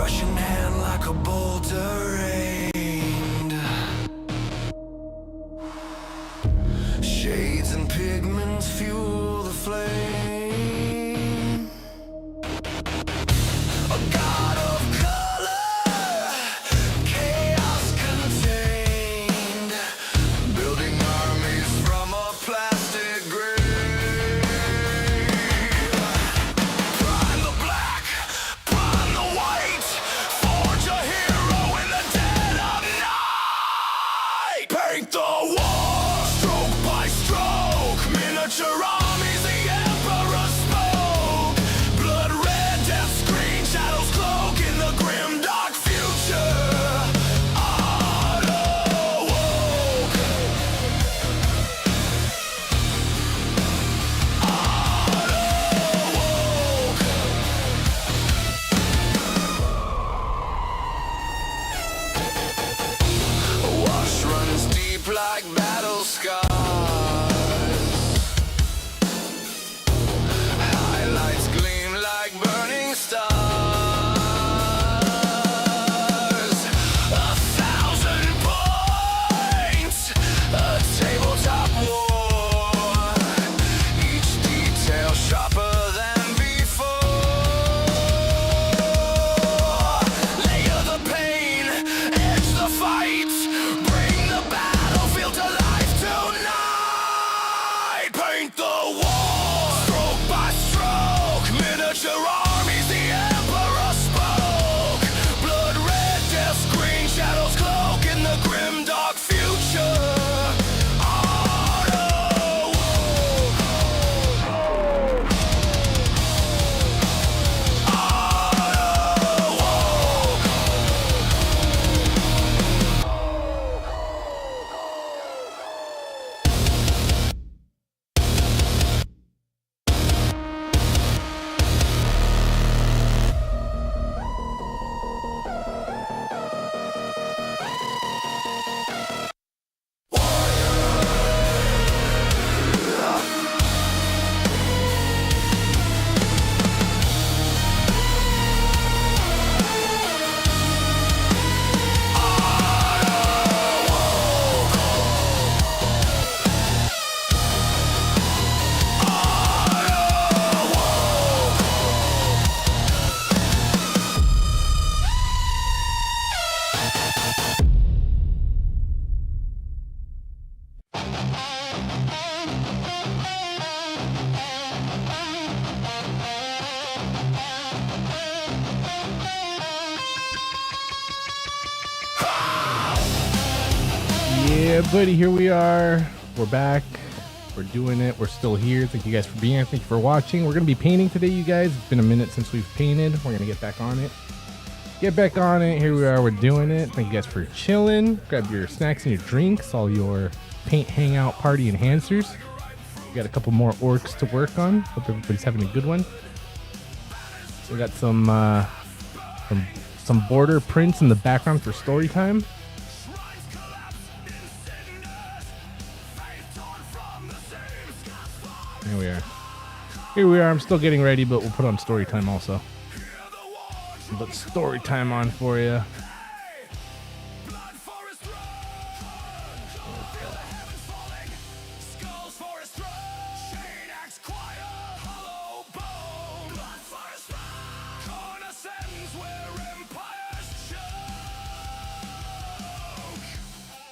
Crushing hand like a boulder rained. Shades and pigments fuel the flame. A god of color, chaos contained, building armies from a plastic grave. Prime the black, prime the white, forge a hero in the dead of night. Paint the war, stroke by stroke, miniature armies, the emperor spoke. Blood red, death screen, shadows cloak in the grim dark future. Auto woke. Wash runs deep like battle scars. Highlights gleam like burning stars. 1,000 points, a tabletop war. Each detail sharper than before. Layer the pain, edge the fight, bring the battlefield to life tonight. Paint the war, stroke by stroke, miniature armies, the emperor spoke. Blood red, death screen, shadows cloak in the grim dark future. Auto woke. Auto woke. Yeah, buddy, here we are. We're back. We're doing it. We're still here. Thank you guys for being here. Thank you for watching. We're going to be painting today, you guys. It's been a minute since we've painted. We're going to get back on it. Get back on it. Here we are. We're doing it. Thank you guys for chilling. Grab your snacks and your drinks, all your paint hangout party enhancers. We got a couple more orcs to work on. Hope everybody's having a good one. We got some border prints in the background for story time. Here we are. Here we are. I'm still getting ready, but we'll put on story time also. Put story time on for you.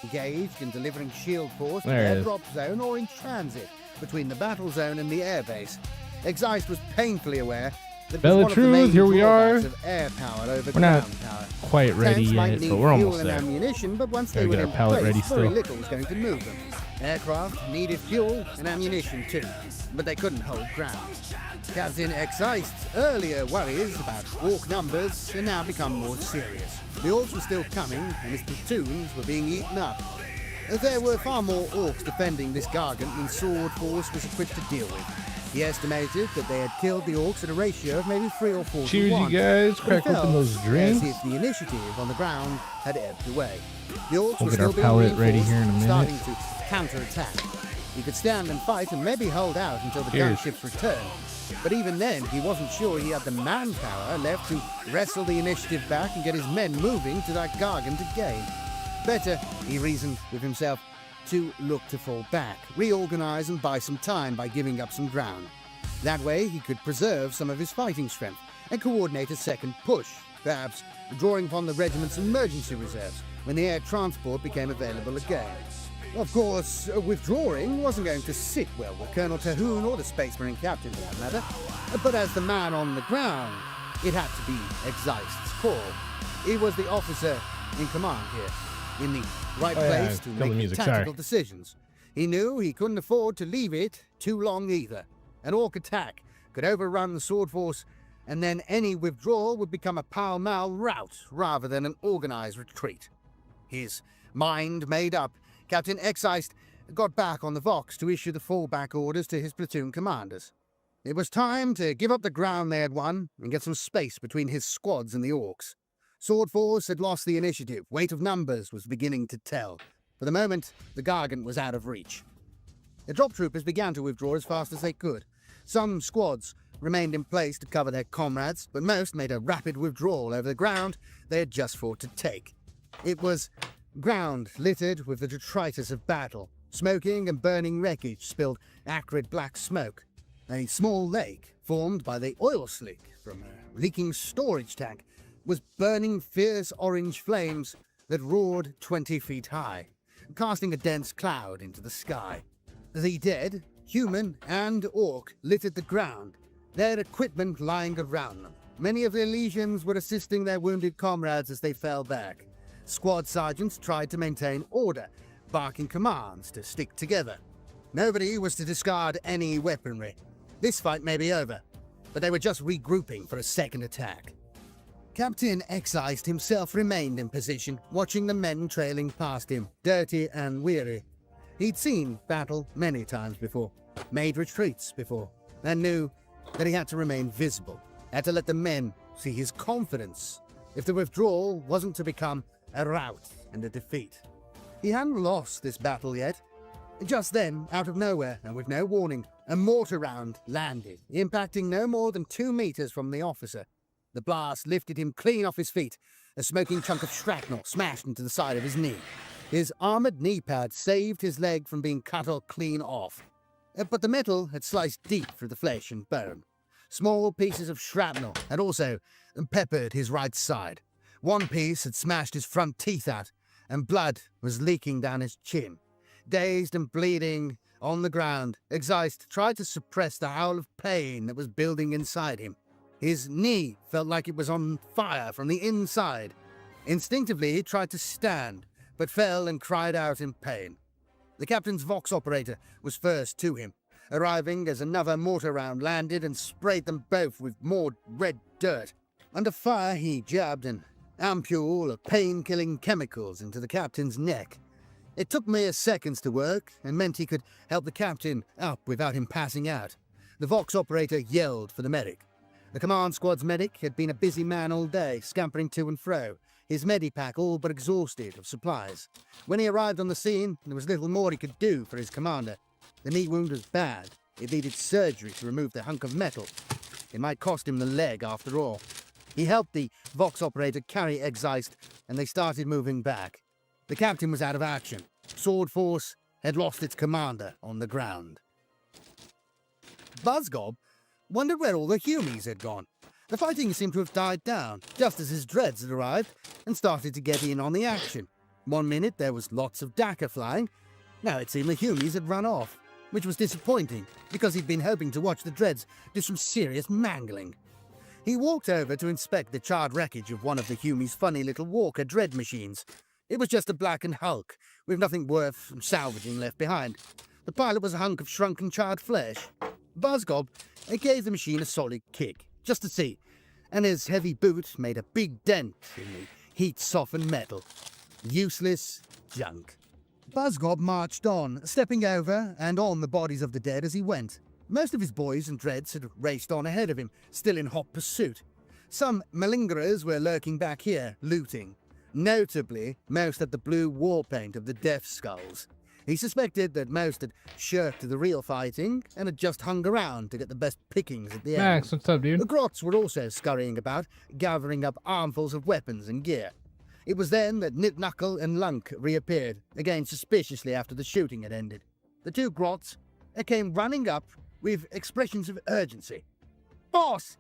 Engaged in delivering shield force to There it their is. drop zone or in transit between the battle zone and the airbase. Exeist was painfully aware that it was one of the Bellatruz, main here we drawbacks are. of air power over We're not ground power. quite ready Tanks might yet, need but we're fuel almost and there. ammunition, but once Gotta they were get in our pallet place, ready very still. little was going to move them. Aircraft needed fuel and ammunition too, but they couldn't hold ground. Captain Exeist's earlier worries about orc numbers had now become more serious. The orcs were still coming, and his platoons were being eaten up. There were far more orcs defending this gargant than Sword Force was equipped to deal with. He estimated that they had killed the orcs at a ratio of maybe 3 or 4 to Cheers, 1. you guys. But Crack it felt open those drinks. as if the initiative on the ground had ebbed away. The orcs We'll were get our still being pallet ready reinforced, here in a minute. starting to counterattack. He could stand and fight and maybe hold out until the Cheers. gunships returned. But even then, he wasn't sure he had the manpower left to wrestle the initiative back and get his men moving to that Gargant again. Better, he reasoned with himself, to look to fall back, reorganize and buy some time by giving up some ground. That way, he could preserve some of his fighting strength and coordinate a second push, perhaps drawing upon the regiment's emergency reserves when the air transport became available again. Of course, withdrawing wasn't going to sit well with Colonel Terhune or the Space Marine captain for that matter, but as the man on the ground, it had to be Exeist's call. He was the officer in command here, in the right place to kill the make music, tactical sorry. decisions. He knew he couldn't afford to leave it too long either. An Orc attack could overrun the Sword Force, and then any withdrawal would become a pell-mell rout rather than an organized retreat. His mind made up, Captain Exeist got back on the Vox to issue the fallback orders to his platoon commanders. It was time to give up the ground they had won and get some space between his squads and the Orcs. Sword Force had lost the initiative. Weight of numbers was beginning to tell. For the moment, the Gargant was out of reach. The drop troopers began to withdraw as fast as they could. Some squads remained in place to cover their comrades, but most made a rapid withdrawal over the ground they had just fought to take. It was ground littered with the detritus of battle. Smoking and burning wreckage spilled acrid black smoke. A small lake, formed by the oil slick from a leaking storage tank, was burning fierce orange flames that roared 20 feet high, casting a dense cloud into the sky. The dead, human and orc, littered the ground, their equipment lying around them. Many of their legions were assisting their wounded comrades as they fell back. Squad sergeants tried to maintain order, barking commands to stick together. Nobody was to discard any weaponry. This fight may be over, but they were just regrouping for a second attack. Captain Exeist himself remained in position, watching the men trailing past him, dirty and weary. He'd seen battle many times before, made retreats before, and knew that he had to remain visible, had to let the men see his confidence if the withdrawal wasn't to become a rout and a defeat. He hadn't lost this battle yet. Just then, out of nowhere and with no warning, a mortar round landed, impacting no more than 2 meters from the officer. The blast lifted him clean off his feet. A smoking chunk of shrapnel smashed into the side of his knee. His armored knee pad saved his leg from being cut or clean off. But the metal had sliced deep through the flesh and bone. Small pieces of shrapnel had also peppered his right side. One piece had smashed his front teeth out, and blood was leaking down his chin. Dazed and bleeding on the ground, Exeist tried to suppress the howl of pain that was building inside him. His knee felt like it was on fire from the inside. Instinctively, he tried to stand, but fell and cried out in pain. The captain's Vox operator was first to him, arriving as another mortar round landed and sprayed them both with more red dirt. Under fire, he jabbed an ampule of pain-killing chemicals into the captain's neck. It took mere seconds to work, and meant he could help the captain up without him passing out. The Vox operator yelled for the medic. The command squad's medic had been a busy man all day, scampering to and fro, his medipack all but exhausted of supplies. When he arrived on the scene, there was little more he could do for his commander. The knee wound was bad. It needed surgery to remove the hunk of metal. It might cost him the leg after all. He helped the Vox operator carry Exeist, and they started moving back. The captain was out of action. Sword Force had lost its commander on the ground. Buzzgob wondered where all the Humies had gone. The fighting seemed to have died down, just as his dreads had arrived and started to get in on the action. 1 minute there was lots of Dakka flying. Now it seemed the Humies had run off, which was disappointing, because he'd been hoping to watch the dreads do some serious mangling. He walked over to inspect the charred wreckage of one of the Humies' funny little Walker dread machines. It was just a blackened hulk, with nothing worth salvaging left behind. The pilot was a hunk of shrunken charred flesh. Buzzgob gave the machine a solid kick, just to see, and his heavy boot made a big dent in the heat-softened metal. Useless junk. Buzzgob marched on, stepping over and on the bodies of the dead as he went. Most of his boys and dreads had raced on ahead of him, still in hot pursuit. Some malingerers were lurking back here, looting. Notably, most had the blue war paint of the Death Skulls. He suspected that most had shirked the real fighting and had just hung around to get the best pickings at the end. Max, what's up, dude? The Grots were also scurrying about, gathering up armfuls of weapons and gear. It was then that Nit Knuckle and Lunk reappeared, again suspiciously after the shooting had ended. The two Grots came running up with expressions of urgency. Boss!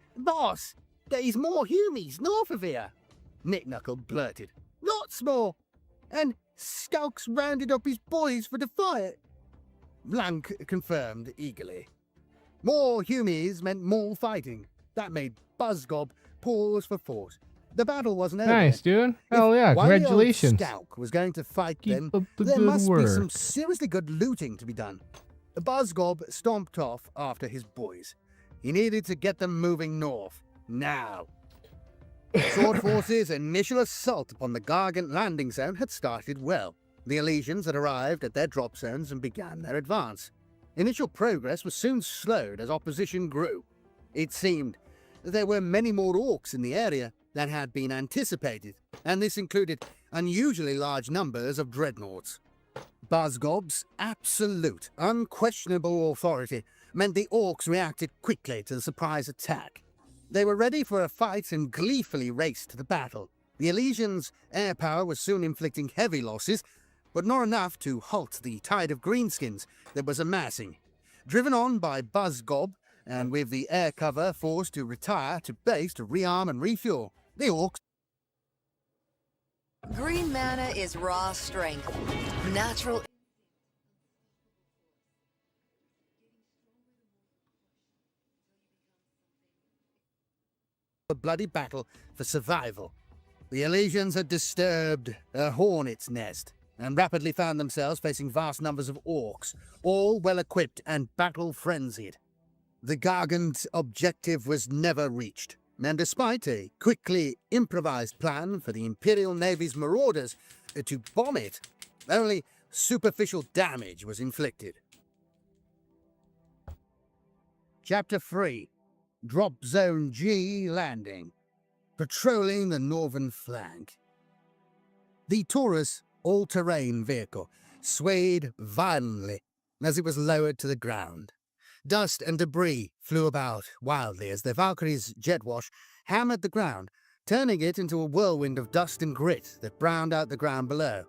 There's more humies north of here, Nit Knuckle blurted. Lots more! And Skulk's rounded up his boys for the fight. Lunk confirmed eagerly. More humies meant more fighting. That made Buzzgob pause for thought. The battle wasn't over. Nice, dude. Hell yeah, congratulations. Skulk was going to fight Keep then. up the There good must be some work. seriously good looting to be done. Buzzgob stomped off after his boys. He needed to get them moving north. Now. Sword Force's initial assault upon the Gargant landing zone had started well. The Elysians had arrived at their drop zones and began their advance. Initial progress was soon slowed as opposition grew. It seemed that there were many more orcs in the area than had been anticipated, and this included unusually large numbers of dreadnoughts. Buzzgob's absolute, unquestionable authority meant the orcs reacted quickly to the surprise attack. They were ready for a fight and gleefully raced to the battle. The Elysians' air power was soon inflicting heavy losses, but not enough to halt the tide of greenskins that was amassing. Driven on by Buzzgob, and with the air cover forced to retire to base to rearm and refuel, the orcs Green mana is raw strength. Natural. a bloody battle for survival. The Elysians had disturbed a hornet's nest and rapidly found themselves facing vast numbers of orcs, all well-equipped and battle-frenzied. The Gargant objective was never reached, and despite a quickly improvised plan for the Imperial Navy's marauders to bomb it, only superficial damage was inflicted. Chapter 3. Drop Zone G Landing. Patrolling the northern flank. The Taurus all-terrain vehicle swayed violently as it was lowered to the ground. Dust and debris flew about wildly as the Valkyrie's jet wash hammered the ground, turning it into a whirlwind of dust and grit that browned out the ground below.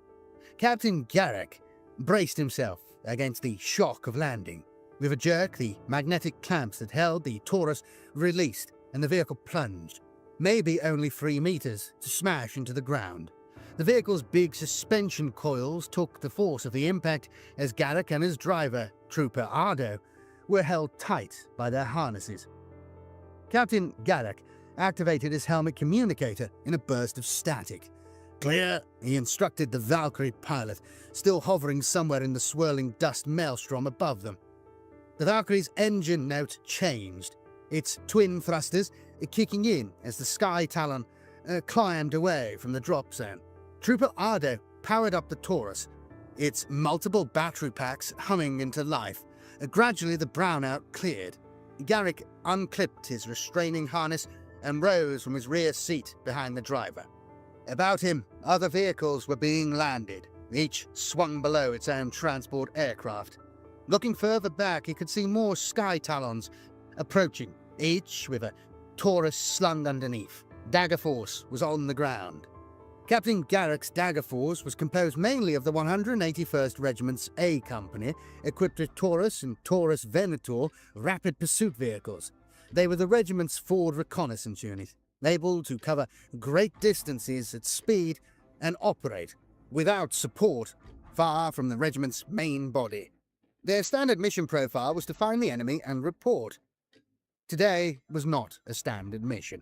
Captain Garrick braced himself against the shock of landing. With a jerk, the magnetic clamps that held the Taurus released, and the vehicle plunged, maybe only 3 meters, to smash into the ground. The vehicle's big suspension coils took the force of the impact as Garrick and his driver, Trooper Ardo, were held tight by their harnesses. Captain Garrick activated his helmet communicator in a burst of static. "Clear," he instructed the Valkyrie pilot, still hovering somewhere in the swirling dust maelstrom above them. The Valkyrie's engine note changed, its twin thrusters kicking in as the Sky Talon climbed away from the drop zone. Trooper Ardo powered up the Taurus, its multiple battery packs humming into life. Gradually the brownout cleared. Garrick unclipped his restraining harness and rose from his rear seat behind the driver. About him, other vehicles were being landed, each swung below its own transport aircraft. Looking further back, he could see more Sky Talons approaching, each with a Taurus slung underneath. Dagger Force was on the ground. Captain Garrick's Dagger Force was composed mainly of the 181st Regiment's A Company, equipped with Taurus and Taurus Venator rapid pursuit vehicles. They were the regiment's forward reconnaissance unit, able to cover great distances at speed and operate without support far from the regiment's main body. Their standard mission profile was to find the enemy and report. Today was not a standard mission.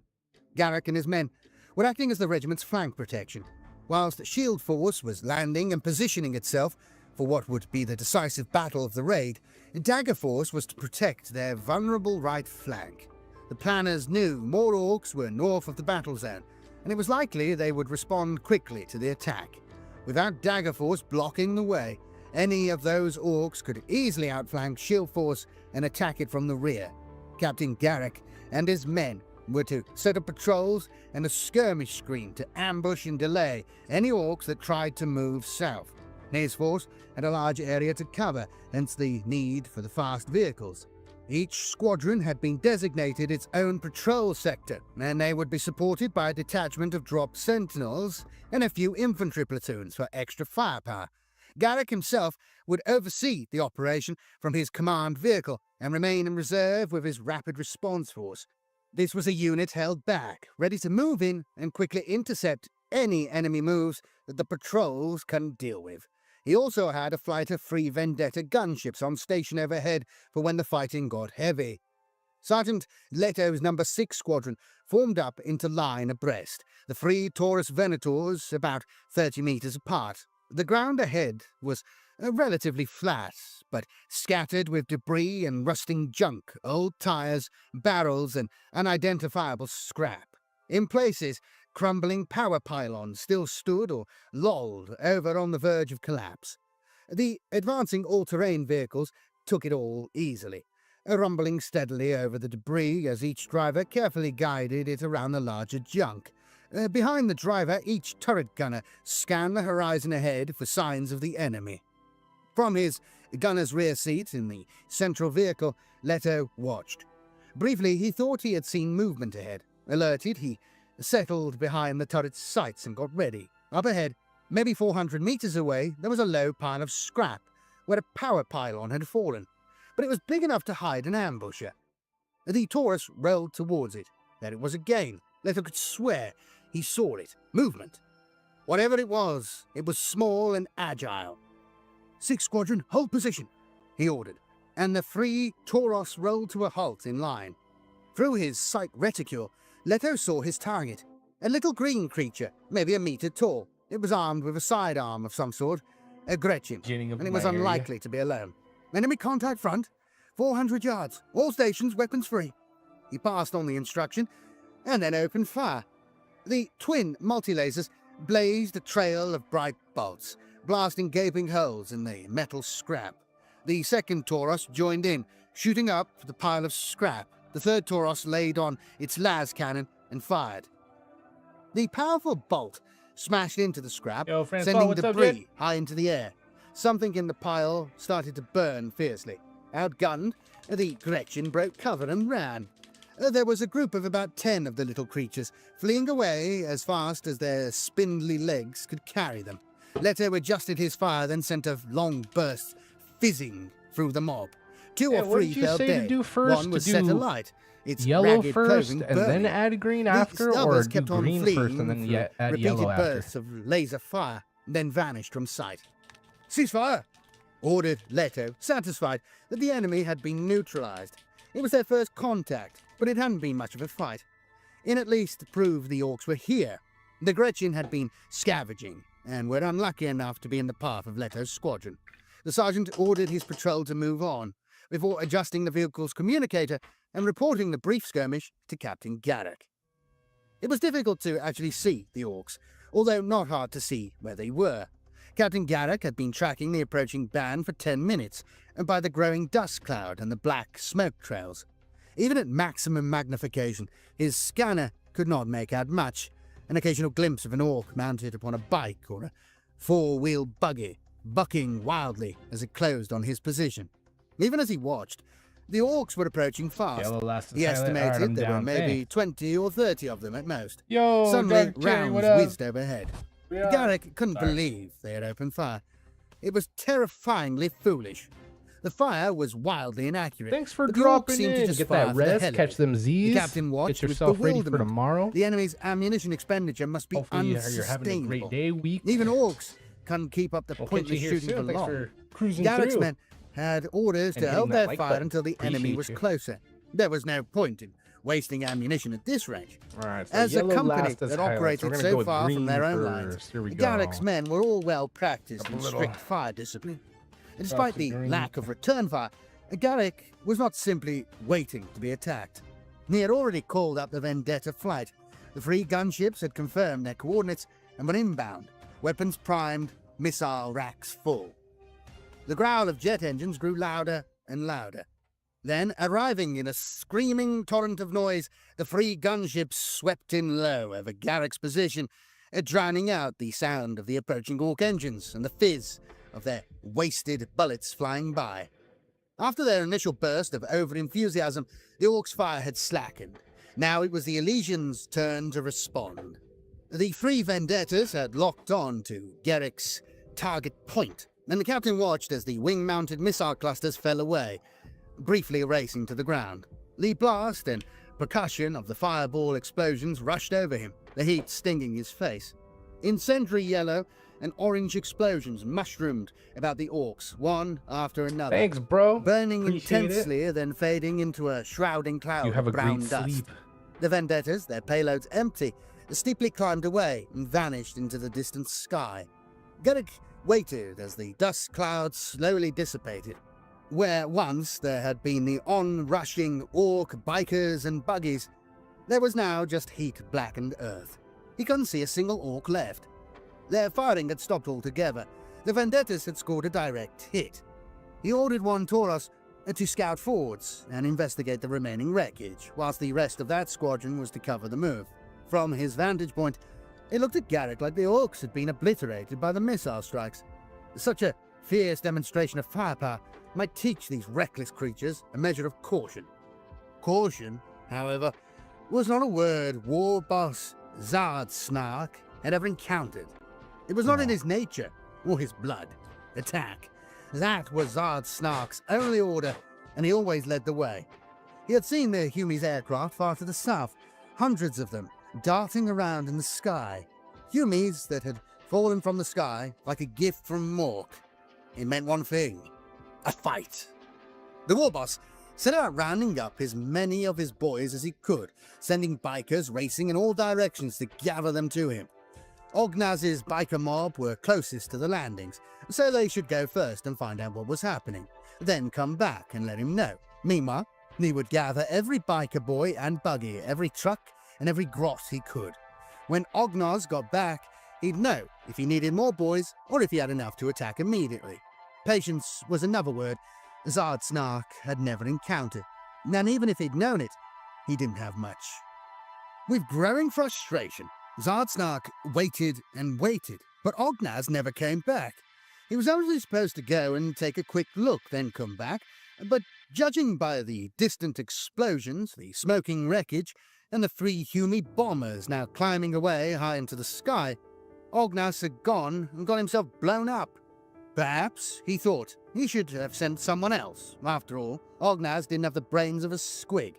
Garrick and his men were acting as the regiment's flank protection, whilst Shield Force was landing and positioning itself for what would be the decisive battle of the raid. Dagger Force was to protect their vulnerable right flank. The planners knew more orcs were north of the battle zone, and it was likely they would respond quickly to the attack. Without Dagger Force blocking the way, any of those orcs could easily outflank Shield Force and attack it from the rear. Captain Garrick and his men were to set up patrols and a skirmish screen to ambush and delay any orcs that tried to move south. His force had a large area to cover, hence the need for the fast vehicles. Each squadron had been designated its own patrol sector, and they would be supported by a detachment of drop sentinels and a few infantry platoons for extra firepower. Garrick himself would oversee the operation from his command vehicle and remain in reserve with his rapid response force. This was a unit held back, ready to move in and quickly intercept any enemy moves that the patrols couldn't deal with. He also had a flight of 3 Vendetta gunships on station overhead for when the fighting got heavy. Sergeant Leto's No. 6 Squadron formed up into line abreast, the 3 Taurus Venators about 30 meters apart. The ground ahead was relatively flat, but scattered with debris and rusting junk, old tires, barrels, and unidentifiable scrap. In places, crumbling power pylons still stood or lolled over on the verge of collapse. The advancing all-terrain vehicles took it all easily, rumbling steadily over the debris as each driver carefully guided it around the larger junk. Behind the driver, each turret gunner scanned the horizon ahead for signs of the enemy. From his gunner's rear seat in the central vehicle, Leto watched. Briefly, he thought he had seen movement ahead. Alerted, he settled behind the turret's sights and got ready. Up ahead, maybe 400 meters away, there was a low pile of scrap where a power pylon had fallen, but it was big enough to hide an ambusher. The Taurus rolled towards it. There it was again. Leto could swear he saw it. Movement. Whatever it was small and agile. 6 Squadron, hold position, he ordered, and the 3 Tauros rolled to a halt in line. Through his sight reticule, Leto saw his target, a little green creature, maybe a meter tall. It was armed with a sidearm of some sort, a Gretchen, and it was unlikely to be alone. Enemy contact front, 400 yards, all stations weapons free. He passed on the instruction, and then opened fire. The twin multi-lasers blazed a trail of bright bolts, blasting gaping holes in the metal scrap. The second Tauros joined in, shooting up the pile of scrap. The third Tauros laid on its las cannon and fired. The powerful bolt smashed into the scrap, sending debris high into the air. Something in the pile started to burn fiercely. Outgunned, the Gretchen broke cover and ran. There was a group of about 10 of the little creatures, fleeing away as fast as their spindly legs could carry them. Leto adjusted his fire, then sent a long burst fizzing through the mob. 2 or 3 fell dead. One was set alight. Its yellow ragged first clothing and then burning. add green after, The or others do kept on green fleeing first and then through add repeated yellow after? bursts of laser fire, then vanished from sight. Ceasefire! Ordered Leto, satisfied that the enemy had been neutralized. It was their first contact, but it hadn't been much of a fight. In at least to prove the Orcs were here. The Gretchen had been scavenging, and were unlucky enough to be in the path of Leto's squadron. The sergeant ordered his patrol to move on, before adjusting the vehicle's communicator and reporting the brief skirmish to Captain Garrick. It was difficult to actually see the Orcs, although not hard to see where they were. Captain Garrick had been tracking the approaching band for 10 minutes, and by the growing dust cloud and the black smoke trails. Even at maximum magnification, his scanner could not make out much. An occasional glimpse of an Orc mounted upon a bike or a 4-wheel buggy, bucking wildly as it closed on his position. Even as he watched, the Orcs were approaching fast. He estimated there were maybe 20 or 30 of them at most. Suddenly, rounds whizzed overhead. Garrick couldn't believe they had opened fire. It was terrifyingly foolish. The fire was wildly inaccurate. Thanks for but the Orcs dropping seemed to in. just Get fire that for the rest, hell of catch it. them Z's. The captain watched Get with yourself ready for bewilderment. tomorrow. The enemy's ammunition expenditure must be Hopefully you're unsustainable. having a great day, week. Even Orcs couldn't keep up the We'll catch pointless you here shooting soon. for Thanks long. for cruising Garrick's through. men had orders And to hitting hold that their like fire button. until the enemy Appreciate was you. closer. There was no point in wasting ammunition at this range. All right, so As a yellow company last as that highlights. We're operated gonna so go with far from green their own first. lines, Here we go. Garrick's men were all well practiced Couple in little strict fire discipline. And despite drops of the green. lack of return fire, Garrick was not simply waiting to be attacked. He had already called up the Vendetta flight. The 3 gunships had confirmed their coordinates and were inbound, weapons primed, missile racks full. The growl of jet engines grew louder and louder. Then, arriving in a screaming torrent of noise, the 3 gunships swept in low over Garrick's position, drowning out the sound of the approaching Orc engines and the fizz of their wasted bullets flying by. After their initial burst of over-enthusiasm, the Orcs' fire had slackened. Now it was the Elysians' turn to respond. The three Vendettas had locked on to Garrick's target point, and the captain watched as the wing-mounted missile clusters fell away, briefly racing to the ground. The blast and percussion of the fireball explosions rushed over him, the heat stinging his face. Incendiary yellow and orange explosions mushroomed about the Orcs, one after another. Thanks, bro. Burning Appreciate intensely, then fading into a shrouding cloud You have a of brown great dust. sleep. The Vendettas, their payloads empty, steeply climbed away and vanished into the distant sky. Garrick waited as the dust clouds slowly dissipated. Where once there had been the on-rushing Orc bikers and buggies, there was now just heat-blackened earth. He couldn't see a single Orc left. Their firing had stopped altogether. The Vendettas had scored a direct hit. He ordered one Tauros to scout forwards and investigate the remaining wreckage, whilst the rest of that squadron was to cover the move. From his vantage point, it looked at Garrick like the Orcs had been obliterated by the missile strikes. Such a fierce demonstration of firepower might teach these reckless creatures a measure of caution. Caution, however, was not a word war boss Zard Snark had ever encountered. It was not in his nature or his blood. Attack. That was Zard Snark's only order, and he always led the way. He had seen the Humies aircraft far to the south, hundreds of them, darting around in the sky. Humies that had fallen from the sky like a gift from Mork. It meant one thing: a fight. The war boss set about rounding up as many of his boys as he could, sending bikers racing in all directions to gather them to him. Ognaz's biker mob were closest to the landings, so they should go first and find out what was happening, then come back and let him know. Meanwhile, he would gather every biker boy and buggy, every truck and every grot he could. When Ognaz got back, he'd know if he needed more boys or if he had enough to attack immediately. Patience was another word Zard Snark had never encountered, and even if he'd known it, he didn't have much. With growing frustration, Zard Snark waited and waited, but Ognaz never came back. He was only supposed to go and take a quick look, then come back, but judging by the distant explosions, the smoking wreckage, and the three Humie bombers now climbing away high into the sky, Ognaz had gone and got himself blown up. Perhaps, he thought, he should have sent someone else. After all, Ognaz didn't have the brains of a squig.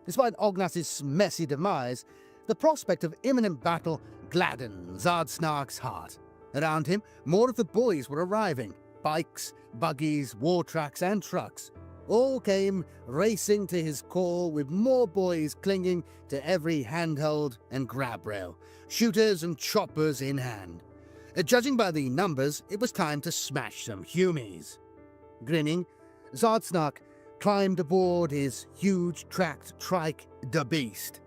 Despite Ognaz's messy demise, the prospect of imminent battle gladdened Zard Snark's heart. Around him, more of the boys were arriving. Bikes, buggies, war trucks, and trucks. All came racing to his call, with more boys clinging to every handhold and grab rail, shooters and choppers in hand. Judging by the numbers, it was time to smash some Humies. Grinning, Zard Snark climbed aboard his huge tracked trike, the Beast.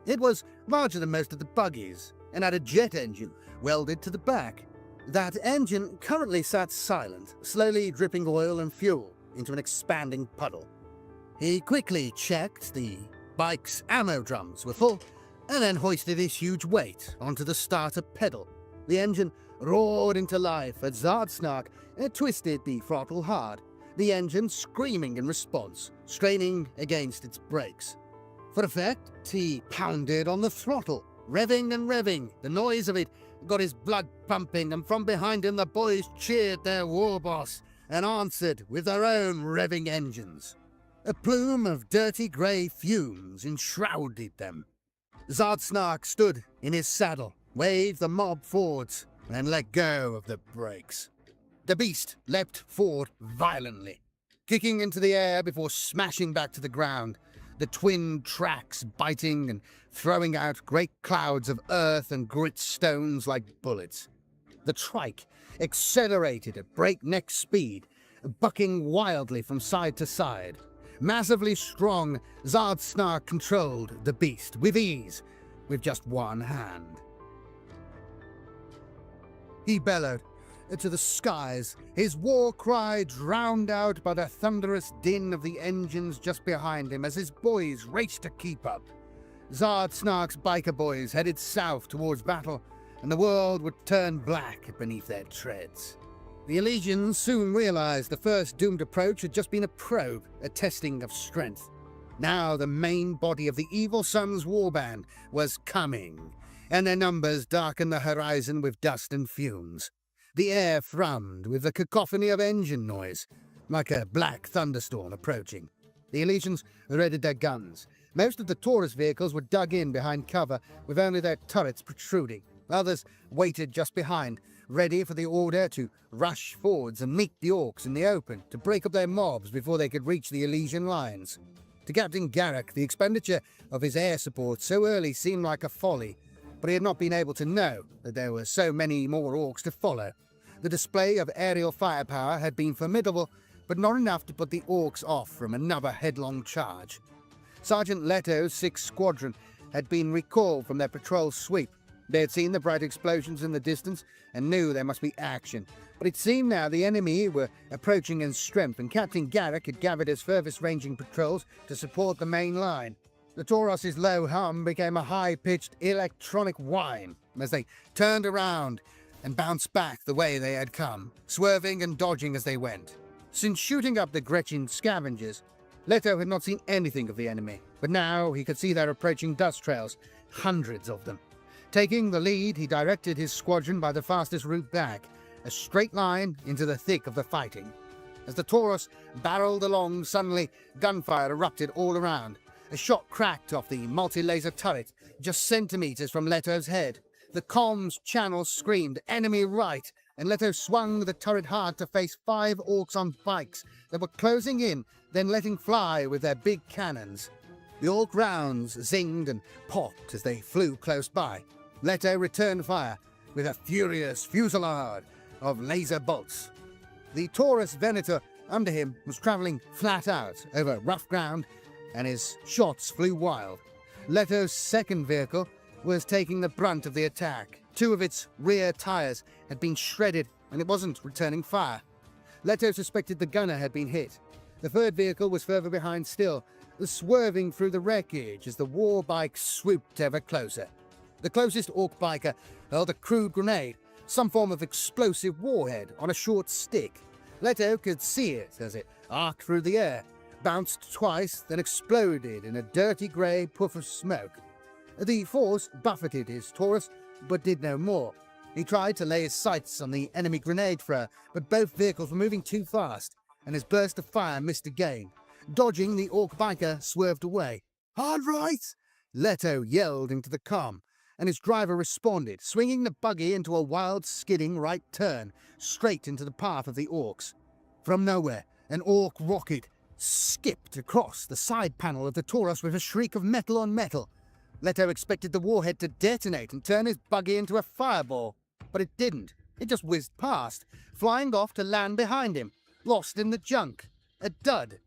It was larger than most of the buggies, and had a jet engine welded to the back. That engine currently sat silent, slowly dripping oil and fuel into an expanding puddle. He quickly checked the bike's ammo drums were full, and then hoisted his huge weight onto the starter pedal. The engine roared into life as Zard Snark twisted the throttle hard, the engine screaming in response, straining against its brakes. For effect, he pounded on the throttle, revving and revving. The noise of it got his blood pumping, and from behind him the boys cheered their war boss and answered with their own revving engines. A plume of dirty grey fumes enshrouded them. Zard Snark stood in his saddle, waved the mob forwards, and let go of the brakes. The Beast leapt forward violently, kicking into the air before smashing back to the ground, the twin tracks biting and throwing out great clouds of earth and grit stones like bullets. The trike accelerated at breakneck speed, bucking wildly from side to side. Massively strong, Zard Snark controlled the Beast with ease, with just one hand. He bellowed to the skies, his war cry drowned out by the thunderous din of the engines just behind him as his boys raced to keep up. Zard Snark's biker boys headed south towards battle, and the world would turn black beneath their treads. The Legions soon realized the first doomed approach had just been a probe, a testing of strength. Now the main body of the Evil Sun's warband was coming, and their numbers darkened the horizon with dust and fumes. The air thrummed with the cacophony of engine noise, like a black thunderstorm approaching. The Legions readied their guns. Most of the Taurus vehicles were dug in behind cover, with only their turrets protruding. Others waited just behind, ready for the order to rush forwards and meet the Orcs in the open, to break up their mobs before they could reach the Elysian lines. To Captain Garrick, the expenditure of his air support so early seemed like a folly, but he had not been able to know that there were so many more Orcs to follow. The display of aerial firepower had been formidable, but not enough to put the Orcs off from another headlong charge. Sergeant Leto's 6th Squadron had been recalled from their patrol sweep. They had seen the bright explosions in the distance and knew there must be action. But it seemed now the enemy were approaching in strength, and Captain Garrick had gathered his furthest-ranging patrols to support the main line. The Taurus' low hum became a high-pitched electronic whine as they turned around and bounced back the way they had come, swerving and dodging as they went. Since shooting up the Gretchen scavengers, Leto had not seen anything of the enemy, but now he could see their approaching dust trails, hundreds of them. Taking the lead, he directed his squadron by the fastest route back, a straight line into the thick of the fighting. As the Taurus barreled along, suddenly gunfire erupted all around. A shot cracked off the multi-laser turret, just centimeters from Leto's head. The comms channel screamed, "Enemy right!" and Leto swung the turret hard to face 5 Orcs on bikes that were closing in, then letting fly with their big cannons. The Orc rounds zinged and popped as they flew close by. Leto returned fire with a furious fusillade of laser bolts. The Taurus Venator under him was travelling flat out over rough ground, and his shots flew wild. Leto's 2nd vehicle was taking the brunt of the attack. 2 of its rear tires had been shredded, and it wasn't returning fire. Leto suspected the gunner had been hit. The 3rd vehicle was further behind still, swerving through the wreckage as the war bike swooped ever closer. The closest Orc biker held a crude grenade, some form of explosive warhead, on a short stick. Leto could see it as it arced through the air, bounced twice, then exploded in a dirty grey puff of smoke. The force buffeted his Taurus, but did no more. He tried to lay his sights on the enemy grenade thrower, but both vehicles were moving too fast, and his burst of fire missed again. Dodging, the Orc biker swerved away. "Hard right!" Leto yelled into the comm, and his driver responded, swinging the buggy into a wild, skidding right turn, straight into the path of the Orcs. From nowhere, an Orc rocket skipped across the side panel of the Taurus with a shriek of metal on metal. Leto expected the warhead to detonate and turn his buggy into a fireball, but it didn't. It just whizzed past, flying off to land behind him, lost in the junk. A dud.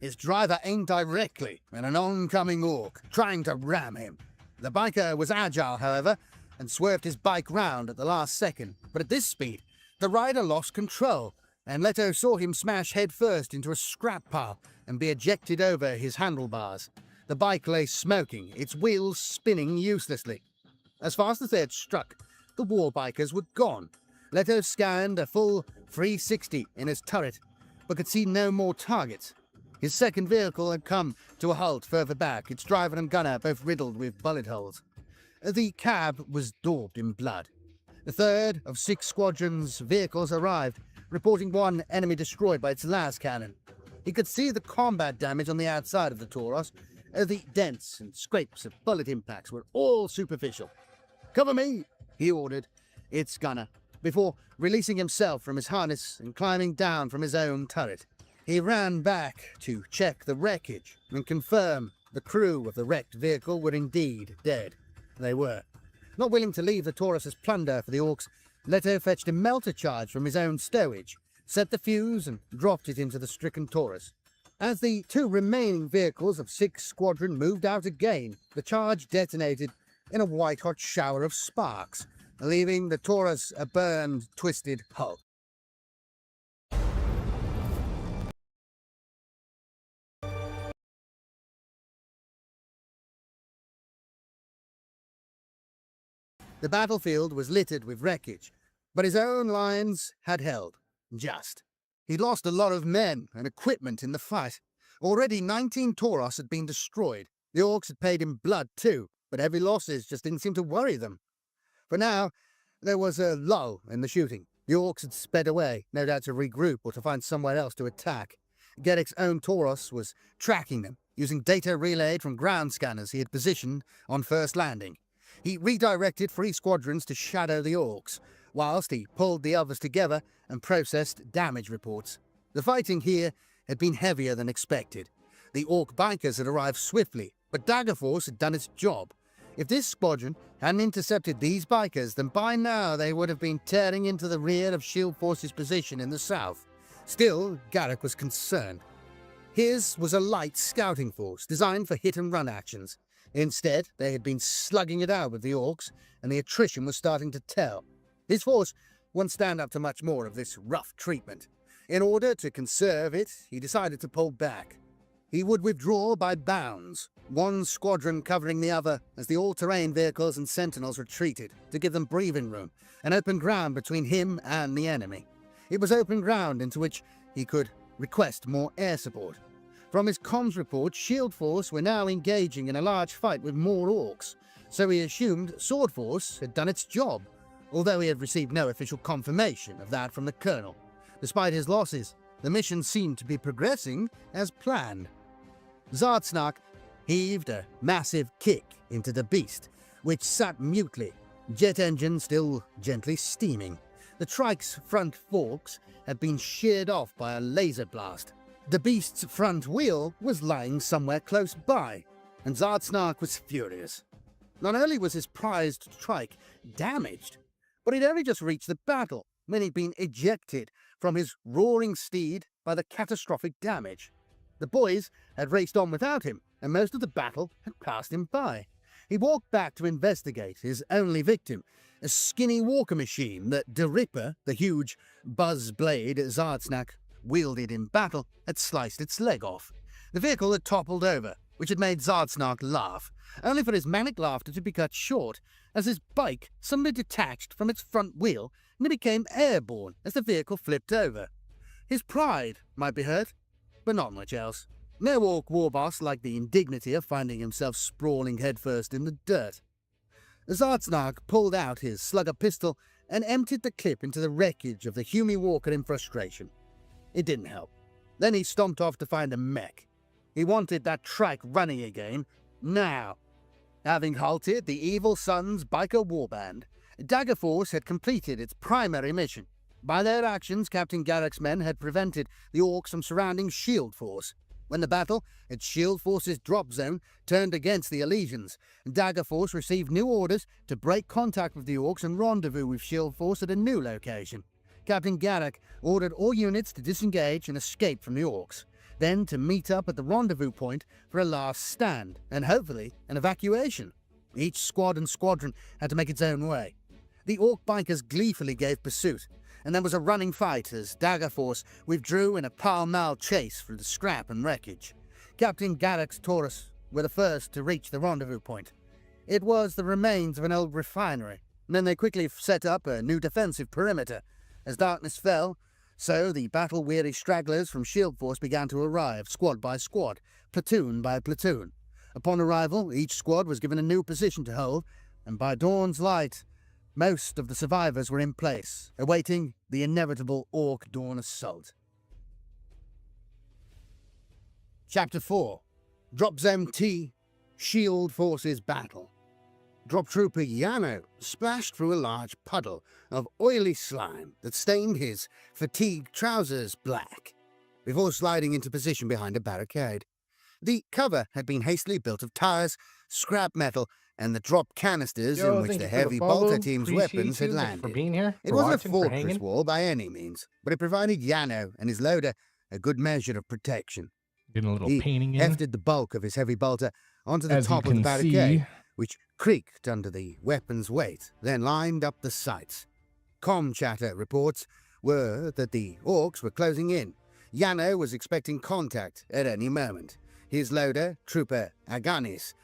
His driver aimed directly at an oncoming Orc, trying to ram him. The biker was agile, however, and swerved his bike round at the last second. But at this speed, the rider lost control, and Leto saw him smash headfirst into a scrap pile and be ejected over his handlebars. The bike lay smoking, its wheels spinning uselessly. As fast as they had struck, the war bikers were gone. Leto scanned a full 360 in his turret, but could see no more targets. His 2nd vehicle had come to a halt further back, its driver and gunner both riddled with bullet holes. The cab was daubed in blood. The 3rd of 6 squadrons' vehicles arrived, reporting 1 enemy destroyed by its las cannon. He could see the combat damage on the outside of the Taurus. The dents and scrapes of bullet impacts were all superficial. "Cover me," he ordered its gunner, before releasing himself from his harness and climbing down from his own turret. He ran back to check the wreckage and confirm the crew of the wrecked vehicle were indeed dead. They were. Not willing to leave the Taurus as plunder for the Orcs, Leto fetched a melter charge from his own stowage, set the fuse and dropped it into the stricken Taurus. As the 2 remaining vehicles of 6 Squadron moved out again, the charge detonated in a white-hot shower of sparks, leaving the Taurus a burned, twisted hulk. The battlefield was littered with wreckage, but his own lines had held. just. He'd lost a lot of men and equipment in the fight. Already 19 Tauros had been destroyed. The Orcs had paid him blood too, but heavy losses just didn't seem to worry them. For now, there was a lull in the shooting. The Orcs had sped away, no doubt to regroup or to find somewhere else to attack. Garrick's own Tauros was tracking them, using data relayed from ground scanners he had positioned on first landing. He redirected 3 squadrons to shadow the Orcs, whilst he pulled the others together and processed damage reports. The fighting here had been heavier than expected. The Orc bikers had arrived swiftly, but Daggerforce had done its job. If this squadron hadn't intercepted these bikers, then by now they would have been tearing into the rear of Shield Force's position in the south. Still, Garrick was concerned. His was a light scouting force designed for hit-and-run actions. Instead, they had been slugging it out with the Orcs, and the attrition was starting to tell. His force wouldn't stand up to much more of this rough treatment. In order to conserve it, he decided to pull back. He would withdraw by bounds, one squadron covering the other as the all-terrain vehicles and sentinels retreated, to give them breathing room, and open ground between him and the enemy. It was open ground into which he could request more air support. From his comms report, Shield Force were now engaging in a large fight with more Orcs, so he assumed Sword Force had done its job, although he had received no official confirmation of that from the Colonel. Despite his losses, the mission seemed to be progressing as planned. Zardsnark heaved a massive kick into the beast, which sat mutely, jet engine still gently steaming. The trike's front forks had been sheared off by a laser blast. The beast's front wheel was lying somewhere close by, and Zardsnark was furious. Not only was his prized trike damaged, but he'd only just reached the battle when he'd been ejected from his roaring steed by the catastrophic damage. The boys had raced on without him, and most of the battle had passed him by. He walked back to investigate his only victim, a skinny walker machine that De Ripper, the huge buzz blade Zardsnark wielded in battle, had sliced its leg off. The vehicle had toppled over, which had made Zardsnark laugh, only for his manic laughter to be cut short, as his bike suddenly detached from its front wheel and it became airborne as the vehicle flipped over. His pride might be hurt, but not much else. No Orc warboss liked the indignity of finding himself sprawling headfirst in the dirt. Zardsnark pulled out his slugger pistol and emptied the clip into the wreckage of the Hume Walker in frustration. It didn't help. Then he stomped off to find a mech. He wanted that trike running again, now. Having halted the Evil Sons biker warband, Daggerforce had completed its primary mission. By their actions, Captain Garrick's men had prevented the Orcs from surrounding Shield Force. When the battle at Shield Force's drop zone turned against the Elysians, Daggerforce received new orders to break contact with the Orcs and rendezvous with Shield Force at a new location. Captain Garrick ordered all units to disengage and escape from the Orcs, then to meet up at the rendezvous point for a last stand, and hopefully an evacuation. Each squad and squadron had to make its own way. The Orc bikers gleefully gave pursuit, and there was a running fight as Daggerforce withdrew in a pall-mall chase through the scrap and wreckage. Captain Garrick's Taurus were the first to reach the rendezvous point. It was the remains of an old refinery, and then they quickly set up a new defensive perimeter. As darkness fell, so the battle-weary stragglers from Shield Force began to arrive, squad by squad, platoon by platoon. Upon arrival, each squad was given a new position to hold, and by dawn's light, most of the survivors were in place, awaiting the inevitable Orc dawn assault. Chapter 4. Drop Zone T, Shield Forces Battle. Drop Trooper Yano splashed through a large puddle of oily slime that stained his fatigue trousers black, before sliding into position behind a barricade. The cover had been hastily built of tires, scrap metal, and the drop canisters in which the heavy bolter team's weapons had landed. For being here, It wasn't a fortress wall by any means, but it provided Yano and his loader a good measure of protection. Getting a little He painting in. hefted the bulk of his heavy bolter onto the As top you of the can barricade, see, which creaked under the weapon's weight, then lined up the sights. Com chatter reports were that the Orcs were closing in. Yano was expecting contact at any moment. His loader, Trooper Aganis,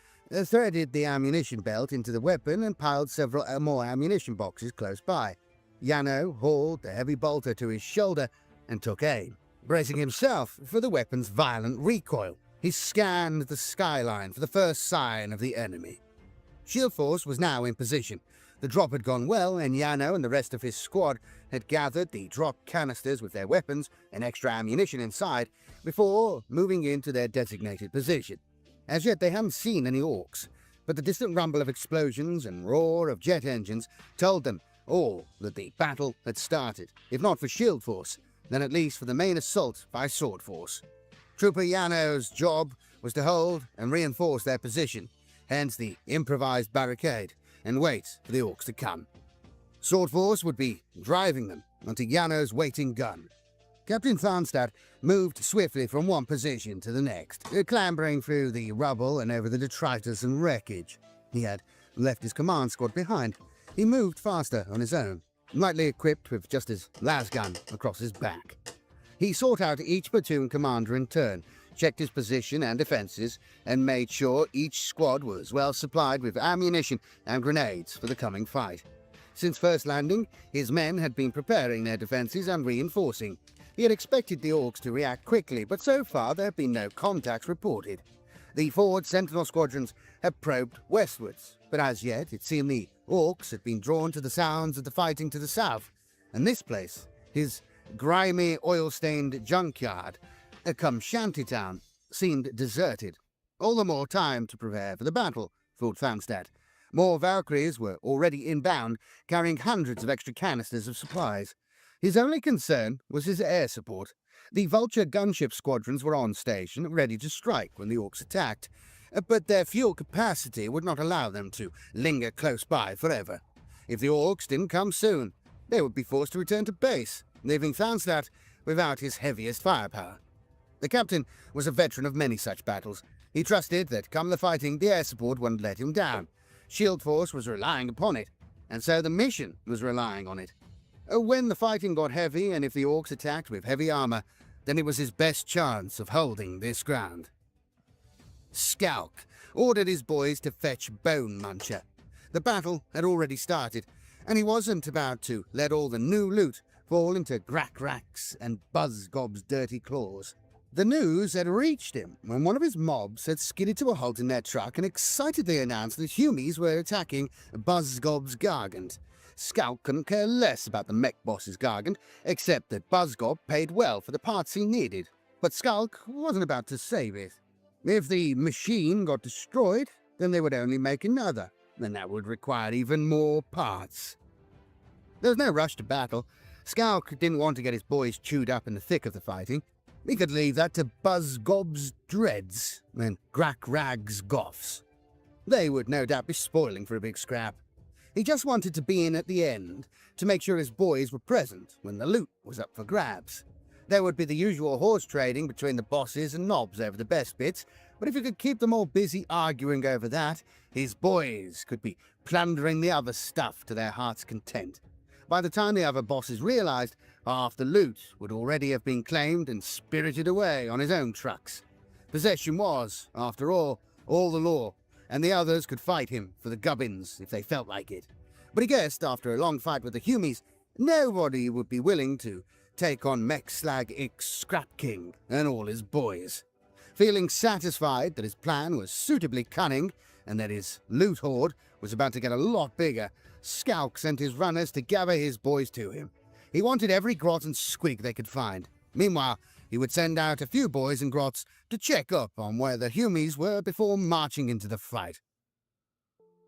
threaded the ammunition belt into the weapon and piled several more ammunition boxes close by. Yano hauled the heavy bolter to his shoulder and took aim, bracing himself for the weapon's violent recoil. He scanned the skyline for the first sign of the enemy. Shield Force was now in position. The drop had gone well, and Yano and the rest of his squad had gathered the drop canisters with their weapons and extra ammunition inside before moving into their designated position. As yet they hadn't seen any orcs, but the distant rumble of explosions and roar of jet engines told them all that the battle had started, if not for Shield Force, then at least for the main assault by Sword Force. Trooper Yano's job was to hold and reinforce their position, hence the improvised barricade, and wait for the orcs to come. Sword Force would be driving them onto Yano's waiting gun. Captain Tharnstad moved swiftly from one position to the next, clambering through the rubble and over the detritus and wreckage. He had left his command squad behind. He moved faster on his own, lightly equipped with just his lasgun across his back. He sought out each platoon commander in turn, checked his position and defenses, and made sure each squad was well supplied with ammunition and grenades for the coming fight. Since first landing, his men had been preparing their defenses and reinforcing. He had expected the orcs to react quickly, but so far there had been no contacts reported. The forward sentinel squadrons had probed westwards, but as yet it seemed the orcs had been drawn to the sounds of the fighting to the south, and this place, his grimy, oil-stained junkyard, come shantytown, seemed deserted. All the more time to prepare for the battle, thought Tharnstad. More Valkyries were already inbound, carrying hundreds of extra canisters of supplies. His only concern was his air support. The Vulture gunship squadrons were on station, ready to strike when the orcs attacked, but their fuel capacity would not allow them to linger close by forever. If the orcs didn't come soon, they would be forced to return to base, leaving Tharnstad without his heaviest firepower. The captain was a veteran of many such battles. He trusted that, come the fighting, the air support wouldn't let him down. Shield Force was relying upon it, and so the mission was relying on it. When the fighting got heavy, and if the orcs attacked with heavy armor, then it was his best chance of holding this ground. Skalk ordered his boys to fetch Bone Muncher. The battle had already started, and he wasn't about to let all the new loot fall into Grakrak's and Buzzgob's dirty claws. The news had reached him when one of his mobs had skidded to a halt in their truck and excitedly announced that Humies were attacking Buzzgob's Gargant. Skalk couldn't care less about the mech boss's Gargant, except that Buzzgob paid well for the parts he needed. But Skalk wasn't about to save it. If the machine got destroyed, then they would only make another, and that would require even more parts. There was no rush to battle. Skalk didn't want to get his boys chewed up in the thick of the fighting. He could leave that to Buzzgob's Dreads and Grakrag's Goths. They would no doubt be spoiling for a big scrap. He just wanted to be in at the end, to make sure his boys were present when the loot was up for grabs. There would be the usual horse trading between the bosses and knobs over the best bits, but if he could keep them all busy arguing over that, his boys could be plundering the other stuff to their heart's content. By the time the other bosses realized, half the loot would already have been claimed and spirited away on his own trucks. Possession was, after all the law, and the others could fight him for the gubbins if they felt like it. But he guessed, after a long fight with the Humies, nobody would be willing to take on Mechslag Ix Scrap King and all his boys. Feeling satisfied that his plan was suitably cunning and that his loot hoard was about to get a lot bigger, Skalk sent his runners to gather his boys to him. He wanted every grot and squig they could find. Meanwhile, he would send out a few boys and grots to check up on where the Humies were before marching into the fight.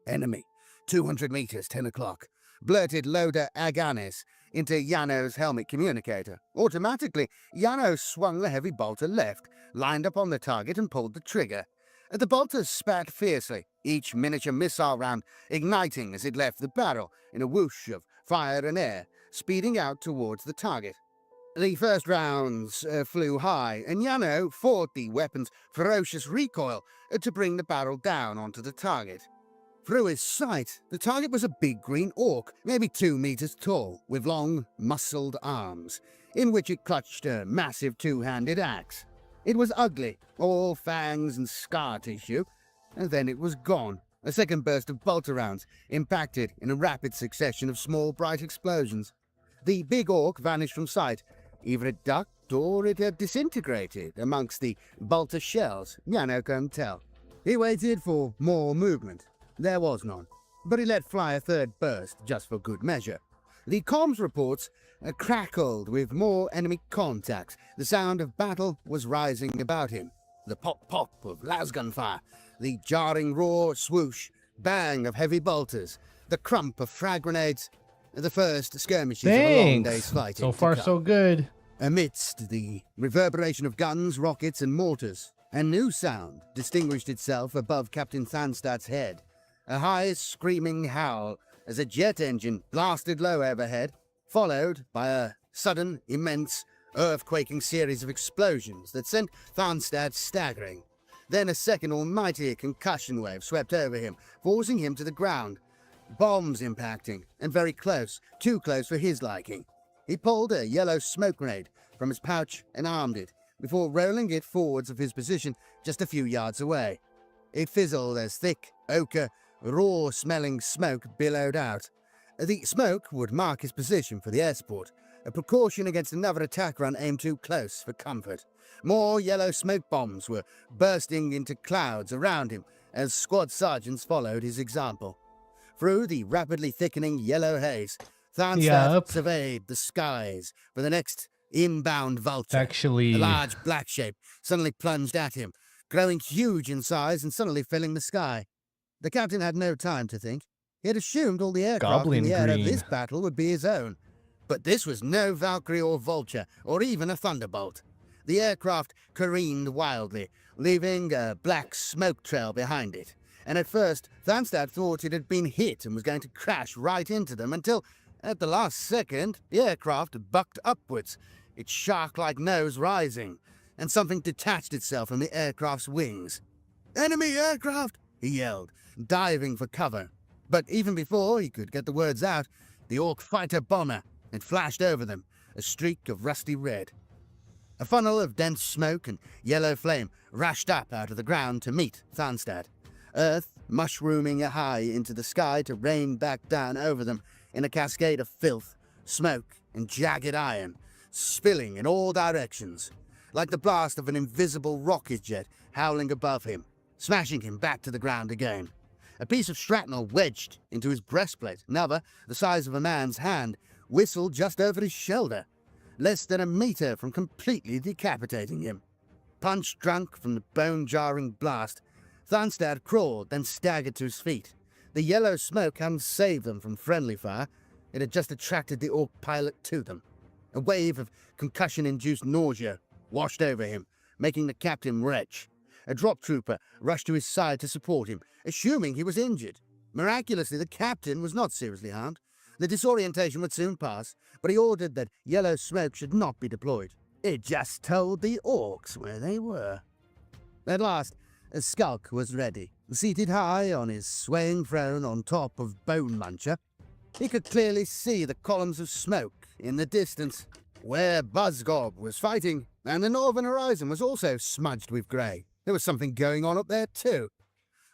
"Enemy, 200 meters, 10 o'clock, blurted Loda Aganis into Yano's helmet communicator. Automatically, Yano swung the heavy bolter left, lined up on the target and pulled the trigger. The bolter spat fiercely, each miniature missile round igniting as it left the barrel in a whoosh of fire and air, speeding out towards the target. The first rounds flew high, and Yano fought the weapon's ferocious recoil to bring the barrel down onto the target. Through his sight, the target was a big green orc, maybe 2 meters tall, with long, muscled arms, in which it clutched a massive two-handed axe. It was ugly, all fangs and scar tissue, and then it was gone. A second burst of bolter rounds impacted in a rapid succession of small, bright explosions. The big orc vanished from sight. Either it ducked or it had disintegrated amongst the bolter shells. Yano couldn't tell. He waited for more movement. There was none, but he let fly a third burst just for good measure. The comms reports crackled with more enemy contacts. The sound of battle was rising about him. The pop-pop of lasgun fire, the jarring roar, swoosh, bang of heavy bolters, the crump of frag grenades, the first skirmishes of a long day's Thanks. fighting. So to far, come. so good. Amidst the reverberation of guns, rockets, and mortars, a new sound distinguished itself above Captain Thanstad's head. A high, screaming howl as a jet engine blasted low overhead, followed by a sudden, immense, earth-quaking series of explosions that sent Thanstad staggering. Then a second almighty concussion wave swept over him, forcing him to the ground. Bombs impacting, and very close, too close for his liking. He pulled a yellow smoke grenade from his pouch and armed it, before rolling it forwards of his position just a few yards away. It fizzled as thick, ochre, raw-smelling smoke billowed out. The smoke would mark his position for the air support, a precaution against another attack run aimed too close for comfort. More yellow smoke bombs were bursting into clouds around him as squad sergeants followed his example. Through the rapidly thickening yellow haze, Thanstad Yup. surveyed the skies for the next inbound vulture. Actually, A large black shape suddenly plunged at him, growing huge in size and suddenly filling the sky. The captain had no time to think. He had assumed all the aircraft Goblin in the air of green. this battle would be his own. But this was no Valkyrie or Vulture, or even a Thunderbolt. The aircraft careened wildly, leaving a black smoke trail behind it. And at first, Thanstad thought it had been hit and was going to crash right into them until, at the last second, the aircraft bucked upwards, its shark-like nose rising, and something detached itself from the aircraft's wings. "Enemy aircraft!" he yelled, diving for cover. But even before he could get the words out, the Orc fighter bomber had flashed over them, a streak of rusty red. A funnel of dense smoke and yellow flame rushed up out of the ground to meet Thanstad. Earth mushrooming high into the sky to rain back down over them in a cascade of filth, smoke, and jagged iron, spilling in all directions, like the blast of an invisible rocket jet howling above him, smashing him back to the ground again. A piece of shrapnel wedged into his breastplate, another, the size of a man's hand, whistled just over his shoulder, less than a meter from completely decapitating him. Punch-drunk from the bone-jarring blast, Thanstad crawled, then staggered to his feet. The yellow smoke hadn't saved them from friendly fire. It had just attracted the Orc pilot to them. A wave of concussion-induced nausea washed over him, making the captain retch. A drop trooper rushed to his side to support him, assuming he was injured. Miraculously, the captain was not seriously harmed. The disorientation would soon pass, but he ordered that yellow smoke should not be deployed. It just told the Orcs where they were. At last, a Skulk was ready, seated high on his swaying throne on top of Bone Muncher. He could clearly see the columns of smoke in the distance, where Buzzgob was fighting, and the northern horizon was also smudged with grey. There was something going on up there too.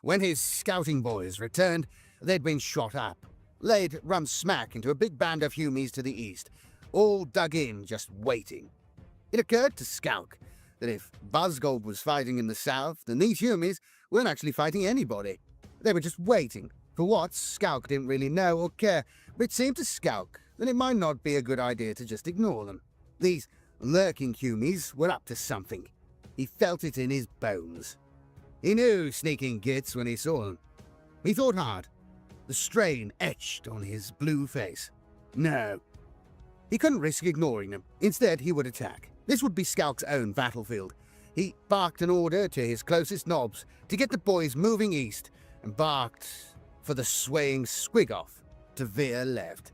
When his scouting boys returned, they'd been shot up, laid rum smack into a big band of Humies to the east, all dug in, just waiting. It occurred to Skulk that if Buzzgob was fighting in the south, then these Humies weren't actually fighting anybody. They were just waiting for what Skulk didn't really know or care, but it seemed to Skulk that it might not be a good idea to just ignore them. These lurking Humies were up to something. He felt it in his bones. He knew sneaking gits when he saw them. He thought hard, the strain etched on his blue face. No. He couldn't risk ignoring them. Instead, he would attack. This would be Skulk's own battlefield. He barked an order to his closest nobs to get the boys moving east, and barked for the swaying Squigoth to veer left.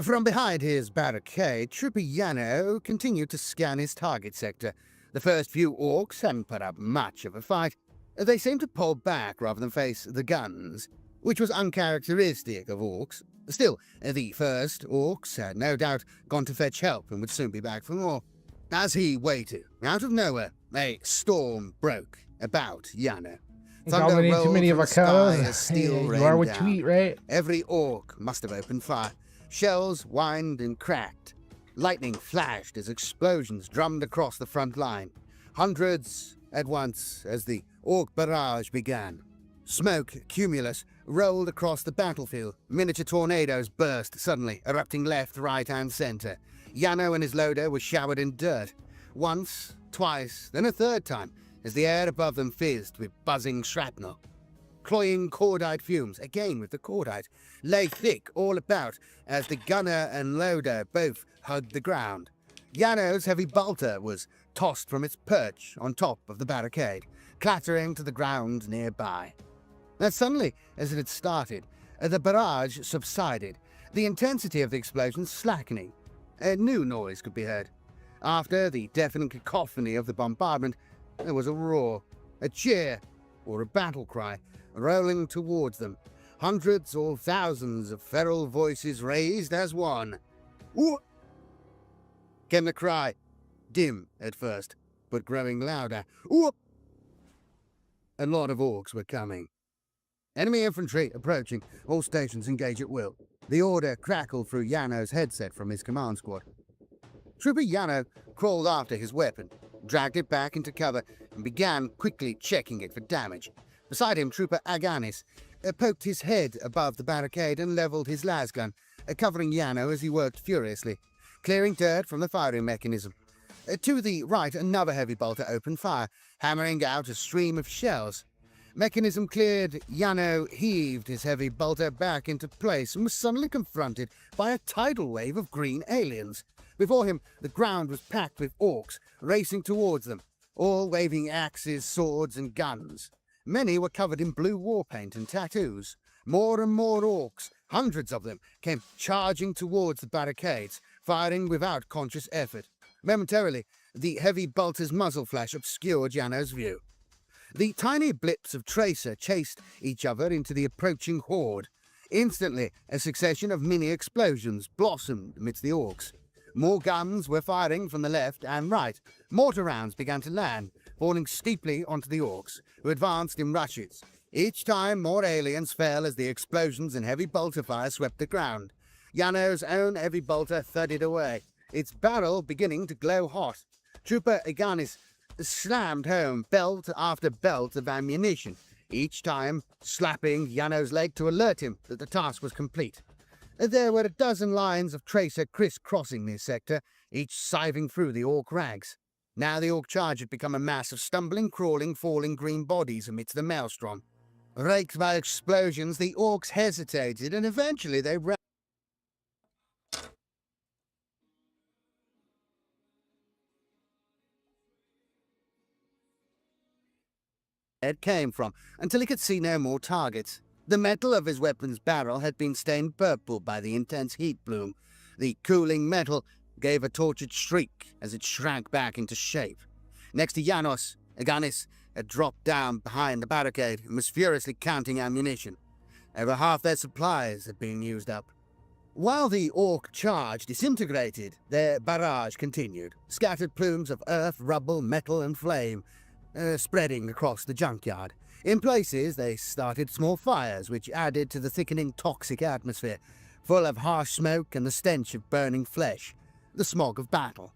From behind his barricade, Trooper Yano continued to scan his target sector. The first few Orcs hadn't put up much of a fight. They seemed to pull back rather than face the guns, which was uncharacteristic of Orcs. Still, the first Orcs had no doubt gone to fetch help and would soon be back for more. As he waited, out of nowhere, a storm broke about Yano. Thunder Dominating too rolled many of from our the sky cows. as steel You rained are what you down. eat, right? Every Orc must have opened fire. Shells whined and cracked. Lightning flashed as explosions drummed across the front line. Hundreds at once as the Orc barrage began. Smoke, cumulus, rolled across the battlefield. Miniature tornadoes burst suddenly, erupting left, right, and center. Yano and his loader were showered in dirt. Once, twice, then a third time, as the air above them fizzed with buzzing shrapnel. Cloying cordite fumes, again with the cordite, lay thick all about as the gunner and loader both hugged the ground. Yano's heavy bolter was tossed from its perch on top of the barricade, clattering to the ground nearby. As suddenly as it had started, the barrage subsided, the intensity of the explosion slackening. A new noise could be heard. After the deafening cacophony of the bombardment, there was a roar, a cheer, or a battle cry, rolling towards them. Hundreds or thousands of feral voices raised as one. Ooh! Came the cry, dim at first, but growing louder. Ooh! A lot of orcs were coming. Enemy infantry approaching, all stations engage at will. The order crackled through Yano's headset from his command squad. Trooper Yano crawled after his weapon, dragged it back into cover, and began quickly checking it for damage. Beside him, Trooper Aganis poked his head above the barricade and leveled his lasgun, covering Yano as he worked furiously, clearing dirt from the firing mechanism. To the right, another heavy bolter opened fire, hammering out a stream of shells. Mechanism cleared, Yano heaved his heavy bolter back into place and was suddenly confronted by a tidal wave of green aliens. Before him, the ground was packed with orcs, racing towards them, all waving axes, swords, and guns. Many were covered in blue war paint and tattoos. More and more orcs, hundreds of them, came charging towards the barricades, firing without conscious effort. Momentarily, the heavy bolter's muzzle flash obscured Yano's view. The tiny blips of tracer chased each other into the approaching horde. Instantly, a succession of mini-explosions blossomed amidst the orcs. More guns were firing from the left and right. Mortar rounds began to land, falling steeply onto the orcs, who advanced in rushes. Each time, more aliens fell as the explosions and heavy bolter fire swept the ground. Yano's own heavy bolter thudded away, its barrel beginning to glow hot. Trooper Iganis slammed home belt after belt of ammunition, each time slapping Yano's leg to alert him that the task was complete. There were a dozen lines of tracer criss-crossing this sector, each scything through the orc ranks. Now the orc charge had become a mass of stumbling, crawling, falling green bodies amidst the maelstrom. Raked by explosions, the orcs hesitated, and eventually they ran. It came from, until he could see no more targets. The metal of his weapon's barrel had been stained purple by the intense heat bloom. The cooling metal gave a tortured shriek as it shrank back into shape. Next to Janos, Aganis had dropped down behind the barricade and was furiously counting ammunition. Over half their supplies had been used up. While the orc charge disintegrated, their barrage continued. Scattered plumes of earth, rubble, metal, and flame spreading across the junkyard. In places, they started small fires, which added to the thickening toxic atmosphere, full of harsh smoke and the stench of burning flesh, the smog of battle.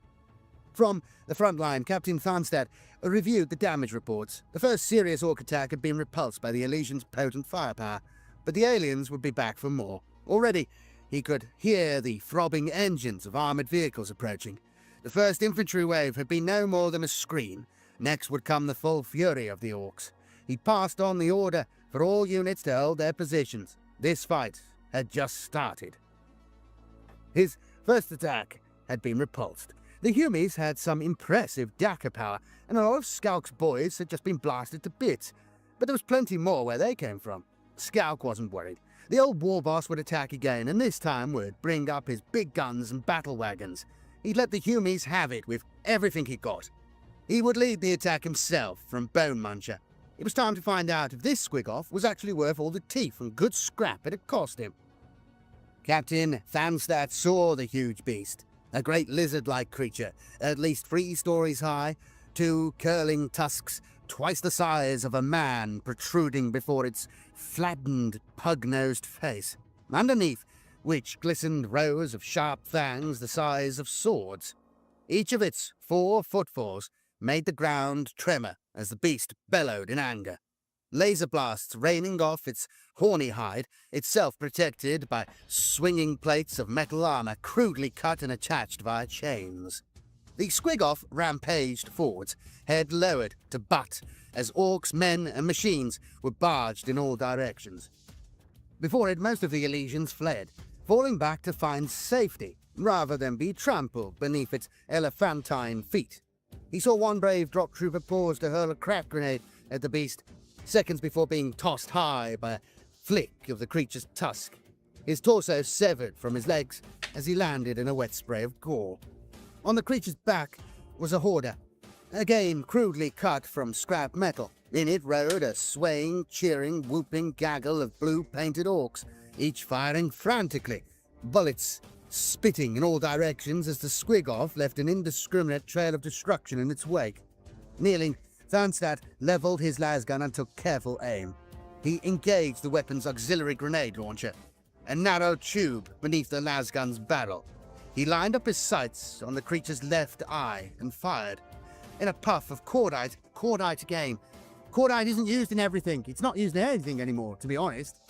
From the front line, Captain Tharnstad reviewed the damage reports. The first serious orc attack had been repulsed by the Elysian's potent firepower, but the aliens would be back for more. Already, he could hear the throbbing engines of armored vehicles approaching. The first infantry wave had been no more than a screen. Next would come the full fury of the orcs. He passed on the order for all units to hold their positions. This fight had just started. His first attack had been repulsed. The Humies had some impressive Daka power, and a lot of Skalk's boys had just been blasted to bits. But there was plenty more where they came from. Skalk wasn't worried. The old war boss would attack again, and this time would bring up his big guns and battle wagons. He'd let the Humies have it with everything he got. He would lead the attack himself from Bone Muncher. It was time to find out if this squig-off was actually worth all the teeth and good scrap it had cost him. Captain Tharnstad saw the huge beast, a great lizard-like creature, at least 3 stories high, 2 curling tusks, twice the size of a man protruding before its flattened, pug-nosed face. Underneath, which glistened rows of sharp fangs the size of swords. Each of its 4 footfalls made the ground tremor as the beast bellowed in anger. Laser blasts raining off its horny hide, itself protected by swinging plates of metal armor crudely cut and attached via chains. The Squigoth rampaged forwards, head lowered to butt, as orcs, men, and machines were barged in all directions. Before it, most of the Elysians fled, falling back to find safety, rather than be trampled beneath its elephantine feet. He saw one brave drop trooper pause to hurl a crack grenade at the beast, seconds before being tossed high by a flick of the creature's tusk. His torso severed from his legs as he landed in a wet spray of gore. On the creature's back was a hoarder, again crudely cut from scrap metal. In it rode a swaying, cheering, whooping gaggle of blue-painted orcs, each firing frantically, bullets spitting in all directions as the Squigoth left an indiscriminate trail of destruction in its wake. Kneeling, Tharnstad leveled his lasgun and took careful aim. He engaged the weapon's auxiliary grenade launcher, a narrow tube beneath the lasgun's barrel. He lined up his sights on the creature's left eye and fired. In a puff of cordite again. Cordite isn't used in everything. It's not used in anything anymore, to be honest.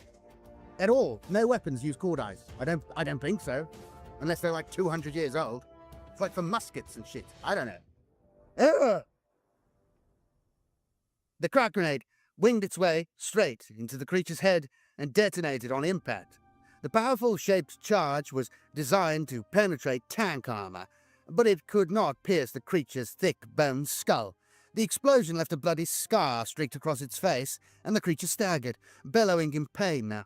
At all. No weapons use cordite. I don't think so. Unless they're like 200 years old. It's like for muskets and shit. I don't know. Ugh! The crack grenade winged its way straight into the creature's head and detonated on impact. The powerful shaped charge was designed to penetrate tank armor, but it could not pierce the creature's thick-boned skull. The explosion left a bloody scar streaked across its face, and the creature staggered, bellowing in pain now.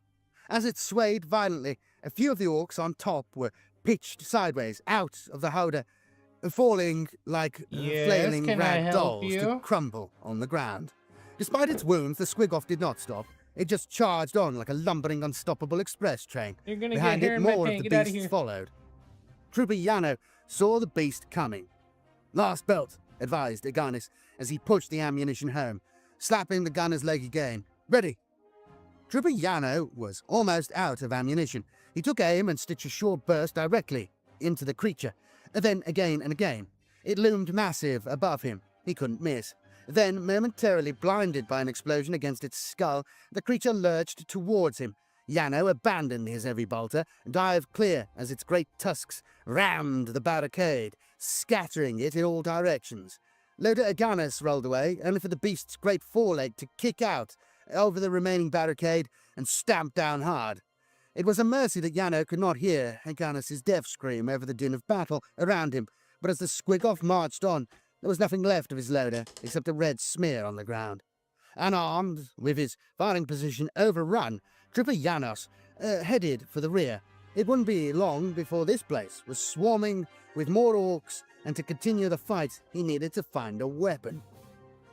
As it swayed violently, a few of the orcs on top were pitched sideways out of the howdah, falling like flailing can I rag help dolls you? to crumble on the ground. Despite its wounds, the Squigoth did not stop. It just charged on like a lumbering, unstoppable express train. You're gonna Behind get hair it, in my more of pants. the Get out of beasts here. followed. Trooper Yano saw the beast coming. "Last belt," advised Iganis as he pushed the ammunition home, slapping the gunner's leg again. "Ready." Trooper Yano was almost out of ammunition. He took aim and stitched a short burst directly into the creature, then again and again. It loomed massive above him. He couldn't miss. Then, momentarily blinded by an explosion against its skull, the creature lurched towards him. Yano abandoned his heavy bolter and dived clear as its great tusks rammed the barricade, scattering it in all directions. Loda Aganis rolled away, only for the beast's great foreleg to kick out over the remaining barricade and stamp down hard. It was a mercy that Yano could not hear Aganis' death scream over the din of battle around him, but as the Squigoth marched on, there was nothing left of his loader except a red smear on the ground. Unarmed, with his firing position overrun, Trooper Janos headed for the rear. It wouldn't be long before this place was swarming with more orcs, and to continue the fight, he needed to find a weapon.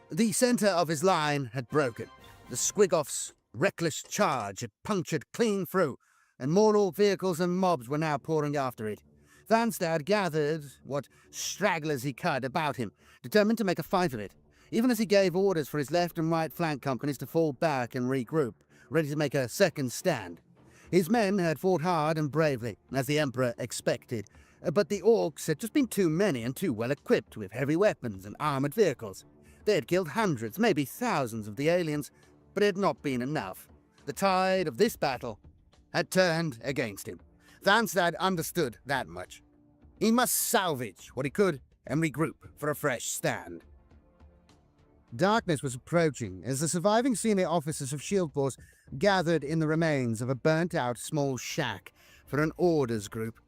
The center of his line had broken. The Squigoth's reckless charge had punctured clean through, and more orc vehicles and mobs were now pouring after it. Tharnstad gathered what stragglers he could about him, determined to make a fight of it, even as he gave orders for his left and right flank companies to fall back and regroup, ready to make a second stand. His men had fought hard and bravely, as the Emperor expected, but the orcs had just been too many and too well equipped with heavy weapons and armored vehicles. They had killed hundreds, maybe thousands of the aliens, but it had not been enough. The tide of this battle had turned against him. Tharnstad understood that much. He must salvage what he could and regroup for a fresh stand. Darkness was approaching as the surviving senior officers of Shield Force gathered in the remains of a burnt-out small shack for an orders group.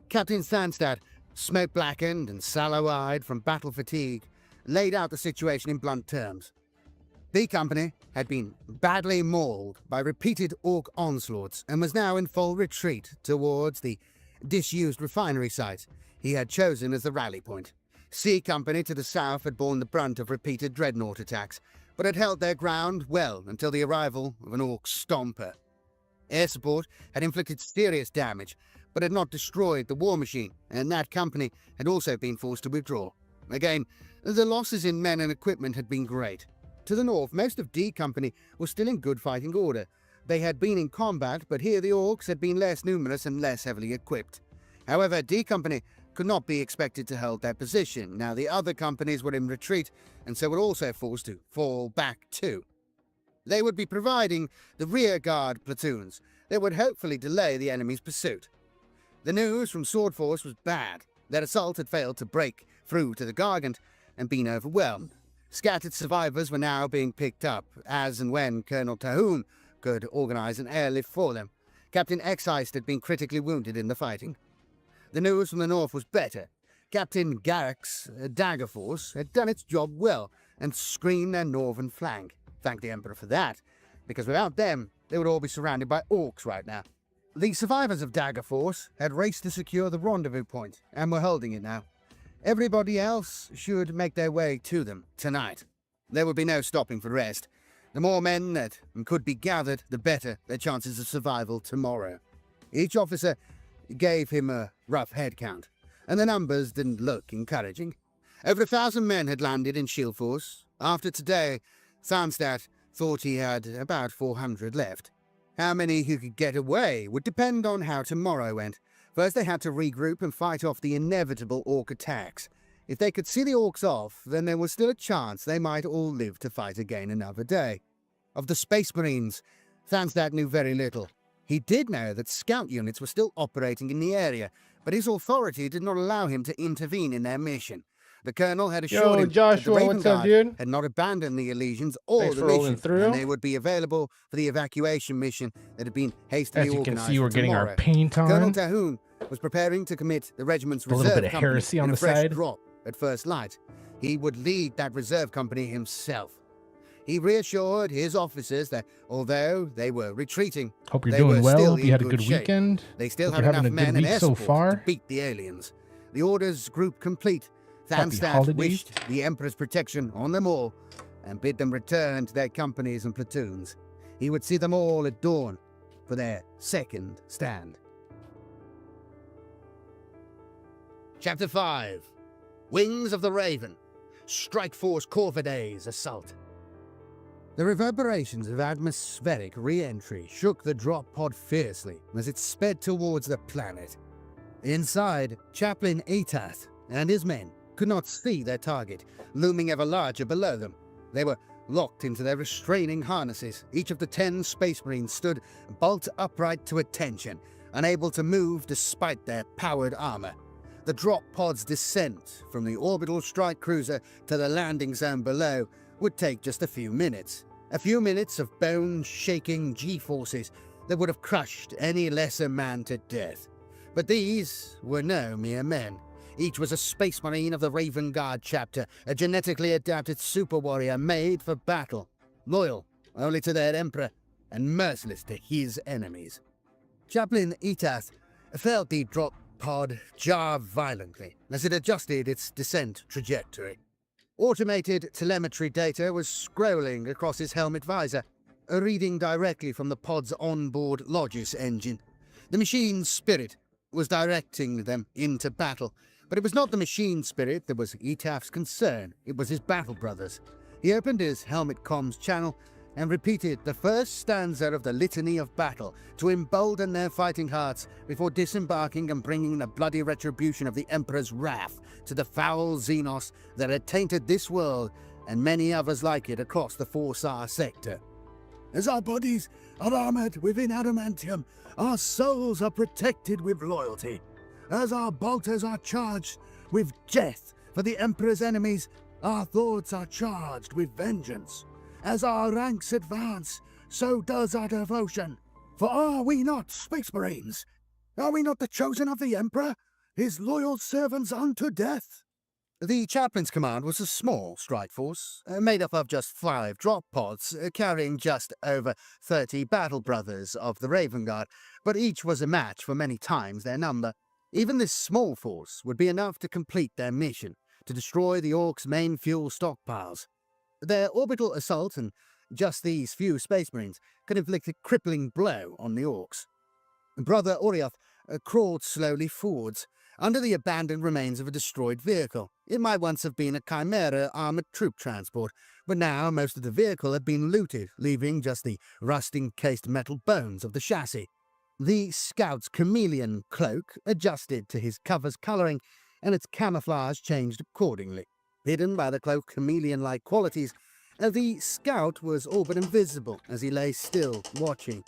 Captain Tharnstad, smoke-blackened and sallow-eyed from battle fatigue, laid out the situation in blunt terms. B Company had been badly mauled by repeated orc onslaughts and was now in full retreat towards the disused refinery site he had chosen as the rally point. C Company to the south had borne the brunt of repeated dreadnought attacks, but had held their ground well until the arrival of an orc stomper. Air support had inflicted serious damage, but had not destroyed the war machine, and that company had also been forced to withdraw. Again, the losses in men and equipment had been great. To the north, most of D Company was still in good fighting order, They had been in combat, but here the Orcs had been less numerous and less heavily equipped. However, D Company could not be expected to hold their position. Now the other companies were in retreat, and so were also forced to fall back too. They would be providing the rear guard platoons that would hopefully delay the enemy's pursuit. The news from Sword Force was bad. Their assault had failed to break through to the Gargant and been overwhelmed. Scattered survivors were now being picked up, as and when Colonel Tahoon could organize an airlift for them. Captain Exeist had been critically wounded in the fighting. The news from the north was better. Captain Garrick's Dagger Force had done its job well and screened their northern flank. Thank the Emperor for that, because without them, they would all be surrounded by Orcs right now. The survivors of Dagger Force had raced to secure the rendezvous point, and were holding it now. Everybody else should make their way to them tonight. There would be no stopping for rest. The more men that could be gathered, the better their chances of survival tomorrow. Each officer gave him a rough head count, and the numbers didn't look encouraging. Over 1,000 men had landed in Shield Force. After today, Tharnstadt thought he had about 400 left. How many who could get away would depend on how tomorrow went. First they had to regroup and fight off the inevitable Orc attacks. If they could see the Orcs off, then there was still a chance they might all live to fight again another day. Of the Space Marines, Tharnstadt knew very little. He did know that scout units were still operating in the area, but his authority did not allow him to intervene in their mission. The colonel had assured him Joshua, that the what's up, Raven dude? Guard had not abandoned the Elysians or Thanks the for rolling mission, through. and they would be available for the evacuation mission that had been hastily As you can organized see, we're for getting tomorrow. our paint on. Colonel Tahoon was preparing to commit the regiment's A little reserve bit of company heresy on in a the fresh side. drop at first light. He would lead that reserve company himself. He reassured his officers that although they were retreating, Hope you're they doing were well. still Hope you in had a good good shape. weekend. They still Hope had you're enough having a good men and week so escort far. to beat the aliens. The orders group complete. Happy Tharnstadt holidays. wished the Emperor's protection on them all and bid them return to their companies and platoons. He would see them all at dawn for their second stand. Chapter 5. Wings of the Raven. Strike Force Corvidae's assault. The reverberations of atmospheric re-entry shook the drop pod fiercely as it sped towards the planet. Inside, Chaplain Etath and his men could not see their target, looming ever larger below them. They were locked into their restraining harnesses. Each of the 10 Space Marines stood bolt upright to attention, unable to move despite their powered armor. The drop pod's descent from the orbital strike cruiser to the landing zone below would take just a few minutes. A few minutes of bone-shaking G-forces that would have crushed any lesser man to death. But these were no mere men. Each was a Space Marine of the Raven Guard chapter, a genetically adapted super warrior made for battle, loyal only to their Emperor and merciless to his enemies. Chaplain Etath felt the drop pod jar violently as it adjusted its descent trajectory. Automated telemetry data was scrolling across his helmet visor, reading directly from the pod's onboard Logis engine. The machine spirit was directing them into battle, but it was not the machine spirit that was Etath's concern, it was his battle brothers. He opened his helmet comms channel and repeated the first stanza of the Litany of Battle to embolden their fighting hearts before disembarking and bringing the bloody retribution of the Emperor's wrath to the foul Xenos that had tainted this world and many others like it across the 4-star sector. As our bodies are armored within adamantium, our souls are protected with loyalty. As our bolters are charged with death for the Emperor's enemies, our thoughts are charged with vengeance. As our ranks advance, so does our devotion. For are we not Space Marines? Are we not the chosen of the Emperor, his loyal servants unto death? The chaplain's command was a small strike force, made up of just 5 drop pods, carrying just over 30 battle brothers of the Raven Guard, but each was a match for many times their number. Even this small force would be enough to complete their mission, to destroy the Orcs' main fuel stockpiles. Their orbital assault and just these few Space Marines could inflict a crippling blow on the Orcs. Brother Orioth crawled slowly forwards, under the abandoned remains of a destroyed vehicle. It might once have been a Chimera armored troop transport, but now most of the vehicle had been looted, leaving just the rust-encased metal bones of the chassis. The scout's chameleon cloak adjusted to his cover's colouring, and its camouflage changed accordingly. Hidden by the cloak's chameleon-like qualities, the scout was all but invisible as he lay still, watching.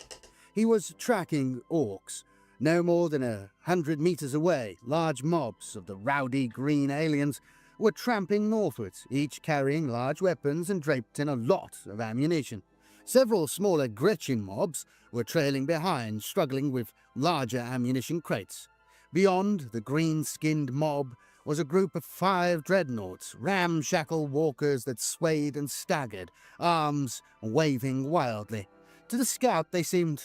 He was tracking orcs. No more than 100 meters away, large mobs of the rowdy green aliens were tramping northwards, each carrying large weapons and draped in a lot of ammunition. Several smaller Gretchen mobs were trailing behind, struggling with larger ammunition crates. Beyond the green-skinned mob was a group of 5 dreadnoughts, ramshackle walkers that swayed and staggered, arms waving wildly. To the scout they seemed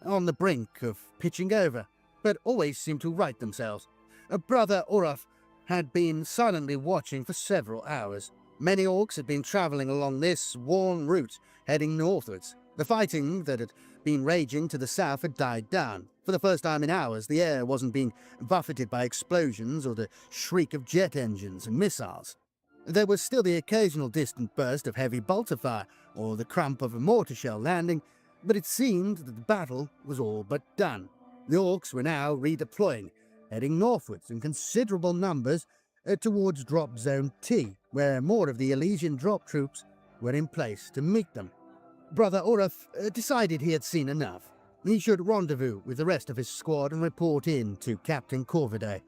on the brink of pitching over, but always seemed to right themselves. Brother Oraf had been silently watching for several hours. Many orcs had been travelling along this worn route, heading northwards. The fighting that had been raging to the south had died down. For the first time in hours, the air wasn't being buffeted by explosions or the shriek of jet engines and missiles. There was still the occasional distant burst of heavy bolter fire or the crump of a mortar shell landing, but it seemed that the battle was all but done. The orcs were now redeploying, heading northwards in considerable numbers towards Drop Zone T, where more of the Elysian drop troops were in place to meet them. Brother Oraf decided he had seen enough. He should rendezvous with the rest of his squad and report in to Captain Corvidae.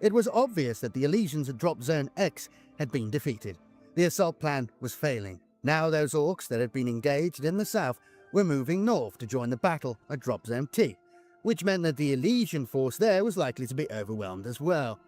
It was obvious that the Elysians at Drop Zone X had been defeated. The assault plan was failing. Now those orcs that had been engaged in the south were moving north to join the battle at Drop Zone T, which meant that the Elysian force there was likely to be overwhelmed as well.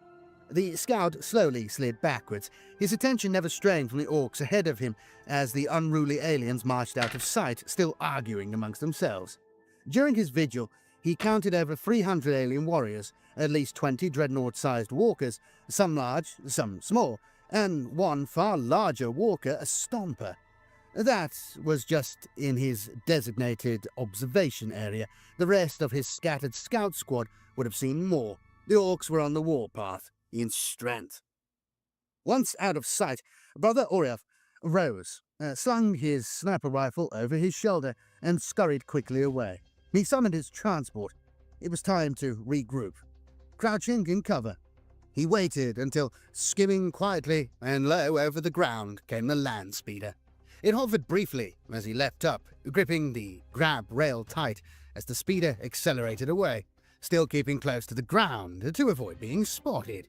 The scout slowly slid backwards, his attention never straying from the orcs ahead of him as the unruly aliens marched out of sight, still arguing amongst themselves. During his vigil, he counted over 300 alien warriors, at least 20 dreadnought-sized walkers, some large, some small, and one far larger walker, a stomper. That was just in his designated observation area. The rest of his scattered scout squad would have seen more. The orcs were on the warpath, in strength. Once out of sight, Brother Oraf rose, slung his sniper rifle over his shoulder, and scurried quickly away. He summoned his transport. It was time to regroup. Crouching in cover, he waited until, skimming quietly and low over the ground, came the land speeder. It hovered briefly as he leapt up, gripping the grab rail tight as the speeder accelerated away, still keeping close to the ground to avoid being spotted.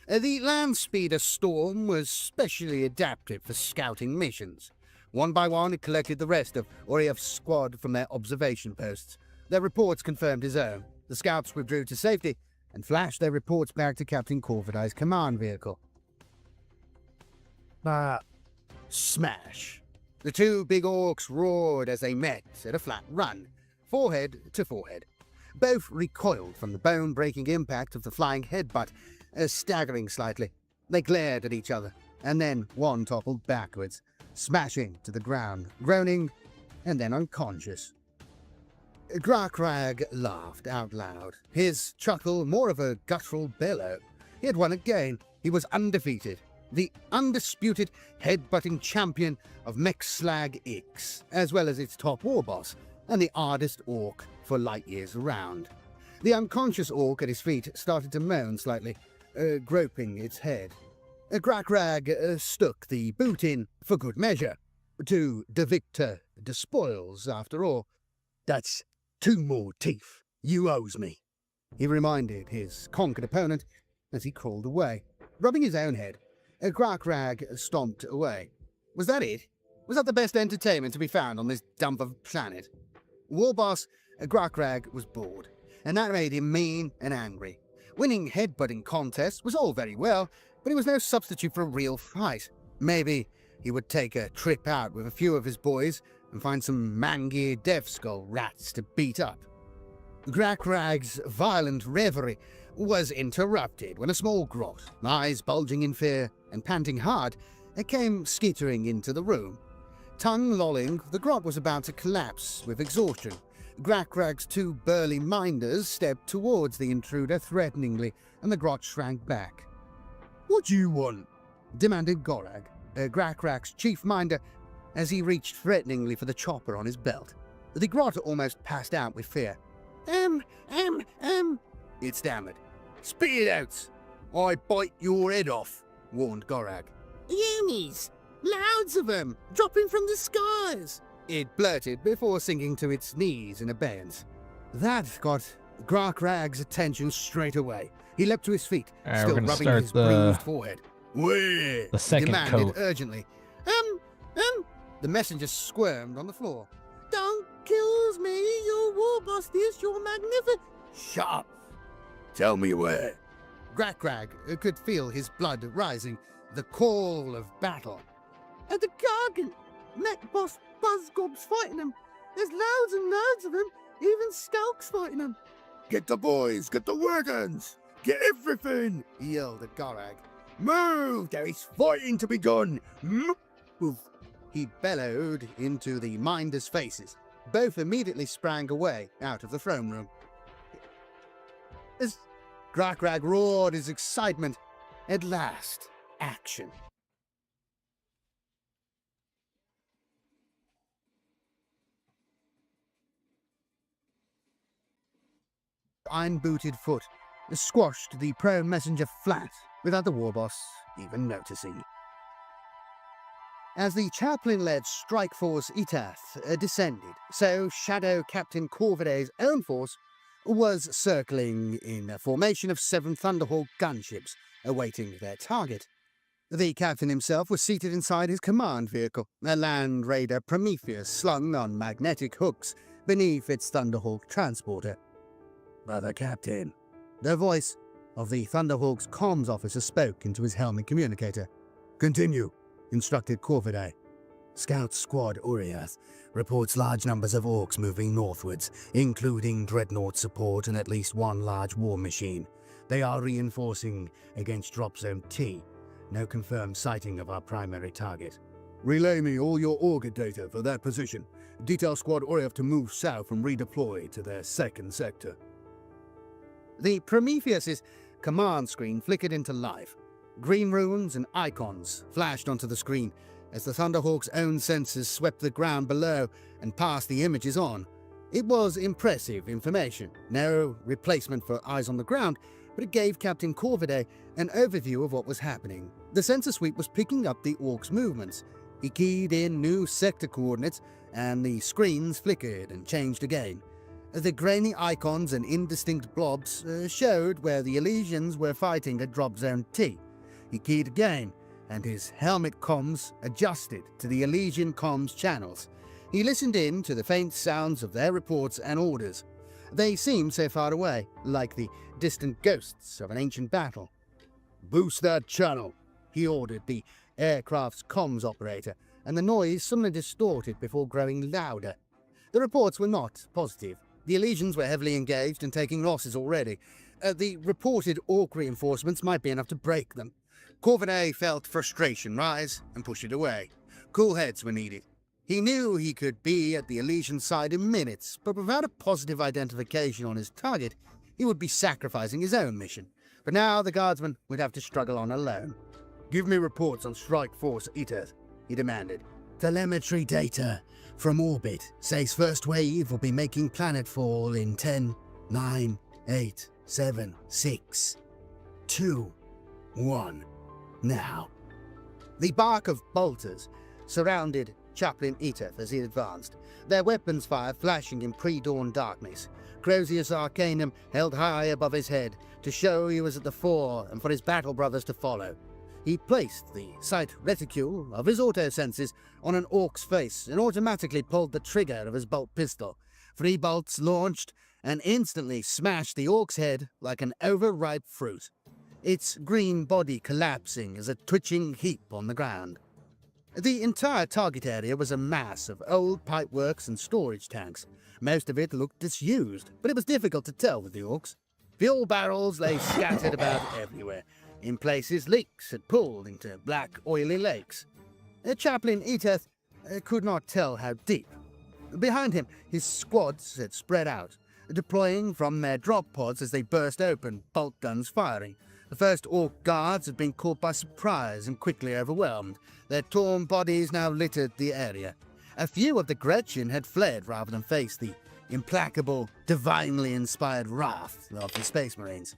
The land speeder Storm was specially adapted for scouting missions. One by one, it collected the rest of Oraf's squad from their observation posts. Their reports confirmed his own. The scouts withdrew to safety and flashed their reports back to Captain Corvidae's command vehicle. Smash! The two big orcs roared as they met at a flat run, forehead to forehead. Both recoiled from the bone-breaking impact of the flying headbutt, staggering slightly. They glared at each other, and then one toppled backwards, smashing to the ground, groaning, and then unconscious. Grakrag laughed out loud, his chuckle more of a guttural bellow. He had won again. He was undefeated. The undisputed headbutting champion of Mekslag Ix, as well as its top war boss, and the hardest orc for light years around. The unconscious orc at his feet started to moan slightly, groping its head. Grakrag stuck the boot in for good measure. To de Victor de Spoils, after all. "That's 2 more teeth. You owes me," he reminded his conquered opponent as he crawled away. Rubbing his own head, Grakrag stomped away. Was that it? Was that the best entertainment to be found on this dump of a planet? Warboss Grakrag was bored, and that made him mean and angry. Winning headbutting contests was all very well, but it was no substitute for a real fight. Maybe he would take a trip out with a few of his boys and find some mangy Deathskull rats to beat up. Grakrag's violent reverie was interrupted when a small grot, eyes bulging in fear and panting hard, came skittering into the room. Tongue lolling, the grot was about to collapse with exhaustion, Grakrag's two burly minders stepped towards the intruder threateningly, and the grot shrank back. "What do you want?" demanded Gorag, Grakrag's chief minder, as he reached threateningly for the chopper on his belt. The grot almost passed out with fear. It stammered. "Spit it out! I bite your head off," warned Gorag. "Unis! Loads of them! Dropping from the skies!" it blurted before sinking to its knees in abeyance. That got Grakrag's attention straight away. He leapt to his feet, Alright, still we're gonna rubbing start his the- bruised forehead. "Where?" The second demanded coat. urgently. The messenger squirmed on the floor. "Don't kill me, your war busters, your magnificent—" "Shut up! Tell me where." Grakrag could feel his blood rising, the call of battle. "At the Gargant! Met boss Buzzgob's fighting them. There's loads and loads of them, even Stalk's fighting them." "Get the boys, get the wagons, get everything!" he yelled at Gorag. "Move! There is fighting to be done! Move!" He bellowed into the minders' faces. Both immediately sprang away out of the throne room. As Grakrag roared his excitement, at last, action. Iron-booted foot squashed the prone messenger flat without the warboss even noticing. As the chaplain-led strike force Itath descended, so Shadow Captain Corviday's own force was circling in a formation of 7 Thunderhawk gunships, awaiting their target. The captain himself was seated inside his command vehicle, a Land Raider Prometheus slung on magnetic hooks beneath its Thunderhawk transporter. "Brother Captain," the voice of the Thunderhawk's comms officer spoke into his helmet communicator. "Continue," instructed Corviday. "Scout Squad Uriath reports large numbers of orcs moving northwards, including dreadnought support and at least 1 large war machine. They are reinforcing against Drop Zone T. No confirmed sighting of our primary target. Relay me all your auger data for that position. Detail Squad Uriath to move south and redeploy to their 2nd sector." The Prometheus's command screen flickered into life. Green runes and icons flashed onto the screen as the Thunderhawk's own sensors swept the ground below and passed the images on. It was impressive information, no replacement for eyes on the ground, but it gave Captain Corviday an overview of what was happening. The sensor suite was picking up the orcs' movements. He keyed in new sector coordinates, and the screens flickered and changed again. The grainy icons and indistinct blobs showed where the Elysians were fighting at Drop Zone T. He keyed again, and his helmet comms adjusted to the Elysian comms channels. He listened in to the faint sounds of their reports and orders. They seemed so far away, like the distant ghosts of an ancient battle. "Boost that channel," he ordered the aircraft's comms operator, and the noise suddenly distorted before growing louder. The reports were not positive. The Elysians were heavily engaged and taking losses already. The reported orc reinforcements might be enough to break them. Corviday felt frustration rise and pushed it away. Cool heads were needed. He knew he could be at the Elysian side in minutes, but without a positive identification on his target, he would be sacrificing his own mission. But now the guardsman would have to struggle on alone. "Give me reports on Strike Force Itath," he demanded. "Telemetry data from orbit says first wave will be making planetfall in 10, 9, 8, 7, 6, 2, 1. Now." The bark of bolters surrounded Chaplain Itath as he advanced, their weapons fire flashing in pre-dawn darkness. Crozius Arcanum held high above his head to show he was at the fore and for his battle brothers to follow. He placed the sight reticule of his auto-senses on an orc's face and automatically pulled the trigger of his bolt pistol. 3 bolts launched and instantly smashed the orc's head like an overripe fruit, its green body collapsing as a twitching heap on the ground. The entire target area was a mass of old pipeworks and storage tanks. Most of it looked disused, but it was difficult to tell with the orcs. Fuel barrels lay scattered about everywhere. In places, leaks had pooled into black, oily lakes. Chaplain Itath could not tell how deep. Behind him, his squads had spread out, deploying from their drop pods as they burst open, bolt guns firing. The first Orc guards had been caught by surprise and quickly overwhelmed. Their torn bodies now littered the area. A few of the Gretchen had fled rather than face the implacable, divinely inspired wrath of the Space Marines.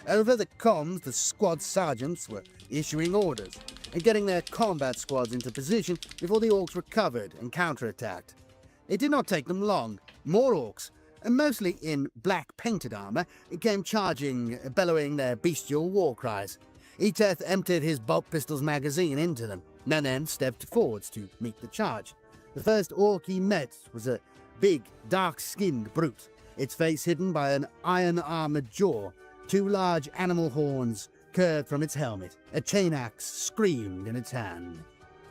Over the comms, the squad sergeants were issuing orders and getting their combat squads into position before the Orcs recovered and counterattacked. It did not take them long. More Orcs, and mostly in black painted armor, came charging, bellowing their bestial war cries. Eteth emptied his bolt pistol's magazine into them, and then stepped forwards to meet the charge. The first Orc he met was a big, dark-skinned brute, its face hidden by an iron-armored jaw. Two large animal horns curved from its helmet. A chain axe screamed in its hand.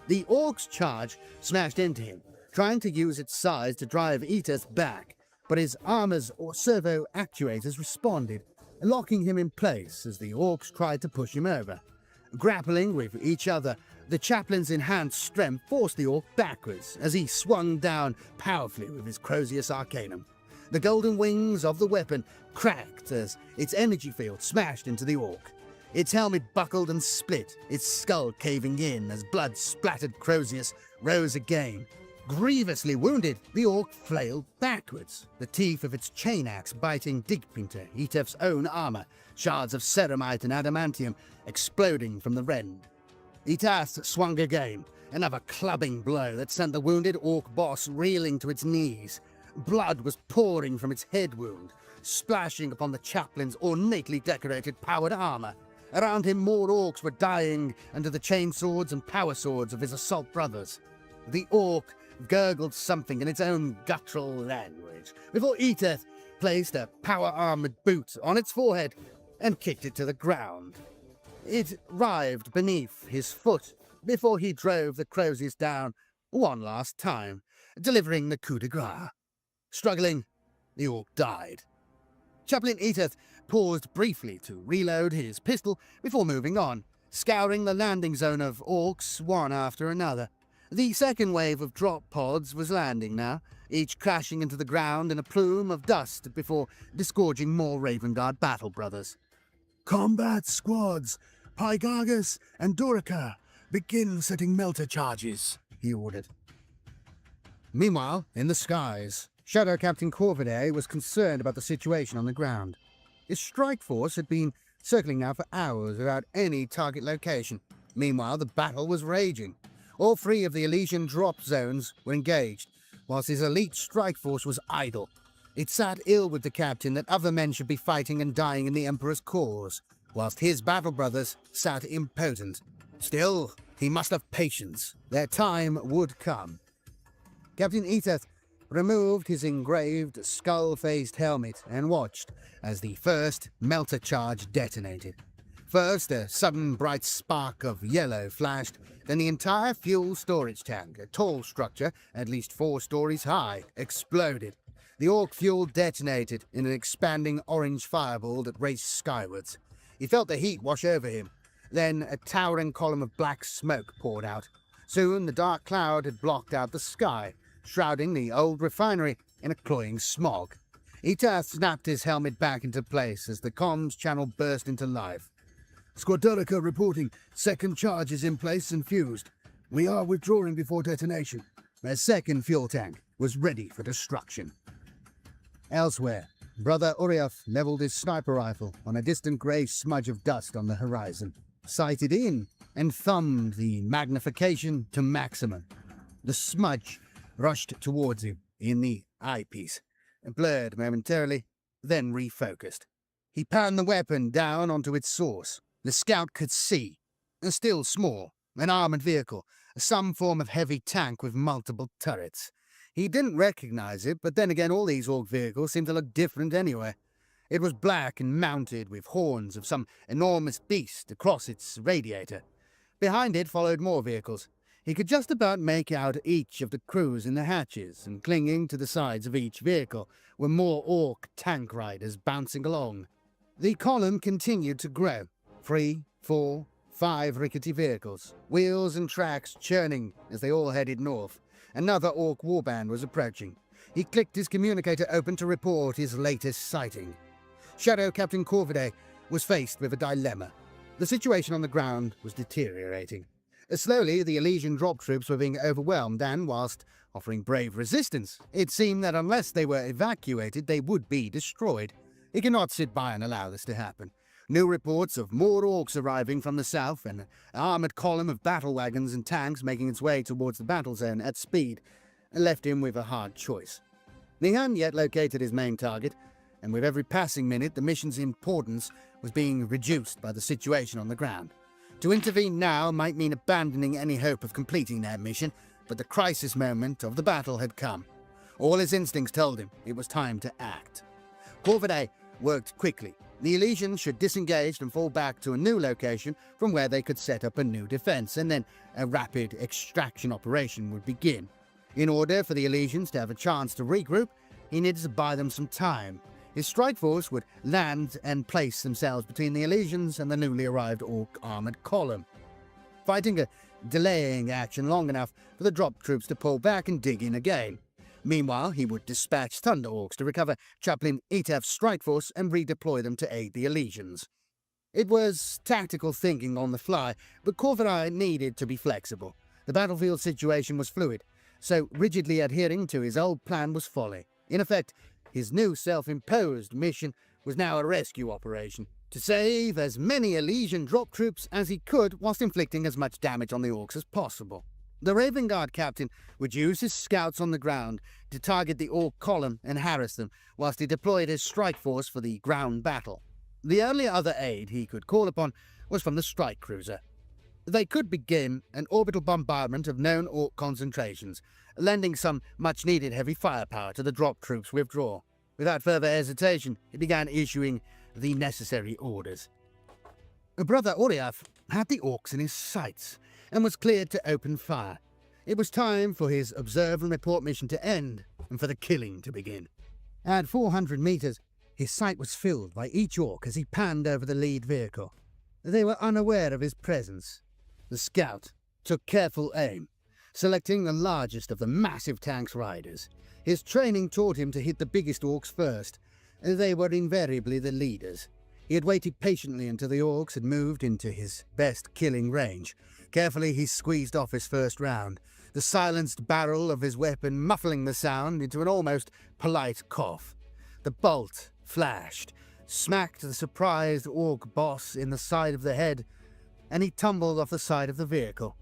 The Orc's charge smashed into him, trying to use its size to drive Eteth back, but his armor's servo actuators responded, locking him in place as the Orcs tried to push him over. Grappling with each other, the chaplain's enhanced strength forced the Orc backwards as he swung down powerfully with his Crozius Arcanum. The golden wings of the weapon cracked as its energy field smashed into the Orc. Its helmet buckled and split, its skull caving in as blood-splattered Crozius rose again. Grievously wounded, the Orc flailed backwards, the teeth of its chain axe biting Digpinter, Etef's own armor, shards of ceramite and adamantium exploding from the rend. Eteth swung again, another clubbing blow that sent the wounded Orc boss reeling to its knees. Blood was pouring from its head wound, splashing upon the chaplain's ornately decorated powered armor. Around him, more Orcs were dying under the chainswords and power swords of his assault brothers. The Orc gurgled something in its own guttural language before Eteth placed a power-armored boot on its forehead and kicked it to the ground. It writhed beneath his foot before he drove the Crozius down one last time, delivering the coup de grace. Struggling, the Orc died. Chaplain Eteth paused briefly to reload his pistol before moving on, scouring the landing zone of Orcs one after another. The second wave of drop pods was landing now, each crashing into the ground in a plume of dust before disgorging more Raven Guard battle brothers. Combat squads, Pygargus and Dorica, begin setting melter charges, he ordered. Meanwhile, in the skies, Shadow Captain Corvidae was concerned about the situation on the ground. His strike force had been circling now for hours without any target location. Meanwhile, the battle was raging. All three of the Elysian drop zones were engaged, whilst his elite strike force was idle. It sat ill with the captain that other men should be fighting and dying in the Emperor's cause, whilst his battle brothers sat impotent. Still, he must have patience. Their time would come. Captain Eteth removed his engraved, skull-faced helmet and watched as the first melter charge detonated. First, a sudden bright spark of yellow flashed, then the entire fuel storage tank, a tall structure at least 4 stories high, exploded. The Orc fuel detonated in an expanding orange fireball that raced skywards. He felt the heat wash over him. Then a towering column of black smoke poured out. Soon the dark cloud had blocked out the sky, shrouding the old refinery in a cloying smog. Eteth snapped his helmet back into place as the comms channel burst into life. Squadelica reporting. Second charge is in place and fused. We are withdrawing before detonation. Their second fuel tank was ready for destruction. Elsewhere, Brother Uriaf leveled his sniper rifle on a distant grey smudge of dust on the horizon, sighted in, and thumbed the magnification to maximum. The smudge rushed towards him in the eyepiece, blurred momentarily, then refocused. He panned the weapon down onto its source. The scout could see, still small, an armored vehicle, some form of heavy tank with multiple turrets. He didn't recognize it, but then again all these Orc vehicles seemed to look different anyway. It was black and mounted with horns of some enormous beast across its radiator. Behind it followed more vehicles. He could just about make out each of the crews in the hatches, and clinging to the sides of each vehicle were more Orc tank riders bouncing along. The column continued to grow. 3, 4, 5 rickety vehicles, wheels and tracks churning as they all headed north. Another Orc warband was approaching, He clicked his communicator open to report his latest sighting. Shadow Captain Corvidae was faced with a dilemma. The situation on the ground was deteriorating. Slowly, the Elysian drop troops were being overwhelmed, and whilst offering brave resistance, it seemed that unless they were evacuated, they would be destroyed. He cannot sit by and allow this to happen. New reports of more orcs arriving from the south, and an armoured column of battle wagons and tanks making its way towards the battle zone at speed, left him with a hard choice. He hadn't yet located his main target, and with every passing minute, the mission's importance was being reduced by the situation on the ground. To intervene now might mean abandoning any hope of completing that mission, but the crisis moment of the battle had come. All his instincts told him it was time to act. Corvidae worked quickly. The Elysians should disengage and fall back to a new location from where they could set up a new defense, and then a rapid extraction operation would begin. In order for the Elysians to have a chance to regroup, he needed to buy them some time. His strike force would land and place themselves between the Elysians and the newly arrived Orc armoured column, fighting a delaying action long enough for the drop troops to pull back and dig in again. Meanwhile, he would dispatch Thunder Orcs to recover Chaplain Etaf's strike force and redeploy them to aid the Elysians. It was tactical thinking on the fly, but Corvidae needed to be flexible. The battlefield situation was fluid, so rigidly adhering to his old plan was folly. In effect, his new self-imposed mission was now a rescue operation, to save as many Elysian drop troops as he could whilst inflicting as much damage on the orcs as possible. The Raven Guard captain would use his scouts on the ground to target the orc column and harass them, whilst he deployed his strike force for the ground battle. The only other aid he could call upon was from the strike cruiser. They could begin an orbital bombardment of known orc concentrations, lending some much-needed heavy firepower to the drop troops' withdrawal. Without further hesitation, he began issuing the necessary orders. Brother Oriath had the orcs in his sights and was cleared to open fire. It was time for his observe and report mission to end and for the killing to begin. At 400 meters, his sight was filled by each orc as he panned over the lead vehicle. They were unaware of his presence. The scout took careful aim, selecting the largest of the massive tank's riders. His training taught him to hit the biggest orcs first. They were invariably the leaders. He had waited patiently until the orcs had moved into his best killing range. Carefully he squeezed off his first round, the silenced barrel of his weapon muffling the sound into an almost polite cough. The bolt flashed, smacked the surprised orc boss in the side of the head, and he tumbled off the side of the vehicle.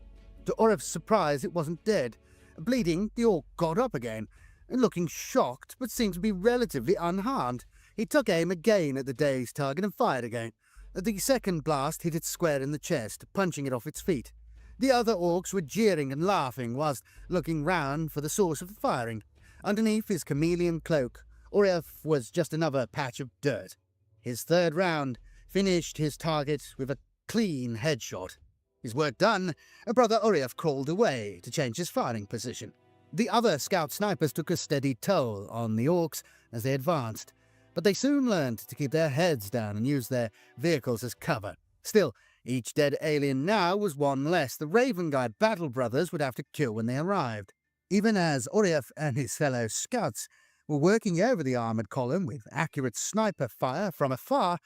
To Orif's surprise, it wasn't dead. Bleeding, the orc got up again, and looking shocked, but seemed to be relatively unharmed. He took aim again at the dazed target and fired again. The second blast hit it square in the chest, punching it off its feet. The other orcs were jeering and laughing whilst looking round for the source of the firing. Underneath his chameleon cloak, Orif was just another patch of dirt. His third round finished his target with a clean headshot. His work done, Brother Orif crawled away to change his firing position. The other scout snipers took a steady toll on the orcs as they advanced, but they soon learned to keep their heads down and use their vehicles as cover. Still, each dead alien now was one less the Raven Guard battle brothers would have to kill when they arrived. Even as Orif and his fellow scouts were working over the armoured column with accurate sniper fire from afar,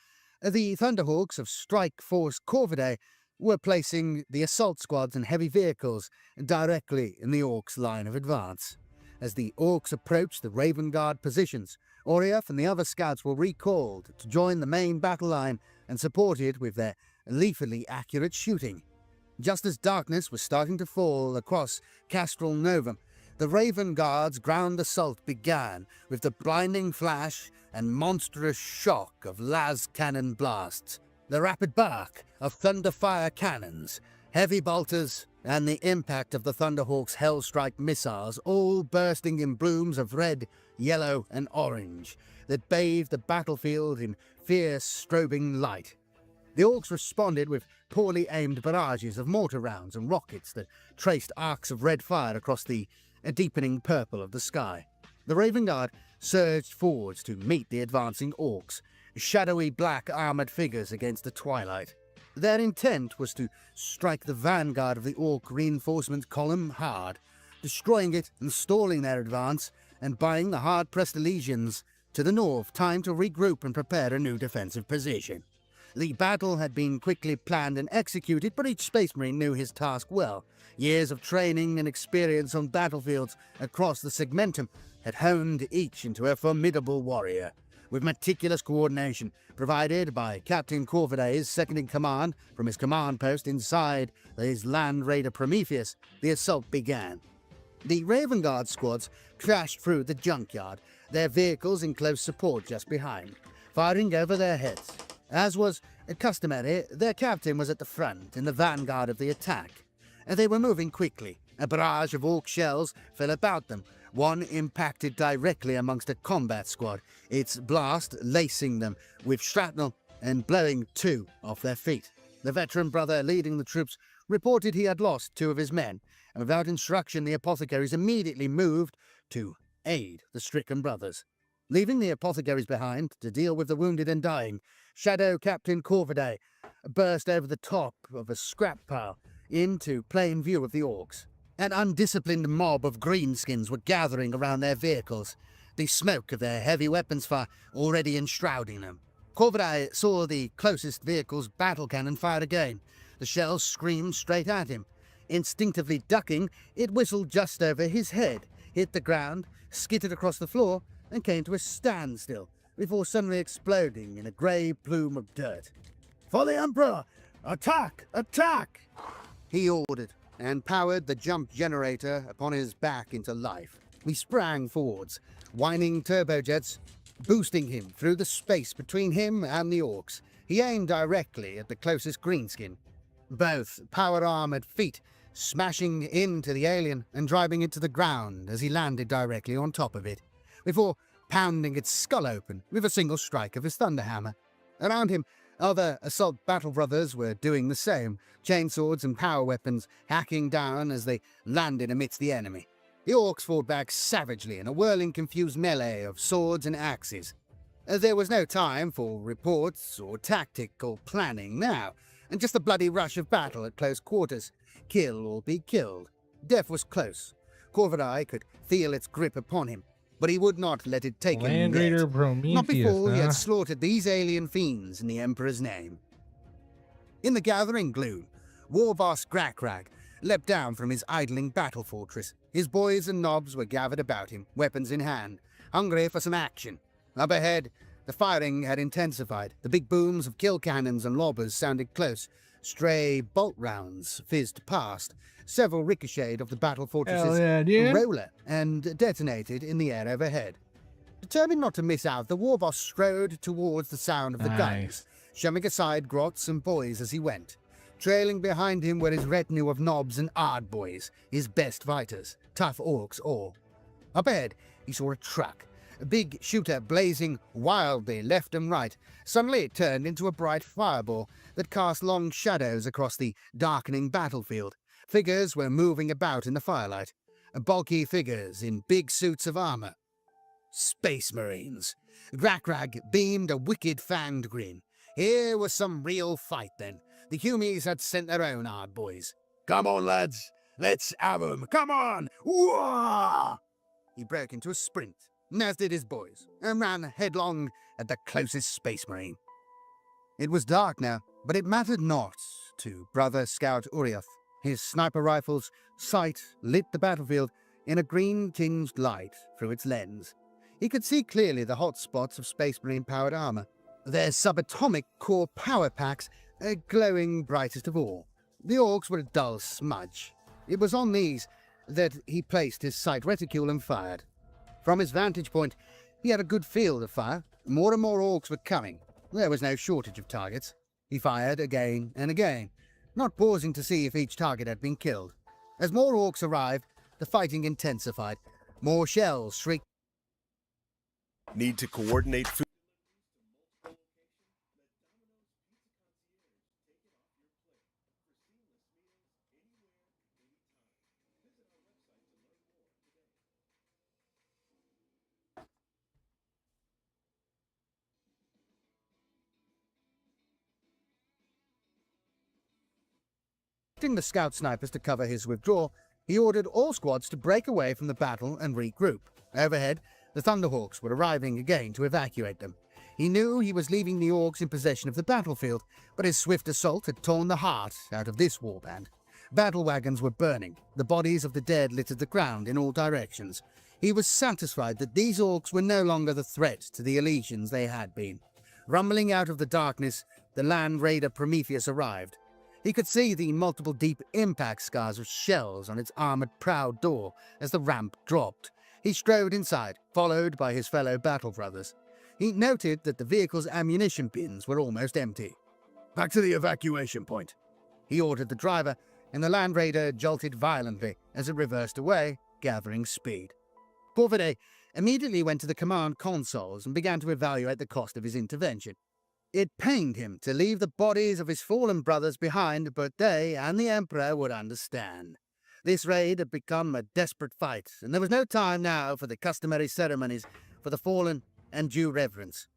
the Thunderhawks of Strike Force Corvidae were placing the assault squads and heavy vehicles directly in the Orcs' line of advance. As the Orcs approached the Raven Guard positions, Orif and the other scouts were recalled to join the main battle line and supported with their lethally accurate shooting. Just as darkness was starting to fall across Castral Novum, the Raven Guard's ground assault began with the blinding flash and monstrous shock of las cannon blasts, the rapid bark of thunderfire cannons, heavy bolters, and the impact of the Thunderhawk's Hellstrike missiles, all bursting in blooms of red, yellow, and orange that bathed the battlefield in fierce, strobing light. The Orcs responded with poorly aimed barrages of mortar rounds and rockets that traced arcs of red fire across the deepening purple of the sky. The Raven Guard surged forwards to meet the advancing Orcs, shadowy black armoured figures against the twilight. Their intent was to strike the vanguard of the Orc reinforcement column hard, destroying it and stalling their advance and buying the hard-pressed legions to the north time to regroup and prepare a new defensive position. The battle had been quickly planned and executed, but each Space Marine knew his task well. Years of training and experience on battlefields across the segmentum had honed each into a formidable warrior. With meticulous coordination provided by Captain Corviday's second-in-command from his command post inside his Land Raider Prometheus, the assault began. The Raven Guard squads crashed through the junkyard, their vehicles in close support just behind, firing over their heads. As was customary, their captain was at the front in the vanguard of the attack. They were moving quickly. A barrage of orc shells fell about them. One impacted directly amongst a combat squad, its blast lacing them with shrapnel and blowing 2 off their feet. The veteran brother leading the troops reported he had lost 2 of his men, and without instruction the apothecaries immediately moved to aid the stricken brothers. Leaving the apothecaries behind to deal with the wounded and dying, Shadow Captain Corviday burst over the top of a scrap pile into plain view of the orcs. An undisciplined mob of greenskins were gathering around their vehicles, the smoke of their heavy weapons fire already enshrouding them. Corviday saw the closest vehicle's battle cannon fire again. The shell screamed straight at him. Instinctively ducking, it whistled just over his head, hit the ground, skittered across the floor, and came to a standstill before suddenly exploding in a grey plume of dirt. "For the Emperor! Attack! Attack!" he ordered, and powered the jump generator upon his back into life. He sprang forwards, whining turbojets, boosting him through the space between him and the orcs. He aimed directly at the closest greenskin, both power-armored feet smashing into the alien and driving it to the ground as he landed directly on top of it, before pounding its skull open with a single strike of his thunderhammer. Around him, other assault battle brothers were doing the same, chainswords and power weapons hacking down as they landed amidst the enemy. The orcs fought back savagely in a whirling, confused melee of swords and axes. There was no time for reports or tactical planning now, and just a bloody rush of battle at close quarters. Kill or be killed. Death was close. Corviday could feel its grip upon him, but he would not let it take him Land yet. Raider Prometheus, Not before he huh? had slaughtered these alien fiends in the Emperor's name. In the gathering gloom, War Boss Grakrag leapt down from his idling battle fortress. His boys and nobs were gathered about him, weapons in hand, hungry for some action. Up ahead, the firing had intensified. The big booms of kill cannons and lobbers sounded close. Stray bolt rounds fizzed past. Several ricocheted off the battle fortress's roller and detonated in the air overhead. Determined not to miss out, the war boss strode towards the sound of the guns, shoving aside grots and boys as he went. Trailing behind him were his retinue of nobs and ard boys, his best fighters, tough orcs all. Up ahead, he saw a truck, a big shooter blazing wildly left and right. Suddenly it turned into a bright fireball that cast long shadows across the darkening battlefield. Figures were moving about in the firelight, bulky figures in big suits of armor. Space Marines. Grakrag beamed a wicked fanged grin. Here was some real fight then. The Humies had sent their own ard boys. "Come on, lads, let's have 'em. Come on! Whoa!" He broke into a sprint, as did his boys, and ran headlong at the closest Space Marine. It was dark now, but it mattered not to Brother Scout Urioth. His sniper rifle's sight lit the battlefield in a green-tinged light through its lens. He could see clearly the hot spots of Space Marine-powered armor, their subatomic core power packs glowing brightest of all. The orcs were a dull smudge. It was on these that he placed his sight reticule and fired. From his vantage point, he had a good field of fire. More and more orcs were coming. There was no shortage of targets. He fired again and again, not pausing to see if each target had been killed. As more orcs arrived, the fighting intensified. More shells shrieked. Need to coordinate food. The scout snipers to cover his withdrawal, He ordered all squads to break away from the battle and regroup. Overhead, the Thunderhawks were arriving again to evacuate them. He knew he was leaving the Orcs in possession of the battlefield, but his swift assault had torn the heart out of this warband. Battle wagons were burning. The bodies of the dead littered the ground in all directions. He was satisfied that these Orcs were no longer the threat to the Elysians they had been. Rumbling out of the darkness, the Land Raider Prometheus arrived. He could see the multiple deep impact scars of shells on its armored prow door as the ramp dropped. He strode inside, followed by his fellow battle brothers. He noted that the vehicle's ammunition bins were almost empty. "Back to the evacuation point," he ordered the driver, and the Land Raider jolted violently as it reversed away, gathering speed. Corvidae immediately went to the command consoles and began to evaluate the cost of his intervention. It pained him to leave the bodies of his fallen brothers behind, but they and the Emperor would understand. This raid had become a desperate fight, and there was no time now for the customary ceremonies for the fallen and due reverence.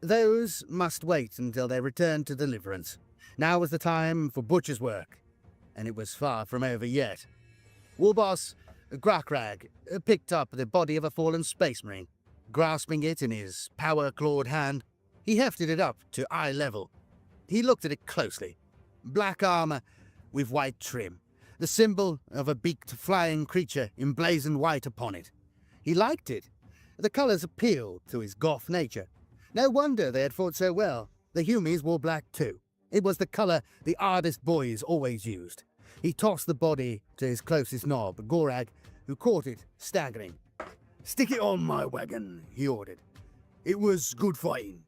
Those must wait until they returned to deliverance. Now was the time for butcher's work, and it was far from over yet. Warboss Grakrag picked up the body of a fallen space marine. Grasping it in his power-clawed hand, he hefted it up to eye level. He looked at it closely. Black armor with white trim, the symbol of a beaked flying creature emblazoned white upon it. He liked it. The colours appealed to his goth nature. No wonder they had fought so well. The Humies wore black too. It was the colour the Ardest boys always used. He tossed the body to his closest knob, Gorag, who caught it, staggering. "Stick it on my wagon," he ordered. "It was good fighting.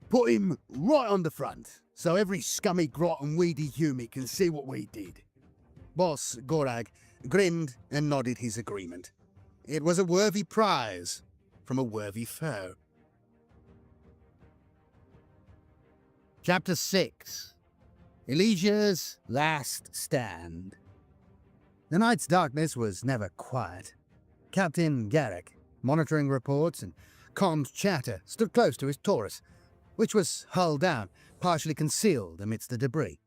Put him right on the front, so every scummy grot and weedy Humie can see what we did." Boss Gorag grinned and nodded his agreement. It was a worthy prize from a worthy foe. Chapter 6. Elysia's Last Stand. The night's darkness was never quiet. Captain Garrick, monitoring reports and comms chatter, stood close to his Taurus, which was hull down, partially concealed amidst the debris.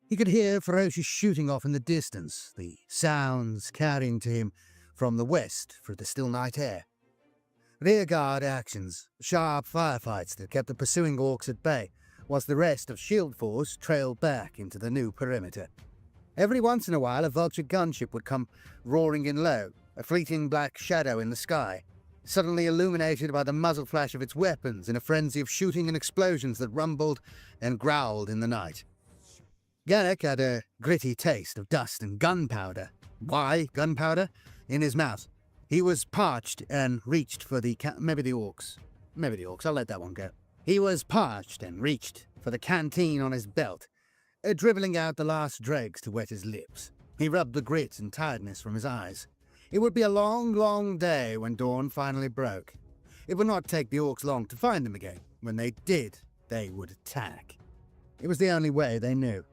He could hear ferocious shooting off in the distance, the sounds carrying to him from the west through the still night air. Rearguard actions, sharp firefights that kept the pursuing Orcs at bay, whilst the rest of Shield Force trailed back into the new perimeter. Every once in a while a Vulture gunship would come roaring in low, a fleeting black shadow in the sky, suddenly illuminated by the muzzle flash of its weapons in a frenzy of shooting and explosions that rumbled and growled in the night. Garrick had a gritty taste of dust and gunpowder. Why gunpowder? In his mouth. He was parched and reached for maybe the Orcs, I'll let that one go. He was parched and reached for the canteen on his belt, dribbling out the last dregs to wet his lips. He rubbed the grit and tiredness from his eyes. It would be a long, long day when dawn finally broke. It would not take the Orcs long to find them again. When they did, they would attack. It was the only way they knew.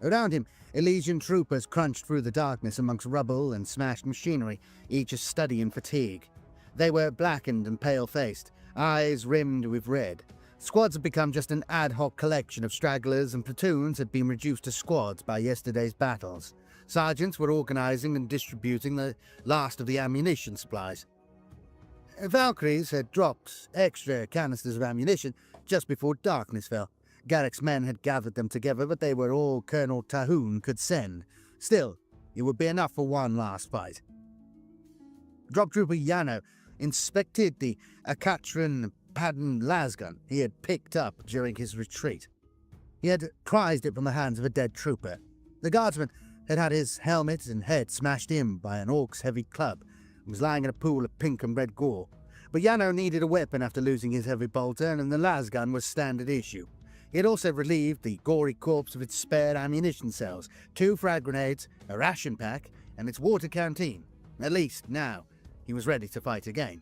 Around him, Elysian troopers crunched through the darkness amongst rubble and smashed machinery, each a study in fatigue. They were blackened and pale-faced, eyes rimmed with red. Squads had become just an ad hoc collection of stragglers, and platoons had been reduced to squads by yesterday's battles. Sergeants were organizing and distributing the last of the ammunition supplies. Valkyries had dropped extra canisters of ammunition just before darkness fell. Garrick's men had gathered them together, but they were all Colonel Tahoon could send. Still, it would be enough for one last fight. Drop Trooper Yano inspected the Akatrin Padden lasgun he had picked up during his retreat. He had prized it from the hands of a dead trooper. The guardsman had had his helmet and head smashed in by an Orc's heavy club and was lying in a pool of pink and red gore. But Yano needed a weapon after losing his heavy bolter, and the lasgun was standard issue. He had also relieved the gory corpse of its spare ammunition cells, 2 frag grenades, a ration pack, and its water canteen. At least, now, he was ready to fight again.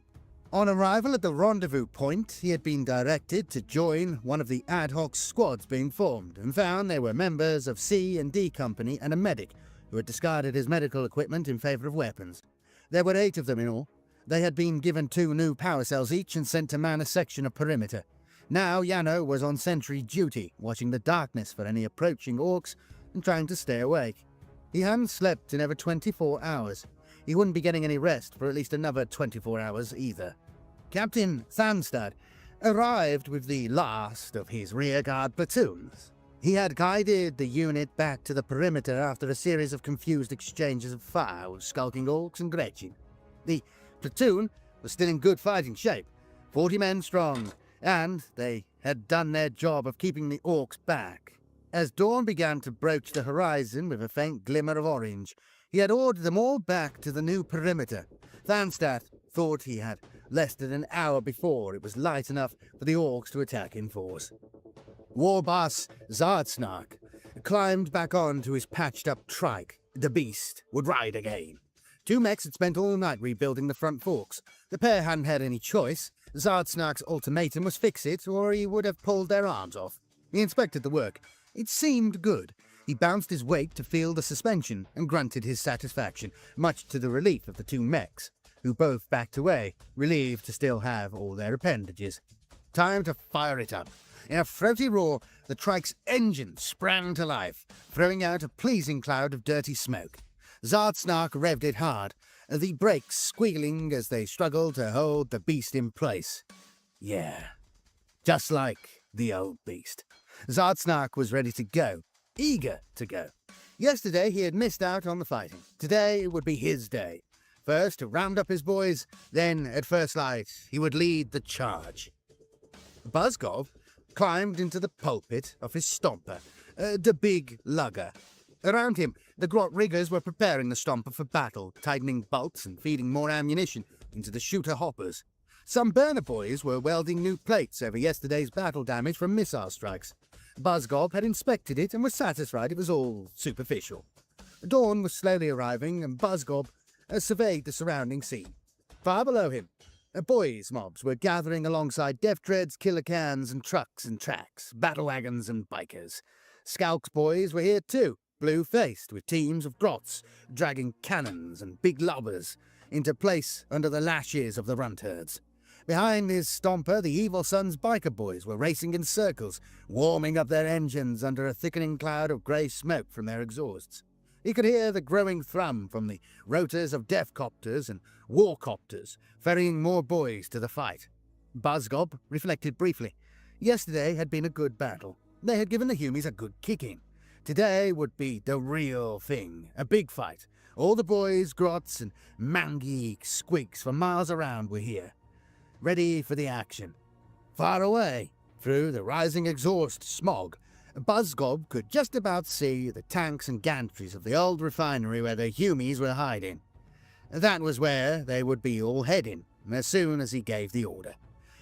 On arrival at the rendezvous point, he had been directed to join one of the ad hoc squads being formed, and found they were members of C and D Company and a medic, who had discarded his medical equipment in favor of weapons. There were 8 of them in all. They had been given 2 new power cells each and sent to man a section of perimeter. Now Yano was on sentry duty, watching the darkness for any approaching Orcs and trying to stay awake. He hadn't slept in over 24 hours. He wouldn't be getting any rest for at least another 24 hours either. Captain Thanstad arrived with the last of his rearguard platoons. He had guided the unit back to the perimeter after a series of confused exchanges of fire with skulking orcs and Gretchen. The platoon was still in good fighting shape, 40 men strong, and they had done their job of keeping the orcs back. As dawn began to broach the horizon with a faint glimmer of orange, he had ordered them all back to the new perimeter. Thanstad thought he had less than an hour before it was light enough for the orcs to attack in force. War boss Zardsnark climbed back onto his patched-up trike. The beast would ride again. Two mechs had spent all night rebuilding the front forks. The pair hadn't had any choice. Zardsnark's ultimatum was fix it, or he would have pulled their arms off. He inspected the work. It seemed good. He bounced his weight to feel the suspension and grunted his satisfaction, much to the relief of the two mechs, who both backed away, relieved to still have all their appendages. Time to fire it up. In a throaty roar, the trike's engine sprang to life, throwing out a pleasing cloud of dirty smoke. Zardsnark revved it hard, the brakes squealing as they struggled to hold the beast in place. Yeah, just like the old beast. Zardsnark was ready to go, eager to go. Yesterday he had missed out on the fighting. Today would be his day. First to round up his boys, then at first light he would lead the charge. Buzzgob climbed into the pulpit of his stomper, the big lugger. Around him, the grot riggers were preparing the stomper for battle, tightening bolts and feeding more ammunition into the shooter hoppers. Some burner boys were welding new plates over yesterday's battle damage from missile strikes. Buzzgob had inspected it and was satisfied it was all superficial. Dawn was slowly arriving, and Buzzgob surveyed the surrounding scene. Far below him, boys' mobs were gathering alongside death dreads, killer cans, and trucks and tracks, battle wagons and bikers. Skalk's boys were here too, blue-faced, with teams of grots dragging cannons and big lobbers into place under the lashes of the runt herds. Behind his stomper, the Evil Sun's biker boys were racing in circles, warming up their engines under a thickening cloud of grey smoke from their exhausts. He could hear the growing thrum from the rotors of death copters and war copters, ferrying more boys to the fight. Buzzgob reflected briefly. Yesterday had been a good battle. They had given the Humies a good kicking. Today would be the real thing, a big fight. All the boys, grots, and mangy squigs for miles around were here, ready for the action. Far away, through the rising exhaust smog, Buzzgob could just about see the tanks and gantries of the old refinery where the Humies were hiding. That was where they would be all heading, as soon as he gave the order.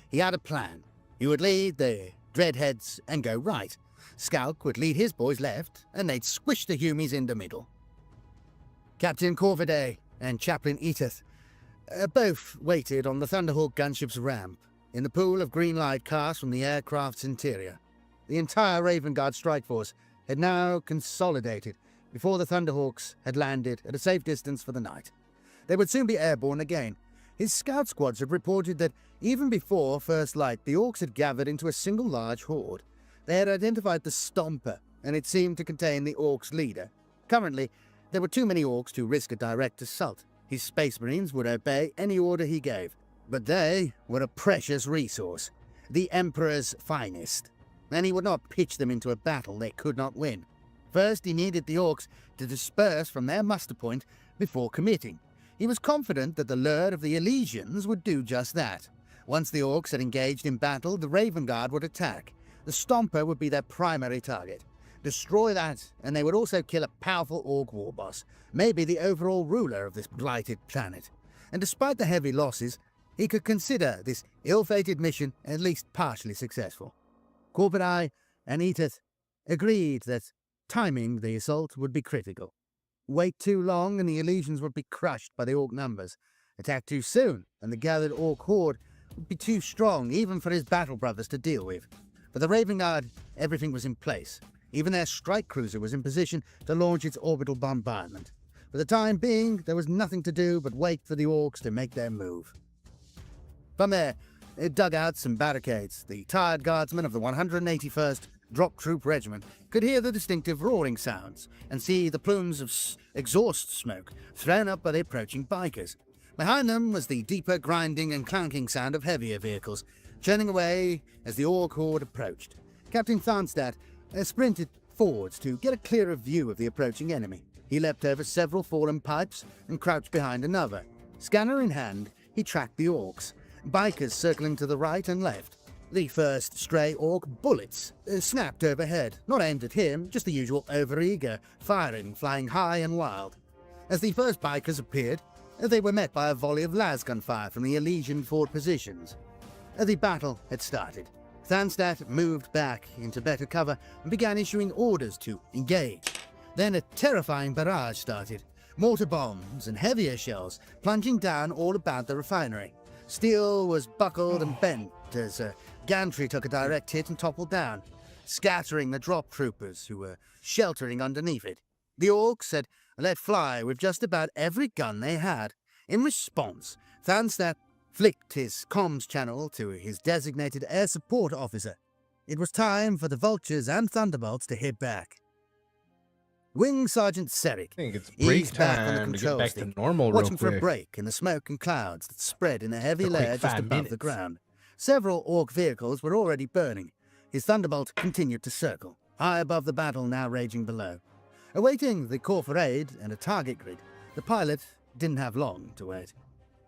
He had a plan. He would lead the Dreadheads and go right. Skalk would lead his boys left, and they'd squish the Humies in the middle. Captain Corvidae and Chaplain Edith both waited on the Thunderhawk gunship's ramp, in the pool of green light cast from the aircraft's interior. The entire Raven Guard strike force had now consolidated before the Thunderhawks had landed at a safe distance for the night. They would soon be airborne again. His scout squads had reported that even before first light, the Orcs had gathered into a single large horde. They had identified the Stomper, and it seemed to contain the Orcs' leader. Currently, there were too many Orcs to risk a direct assault. His Space Marines would obey any order he gave, but they were a precious resource, the Emperor's finest, and he would not pitch them into a battle they could not win. First, he needed the Orcs to disperse from their muster point before committing. He was confident that the Lord of the Elysians would do just that. Once the Orcs had engaged in battle, the Raven Guard would attack. The Stomper would be their primary target. Destroy that, and they would also kill a powerful Orc war boss, maybe the overall ruler of this blighted planet. And despite the heavy losses, he could consider this ill-fated mission at least partially successful. Corvidae and Edith agreed that timing the assault would be critical. Wait too long and the Elysians would be crushed by the Orc numbers. Attack too soon and the gathered Orc horde would be too strong even for his battle brothers to deal with. For the Raven Guard, everything was in place. Even their strike cruiser was in position to launch its orbital bombardment. For the time being, there was nothing to do but wait for the Orcs to make their move. From their dugouts and barricades, the tired guardsmen of the 181st drop troop regiment could hear the distinctive roaring sounds and see the plumes of exhaust smoke thrown up by the approaching bikers. Behind them was the deeper grinding and clanking sound of heavier vehicles, churning away as the Orc horde approached. Captain Tharnstadt sprinted forwards to get a clearer view of the approaching enemy. He leapt over several fallen pipes and crouched behind another. Scanner in hand, he tracked the Orcs, bikers circling to the right and left. The first stray Orc bullets snapped overhead, not aimed at him, just the usual overeager firing, flying high and wild. As the first bikers appeared, they were met by a volley of lasgun fire from the Elysian forward positions. The battle had started. Tharnstadt moved back into better cover and began issuing orders to engage. Then a terrifying barrage started. Mortar bombs and heavier shells plunging down all about the refinery. Steel was buckled and bent as a gantry took a direct hit and toppled down, scattering the drop troopers who were sheltering underneath it. The Orcs had let fly with just about every gun they had. In response, Tharnstadt flicked his comms channel to his designated air support officer. It was time for the Vultures and Thunderbolts to hit back. Wing Sergeant Serik I think it's break eased back on the time to get control back stick, to normal real watching for a quick. break in the smoke and clouds that spread in a heavy A quick layer just 5 above the minutes. ground. Several Orc vehicles were already burning. His Thunderbolt continued to circle, high above the battle now raging below. Awaiting the call for aid and a target grid, the pilot didn't have long to wait.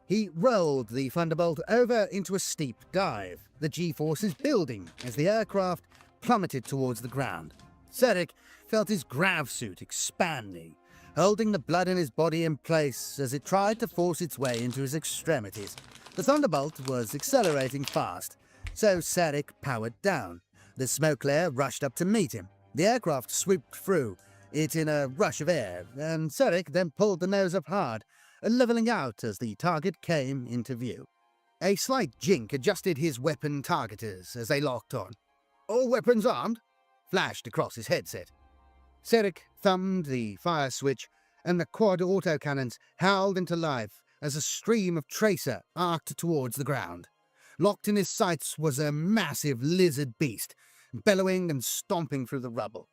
He rolled the Thunderbolt over into a steep dive, the G-forces building as the aircraft plummeted towards the ground. Serik felt his grav suit expanding, holding the blood in his body in place as it tried to force its way into his extremities. The Thunderbolt was accelerating fast, so Serik powered down. The smoke layer rushed up to meet him. The aircraft swooped through it in a rush of air, and Serik then pulled the nose up hard, leveling out as the target came into view. A slight jink adjusted his weapon targeters as they locked on. "All weapons armed?" flashed across his headset. Serik thumbed the fire switch, and the quad autocannons howled into life as a stream of tracer arced towards the ground. Locked in his sights was a massive lizard beast, bellowing and stomping through the rubble.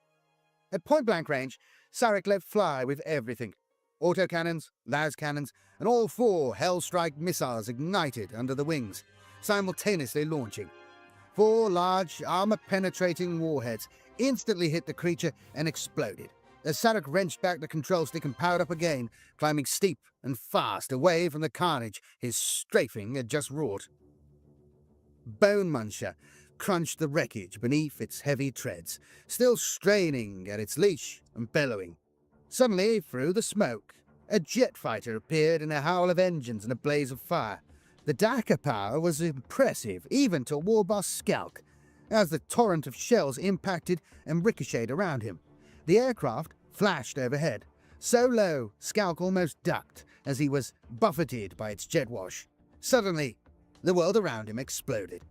At point-blank range, Serik let fly with everything. Autocannons, las cannons, and all 4 Hellstrike missiles ignited under the wings, simultaneously launching. 4 large, armor-penetrating warheads instantly hit the creature and exploded, as Serik wrenched back the control stick and powered up again, climbing steep and fast away from the carnage his strafing had just wrought. Bone Muncher crunched the wreckage beneath its heavy treads, still straining at its leash and bellowing. Suddenly, through the smoke, a jet fighter appeared in a howl of engines and a blaze of fire. The Daka power was impressive, even to Warboss Skalk, as the torrent of shells impacted and ricocheted around him. The aircraft flashed overhead. So low, Skalk almost ducked as he was buffeted by its jet wash. Suddenly, the world around him exploded.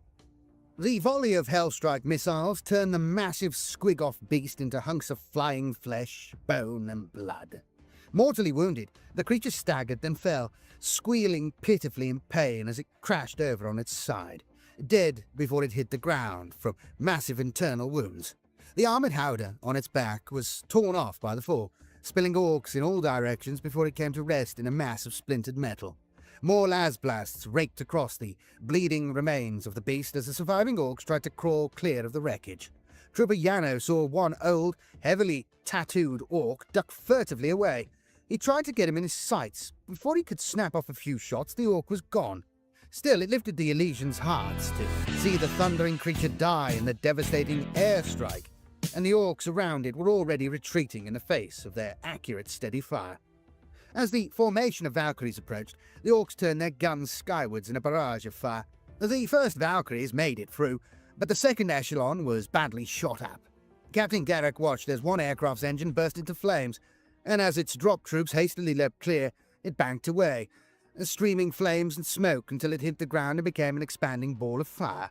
The volley of Hellstrike missiles turned the massive squig-off beast into hunks of flying flesh, bone, and blood. Mortally wounded, the creature staggered then fell, squealing pitifully in pain as it crashed over on its side, dead before it hit the ground from massive internal wounds. The armored howdah on its back was torn off by the fall, spilling orcs in all directions before it came to rest in a mass of splintered metal. More las blasts raked across the bleeding remains of the beast as the surviving orcs tried to crawl clear of the wreckage. Trooper Yano saw one old, heavily tattooed orc duck furtively away. He tried to get him in his sights. Before he could snap off a few shots, the orc was gone. Still, it lifted the Elysians' hearts to see the thundering creature die in the devastating airstrike, and the orcs around it were already retreating in the face of their accurate, steady fire. As the formation of Valkyries approached, the orcs turned their guns skywards in a barrage of fire. The first Valkyries made it through, but the second echelon was badly shot at. Captain Garrick watched as one aircraft's engine burst into flames, and as its drop troops hastily leapt clear, it banked away, streaming flames and smoke until it hit the ground and became an expanding ball of fire.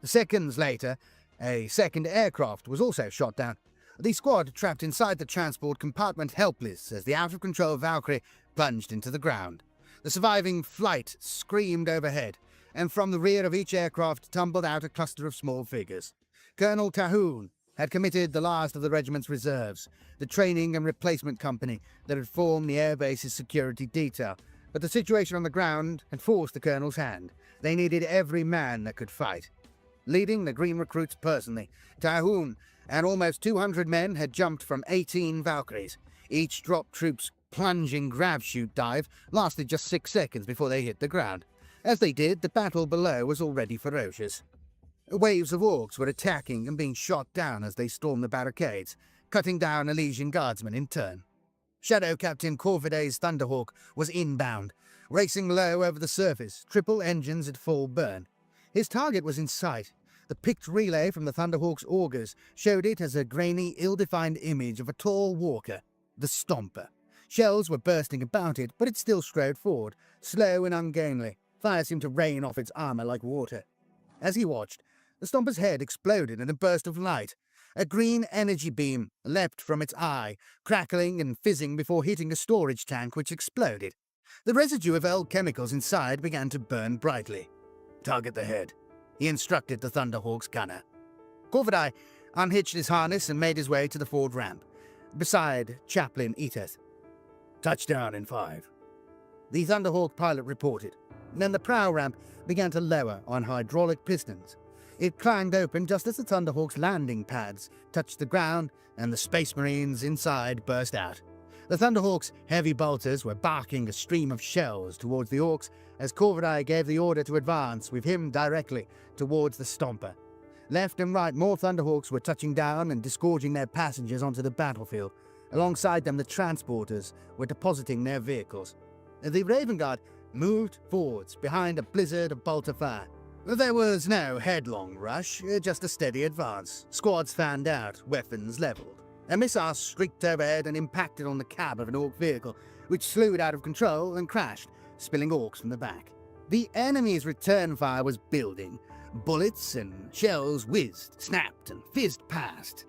Seconds later, a second aircraft was also shot down. The squad trapped inside the transport compartment helpless as the out-of-control Valkyrie plunged into the ground. The surviving flight screamed overhead, and from the rear of each aircraft tumbled out a cluster of small figures. Colonel Tahoon had committed the last of the regiment's reserves, the training and replacement company that had formed the airbase's security detail. But the situation on the ground had forced the colonel's hand. They needed every man that could fight. Leading the green recruits personally, Tahun and almost 200 men had jumped from 18 Valkyries. Each drop troop's plunging grab chute dive lasted just 6 seconds before they hit the ground. As they did, the battle below was already ferocious. Waves of orcs were attacking and being shot down as they stormed the barricades, cutting down Elysian guardsmen in turn. Shadow Captain Corviday's Thunderhawk was inbound, racing low over the surface, triple engines at full burn. His target was in sight. The picked relay from the Thunderhawk's augers showed it as a grainy, ill-defined image of a tall walker, the Stomper. Shells were bursting about it, but it still strode forward, slow and ungainly. Fire seemed to rain off its armor like water. As he watched, the Stomper's head exploded in a burst of light. A green energy beam leapt from its eye, crackling and fizzing before hitting a storage tank which exploded. The residue of old chemicals inside began to burn brightly. "Target the head," he instructed the Thunderhawk's gunner. Corviday unhitched his harness and made his way to the forward ramp, beside Chaplain Eteth. "Touchdown in 5. The Thunderhawk pilot reported. Then the prow ramp began to lower on hydraulic pistons. It clanged open just as the Thunderhawk's landing pads touched the ground and the Space Marines inside burst out. The Thunderhawk's heavy bolters were barking a stream of shells towards the orcs as Corviday gave the order to advance with him directly towards the Stomper. Left and right, more Thunderhawks were touching down and disgorging their passengers onto the battlefield. Alongside them, the transporters were depositing their vehicles. The Raven Guard moved forwards behind a blizzard of bolter fire. There was no headlong rush, just a steady advance. Squads fanned out, weapons leveled. A missile streaked overhead and impacted on the cab of an orc vehicle, which slewed out of control and crashed, spilling orcs from the back. The enemy's return fire was building. Bullets and shells whizzed, snapped, and fizzed past.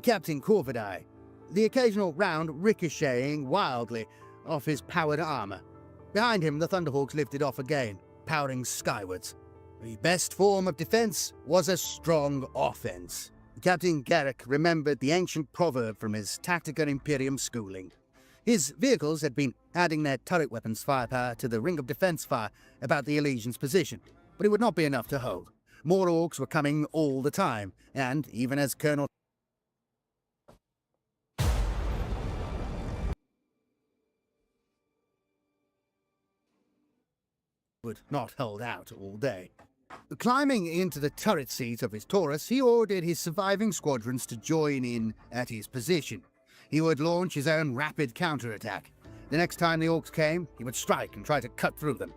Captain Corviday, the occasional round ricocheting wildly off his powered armor. Behind him, the Thunderhawks lifted off again, powering skywards. The best form of defense was a strong offense. Captain Garrick remembered the ancient proverb from his Tactica Imperium schooling. His vehicles had been adding their turret weapons firepower to the ring of defense fire about the Elysian's position, but it would not be enough to hold. More orcs were coming all the time, and even as Colonel would not hold out all day. Climbing into the turret seat of his Taurus, he ordered his surviving squadrons to join in at his position. He would launch his own rapid counterattack. The next time the orcs came, he would strike and try to cut through them.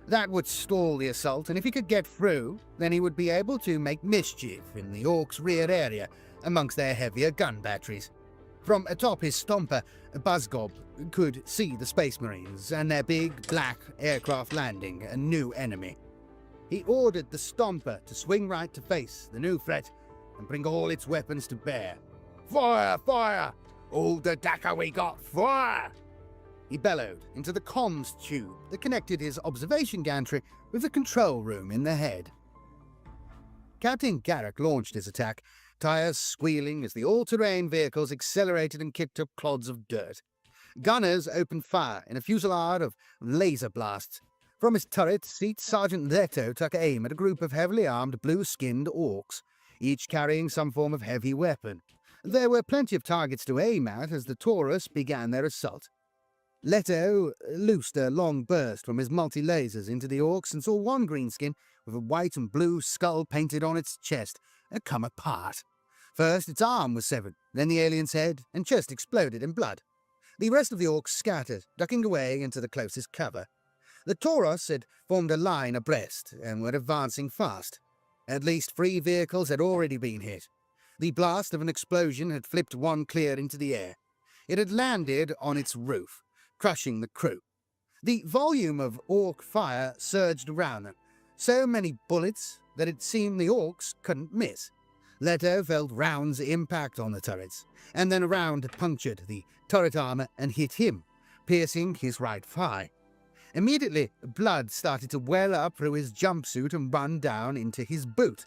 That would stall the assault, and if he could get through, then he would be able to make mischief in the orcs' rear area amongst their heavier gun batteries. From atop his Stomper, Buzzgob could see the Space Marines and their big, black aircraft landing a new enemy. He ordered the Stomper to swing right to face the new threat and bring all its weapons to bear. "Fire! Fire! All the Dakka we got! Fire!" He bellowed into the comms tube that connected his observation gantry with the control room in the head. Captain Garrick launched his attack, tires squealing as the all-terrain vehicles accelerated and kicked up clods of dirt. Gunners opened fire in a fusillade of laser blasts. From his turret seat, Sergeant Leto took aim at a group of heavily armed blue-skinned orcs, each carrying some form of heavy weapon. There were plenty of targets to aim at as the Taurus began their assault. Leto loosed a long burst from his multi-lasers into the orcs and saw one greenskin with a white and blue skull painted on its chest come apart. First, its arm was severed, then the alien's head and chest exploded in blood. The rest of the orcs scattered, ducking away into the closest cover. The Taurus had formed a line abreast and were advancing fast. At least 3 vehicles had already been hit. The blast of an explosion had flipped one clear into the air. It had landed on its roof, crushing the crew. The volume of orc fire surged around them, so many bullets that it seemed the orcs couldn't miss. Leto felt rounds impact on the turrets, and then a round punctured the turret armor and hit him, piercing his right thigh. Immediately, blood started to well up through his jumpsuit and run down into his boot.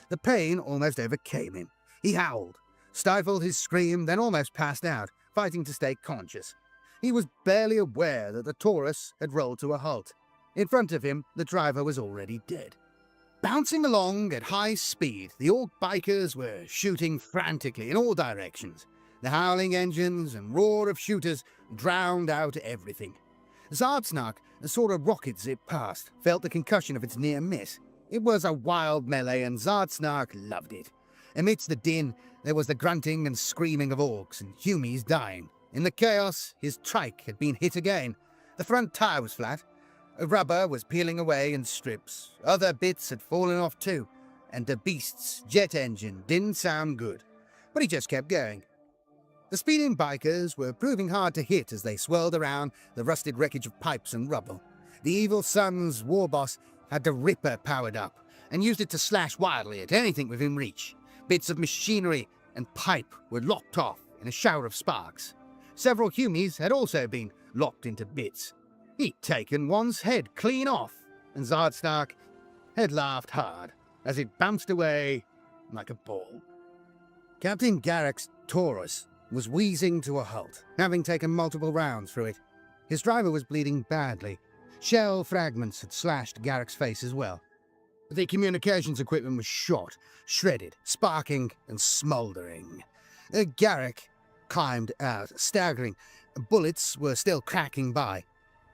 The pain almost overcame him. He howled. stifled his scream, then almost passed out, fighting to stay conscious. He was barely aware that the Taurus had rolled to a halt. In front of him, the driver was already dead. Bouncing along at high speed, the Orc bikers were shooting frantically in all directions. The howling engines and roar of shooters drowned out everything. Zardsnark saw a rocket zip past, felt the concussion of its near miss. It was a wild melee, and Zardsnark loved it. Amidst the din, there was the grunting and screaming of orcs and Humies dying. In the chaos, his trike had been hit again. The front tire was flat. Rubber was peeling away in strips. Other bits had fallen off too, and the beast's jet engine didn't sound good. But he just kept going. The speeding bikers were proving hard to hit as they swirled around the rusted wreckage of pipes and rubble. The Evil Sun's war boss had the Ripper powered up and used it to slash wildly at anything within reach. Bits of machinery and pipe were locked off in a shower of sparks. Several Humies had also been locked into bits. He'd taken one's head clean off, and Zardsnark had laughed hard as it bounced away like a ball. Captain Garrick's Taurus was wheezing to a halt, having taken multiple rounds through it. His driver was bleeding badly. Shell fragments had slashed Garrick's face as well. The communications equipment was shot, shredded, sparking and smouldering. Garrick climbed out, staggering. Bullets were still cracking by.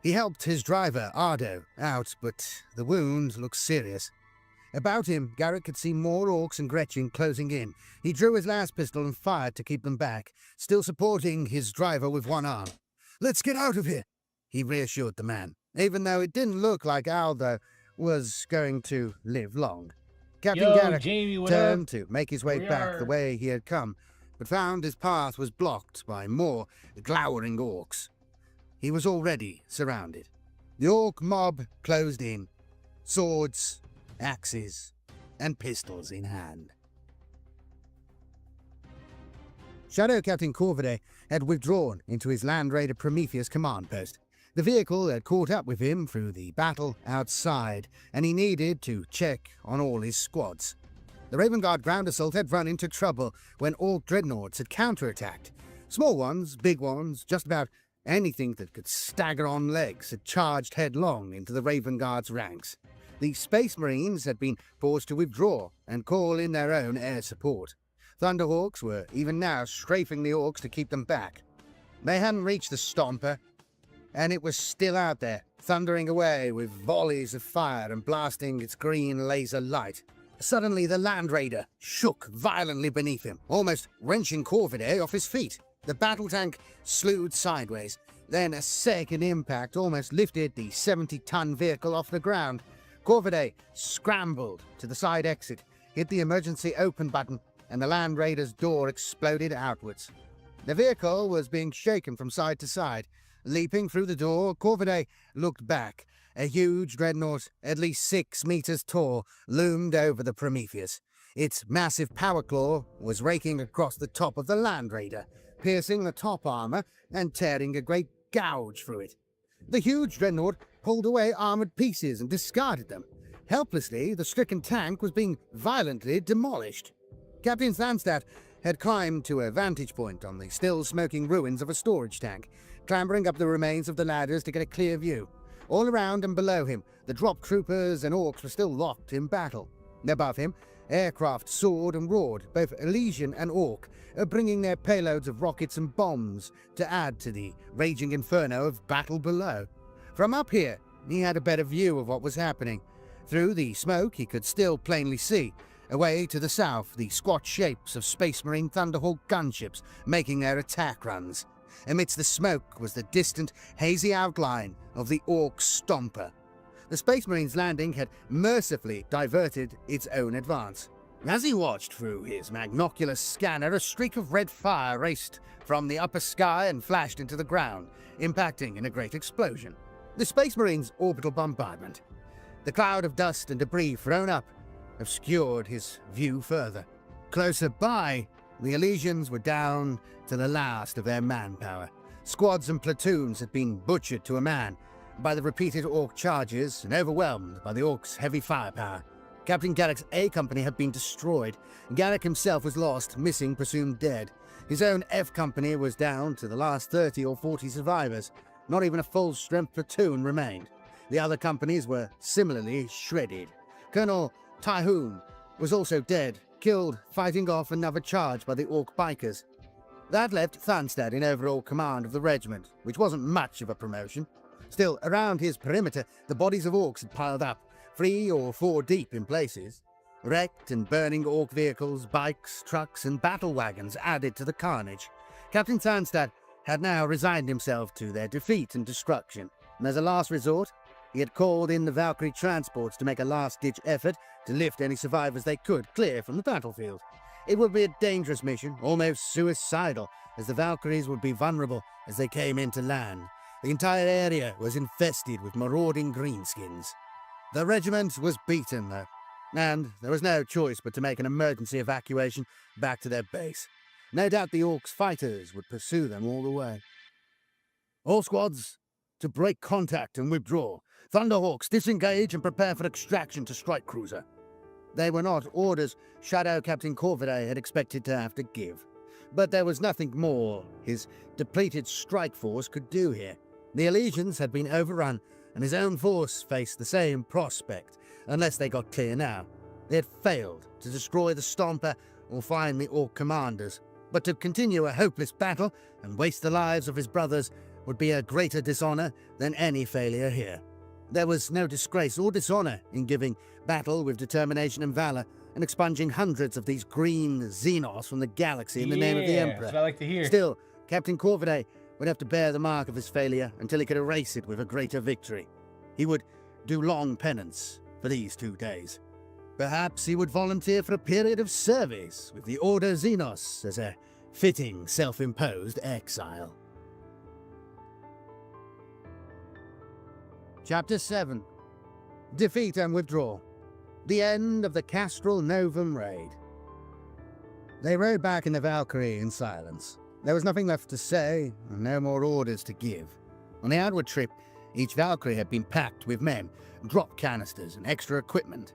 He helped his driver, Ardo, out, but the wound looked serious. About him, Garrick could see more orcs and Gretchen closing in. He drew his last pistol and fired to keep them back, still supporting his driver with one arm. "Let's get out of here," he reassured the man, even though it didn't look like Aldo was going to live long. Captain Garrick Jamie, what turned up? to make his way back the way he had come, but found his path was blocked by more glowering orcs. He was already surrounded. The orc mob closed in, swords, axes, and pistols in hand. Shadow Captain Corvidae had withdrawn into his Land Raider Prometheus command post. The vehicle had caught up with him through the battle outside, and he needed to check on all his squads. The Raven Guard ground assault had run into trouble when Orc dreadnoughts had counterattacked. Small ones, big ones, just about anything that could stagger on legs had charged headlong into the Raven Guard's ranks. The Space Marines had been forced to withdraw and call in their own air support. Thunderhawks were even now strafing the Orcs to keep them back. They hadn't reached the Stomper, and it was still out there, thundering away with volleys of fire and blasting its green laser light. Suddenly the Land Raider shook violently beneath him, almost wrenching Corvidae off his feet. The battle tank slewed sideways. Then a second impact almost lifted the 70-ton vehicle off the ground. Corvidae scrambled to the side exit, hit the emergency open button, and the Land Raider's door exploded outwards. The vehicle was being shaken from side to side. Leaping through the door, Corvidae looked back. A huge dreadnought, at least 6 meters tall, loomed over the Prometheus. Its massive power claw was raking across the top of the Land Raider, piercing the top armor and tearing a great gouge through it. The huge dreadnought pulled away armored pieces and discarded them. Helplessly, the stricken tank was being violently demolished. Captain Thanstat had climbed to a vantage point on the still smoking ruins of a storage tank, clambering up the remains of the ladders to get a clear view. All around and below him, the drop troopers and orcs were still locked in battle. Above him, aircraft soared and roared, both Elysian and Orc, bringing their payloads of rockets and bombs to add to the raging inferno of battle below. From up here, he had a better view of what was happening. Through the smoke, he could still plainly see, away to the south, the squat shapes of Space Marine Thunderhawk gunships making their attack runs. Amidst the smoke was the distant, hazy outline of the Orc Stomper. The Space Marine's landing had mercifully diverted its own advance. As he watched through his magnocular scanner, a streak of red fire raced from the upper sky and flashed into the ground, impacting in a great explosion. The Space Marine's orbital bombardment. The cloud of dust and debris thrown up obscured his view further. Closer by, the Elysians were down to the last of their manpower. Squads and platoons had been butchered to a man by the repeated Orc charges and overwhelmed by the Orcs' heavy firepower. Captain Garrick's A Company had been destroyed. Garrick himself was lost, missing, presumed dead. His own F Company was down to the last 30 or 40 survivors. Not even a full-strength platoon remained. The other companies were similarly shredded. Colonel Tyhoon was also dead, killed fighting off another charge by the Orc bikers. That left Thanstad in overall command of the regiment, which wasn't much of a promotion. Still, around his perimeter, the bodies of Orcs had piled up, 3 or 4 deep in places. Wrecked and burning Orc vehicles, bikes, trucks, and battle wagons added to the carnage. Captain Thanstad had now resigned himself to their defeat and destruction, and as a last resort, he had called in the Valkyrie transports to make a last-ditch effort to lift any survivors they could clear from the battlefield. It would be a dangerous mission, almost suicidal, as the Valkyries would be vulnerable as they came into land. The entire area was infested with marauding greenskins. The regiment was beaten, though, and there was no choice but to make an emergency evacuation back to their base. No doubt the Orcs fighters would pursue them all the way. All squads to break contact and withdraw. Thunderhawks disengage and prepare for extraction to strike cruiser. They were not orders Shadow Captain Corvidae had expected to have to give. But there was nothing more his depleted strike force could do here. The Elysians had been overrun, and his own force faced the same prospect, unless they got clear now. They had failed to destroy the Stomper or find the Orc commanders, but to continue a hopeless battle and waste the lives of his brothers would be a greater dishonor than any failure here. There was no disgrace or dishonor in giving battle with determination and valor and expunging hundreds of these green Xenos from the galaxy in the name of the Emperor. That's what I like to hear. Still, Captain Corvidae would have to bear the mark of his failure until he could erase it with a greater victory. He would do long penance for these 2 days. Perhaps he would volunteer for a period of service with the Order Xenos as a fitting self-imposed exile. Chapter 7. Defeat and Withdrawal. The end of the Castral Novum raid. They rode back in the Valkyrie in silence. There was nothing left to say, and no more orders to give. On the outward trip, each Valkyrie had been packed with men, drop canisters, and extra equipment.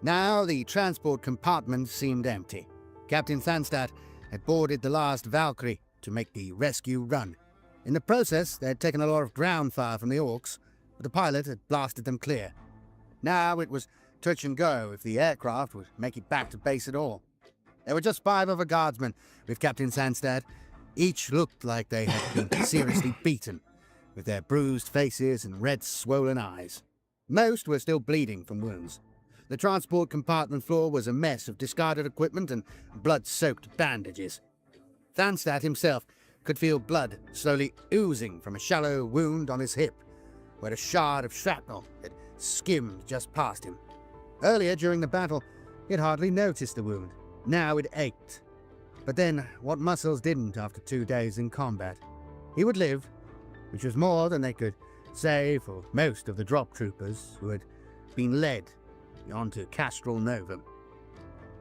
Now the transport compartment seemed empty. Captain Thanstad had boarded the last Valkyrie to make the rescue run. In the process, they had taken a lot of ground fire from the Orcs, but the pilot had blasted them clear. Now it was touch and go if the aircraft would make it back to base at all. There were just 5 other guardsmen with Captain Thanstad. Each looked like they had been seriously beaten, with their bruised faces and red, swollen eyes. Most were still bleeding from wounds. The transport compartment floor was a mess of discarded equipment and blood-soaked bandages. Thanstad himself could feel blood slowly oozing from a shallow wound on his hip, where a shard of shrapnel had skimmed just past him. Earlier during the battle, he had hardly noticed the wound. Now it ached. But then, what muscles didn't after 2 days in combat? He would live, which was more than they could say for most of the drop troopers who had been led onto Castral Novum.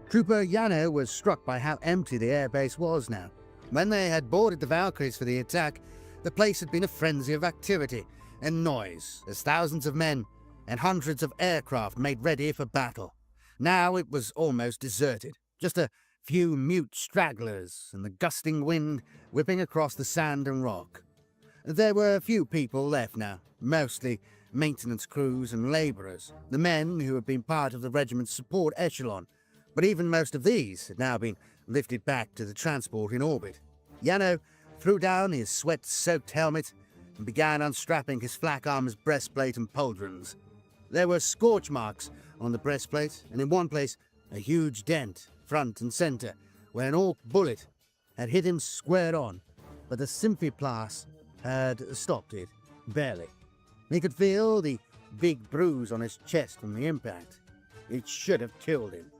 Trooper Yano was struck by how empty the airbase was now. When they had boarded the Valkyries for the attack, the place had been a frenzy of activity and noise as thousands of men and hundreds of aircraft made ready for battle. Now it was almost deserted, just a few mute stragglers and the gusting wind whipping across the sand and rock. There were a few people left now, mostly maintenance crews and labourers, the men who had been part of the regiment's support echelon, but even most of these had now been lifted back to the transport in orbit. Yano threw down his sweat-soaked helmet and began unstrapping his flak armor's breastplate and pauldrons. There were scorch marks on the breastplate, and in one place a huge dent, front and centre, where an Orc bullet had hit him square on, but the Symphyplas had stopped it, barely. He could feel the big bruise on his chest from the impact. It should have killed him.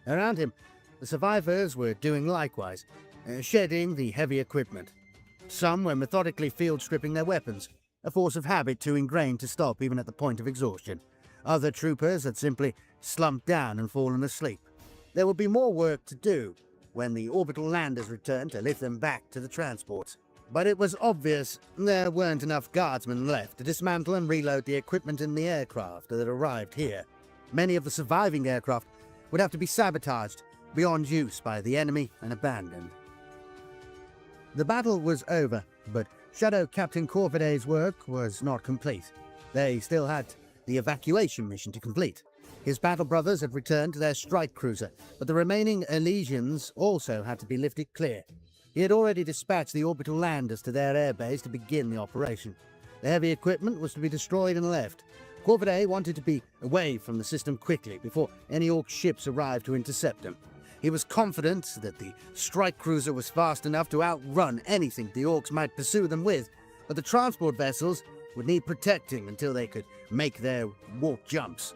Around him, the survivors were doing likewise, shedding the heavy equipment. Some were methodically field-stripping their weapons, a force of habit too ingrained to stop even at the point of exhaustion. Other troopers had simply slumped down and fallen asleep. There would be more work to do when the orbital landers returned to lift them back to the transports. But it was obvious there weren't enough guardsmen left to dismantle and reload the equipment in the aircraft that had arrived here. Many of the surviving aircraft would have to be sabotaged beyond use by the enemy and abandoned. The battle was over, but Shadow Captain Corviday's work was not complete. They still had the evacuation mission to complete. His battle brothers had returned to their strike cruiser, but the remaining Elysians also had to be lifted clear. He had already dispatched the orbital landers to their airbase to begin the operation. The heavy equipment was to be destroyed and left. Corviday wanted to be away from the system quickly before any Orc ships arrived to intercept him. He was confident that the strike cruiser was fast enough to outrun anything the Orcs might pursue them with, but the transport vessels would need protecting until they could make their warp jumps.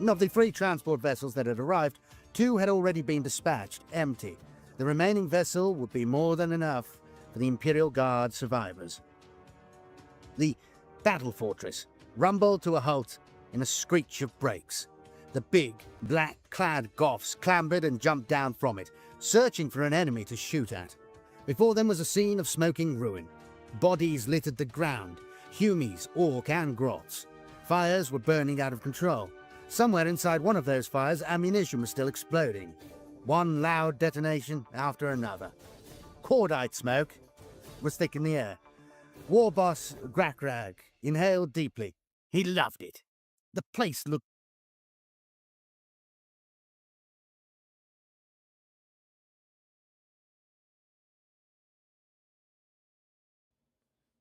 Of the 3 transport vessels that had arrived, 2 had already been dispatched, empty. The remaining vessel would be more than enough for the Imperial Guard survivors. The battle fortress rumbled to a halt in a screech of brakes. The big, black-clad Goths clambered and jumped down from it, searching for an enemy to shoot at. Before them was a scene of smoking ruin. Bodies littered the ground, Humies, Orc and Grots. Fires were burning out of control. Somewhere inside one of those fires, ammunition was still exploding. One loud detonation after another. Cordite smoke was thick in the air. War boss Grakrag inhaled deeply. He loved it. The place looked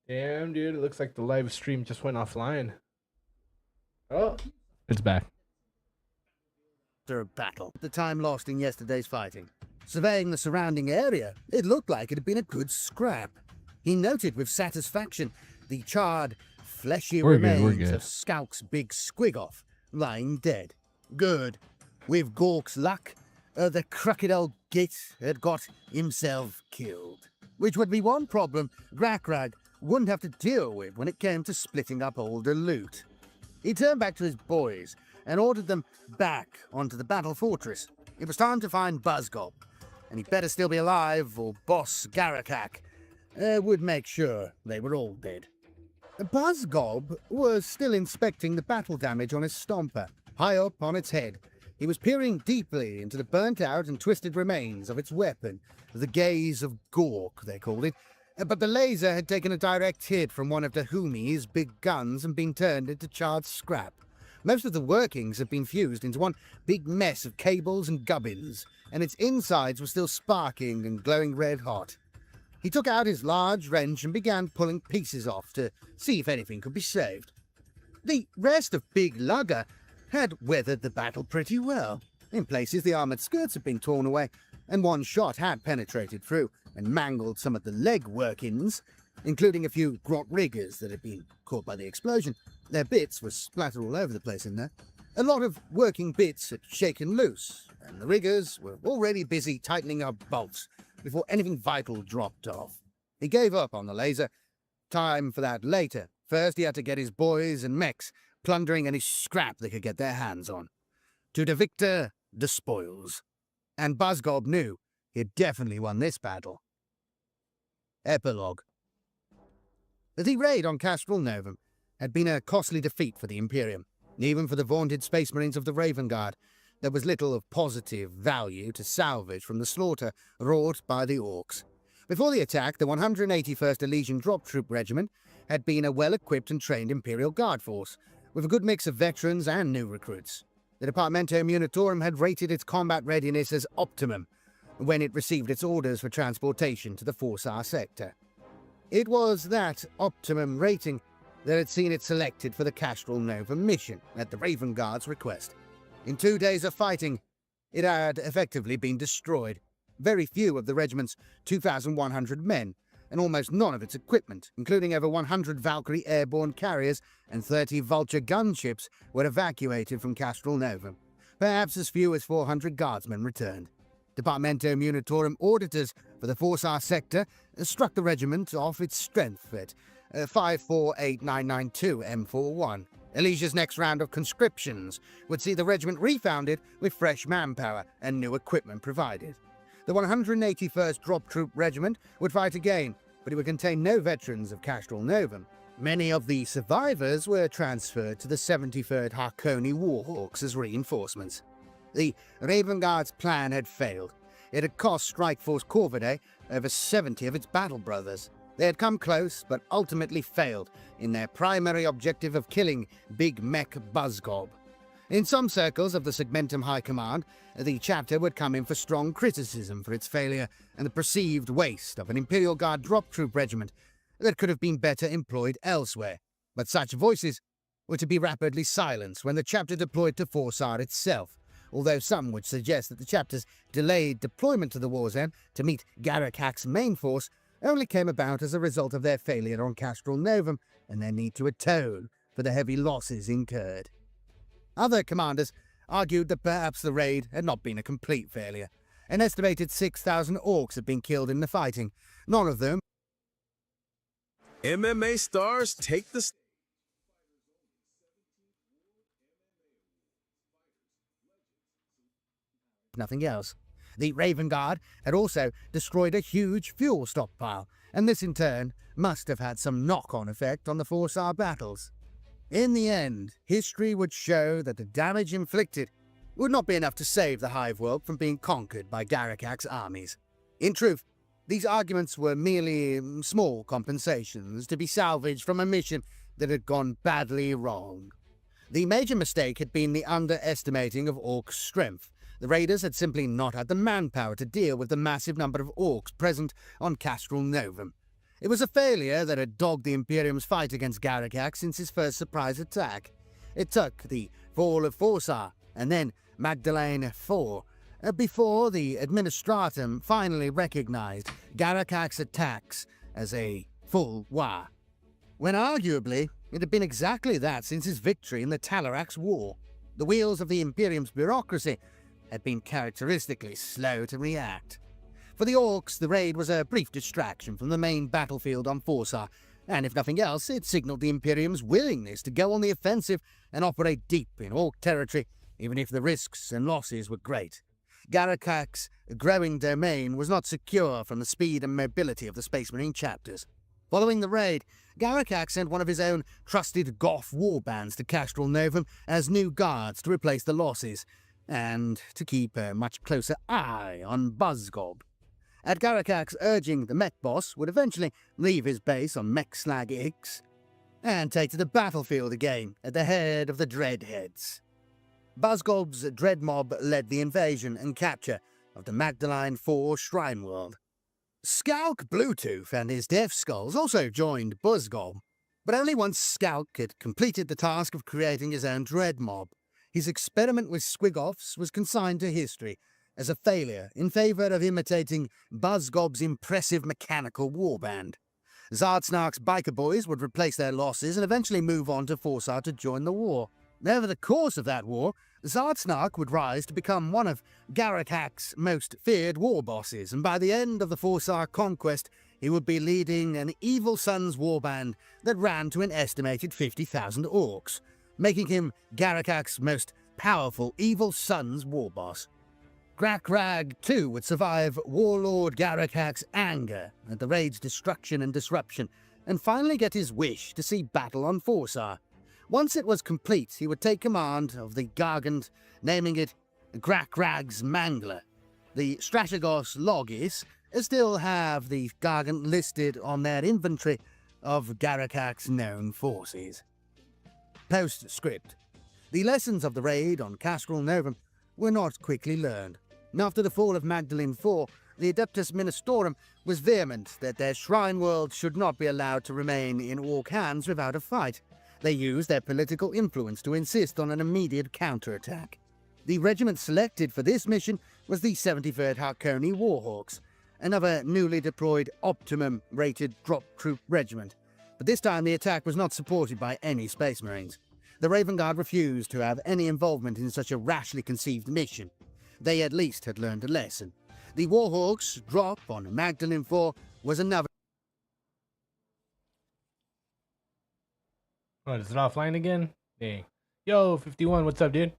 Damn, dude, it looks like the live stream just went offline. Oh, it's back. after a battle, the time lost in yesterday's fighting. Surveying the surrounding area, it looked like it had been a good scrap. He noted with satisfaction the charred, fleshy remains of Skalk's big Squigoth lying dead. Good. With Gork's luck, the crooked old git had got himself killed. Which would be one problem Grakrag wouldn't have to deal with when it came to splitting up older loot. He turned back to his boys and ordered them back onto the battle fortress. It was time to find Buzzgob, and he'd better still be alive, or Boss Garakak would make sure they were all dead. Buzzgob was still inspecting the battle damage on his stomper, high up on its head. He was peering deeply into the burnt-out and twisted remains of its weapon, the Gaze of Gork, they called it, but the laser had taken a direct hit from one of the Humi's big guns and been turned into charred scrap. Most of the workings had been fused into one big mess of cables and gubbins, and its insides were still sparking and glowing red-hot. He took out his large wrench and began pulling pieces off to see if anything could be saved. The rest of Big Lugger had weathered the battle pretty well. In places, the armoured skirts had been torn away, and one shot had penetrated through and mangled some of the leg workings, including a few grot riggers that had been caught by the explosion. Their bits were splattered all over the place in there. A lot of working bits had shaken loose, and the riggers were already busy tightening up bolts before anything vital dropped off. He gave up on the laser. Time for that later. First, he had to get his boys and mechs plundering any scrap they could get their hands on. To the victor, the spoils. And Buzzgob knew he had definitely won this battle. Epilogue. The raid on Castral Novum had been a costly defeat for the Imperium. Even for the vaunted Space Marines of the Raven Guard, there was little of positive value to salvage from the slaughter wrought by the Orcs. Before the attack, the 181st Elysian Drop Troop Regiment had been a well-equipped and trained Imperial Guard force, with a good mix of veterans and new recruits. The Departamento Munitorum had rated its combat readiness as optimum when it received its orders for transportation to the Forsar sector. It was that optimum rating that had seen it selected for the Castral Novum mission at the Raven Guard's request. In 2 days of fighting, it had effectively been destroyed. Very few of the regiment's 2,100 men, and almost none of its equipment, including over 100 Valkyrie airborne carriers and 30 Vulture gunships, were evacuated from Castral Novum. Perhaps as few as 400 guardsmen returned. Departamento Munitorum auditors for the Forsar sector struck the regiment off its strength at 548992 M41. Elysia's next round of conscriptions would see the regiment refounded with fresh manpower and new equipment provided. The 181st Drop Troop Regiment would fight again, but it would contain no veterans of Castral Novum. Many of the survivors were transferred to the 73rd Harkoni Warhawks as reinforcements. The Raven Guard's plan had failed. It had cost Strikeforce Corvidae over 70 of its battle brothers. They had come close, but ultimately failed in their primary objective of killing Big Mech Buzzgob. In some circles of the Segmentum High Command, the chapter would come in for strong criticism for its failure and the perceived waste of an Imperial Guard drop troop regiment that could have been better employed elsewhere. But such voices were to be rapidly silenced when the chapter deployed to Forsar itself, although some would suggest that the chapter's delayed deployment to the war zone to meet Garakak's main force only came about as a result of their failure on Castral Novum and their need to atone for the heavy losses incurred. Other commanders argued that perhaps the raid had not been a complete failure. An estimated 6,000 orcs had been killed in the fighting, none of them MMA stars take the nothing else. The Raven Guard had also destroyed a huge fuel stockpile, and this in turn must have had some knock-on effect on the Forsar battles. In the end, history would show that the damage inflicted would not be enough to save the Hive World from being conquered by Garakak's armies. In truth, these arguments were merely small compensations to be salvaged from a mission that had gone badly wrong. The major mistake had been the underestimating of Orcs' strength. The raiders had simply not had the manpower to deal with the massive number of Orcs present on Castral Novum. It was a failure that had dogged the Imperium's fight against Garakak since his first surprise attack. It took the fall of Forsar and then Magdalene IV before the Administratum finally recognized Garakak's attacks as a full war. When arguably, it had been exactly that since his victory in the Talarax War. The wheels of the Imperium's bureaucracy had been characteristically slow to react. For the Orcs, the raid was a brief distraction from the main battlefield on Forsar, and if nothing else, it signaled the Imperium's willingness to go on the offensive and operate deep in Orc territory, even if the risks and losses were great. Garakak's growing domain was not secure from the speed and mobility of the Space Marine chapters. Following the raid, Garakak sent one of his own trusted Goth warbands to Castral Novum as new guards to replace the losses, and to keep a much closer eye on Buzzgob. At Garakak's urging, the mech boss would eventually leave his base on Mechslag X and take to the battlefield again at the head of the Dreadheads. Buzzgob's dread mob led the invasion and capture of the Magdalene IV Shrine World. Skalk Bluetooth and his Death Skulls also joined Buzzgob, but only once Skalk had completed the task of creating his own dread mob. His experiment with Squigoths was consigned to history as a failure in favor of imitating Buzzgob's impressive mechanical warband. Zardsnark's biker boys would replace their losses and eventually move on to Forsar to join the war. Over the course of that war, Zardsnark would rise to become one of Garakak's most feared war bosses, and by the end of the Forsar conquest, he would be leading an Evil Sons warband that ran to an estimated 50,000 orcs, making him Garakak's most powerful Evil Sons war boss. Grakrag, too, would survive Warlord Garakak's anger at the raid's destruction and disruption, and finally get his wish to see battle on Forsar. Once it was complete, he would take command of the Gargant, naming it Grakrag's Mangler. The Strategos Logis still have the Gargant listed on their inventory of Garakak's known forces. Postscript. The lessons of the raid on Castral Novum were not quickly learned. After the fall of Magdalene IV, the Adeptus Ministorum was vehement that their shrine world should not be allowed to remain in Orc hands without a fight. They used their political influence to insist on an immediate counterattack. The regiment selected for this mission was the 73rd Harkoni Warhawks, another newly deployed Optimum-rated drop troop regiment. But this time the attack was not supported by any Space Marines. The Raven Guard refused to have any involvement in such a rashly conceived mission. They at least had learned a lesson. The Warhawks' drop on Magdalene IV was another. Oh, is it offline again? Dang. Yo, 51, what's up, dude?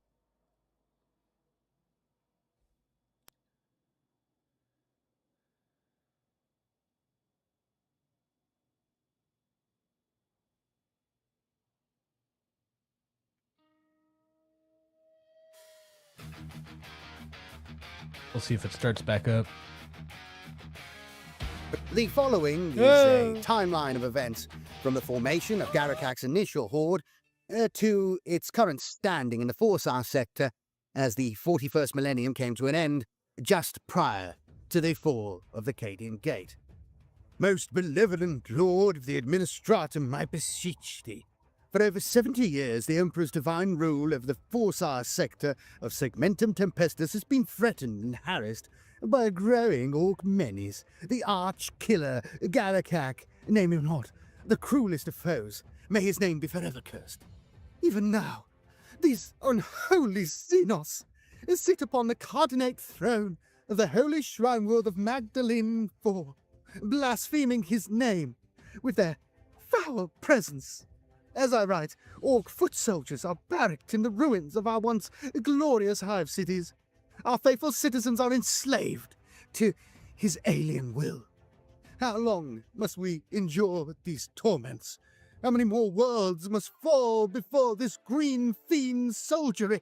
We'll see if it starts back up. The following is a timeline of events from the formation of Garakak's initial horde to its current standing in the Forsar sector as the 41st millennium came to an end just prior to the fall of the Cadian Gate. Most benevolent Lord of the Administratum, I beseech thee. For over 70 years, the Emperor's divine rule of the Forsar sector of Segmentum Tempestus has been threatened and harassed by a growing Orc menace, the arch-killer Garakak, name him not, the cruelest of foes. May his name be forever cursed. Even now, these unholy Xenos sit upon the cardinate throne of the holy shrine world of Magdalene IV, blaspheming his name with their foul presence. As I write, Orc foot soldiers are barracked in the ruins of our once glorious hive cities. Our faithful citizens are enslaved to his alien will. How long must we endure these torments? How many more worlds must fall before this green fiend soldiery?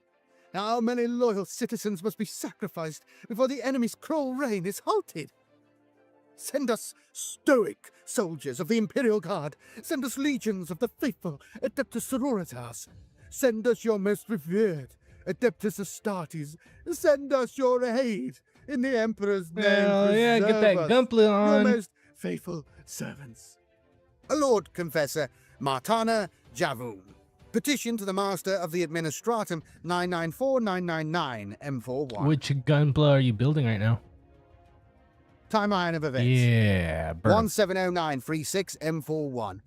How many loyal citizens must be sacrificed before the enemy's cruel reign is halted? Send us stoic soldiers of the Imperial Guard. Send us legions of the faithful Adeptus Sororitas. Send us your most revered Adeptus Astartes. Send us your aid in the Emperor's name. Hell yeah, get Preserve that us, Gunpla on. your most faithful servants. Lord Confessor Martana Javoom. Petition to the Master of the Administratum 994999 M41. Which Gunpla are you building right now? Timeline of events. Yeah, burn. 170936 M41.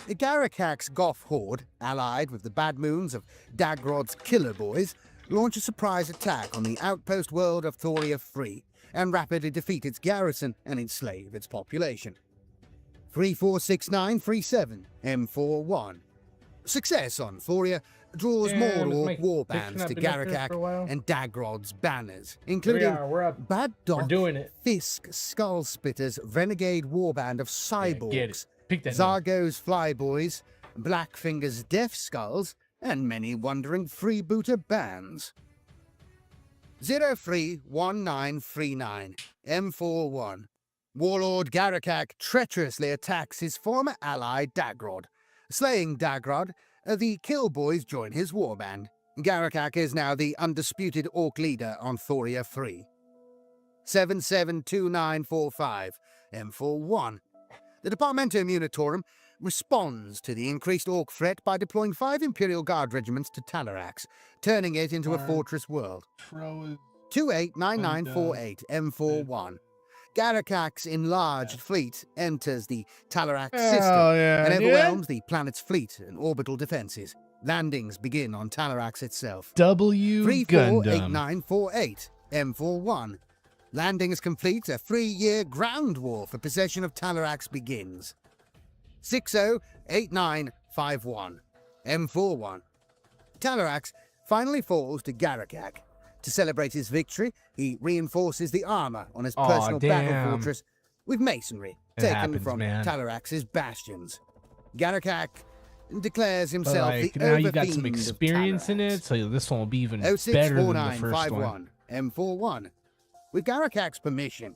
Garakak's Goth horde, allied with the Bad Moons of Dagrod's Killer Boys, launch a surprise attack on the outpost world of Thoria Free and rapidly defeat its garrison and enslave its population. 346937 M41. Success on Thoria draws Yeah, more is Orc my war fiction bands not to been up there for a Garakak while? and Dagrod's banners, Here we including are, we're up. Bad Doc We're doing it. Fisk Skullsplitter's renegade warband of Yeah, get cyborgs, it. Pick that. Zargo's Flyboys, Blackfinger's Death Skulls, and many wandering freebooter bands. 031939 M41. Warlord Garakak treacherously attacks his former ally Dagrod. Slaying Dagrod, the Killboys join his warband. Garakak is now the undisputed Orc leader on Thoria 3. 772945 M41. The Departamento Munitorum responds to the increased Orc threat by deploying 5 Imperial Guard regiments to Talarax, turning it into a fortress world. 289948 M41. Garakak's enlarged fleet enters the Talarax system yeah, and overwhelms the planet's fleet and orbital defenses. Landings begin on Talarax itself. W Gundam. 348948 M41. Landing is complete. A 3-year ground war for possession of Talarax begins. 608951 M41. Talarax finally falls to Garakak. To celebrate his victory, he reinforces the armor on his Aw, personal battle damn. fortress with masonry It taken happens, from man. Talarax's bastions. Garakak declares But himself like, the now you got some overfiend of experience in Talarax. it, so this one will be even better than the first one. 064951 M41. With Garakak's permission,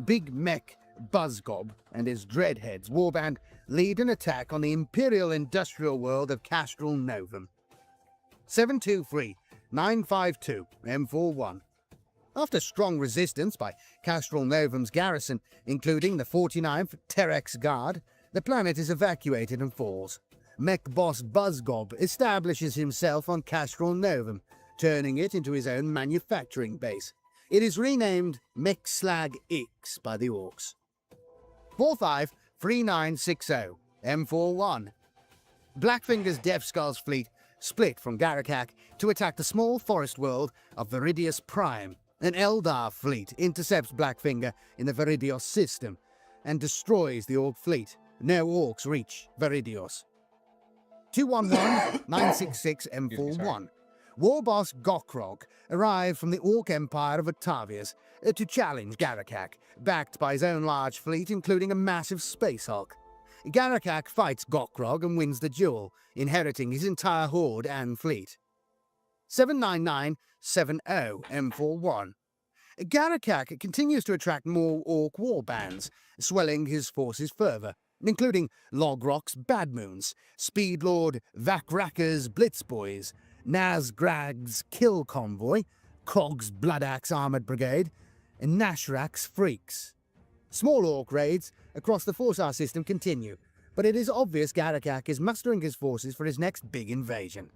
Big Mech Buzzgob and his Dreadheads warband lead an attack on the Imperial industrial world of Castral Novum. 723952 M41. After strong resistance by Castral Novum's garrison, including the 49th Terex Guard, the planet is evacuated and falls. Mech boss Buzzgob establishes himself on Castral Novum, turning it into his own manufacturing base. It is renamed Mech Slag X by the Orcs. 453960 M41. Blackfinger's Death Skulls fleet split from Garakak to attack the small forest world of Viridius Prime. An Eldar fleet intercepts Blackfinger in the Viridios system and destroys the Orc fleet. No Orcs reach Viridios. 211966 M41. War boss Gokrog arrived from the Orc Empire of Octavius to challenge Garakak, backed by his own large fleet, including a massive Space Hulk. Garakak fights Gokrog and wins the duel, inheriting his entire horde and fleet. 79970 M41. Garakak continues to attract more orc war bands, swelling his forces further, including Logrok's Bad Moons, Speedlord Vakraka's Blitz Boys, Nazgrag's Kill Convoy, Cog's Bloodaxe Armored Brigade, and Nashrak's Freaks. Small orc raids across the Forsar system continue, but it is obvious Garakak is mustering his forces for his next big invasion.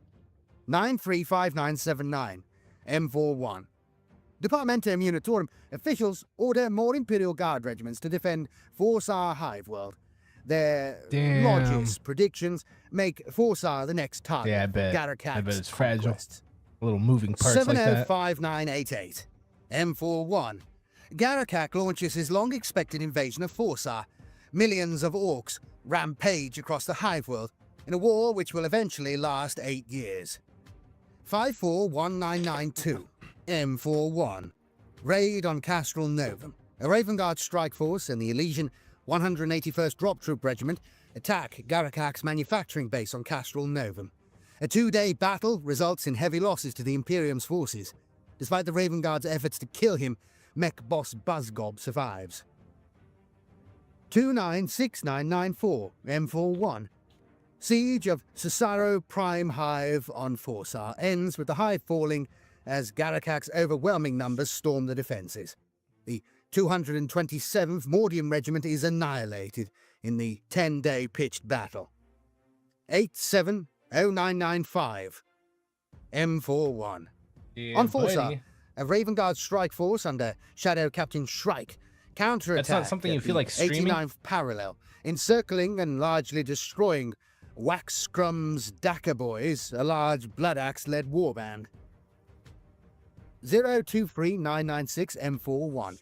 935979 M41. Departmentum Unitorum officials order more Imperial Guard regiments to defend Forsar Hiveworld. Their Damn. lodges' predictions make Forsar the next target. Yeah, I bet. Garakak's I bet it's fragile. conquest. Little moving parts like that. 705988 M41. Garakak launches his long-expected invasion of Forsar. Millions of orcs rampage across the Hiveworld in a war which will eventually last 8 years. 541992 M41. Raid on Castrol Novum. A Raven Guard strike force and the Elysian 181st Drop Troop Regiment attack Garakak's manufacturing base on Castrol Novum. A 2-day battle results in heavy losses to the Imperium's forces. Despite the Raven Guard's efforts to kill him, mech boss Buzzgob survives. 296994 M41. Siege of Cesaro Prime Hive on Forsar ends with the hive falling as Garakak's overwhelming numbers storm the defences. The 227th Mordium Regiment is annihilated in the 10-day pitched battle. 870995 M41. Yeah, On Forsar, buddy. a Raven Guard strike force under Shadow Captain Shrike counterattack That's not something you feel like streaming? 89th parallel, encircling and largely destroying Wax Scrum's Daka Boys, a large Bloodaxe-led warband. 023996 M41.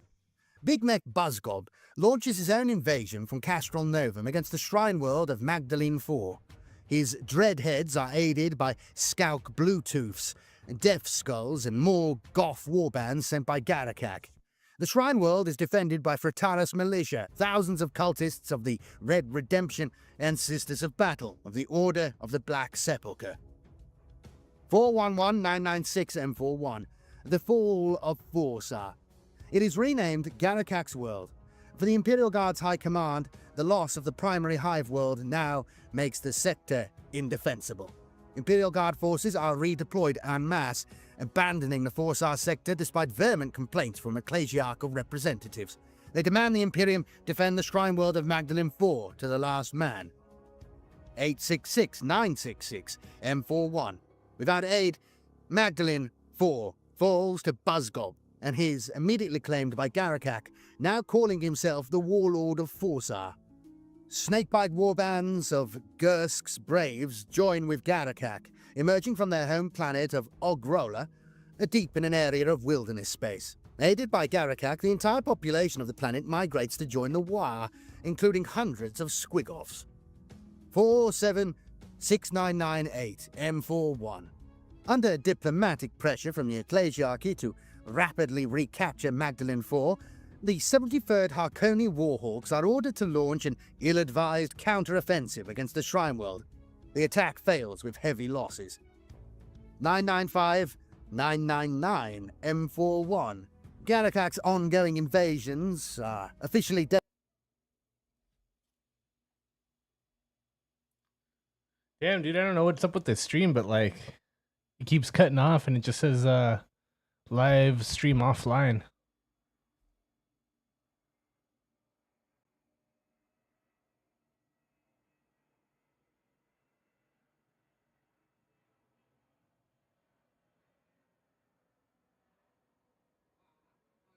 Big Mech Buzzgob launches his own invasion from Castrol Novum against the shrine world of Magdalene 4. His Dreadheads are aided by Skalk Bluetooths, Death Skulls, and more Goth warbands sent by Garakak. The shrine world is defended by Frataris Militia, thousands of cultists of the Red Redemption and Sisters of Battle of the Order of the Black Sepulchre. 411996 M41. The Fall of Forsar. It is renamed Garakak's World. For the Imperial Guard's High Command, the loss of the primary hive world now makes the sector indefensible. Imperial Guard forces are redeployed en masse, abandoning the Forsar sector despite vehement complaints from ecclesiarchal representatives. They demand the Imperium defend the shrine world of Magdalene 4 to the last man. 866966 M41. Without aid, Magdalene 4 falls to Buzzgob, and his immediately claimed by Garakak, now calling himself the Warlord of Forsar. Snakebite warbands of Gursk's Braves join with Garakak, emerging from their home planet of Ogrola, deep in an area of wilderness space. Aided by Garakak, the entire population of the planet migrates to join the War, including hundreds of Squigoffs. 476998 M41. Under diplomatic pressure from the Ecclesiarchy to rapidly recapture Magdalene 4, the 73rd Harkoni Warhawks are ordered to launch an ill-advised counter-offensive against the Shrine World. The attack fails with heavy losses. 995999 M41. Garakak's ongoing invasions are officially Damn, dude, I don't know what's up with this stream, but like, it keeps cutting off and it just says live stream offline.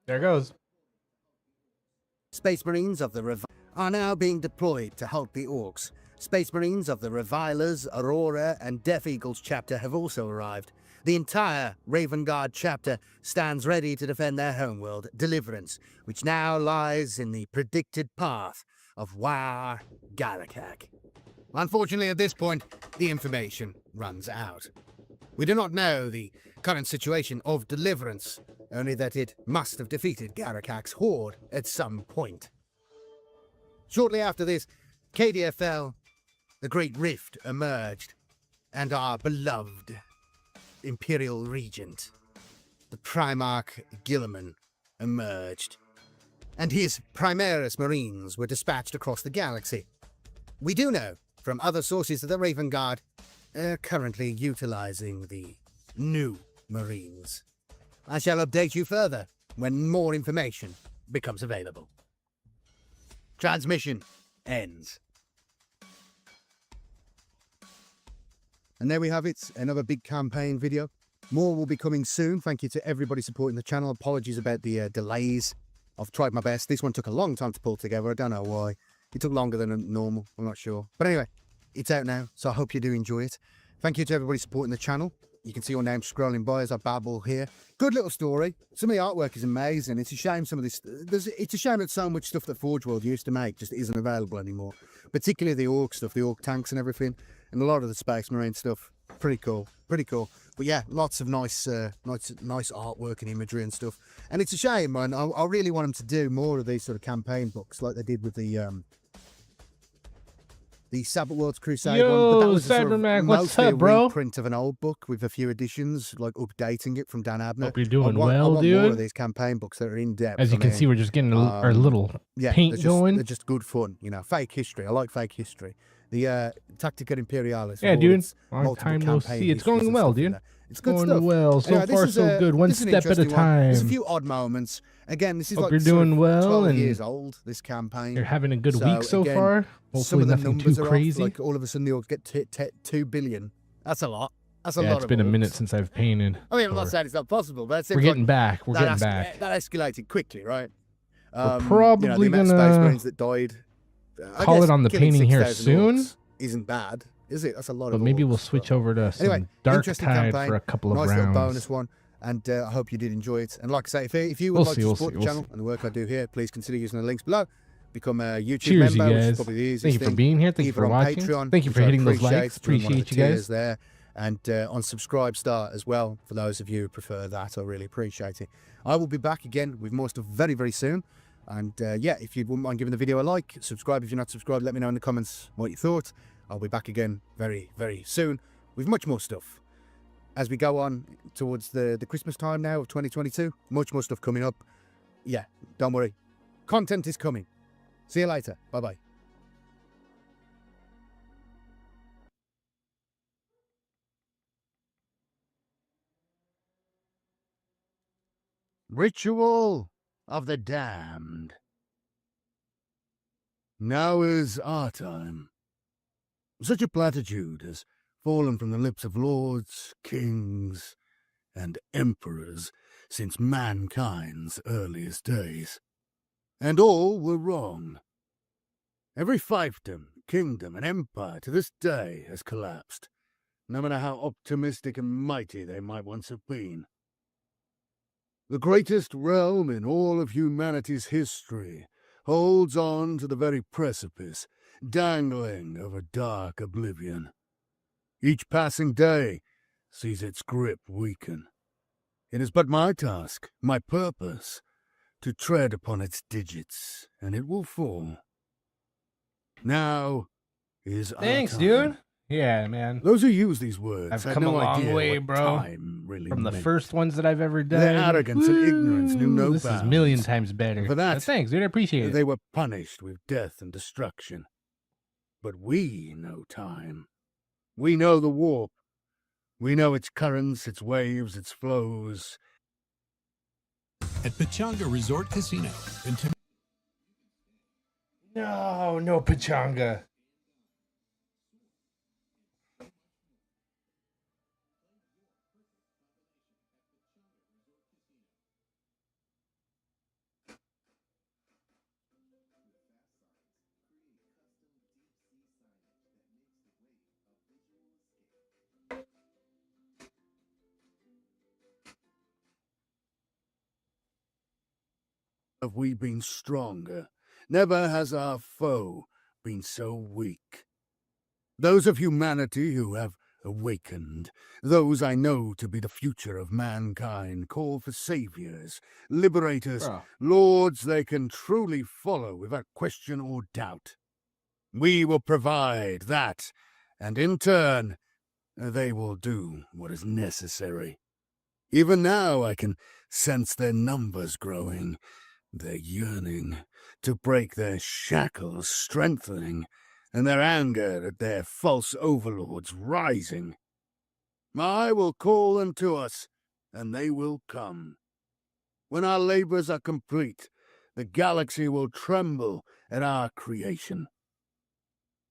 There it goes. Space Marines of the are now being deployed to halt the Orcs. Space Marines of the Revilers, Aurora, and Death Eagles chapter have also arrived. The entire Raven Guard chapter stands ready to defend their homeworld, Deliverance, which now lies in the predicted path of War Garakak. Unfortunately, at this point, the information runs out. We do not know the current situation of Deliverance, only that it must have defeated Garakak's horde at some point. Shortly after this, Cadia fell, the Great Rift emerged, and our beloved Imperial Regent, the Primarch Guilliman, emerged, and his Primaris Marines were dispatched across the galaxy. We do know from other sources that the Raven Guard are currently utilizing the new Marines. I shall update you further when more information becomes available. Transmission ends. And there we have it, another big campaign video. More will be coming soon. Thank you to everybody supporting the channel. Apologies about the delays. I've tried my best. This one took a long time to pull together. I don't know why. It took longer than normal. I'm not sure. But anyway, it's out now, so I hope you do enjoy it. Thank you to everybody supporting the channel. You can see your name scrolling by as I babble here. Good little story. Some of the artwork is amazing. It's a shame some of this... It's a shame that so much stuff that Forge World used to make just isn't available anymore. Particularly the Orc stuff, the Orc tanks and everything. And a lot of the Space Marine stuff. Pretty cool. Pretty cool. But yeah, lots of nice artwork and imagery and stuff. And it's a shame, man. I really want them to do more of these sort of campaign books like they did with the Sabbath Worlds Crusade one. But that was Cybermac, what's mostly up, a bro? reprint of an old book with a few additions, like updating it from Dan Abner. Hope you're doing I well, want dude. more of these campaign books that are in depth. As you can see, we're just getting our little paint going. They're just good fun, you know. Fake history. I like fake history. The Tactica Imperialis. Yeah, dude. Long time no see. It's going well, dude. It's good going stuff. well. So Anyway, far, this is so good. One this is an step at a interesting one. There's a time. few odd moments. Again, this is Hope like you're sort of doing well 12 and years old, this campaign. You're having a good So, week so again, far. Some Hopefully of the nothing too numbers are crazy. off. Like all of a sudden, the orcs get 2 billion. That's a lot. That's a Yeah, lot it's of been a orcs. minute since I've painted. I mean, I'm or- not saying it's not possible, but it seems We're getting like back. We're getting back. That escalated quickly, right? probably the amount of gonna Space Marines that died. I call guess it on the killing painting here 6,000 soon. orcs isn't bad, is it? That's a lot But of maybe we'll orcs, switch but- over to some Anyway, Dark interesting Tide campaign, for a couple of nice rounds. little bonus one, and I hope you did enjoy it. And like I say, if you would We'll like see, to we'll support see, the we'll channel see. and the work I do here, please consider using the links below. Become a YouTube Cheers, member, you which is guys. probably the easiest Thank you for thing. being here. Thank you Either for on watching. Patreon, Thank you for which I hitting those appreciate, likes. doing one of Appreciate the you tiers guys. there, and on Subscribe Star as well. For those of you who prefer that, I really appreciate it. I will be back again with more stuff very, very soon. And yeah, if you wouldn't mind giving the video a like, subscribe if you're not subscribed. Let me know in the comments what you thought. I'll be back again very, very soon with much more stuff. As we go on towards the Christmas time now of 2022, much more stuff coming up. Yeah, don't worry. Content is coming. See you later. Bye-bye. Ritual of the Damned. Now is our time. Such a platitude has fallen from the lips of lords, kings, and emperors since mankind's earliest days. And all were wrong. Every fiefdom, kingdom, and empire to this day has collapsed, no matter how optimistic and mighty they might once have been. The greatest realm in all of humanity's history holds on to the very precipice, dangling over dark oblivion. Each passing day sees its grip weaken. It is but my task, my purpose, to tread upon its digits, and it will fall. Now is our Thanks, time. dude. Yeah, man. Those who use these words I've had come no a long idea way, what bro. time really From the meant. first ones that I've ever done. Their arrogance and ignorance knew no This is a bounds. million times better. For that, Thanks, dude. I appreciate it. They were punished with death and destruction. But we know time. We know the warp. We know its currents, its waves, its flows. At Pachanga Resort Casino in No Pachanga. Have we been stronger? Never has our foe been so weak. Those of humanity who have awakened, those I know to be the future of mankind, call for saviors, liberators, Bro. lords they can truly follow without question or doubt. We will provide that, and in turn, They will do what is necessary. Even now I can sense their numbers growing, their yearning to break their shackles strengthening, and their anger at their false overlords rising. I will call them to us, and they will come. When our labors are complete, the galaxy will tremble at our creation.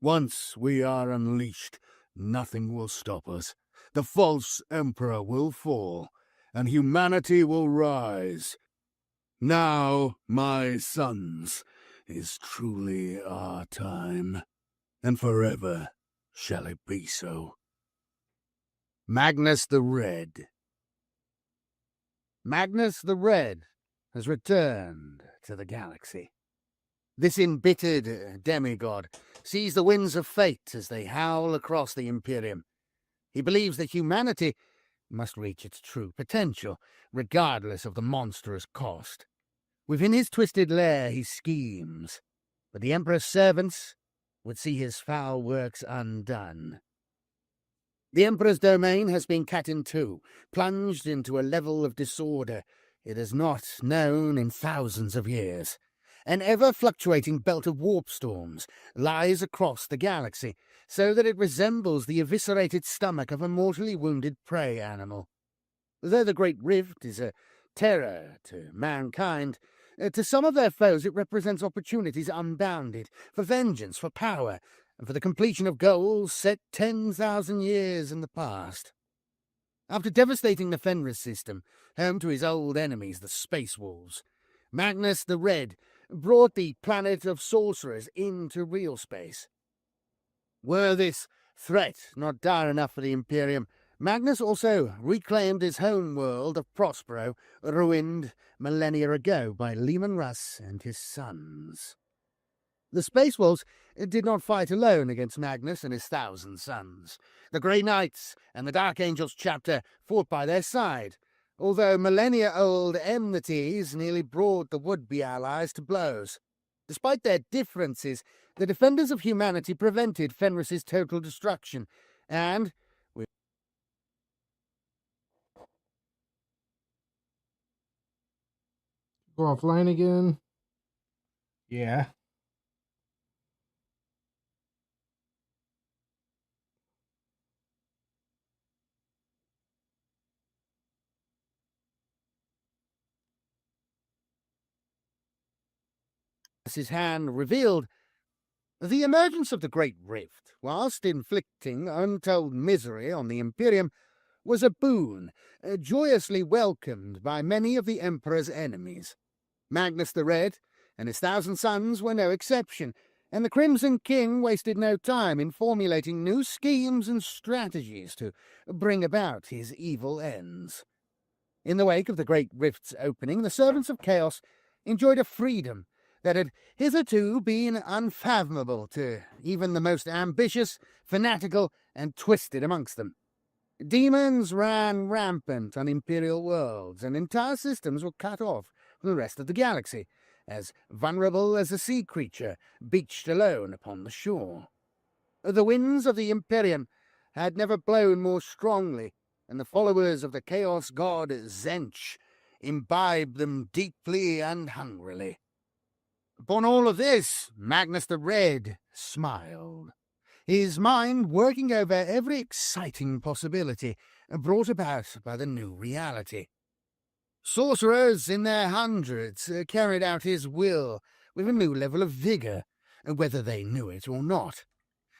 Once we are unleashed, nothing will stop us. The false emperor will fall, and humanity will rise. Now, my sons, is truly our time, and forever shall it be so. Magnus the Red. Magnus the Red has returned to the galaxy. This embittered demigod sees the winds of fate as they howl across the Imperium. He believes that humanity must reach its true potential, regardless of the monstrous cost. Within his twisted lair he schemes, but the Emperor's servants would see his foul works undone. The Emperor's domain has been cut in two, plunged into a level of disorder it has not known in thousands of years. An ever-fluctuating belt of warp storms lies across the galaxy, so that it resembles the eviscerated stomach of a mortally wounded prey animal. Though the Great Rift is a terror to mankind, to some of their foes it represents opportunities unbounded, for vengeance, for power, and for the completion of goals set 10,000 years in the past. After devastating the Fenris system, home to his old enemies, the Space Wolves, Magnus the Red brought the planet of sorcerers into real space. Were this threat not dire enough for the Imperium, Magnus also reclaimed his home world of Prospero, ruined millennia ago by Leman Russ and his sons. The Space Wolves did not fight alone against Magnus and his 1,000 sons. The Grey Knights and the Dark Angels chapter fought by their side, although millennia-old enmities nearly brought the would-be allies to blows. Despite their differences, the defenders of humanity prevented Fenris's total destruction, and Go offline again. Yeah. his hand revealed the emergence of the Great Rift, whilst inflicting untold misery on the Imperium, was a boon, joyously welcomed by many of the Emperor's enemies. Magnus the Red and his 1,000 sons were no exception, and the Crimson King wasted no time in formulating new schemes and strategies to bring about his evil ends. In the wake of the Great Rift's opening, the servants of Chaos enjoyed a freedom that had hitherto been unfathomable to even the most ambitious, fanatical, and twisted amongst them. Demons ran rampant on Imperial worlds, and entire systems were cut off from the rest of the galaxy, as vulnerable as a sea creature beached alone upon the shore. The winds of the Imperium had never blown more strongly, and the followers of the Chaos god Tzeentch imbibed them deeply and hungrily. Upon all of this, Magnus the Red smiled, his mind working over every exciting possibility brought about by the new reality. Sorcerers in their hundreds carried out his will with a new level of vigor, whether they knew it or not.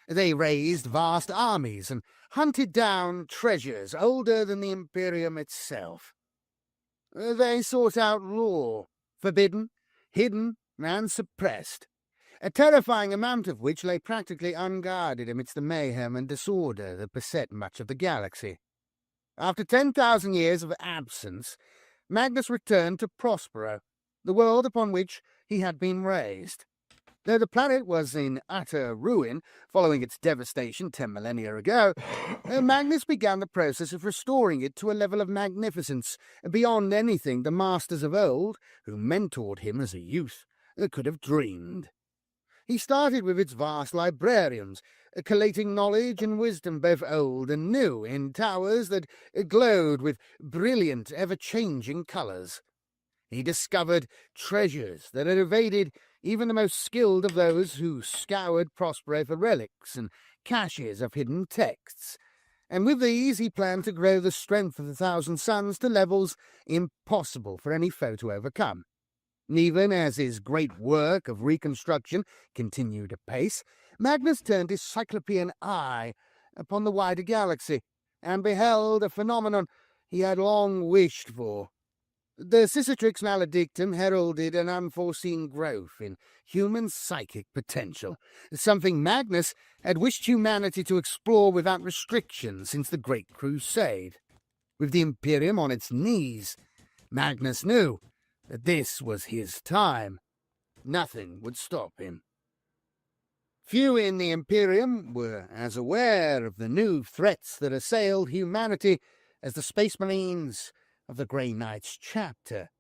They raised vast armies and hunted down treasures older than the Imperium itself. They sought out lore, forbidden, hidden, and suppressed, a terrifying amount of which lay practically unguarded amidst the mayhem and disorder that beset much of the galaxy. After 10,000 years of absence, Magnus returned to Prospero, the world upon which he had been raised. Though the planet was in utter ruin following its devastation 10 millennia ago, Magnus began the process of restoring it to a level of magnificence beyond anything the masters of old, who mentored him as a youth, could have dreamed. He started with its vast librarians, collating knowledge and wisdom both old and new in towers that glowed with brilliant, ever-changing colours. He discovered treasures that had evaded even the most skilled of those who scoured Prospero for relics and caches of hidden texts, and with these he planned to grow the strength of the Thousand Suns to levels impossible for any foe to overcome. Even as his great work of reconstruction continued apace, Magnus turned his cyclopean eye upon the wider galaxy and beheld a phenomenon he had long wished for. The Cicatrix Maledictum heralded an unforeseen growth in human psychic potential, something Magnus had wished humanity to explore without restriction since the Great Crusade. With the Imperium on its knees, Magnus knew that this was his time. Nothing would stop him. Few in the Imperium were as aware of the new threats that assailed humanity as the Space Marines of the Grey Knights chapter.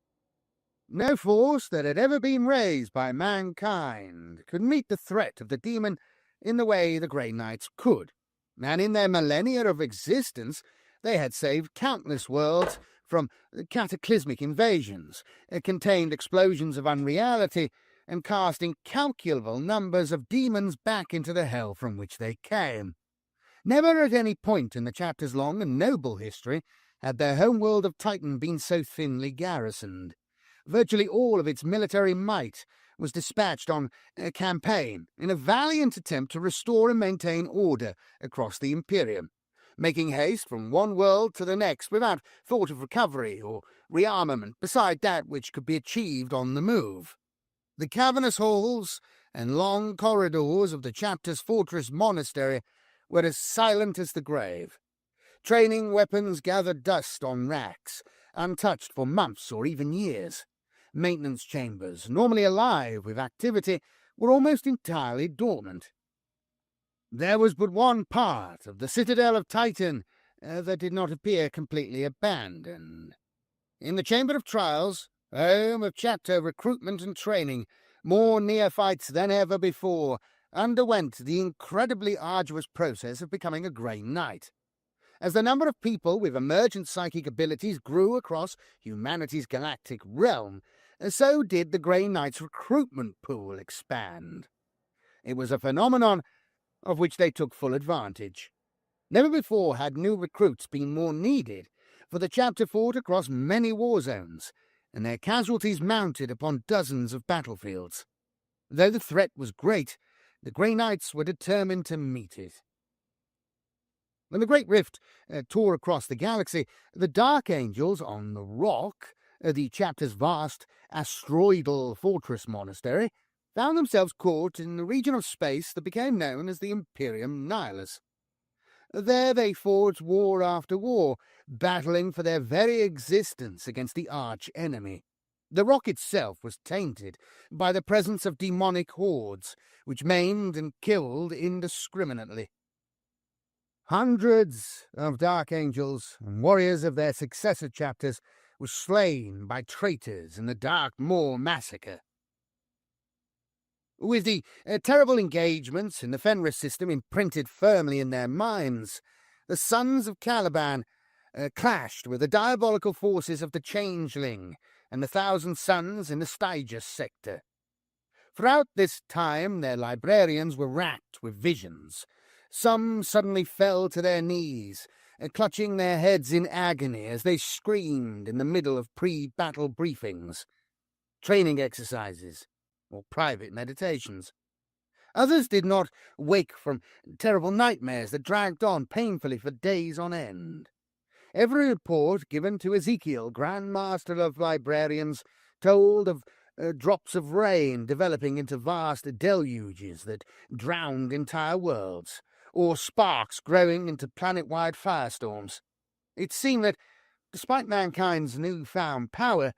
No force that had ever been raised by mankind could meet the threat of the demon in the way the Grey Knights could, and in their millennia of existence they had saved countless worlds from cataclysmic invasions, contained explosions of unreality, and cast incalculable numbers of demons back into the hell from which they came. Never at any point in the chapter's long and noble history had their homeworld of Titan been so thinly garrisoned. Virtually all of its military might was dispatched on a campaign in a valiant attempt to restore and maintain order across the Imperium, making haste from one world to the next without thought of recovery or rearmament beside that which could be achieved on the move. The cavernous halls and long corridors of the chapter's fortress monastery were as silent as the grave. Training weapons gathered dust on racks, untouched for months or even years. Maintenance chambers, normally alive with activity, were almost entirely dormant. There was but one part of the Citadel of Titan that did not appear completely abandoned. In the Chamber of Trials, home of chapter recruitment and training, more neophytes than ever before underwent the incredibly arduous process of becoming a Grey Knight. As the number of people with emergent psychic abilities grew across humanity's galactic realm, so did the Grey Knight's recruitment pool expand. It was a phenomenon of which they took full advantage. Never before had new recruits been more needed, for the chapter fought across many war zones, and their casualties mounted upon dozens of battlefields. Though the threat was great, the Grey Knights were determined to meet it. When the Great Rift tore across the galaxy, the Dark Angels on the Rock, the chapter's vast asteroidal fortress monastery, found themselves caught in the region of space that became known as the Imperium Nihilus. There they fought war after war, battling for their very existence against the arch-enemy. The rock itself was tainted by the presence of demonic hordes, which maimed and killed indiscriminately. Hundreds of Dark Angels and warriors of their successor chapters were slain by traitors in the Dark Maw massacre. With the terrible engagements in the Fenris system imprinted firmly in their minds, the Sons of Caliban clashed with the diabolical forces of the Changeling and the Thousand Suns in the Stygia sector. Throughout this time their librarians were racked with visions. Some suddenly fell to their knees, clutching their heads in agony as they screamed in the middle of pre-battle briefings, training exercises, or private meditations. Others did not wake from terrible nightmares that dragged on painfully for days on end. Every report given to Ezekiel, Grand Master of Librarians, told of drops of rain developing into vast deluges that drowned entire worlds, or sparks growing into planet-wide firestorms. It seemed that, despite mankind's newfound power,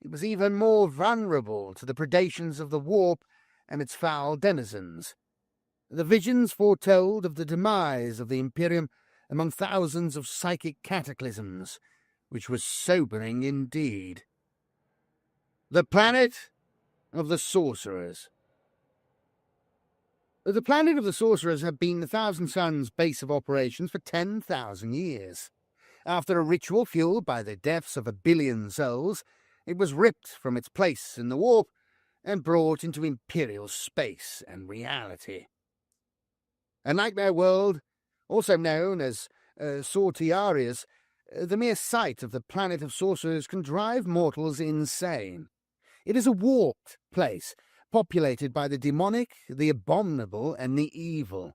it was even more vulnerable to the predations of the warp and its foul denizens. The visions foretold of the demise of the Imperium among thousands of psychic cataclysms, which was sobering indeed. The planet of the sorcerers. The planet of the Sorcerers had been the Thousand Suns' base of operations for 10,000 years. After a ritual fueled by the deaths of 1 billion souls, it was ripped from its place in the warp and brought into Imperial space and reality. A nightmare world, also known as Sortiarius, the mere sight of the planet of sorcerers can drive mortals insane. It is a warped place, populated by the demonic, the abominable, and the evil.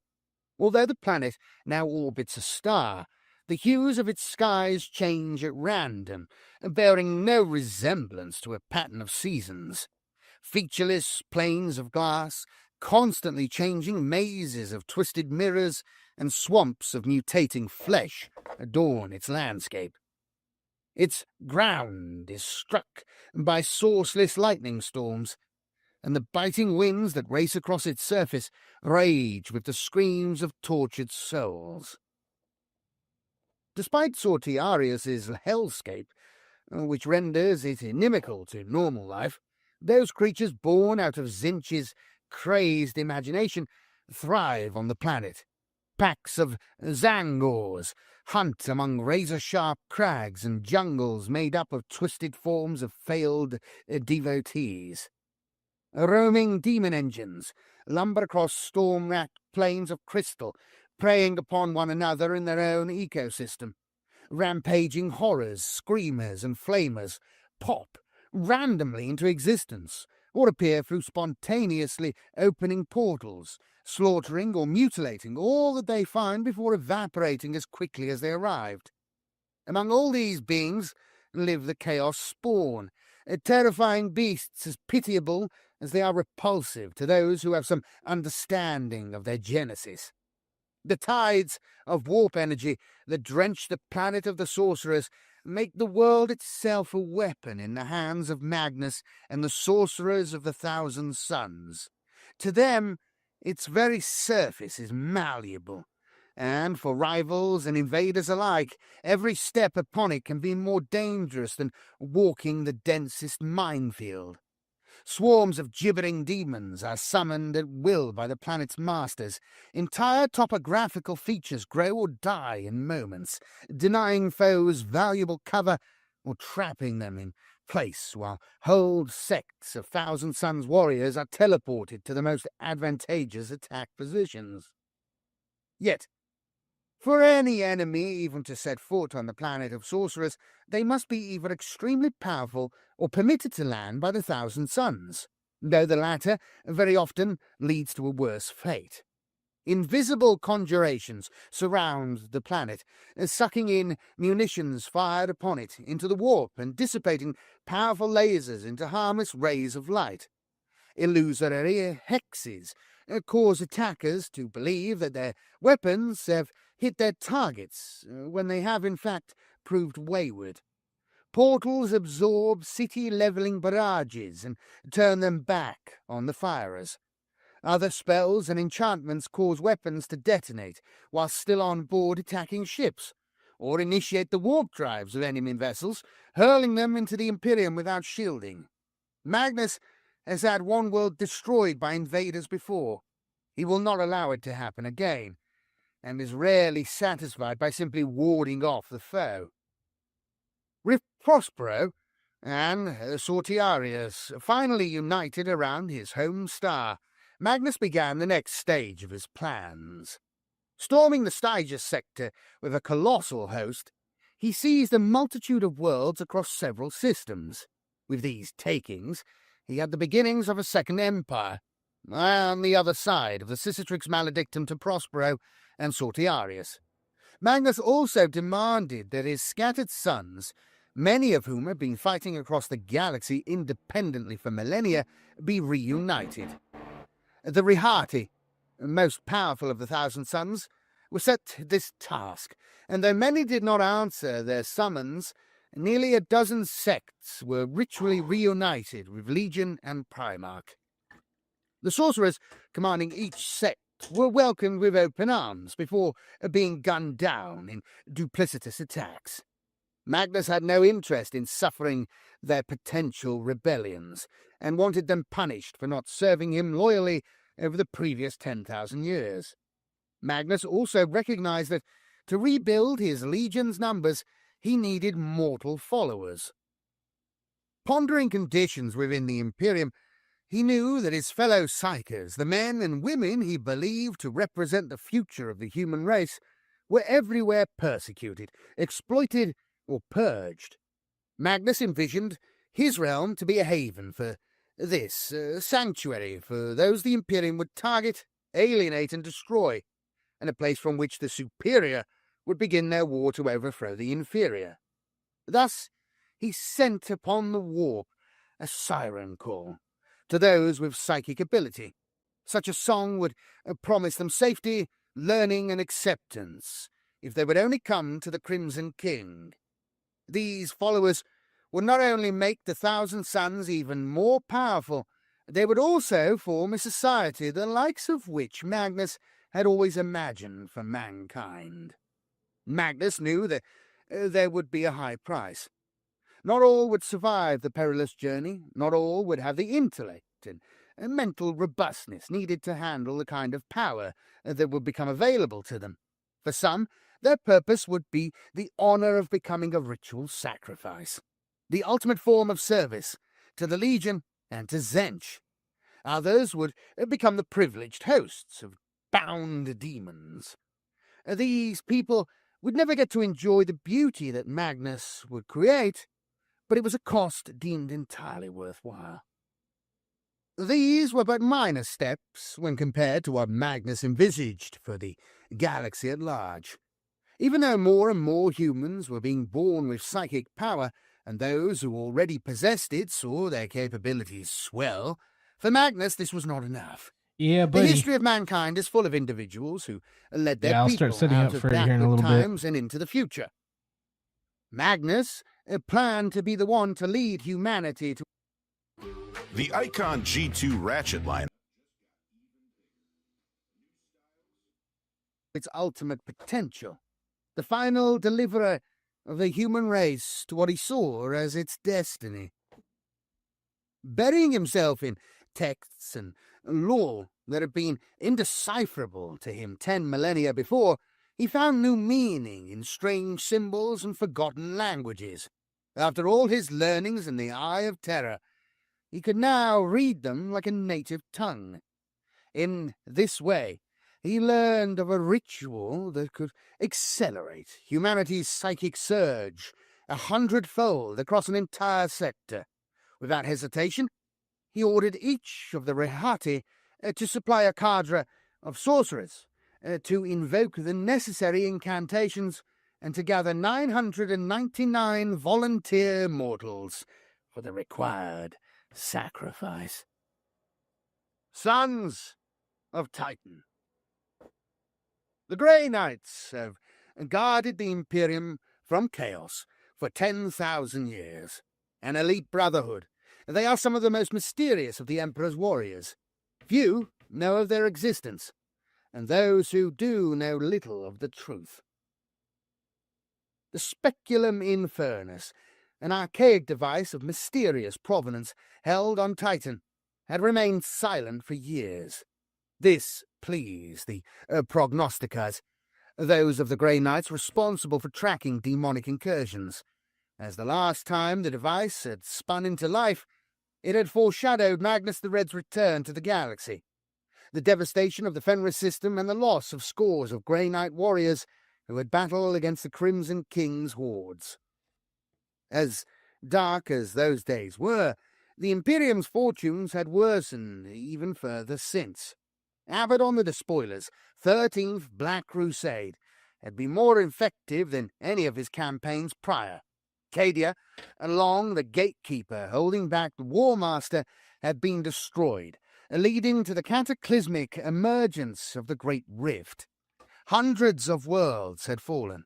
Although the planet now orbits a star, the hues of its skies change at random, bearing no resemblance to a pattern of seasons. Featureless plains of glass, constantly changing mazes of twisted mirrors, and swamps of mutating flesh adorn its landscape. Its ground is struck by sourceless lightning storms, and the biting winds that race across its surface rage with the screams of tortured souls. Despite Sortiarius's hellscape, which renders it inimical to normal life, those creatures born out of Zinch's crazed imagination thrive on the planet. Packs of Zangors hunt among razor-sharp crags and jungles made up of twisted forms of failed devotees. Roaming demon engines lumber across storm-racked plains of crystal, preying upon one another in their own ecosystem. Rampaging horrors, screamers, and flamers pop randomly into existence, or appear through spontaneously opening portals, slaughtering or mutilating all that they find before evaporating as quickly as they arrived. Among all these beings live the Chaos Spawn, terrifying beasts as pitiable as they are repulsive to those who have some understanding of their genesis. The tides of warp energy that drench the planet of the sorcerers make the world itself a weapon in the hands of Magnus and the sorcerers of the Thousand Suns. To them, its very surface is malleable, and for rivals and invaders alike, every step upon it can be more dangerous than walking the densest minefield. Swarms of gibbering demons are summoned at will by the planet's masters. Entire topographical features grow or die in moments, denying foes valuable cover or trapping them in place, while whole sects of Thousand Suns warriors are teleported to the most advantageous attack positions. Yet, for any enemy even to set foot on the planet of sorcerers, they must be either extremely powerful or permitted to land by the Thousand Suns, though the latter very often leads to a worse fate. Invisible conjurations surround the planet, sucking in munitions fired upon it into the warp and dissipating powerful lasers into harmless rays of light. Illusory hexes cause attackers to believe that their weapons have hit their targets when they have in fact proved wayward. Portals absorb city-leveling barrages and turn them back on the firers. Other spells and enchantments cause weapons to detonate while still on board attacking ships, or initiate the warp drives of enemy vessels, hurling them into the Imperium without shielding. Magnus has had one world destroyed by invaders before. He will not allow it to happen again, and is rarely satisfied by simply warding off the foe. With Prospero and Sortiarius finally united around his home star, Magnus began the next stage of his plans. Storming the Stygia sector with a colossal host, he seized a multitude of worlds across several systems. With these takings, he had the beginnings of a second empire, on the other side of the Cicatrix Maledictum to Prospero and Sortiarius. Magnus also demanded that his scattered sons, many of whom had been fighting across the galaxy independently for millennia, be reunited. The Rihati, most powerful of the Thousand Suns, were set this task, and though many did not answer their summons, nearly a dozen sects were ritually reunited with Legion and Primarch. The sorcerers commanding each sect were welcomed with open arms before being gunned down in duplicitous attacks. Magnus had no interest in suffering their potential rebellions, and wanted them punished for not serving him loyally over the previous 10,000 years. Magnus also recognized that to rebuild his legion's numbers, he needed mortal followers. Pondering conditions within the Imperium, he knew that his fellow Psykers, the men and women he believed to represent the future of the human race, were everywhere persecuted, exploited, or purged. Magnus envisioned his realm to be a haven for this, sanctuary for those the Imperium would target, alienate, and destroy, and a place from which the superior would begin their war to overthrow the inferior. Thus, he sent upon the warp a siren call to those with psychic ability. Such a song would promise them safety, learning, and acceptance if they would only come to the Crimson King. These followers would not only make the Thousand Sons even more powerful, they would also form a society the likes of which Magnus had always imagined for mankind. Magnus knew that there would be a high price. Not all would survive the perilous journey, not all would have the intellect and mental robustness needed to handle the kind of power that would become available to them. For some, their purpose would be the honor of becoming a ritual sacrifice, the ultimate form of service to the Legion and to Tzeentch. Others would become the privileged hosts of bound demons. These people would never get to enjoy the beauty that Magnus would create, but it was a cost deemed entirely worthwhile. These were but minor steps when compared to what Magnus envisaged for the galaxy at large. Even though more and more humans were being born with psychic power, and those who already possessed it saw their capabilities swell, for Magnus this was not enough. Yeah, The buddy. history of mankind is full of individuals who led their Yeah, I'll people start setting out up of for it here in a backward little bit. times and into the future. Magnus planned to be the one to lead humanity to The Icon G2 ratchet line. its ultimate potential, the final deliverer of the human race to what he saw as its destiny. Burying himself in texts and lore that had been indecipherable to him 10 millennia before, he found new meaning in strange symbols and forgotten languages. After all his learnings in the Eye of Terror, he could now read them like a native tongue. In this way, he learned of a ritual that could accelerate humanity's psychic surge 100-fold across an entire sector. Without hesitation, he ordered each of the Rehati to supply a cadre of sorcerers to invoke the necessary incantations and to gather 999 volunteer mortals for the required sacrifice. Sons of Titan. The Grey Knights have guarded the Imperium from chaos for 10,000 years. An elite brotherhood, they are some of the most mysterious of the Emperor's warriors. Few know of their existence, and those who do know little of the truth. The Speculum Infernus, an archaic device of mysterious provenance held on Titan, had remained silent for years. This pleased the prognosticators, those of the Grey Knights responsible for tracking demonic incursions. As the last time the device had spun into life, it had foreshadowed Magnus the Red's return to the galaxy, the devastation of the Fenris system and the loss of scores of Grey Knight warriors who had battled against the Crimson King's hordes. As dark as those days were, the Imperium's fortunes had worsened even further since. Abaddon the Despoiler's 13th Black Crusade had been more effective than any of his campaigns prior. Cadia, along the gatekeeper holding back the War Master, had been destroyed, leading to the cataclysmic emergence of the Great Rift. Hundreds of worlds had fallen.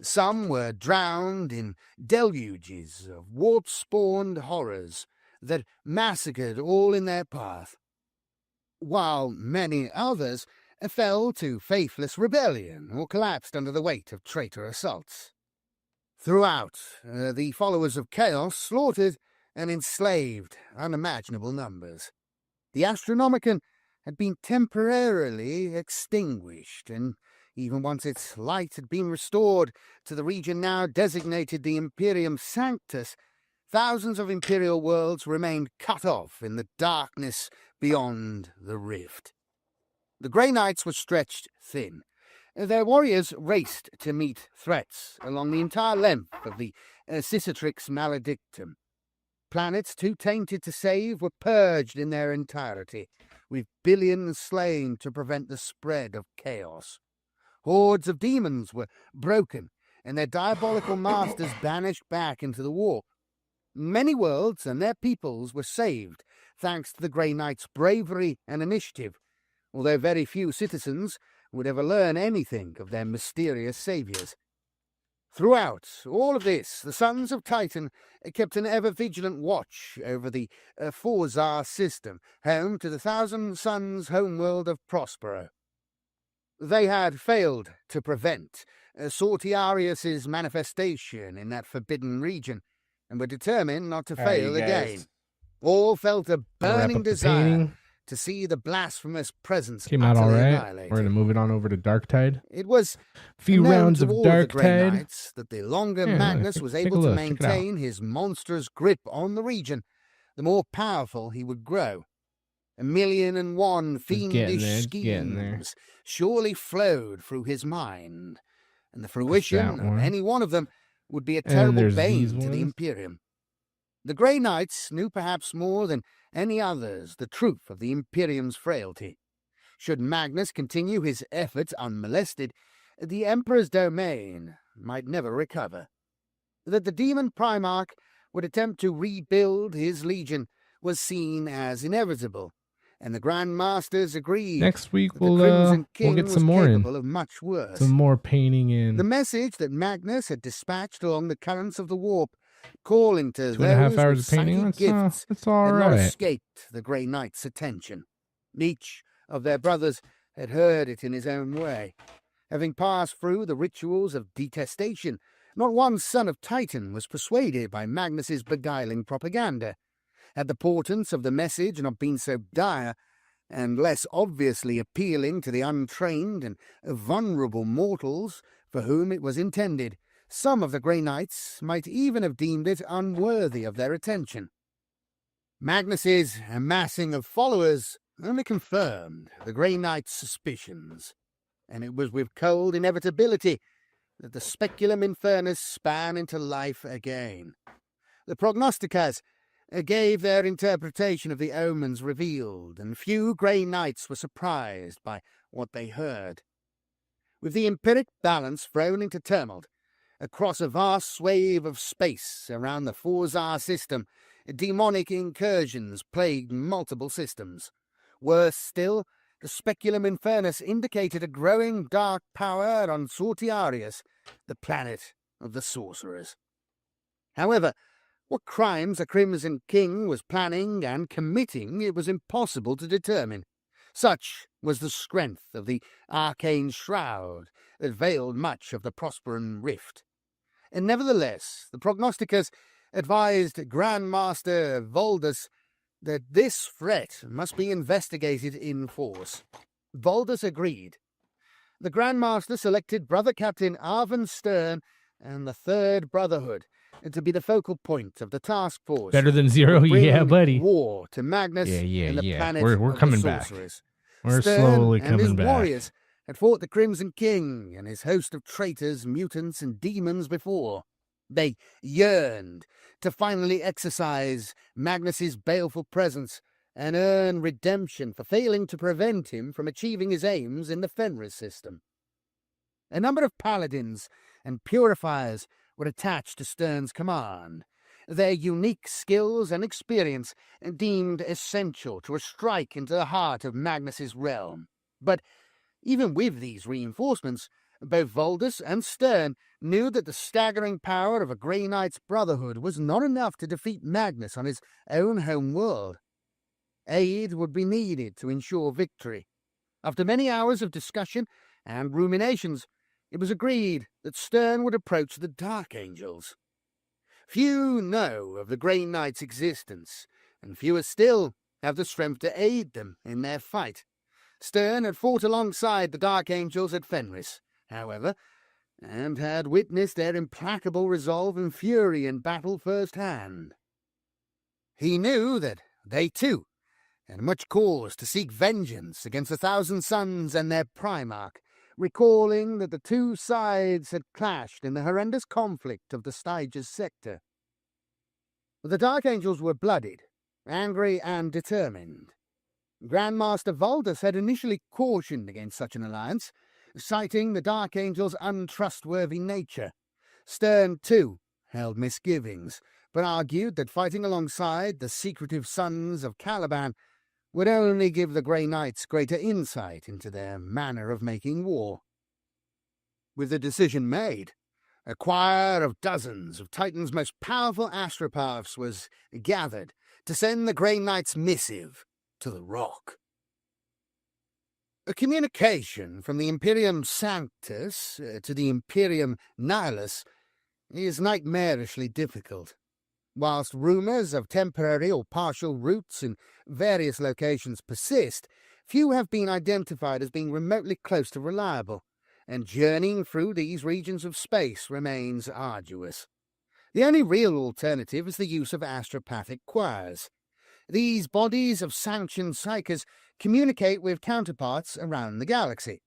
Some were drowned in deluges of warp-spawned horrors that massacred all in their path, while many others fell to faithless rebellion or collapsed under the weight of traitor assaults. Throughout, the followers of Chaos slaughtered and enslaved unimaginable numbers. The Astronomicon had been temporarily extinguished, and even once its light had been restored to the region now designated the Imperium Sanctus, thousands of Imperial worlds remained cut off in the darkness beyond the rift. The Grey Knights were stretched thin. Their warriors raced to meet threats along the entire length of the Cicatrix Maledictum. Planets too tainted to save were purged in their entirety, with billions slain to prevent the spread of chaos. Hordes of demons were broken, and their diabolical masters banished back into the warp. Many worlds and their peoples were saved, thanks to the Grey Knights' bravery and initiative, although very few citizens would ever learn anything of their mysterious saviors. Throughout all of this, the Sons of Titan kept an ever-vigilant watch over the Forzar system, home to the Thousand Suns homeworld of Prospero. They had failed to prevent Sortiarius's manifestation in that forbidden region, and were determined not to fail again. All felt a burning desire to see the blasphemous presence Came out all utterly right. annihilated. We're going to move it on over to Darktide. It was Few known rounds to of all the Grey Darktide. Knights that the longer Yeah, Magnus take- was take a able to look, check it out. maintain his monstrous grip on the region, the more powerful he would grow. 1,000,001 fiendish getting there. schemes surely flowed through his mind, and the fruition that of one. any one of them would be a And terrible there's bane these to the ones. Imperium. The Grey Knights knew perhaps more than any others the truth of the Imperium's frailty. Should Magnus continue his efforts unmolested, the Emperor's domain might never recover. That the Demon Primarch would attempt to rebuild his legion was seen as inevitable, and the Grand Masters agreed Next week that the we'll Crimson King get was some more in. capable of much worse. Some more painting in. The message that Magnus had dispatched along the currents of the warp, calling to 2.5 those hours with of painting. psychic gifts, That's all had not right. escaped the Grey Knight's attention. Each of their brothers had heard it in his own way. Having passed through the rituals of detestation, not one son of Titan was persuaded by Magnus's beguiling propaganda. Had the portents of the message not been so dire, and less obviously appealing to the untrained and vulnerable mortals for whom it was intended, some of the Grey Knights might even have deemed it unworthy of their attention. Magnus's amassing of followers only confirmed the Grey Knight's suspicions, and it was with cold inevitability that the Speculum Infernus span into life again. The prognosticators gave their interpretation of the omens revealed, and few Grey Knights were surprised by what they heard. With the empiric balance thrown into tumult, across a vast swathe of space around the Forzar system, demonic incursions plagued multiple systems. Worse still, the Speculum Infernus indicated a growing dark power on Sortiarius, the planet of the sorcerers. However, what crimes the Crimson King was planning and committing it was impossible to determine. Such was the strength of the arcane shroud that veiled much of the Prosperan rift. And nevertheless, the prognosticators advised Grand Master Voldus that this threat must be investigated in force. Voldus agreed. The Grand Master selected Brother Captain Arvin Stern and the Third Brotherhood to be the focal point of the task force. Better than zero, to bring yeah, buddy. War to Magnus and the planet We're of coming the back. sorcerers. We're Stern slowly and his coming back. warriors had fought the Crimson King and his host of traitors, mutants, and demons before. They yearned to finally exercise Magnus's baleful presence and earn redemption for failing to prevent him from achieving his aims in the Fenris system. A number of paladins and purifiers were attached to Stern's command, their unique skills and experience deemed essential to a strike into the heart of Magnus's realm. But even with these reinforcements, both Voldus and Stern knew that the staggering power of a Grey Knight's Brotherhood was not enough to defeat Magnus on his own home world. Aid would be needed to ensure victory. After many hours of discussion and ruminations, it was agreed that Stern would approach the Dark Angels. Few know of the Grey Knight's existence, and fewer still have the strength to aid them in their fight. Stern had fought alongside the Dark Angels at Fenris, however, and had witnessed their implacable resolve and fury in battle firsthand. He knew that they too had much cause to seek vengeance against the Thousand Sons and their Primarch, recalling that the two sides had clashed in the horrendous conflict of the Styges sector. The Dark Angels were blooded, angry and determined. Grandmaster Valdus had initially cautioned against such an alliance, citing the Dark Angels' untrustworthy nature. Stern, too, held misgivings, but argued that fighting alongside the secretive sons of Caliban would only give the Grey Knights greater insight into their manner of making war. With the decision made, a choir of dozens of Titan's most powerful astropaths was gathered to send the Grey Knight's missive to the Rock. A communication from the Imperium Sanctus to the Imperium Nihilus is nightmarishly difficult. Whilst rumours of temporary or partial routes in various locations persist, few have been identified as being remotely close to reliable, and journeying through these regions of space remains arduous. The only real alternative is the use of astropathic choirs. These bodies of sanctioned psychers communicate with counterparts around the galaxy.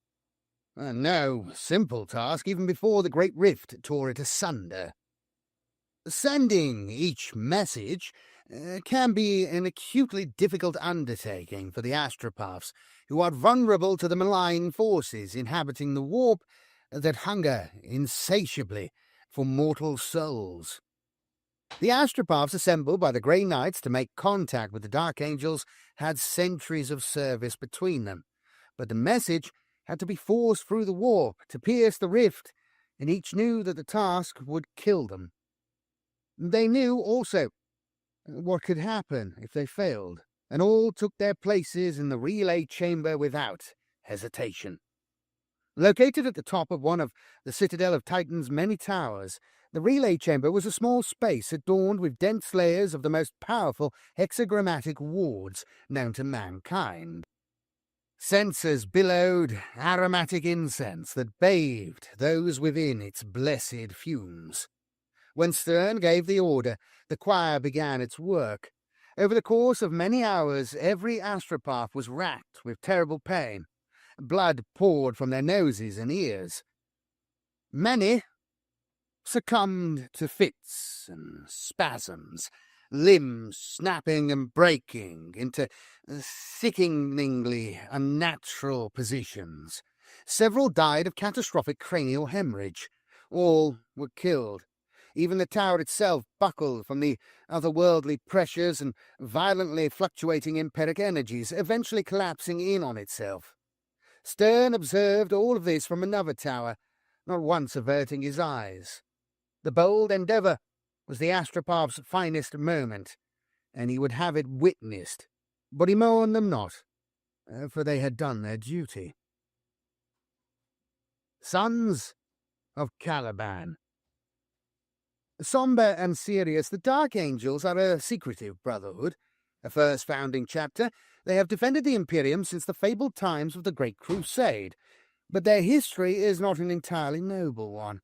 No simple task even before the Great Rift tore it asunder. Sending each message can be an acutely difficult undertaking for the astropaths, who are vulnerable to the malign forces inhabiting the warp that hunger insatiably for mortal souls. The astropaths assembled by the Grey Knights to make contact with the Dark Angels had centuries of service between them, but the message had to be forced through the warp to pierce the rift, and each knew that the task would kill them. They knew also what could happen if they failed, and all took their places in the relay chamber without hesitation. Located at the top of one of the Citadel of Titan's many towers, the relay chamber was a small space adorned with dense layers of the most powerful hexagrammatic wards known to mankind. Censers billowed aromatic incense that bathed those within its blessed fumes. When Stern gave the order, the choir began its work. Over the course of many hours, every astropath was racked with terrible pain. Blood poured from their noses and ears. Many succumbed to fits and spasms, limbs snapping and breaking into sickeningly unnatural positions. Several died of catastrophic cranial hemorrhage. All were killed. Even the tower itself buckled from the otherworldly pressures and violently fluctuating empiric energies, eventually collapsing in on itself. Stern observed all of this from another tower, not once averting his eyes. The bold endeavour was the astropath's finest moment, and he would have it witnessed, but he mourned them not, for they had done their duty. Sons of Caliban. Somber and serious, the Dark Angels are a secretive brotherhood. A first founding chapter, they have defended the Imperium since the fabled times of the Great Crusade, but their history is not an entirely noble one.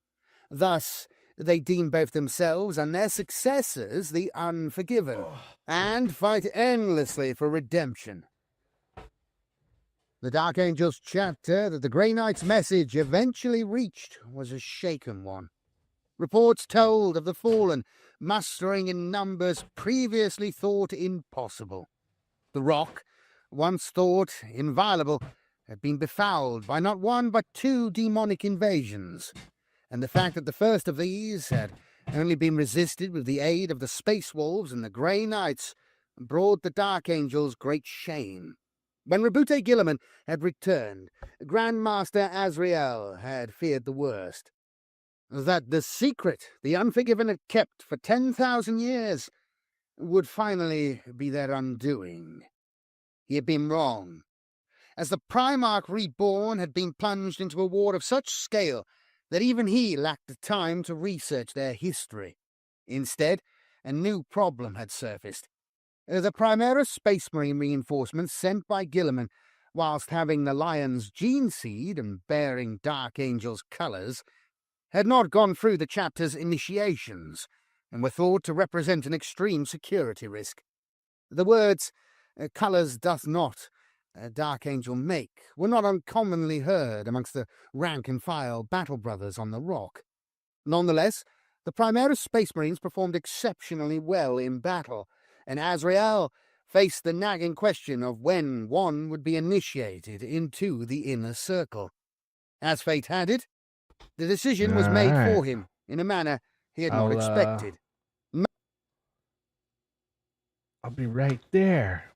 Thus, they deem both themselves and their successors the unforgiven, and fight endlessly for redemption. The Dark Angels chapter that the Grey Knight's message eventually reached was a shaken one. Reports told of the fallen mustering in numbers previously thought impossible. The Rock, once thought inviolable, had been befouled by not one but two demonic invasions, and the fact that the first of these had only been resisted with the aid of the Space Wolves and the Grey Knights brought the Dark Angels great shame. When Rabute Guilliman had returned, Grandmaster Azrael had feared the worst. That the secret the Unforgiven had kept for 10,000 years would finally be their undoing. He had been wrong, as the Primarch Reborn had been plunged into a war of such scale that even he lacked the time to research their history. Instead, a new problem had surfaced. The Primaris Space Marine reinforcements sent by Guilliman whilst having the lion's gene seed and bearing Dark Angel's colours, had not gone through the chapter's initiations and were thought to represent an extreme security risk. The words, "colours doth not Dark Angel make," were not uncommonly heard amongst the rank-and-file battle brothers on the Rock. Nonetheless, the Primaris Space Marines performed exceptionally well in battle, and Azrael faced the nagging question of when one would be initiated into the inner circle. As fate had it, the decision was made for him in a manner he had not expected. I'll be right there.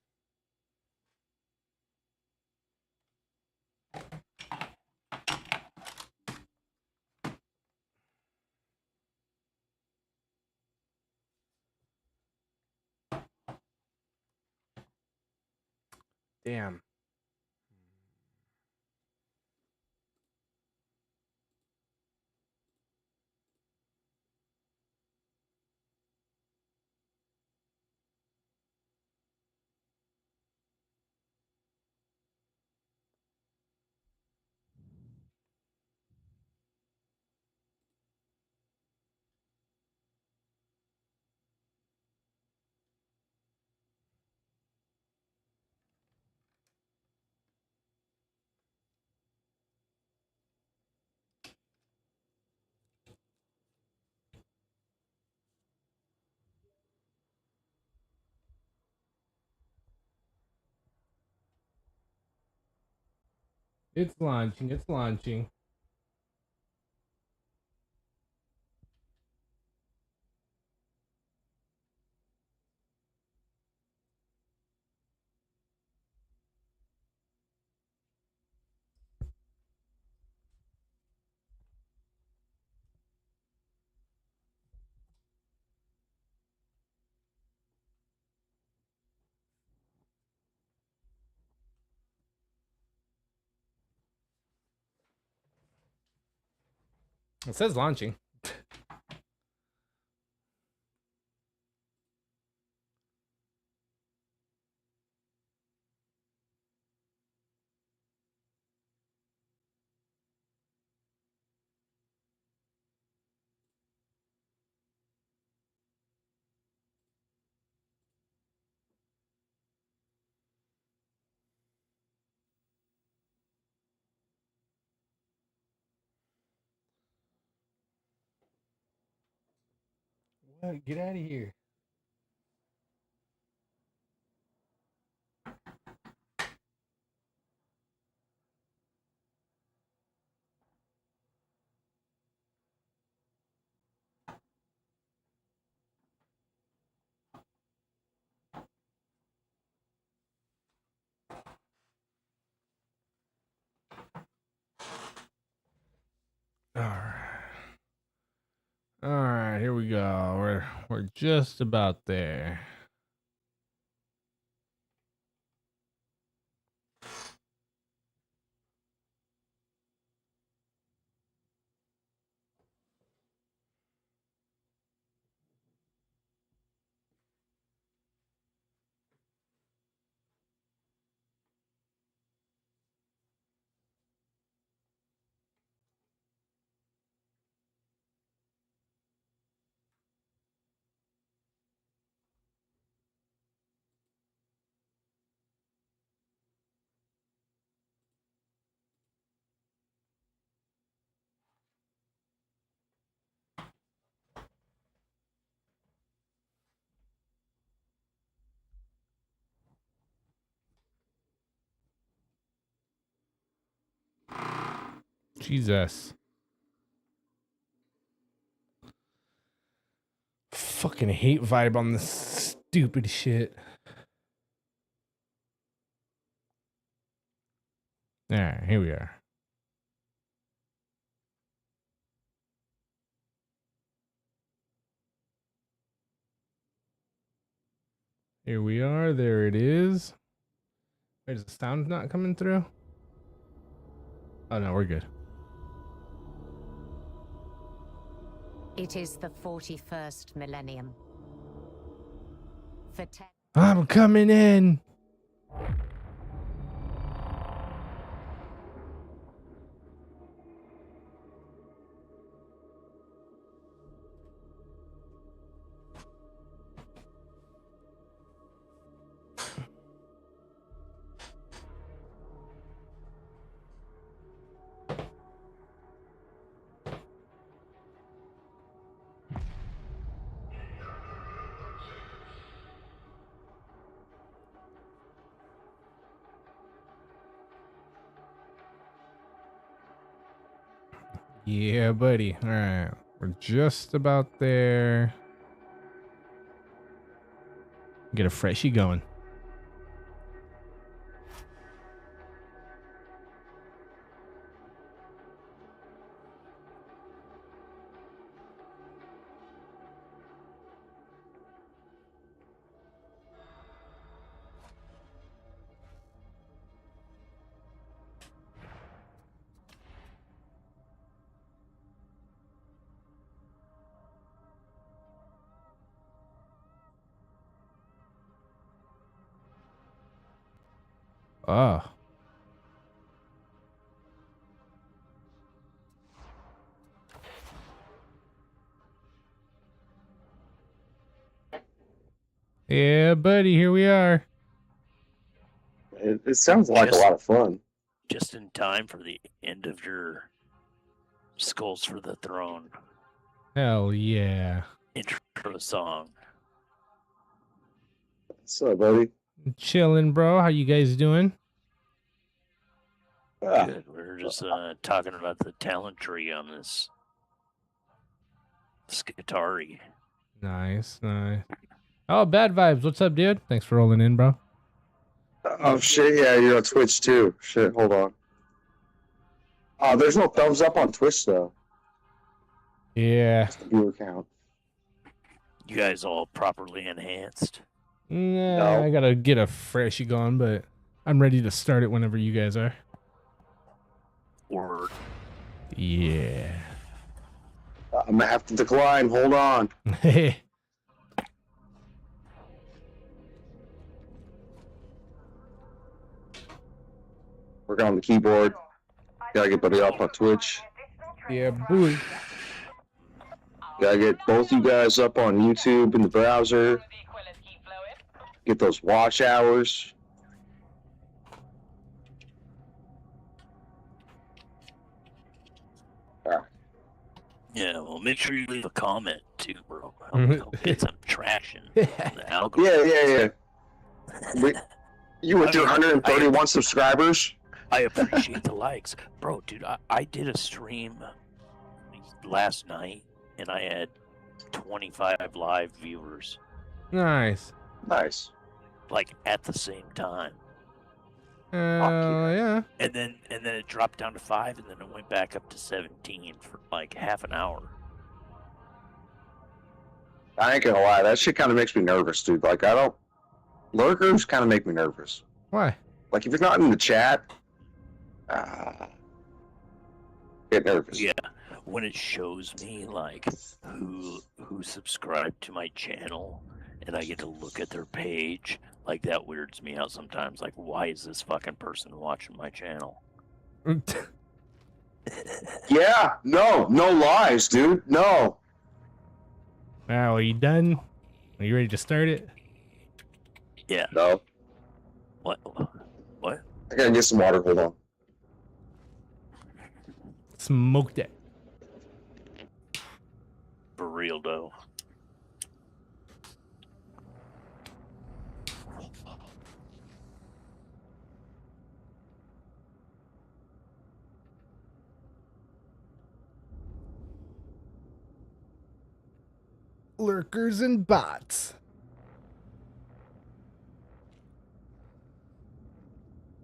Damn. It's launching. It's launching. It says launching. What? Get out of here. All right, here we go. We're just about there. Jesus. Fucking hate vibe on this stupid shit. Alright, here we are. Here we are. There it is. Wait, is the sound not coming through? Oh no, we're good. It is the 41st millennium. For 10. I'm coming in. Yeah, buddy. All right. We're just about there. Get a freshie going. Oh. Yeah, buddy, here we are. It sounds like a lot of fun. Just in time for the end of your Skulls for the Throne Hell yeah. intro song. What's up, buddy? Chilling, bro. How you guys doing? Ah, Good. We're just talking about the talent tree on this Skitari. Nice, nice. Oh, Bad Vibes. What's up, dude? Thanks for rolling in, bro. oh shit! Yeah, you're on Twitch too. Shit, hold on. Oh, there's no thumbs up on Twitch though. Yeah. It's the viewer count. You guys all properly enhanced? Nah, No. I gotta get a freshie going, but I'm ready to start it whenever you guys are. Or Yeah. I'm gonna have to decline. Hold on. Hey. Working on the keyboard. Gotta get buddy up on Twitch. Yeah, boy. Gotta get both you guys up on YouTube in the browser. Get those watch hours. yeah, well, make sure you leave a comment too, bro. Mhm. Help get some traction on the algorithm. Yeah. You went through 131 subscribers. I appreciate the likes, bro. Dude, I did a stream last night and I had 25 live viewers, Nice. Nice. like at the same time. Yeah. And then it dropped down to 5, and then it went back up to 17 for like half an hour. I ain't gonna lie, that shit kind of makes me nervous, dude. Like, I don't. Lurkers kind of make me nervous. Why? Like, if you're not in the chat, get nervous. Yeah, when it shows me like who subscribed to my channel, and I get to look at their page, like that weirds me out sometimes. Like, why is this fucking person watching my channel? Yeah, no lies, dude. No. Now, are you done? Are you ready to start it? Yeah. No. What? I gotta get some water. Hold on. Smoked it. For real though. Lurkers and bots.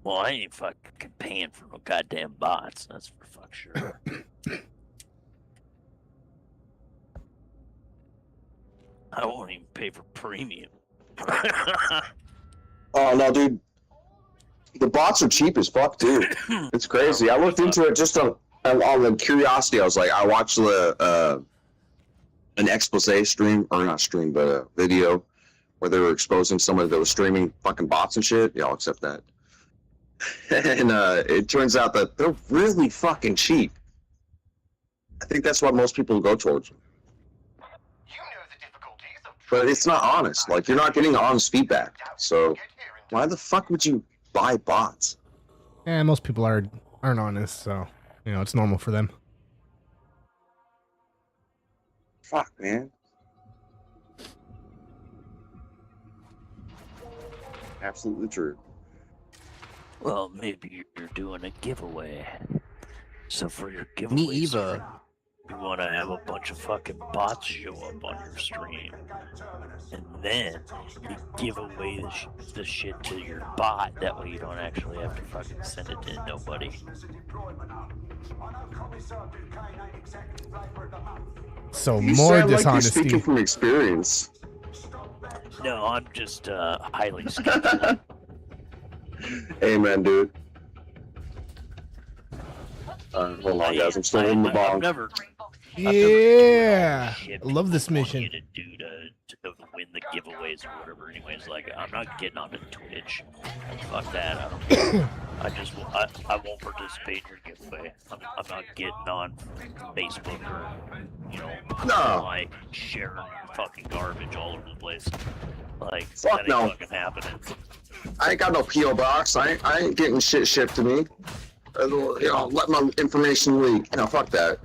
Well, I ain't fucking paying for no goddamn bots. That's for fuck sure. I won't even pay for premium. Oh no, dude. The bots are cheap as fuck, too. It's crazy. I looked into it just on the curiosity. I was like, I watched an expose stream, or not stream, but a video where they were exposing somebody that was streaming fucking bots and shit. Yeah, I'll accept that. And it turns out that they're really fucking cheap. I think that's what most people go towards. But it's not honest. Like, you're not getting honest feedback. So why the fuck would you buy bots? Yeah, most people aren't honest, so it's normal for them. Fuck, man. Absolutely true. Well, maybe you're doing a giveaway. So for your giveaways, Me either. you want to have a bunch of fucking bots show up on your stream, and then you give away the shit to your bot. That way you don't actually have to fucking send it to nobody. So You more sound like you're dishonesty. speaking from experience. No, I'm just highly skeptical. Amen, dude. Hold on, guys. I'm still in the I've bong. never Yeah. shit I love this people want mission. you to do to win the giveaways or whatever. Anyways, like I'm not getting onto Twitch. Fuck that. I don't. I won't participate in your giveaway. I'm not getting on Facebook or No. like sharing fucking garbage all over the place. Like Fuck that ain't no. fucking happening. I ain't got no PO box. I ain't getting shit shipped to me. Let my information leak. No, fuck that.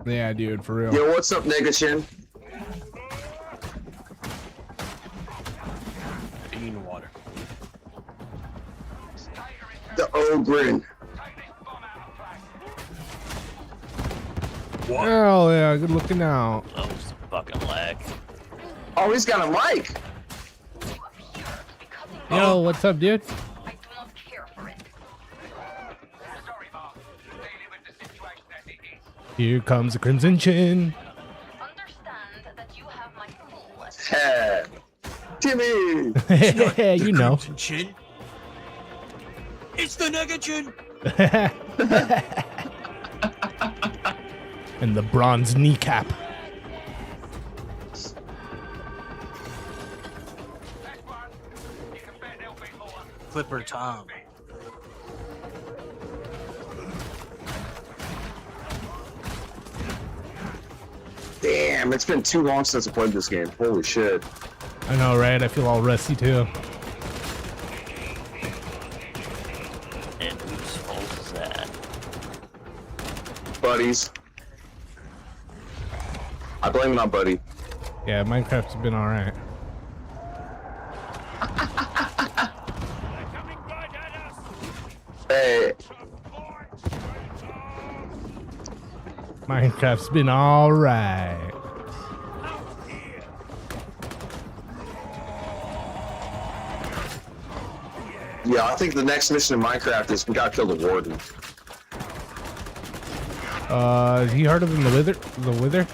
Yeah, dude, for real. Yo, what's up, Negashin? Bean water. The Ogren. Hell yeah, good looking out. That was some fucking lag. Oh, he's got a mic. Yo, what's up, dude? Here comes the Crimson Chin. Hey, Timmy. You know. Chin. It's the Nega Chin. And the bronze kneecap. Flipper Tom. Damn, it's been too long since I played this game. Holy shit. I know, right? I feel all rusty too. And whose fault is that? Buddies. I blame it on Buddy. Yeah, Minecraft's been alright. Hey, Minecraft's been alright. yeah, I think the next mission in Minecraft is we gotta kill the warden. Is he harder than the Wither? The Wither?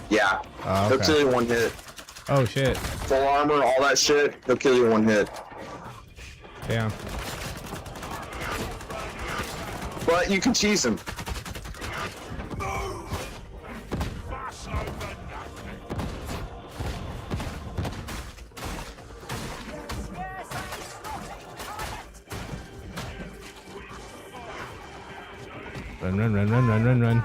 Yeah. Oh, He'll okay. kill you in one hit. Oh shit. Full armor, all that shit, he'll kill you in one hit. Damn. But you can cheese him. Run, run, run, run, run, run, run.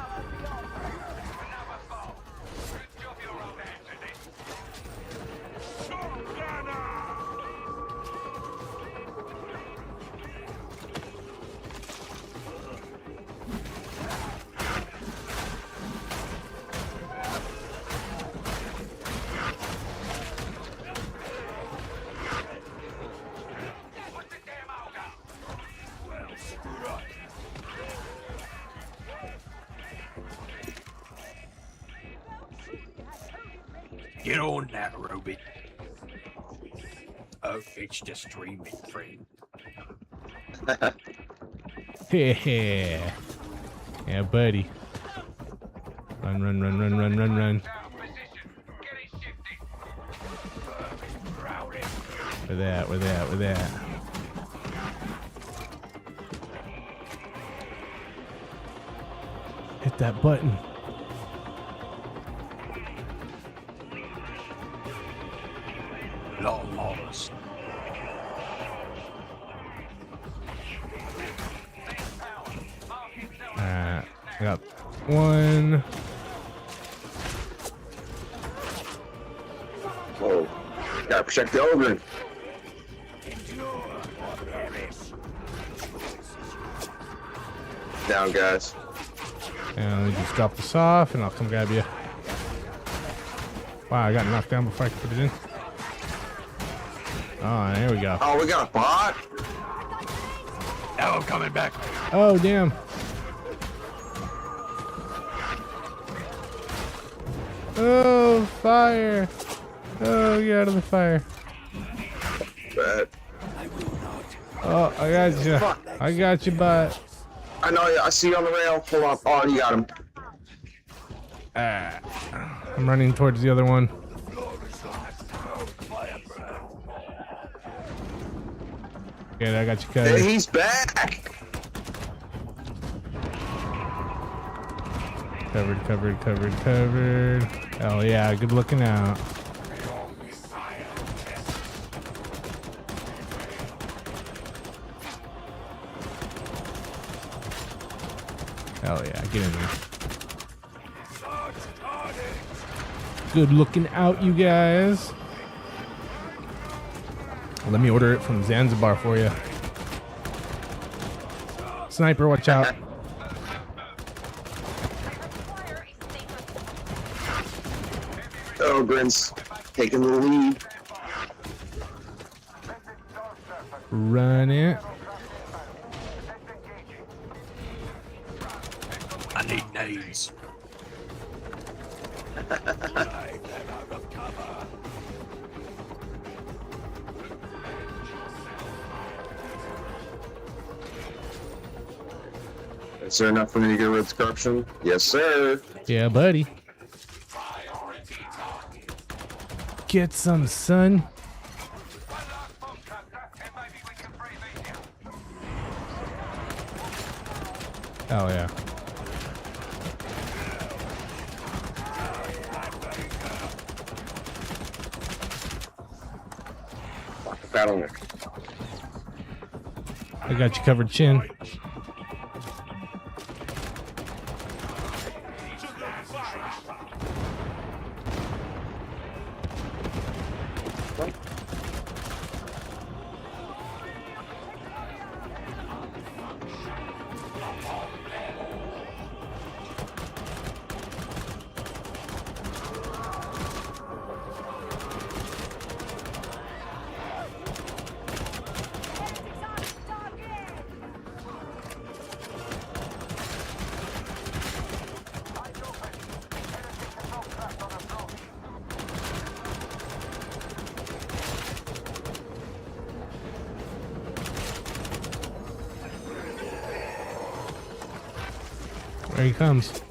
Get on that, Ruby. Oh, it's just streaming, friend. Yeah. Yeah, buddy. Run, run, run, run, run, run, run. Where that, where that, where that. Hit that button. Lawless. I got one. Oh, gotta protect the ogre. Down, guys. And we just drop this off and I'll come grab you. Wow, I got knocked down before I could put it in. Oh, there we go. Oh, we got a bot? Now I'm coming back. Oh, damn. Oh, fire. Oh, get out of the fire. But Oh, I got you. I got you, bud. I know you. I see you on the rail. Hold on. Oh, you got him. I'm running towards the other one. Okay, I got you Hey, covered. he's back. Covered. Oh yeah, good looking out. Hell yeah, get in there. Good looking out, you guys. Let me order it from Zanzibar for you. Sniper, watch out. Ogren's taking the lead. Run it. I need nades. Is there enough for me to get rid of corruption? Yes, sir. Yeah, buddy. Get some, son. Oh yeah. Battle Nick. I got you covered, Chin. There he comes.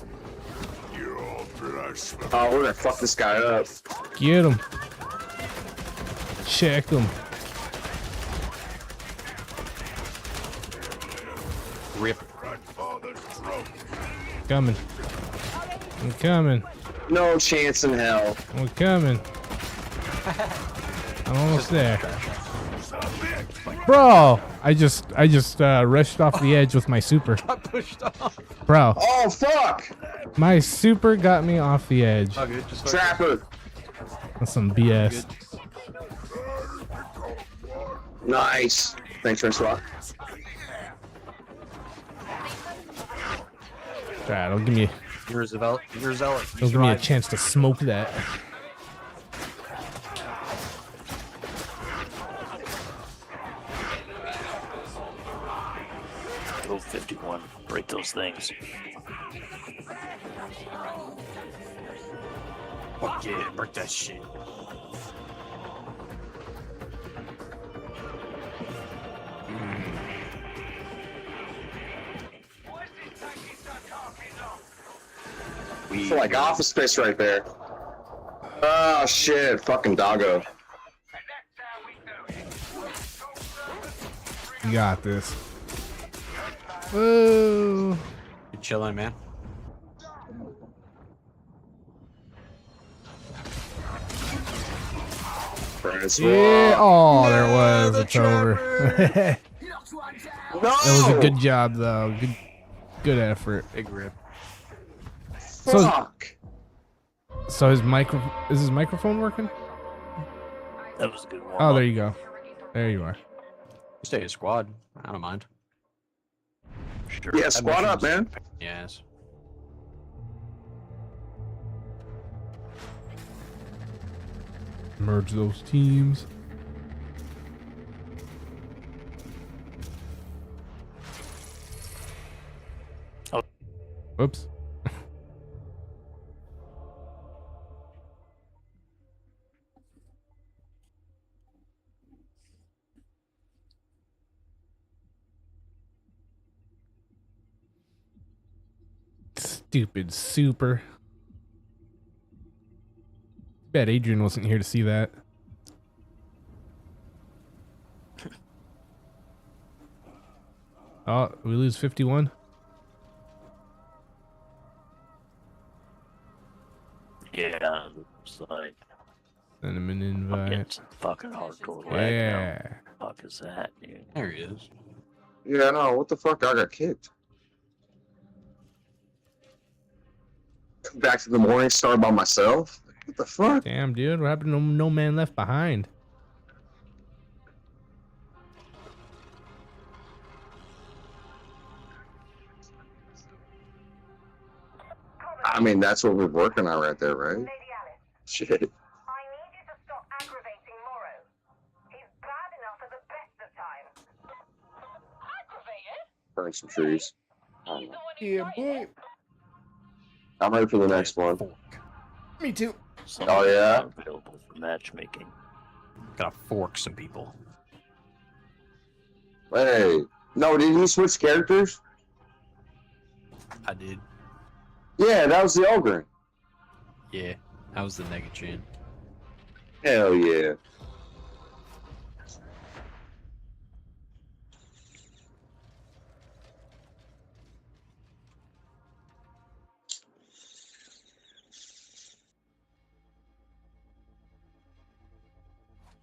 Oh, we're gonna fuck this guy up. Get him. Check him. Rip. Coming. I'm coming. No chance in hell. I'm coming. I'm almost there. Bro, I just rushed off the edge with my super. Got pushed off. Bro, Oh, fuck! my super got me off the edge. Oh, good. Just Trapper. That's some BS. Nice. Thanks, Francois. Alright, don't give me You're a zealot. You're a zealot. You don't give me a survived. chance to smoke that. Go 51. Break those things. Fuck yeah, break that shit. I feel like Office Space right there. Oh shit, fucking doggo. You got this. Whoa. You chilling, man? Francois. Yeah. Oh, there it was. It's over. No! That was a good job, though. Good effort. Big rip. Fuck. So is his microphone working? That was a good one. Oh, there you go. There you are. Stay a squad. I don't mind. Sure. Yeah, squad up, man. Yes. Merge those teams. Oh. Whoops. Stupid super. Bet Adrian wasn't here to see that. Oh, we lose 51. Yeah, it's like Send him an I'm getting invite. some fucking hardcore lag Yeah. now. What the fuck is that, dude? There he is. Yeah, no, what the fuck? I got kicked. Come back to the Morning Star by myself? What the fuck? Damn, dude. What happened to No Man Left Behind? I mean, that's what we're working on right there, right? Shit. I need you to stop aggravating Morrow. He's bad enough at the best of times. Aggravated? Burn some trees. Yeah, boy. I'm ready for the next one. Me too. Oh, yeah? Available for matchmaking. Gotta fork some people. Hey. No, did you switch characters? I did. Yeah, that was the Ogre. Yeah, that was the Negachan. Hell yeah.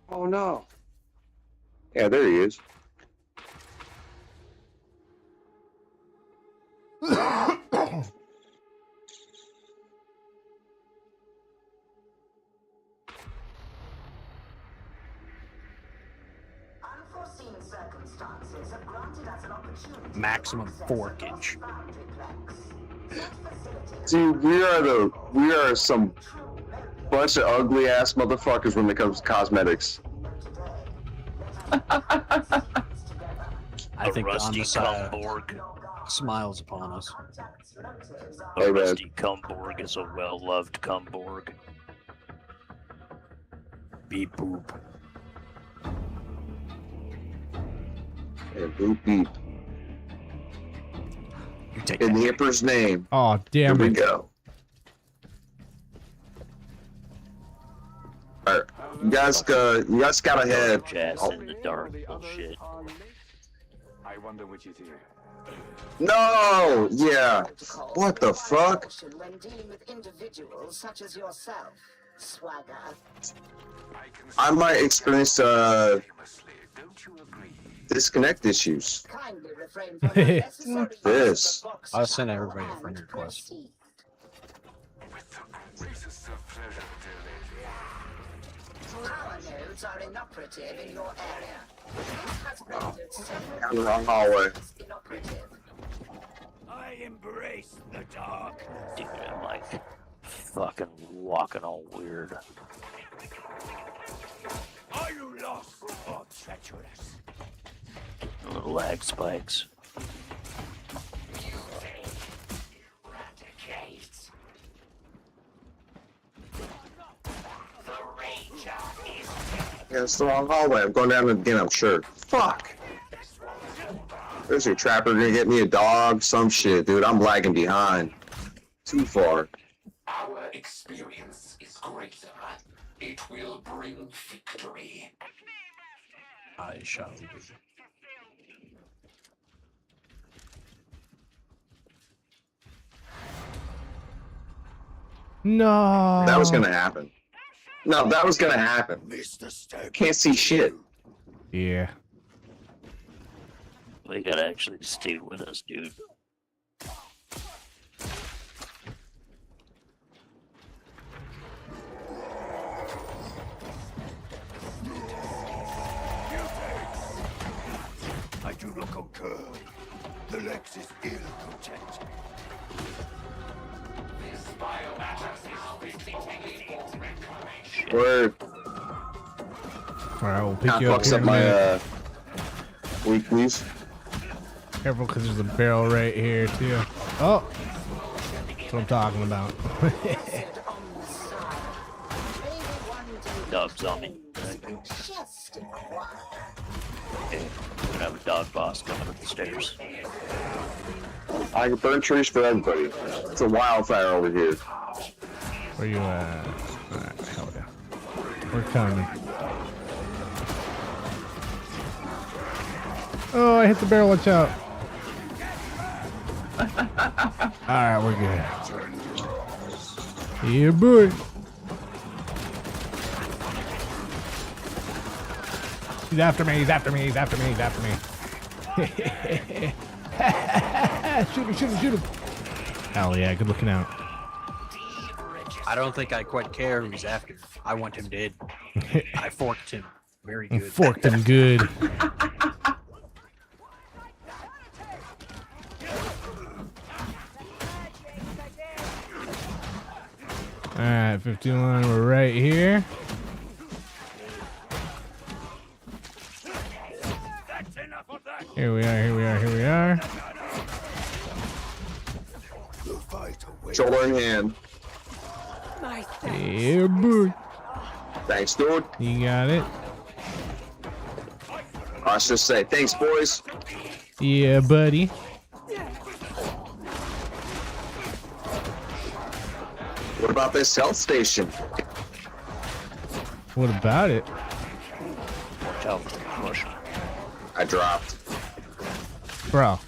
Oh no. Yeah, there he is. Unforeseen circumstances have granted us an opportunity. Maximum forkage. Dude, we are some bunch of ugly ass motherfuckers when it comes to cosmetics. I think the Rusty Messiah Kumborg. smiles upon us. A Hey, man. Rusty Kumborg is a well-loved Kumborg. Beep boop. Yeah, boop beep. You take In that. the Emperor's name. Oh, Here damn we it. go. Alright. You guys got ahead. Jazz in the dark bullshit. I wonder which it is. No! Yeah. What the fuck? When dealing with individuals such as yourself, Swagger. I might experience Don't you agree? disconnect issues. Kindly refrain from unnecessary This. I'll send everybody a friend request. With the greatest of pleasure, Power nodes are inoperative in your area. This has rendered several Down the wrong hallway. inoperative. I embrace the dark. Dude, I'm like fucking walking all weird. Are you lost or treacherous? Little lag spikes. Yeah, it's the wrong hallway. I'm going down it again, I'm sure. Fuck. There's a trapper gonna get me a dog, some shit, dude. I'm lagging behind. Too far. Our experience is greater. It will bring victory. I shall be. No. That was gonna happen. No, that was gonna happen. Mr. Stone. Can't see shit. Yeah. They gotta actually stay with us, dude. I do not concur. The Lex is ill protected. This biomatter is fitting for reclamation. Word. Alright, we'll pick Kinda you up fucks here up in a my minute. weeklies. Careful, because there's a barrel right here, too. Oh! That's what I'm talking about. Dog's on me. Okay, we're gonna have a dog boss coming up the stairs. I can burn trees for everybody. It's a wildfire over here. Where you at? Alright, hell yeah. We're coming. Oh, I hit the barrel. Watch out. Alright, we're good. Yeah, boy. He's after me, he's after me, he's after me, he's after me. Shoot him, shoot him, shoot him. Hell yeah, good looking out. I don't think I quite care who's after. I want him dead. I forked him. Very good. Forked him good. Alright, 51, we're right here. Here we are, here we are, here we are. Shoulder in hand. Yeah, boy. Thanks, dude. You got it. I was just say, thanks, boys. Yeah, buddy. What about this health station? What about it? Watch out for the push. I dropped. Bro.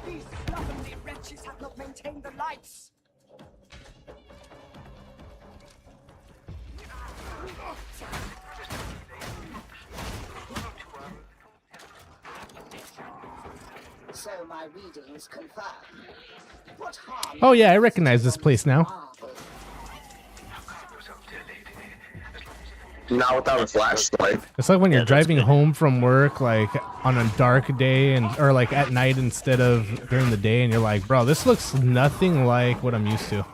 These slovenly wretches have not maintained the lights. So my readings confirm. What harm? Oh yeah, I recognize this place now. Not without a flashlight. It's like when you're Yeah, that's driving good. home from work, like on a dark day, and or like at night instead of during the day, and you're like, bro, this looks nothing like what I'm used to.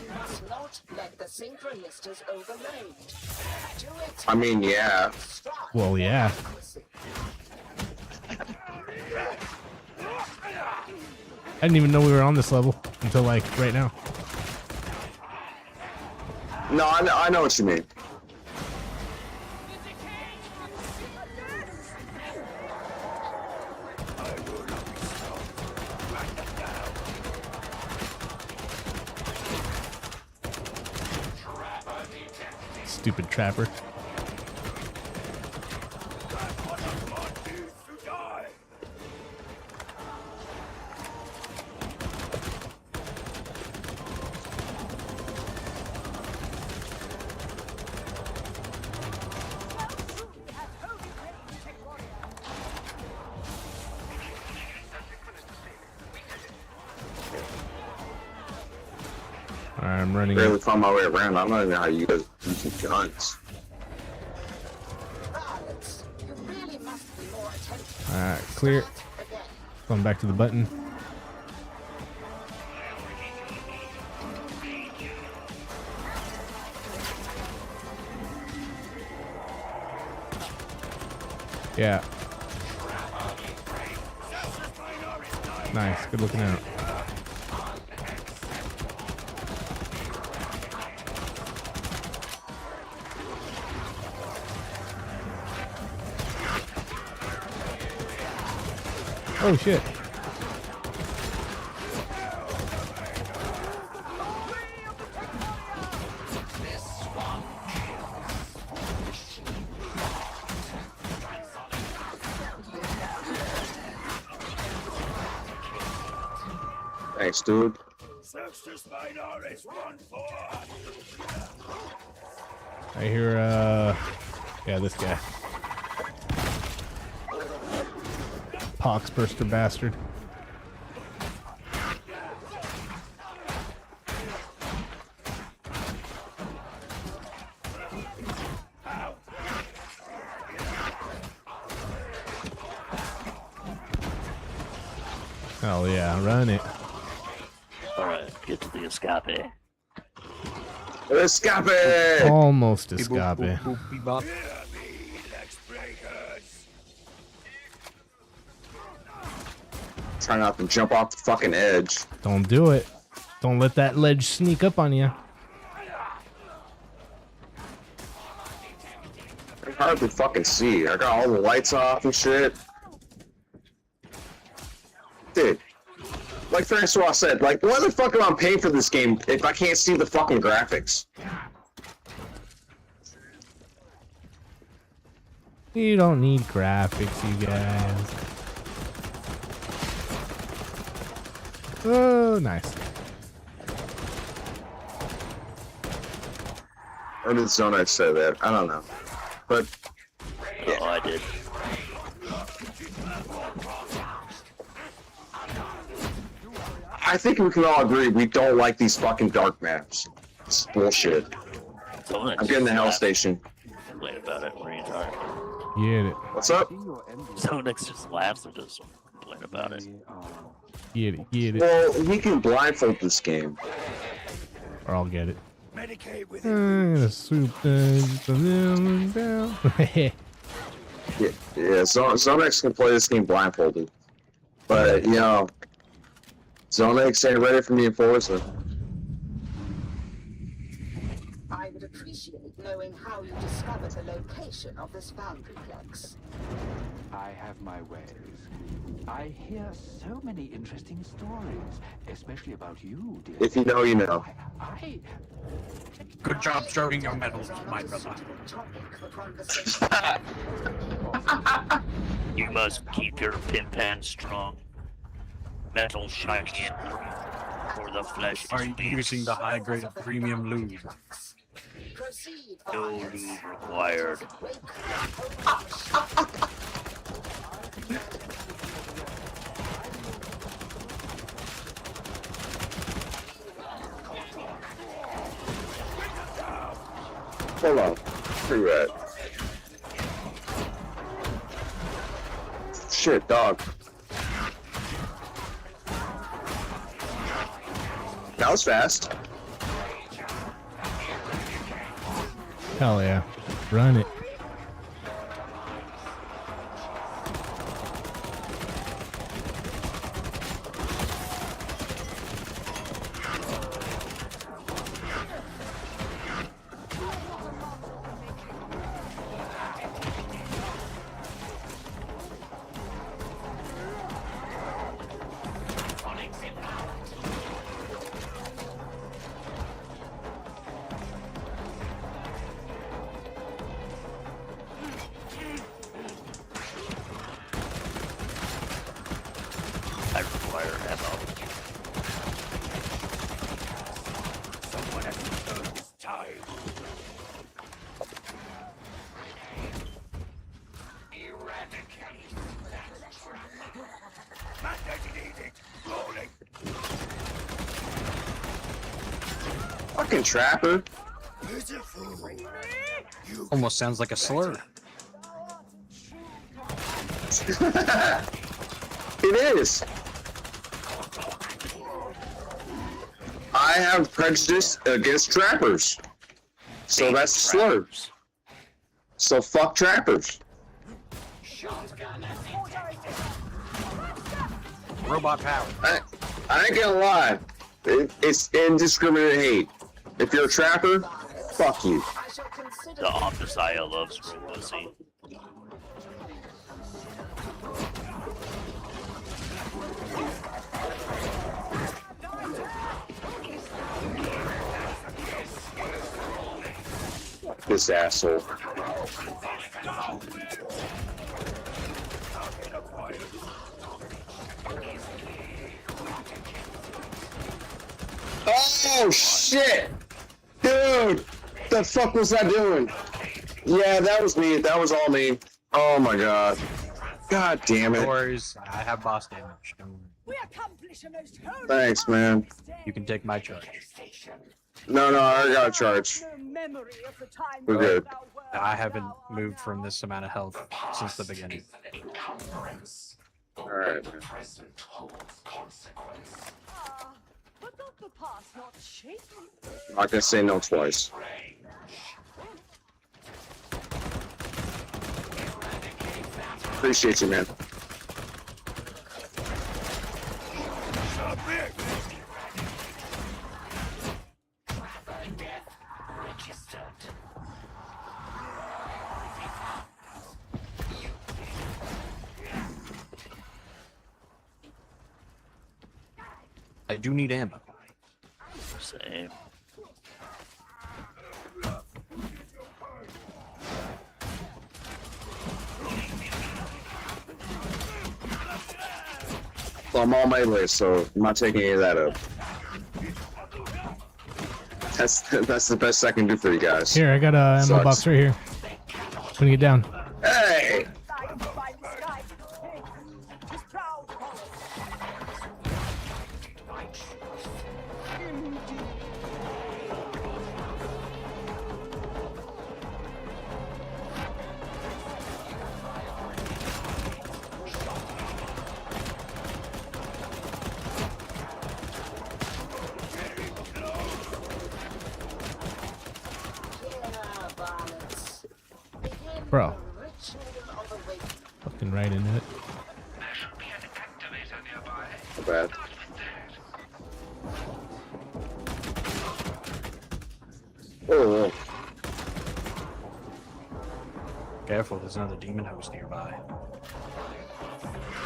Let's not let the synchronistas overload. Do it. I mean, yeah. Well, yeah. I didn't even know we were on this level until like right now. No, I know what you mean. Stupid trapper. I'm running. Barely found my way around. I don't even know how you guys use guns. Violence. You really must be more attentive. Alright, clear. Again. Going back to the button. Yeah. Nice. Good looking out. Oh shit. Thanks, dude. I hear yeah, this guy. Poxburster bastard. Hell yeah, run it. Alright, get to the escape. Escape! Almost Beep, boop, escape. boop, boop, beep, bop. Try not to jump off the fucking edge. Don't do it. Don't let that ledge sneak up on you. I can hardly fucking see. I got all the lights off and shit. Dude, like Francois said, like, why the fuck am I paying for this game if I can't see the fucking graphics? You don't need graphics, you guys. Oh, nice. Or did Zona say that? I don't know. But Oh, I did. I think we can all agree we don't like these fucking dark maps. It's bullshit. I'm getting the Hell Station. Complain about it. What are you talking about? Get it. What's up? Zonex just laughs and just complain about it. Get it. Get it. Well, we can blindfold this game. Or I'll get it. I'm gonna swoop down. Yeah, Zonex can play this game blindfolded. But, you know, Zonex ain't ready for me in Forza. I would appreciate knowing how you discovered the location of this Foundryplex. I have my ways. I hear so many interesting stories, especially about you, dear. If you know, you know. I Good job showing your medals, my brother. You must keep your pimp hand strong. Metal shining in for the flesh. Are you using the high grade of premium lube? No lube required. Hold on. Where you at? Shit, dog. That was fast. Hell yeah. Run it. I require ammo. Someone has to turn this tide. Eradicate. Man doesn't eat it. Rolling. Fucking trapper. Almost sounds like a slur. It is. I have prejudice against trappers. So that's a slur. So fuck trappers. Robot power. I ain't gonna lie. It's indiscriminate hate. If you're a trapper, fuck you. The Omnissiah loves Robocy. This asshole. Oh shit! Dude! The fuck was I doing? Yeah, that was me. That was all me. Oh my god. God damn No it. worries. I have boss damage. Don't worry. Thanks, man. You can take my charge. No, I already got a charge. We're good. I haven't moved from this amount of health since the beginning. Alright. I'm not gonna say no twice. Appreciate you, man. I do need ammo. Same. Well, I'm all melee, so I'm not taking any of that up. That's the best I can do for you guys. Here, I got a ammo Sucks. box right here. Putting it down. Hey! Bro. Fucking right into it. Not bad. Oh, Careful, there's another demon host nearby.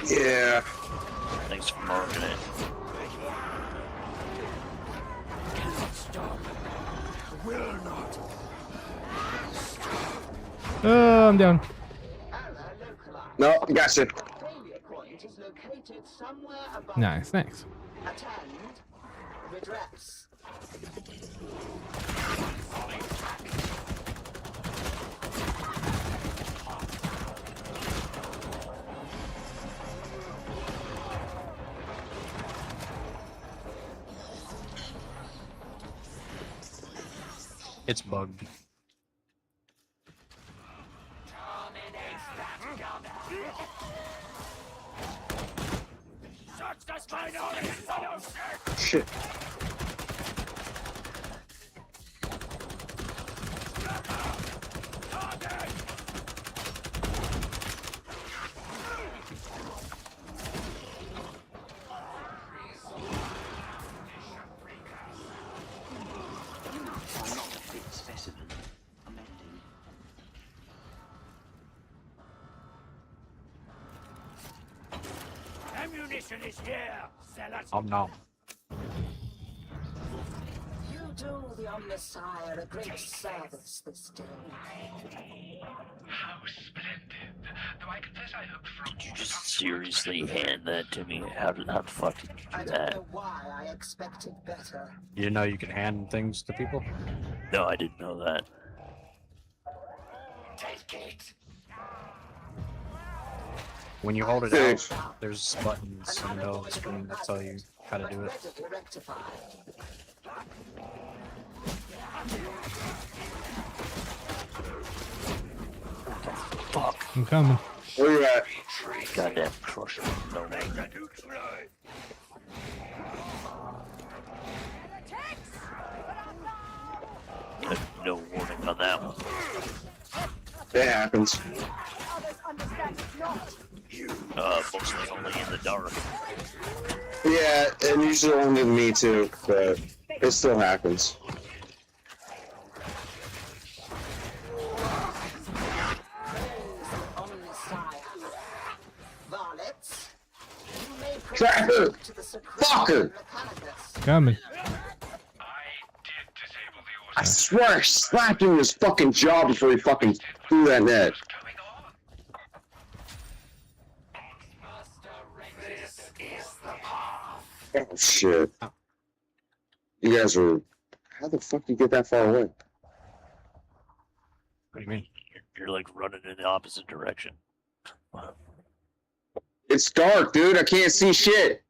yeah. Thanks for marking it. Oh, I'm down. No, gotcha. Failure point is located somewhere above. Nice, thanks. Attend. Redress. It's bugged. Shit. Ammunition is here, zealot. No. You do the Omnissiah a great service this day. How splendid. Though I confess I hoped for Did you just seriously hand that to me? How the fuck did you I do don't that? know why I expected better. You didn't know you could hand things to people? No, I didn't know that. take it. When you hold it out, there's buttons in the middle of the screen that tell you how to do it. Readily rectified. Fuck. I'm coming. Where you at? Goddamn crusher. No name. No warning on that one. It happens. Mostly only in the dark. Yeah, and usually only me too, but it still happens. Varlets, you may Tracker! proceed to the Fucker! Coming. I swear I slapped him in his fucking jaw before he fucking threw that net. Oh shit. You guys are... How the fuck do you get that far away? What do you mean? You're like running in the opposite direction. It's dark, dude. I can't see shit.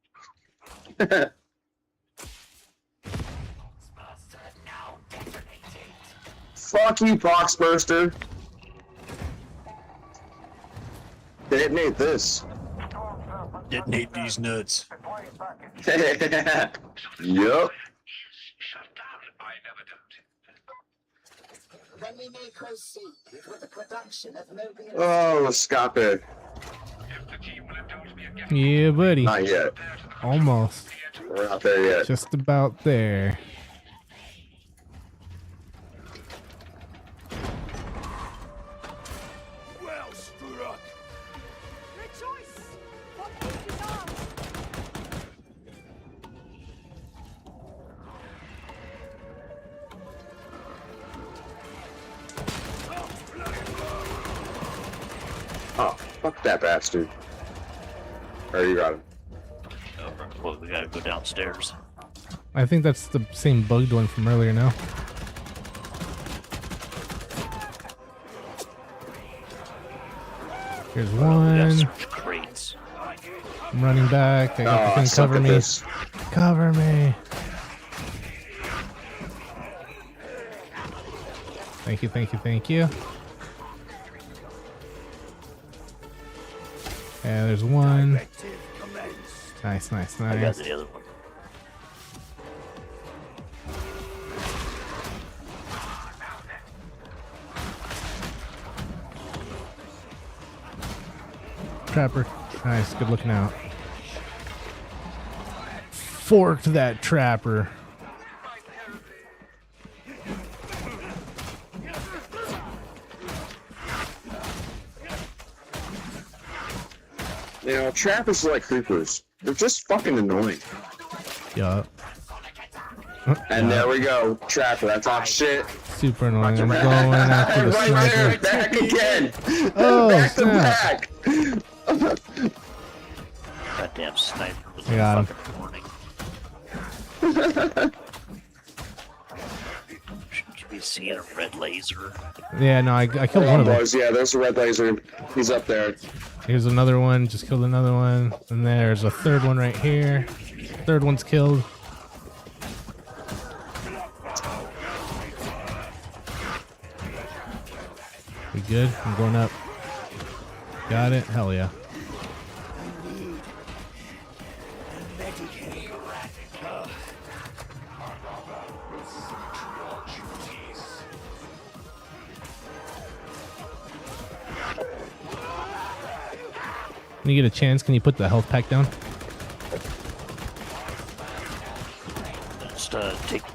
Fuck you, Boxburster. Detonate this. Detonate these nuts. Yup. Then we may proceed with the production of mobile. Oh, stop it. Yeah, buddy. Not yet. Almost. We're not there yet. Just about there. Well struck. Rejoice! For it is ours! Oh, fuck that bastard. Or you got him. Well, we gotta go downstairs. I think that's the same bugged one from earlier now. Here's We gotta one. search crates. I'm running back. I got the Oh, I thing. suck Cover at me. this. Cover me. Thank you, thank you, thank you. Yeah, there's one. Nice, nice, I got nice. the other one. Trapper. Nice, good looking out. Forked that trapper. You know, trappers are like creepers. They're just fucking annoying. Yup. And there we go. Trapper, I talk shit. Super annoying. I'm going after the Right there, sniper. back again. Oh, back to snap. back. Goddamn sniper was I got him. fucking warning. Should you be seeing a red laser? Yeah, no, I killed Hold one on, of them. boys. Yeah, there's a red laser. He's up there. Here's another one. Just killed another one. And there's a third one right here. Third one's killed. We good? I'm going up. Got it? Hell yeah. When you get a chance, can you put the health pack down? Just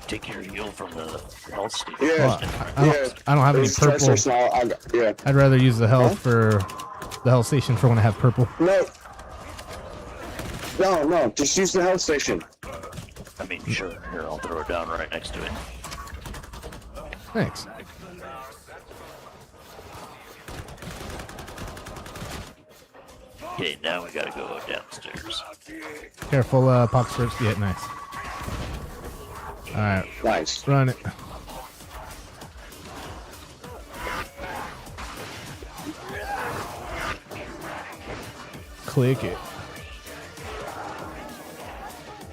take your heal from the health station. Yeah. I don't have any There's a stress purple. station, yeah. I'd rather use the health for the health station for when I have purple. No, just use the health station. I mean, sure. Here, I'll throw it down right next to it. Thanks. Okay, now we gotta go downstairs. Careful, pops first. Yeah, nice. Alright. Nice. Run it. Click it.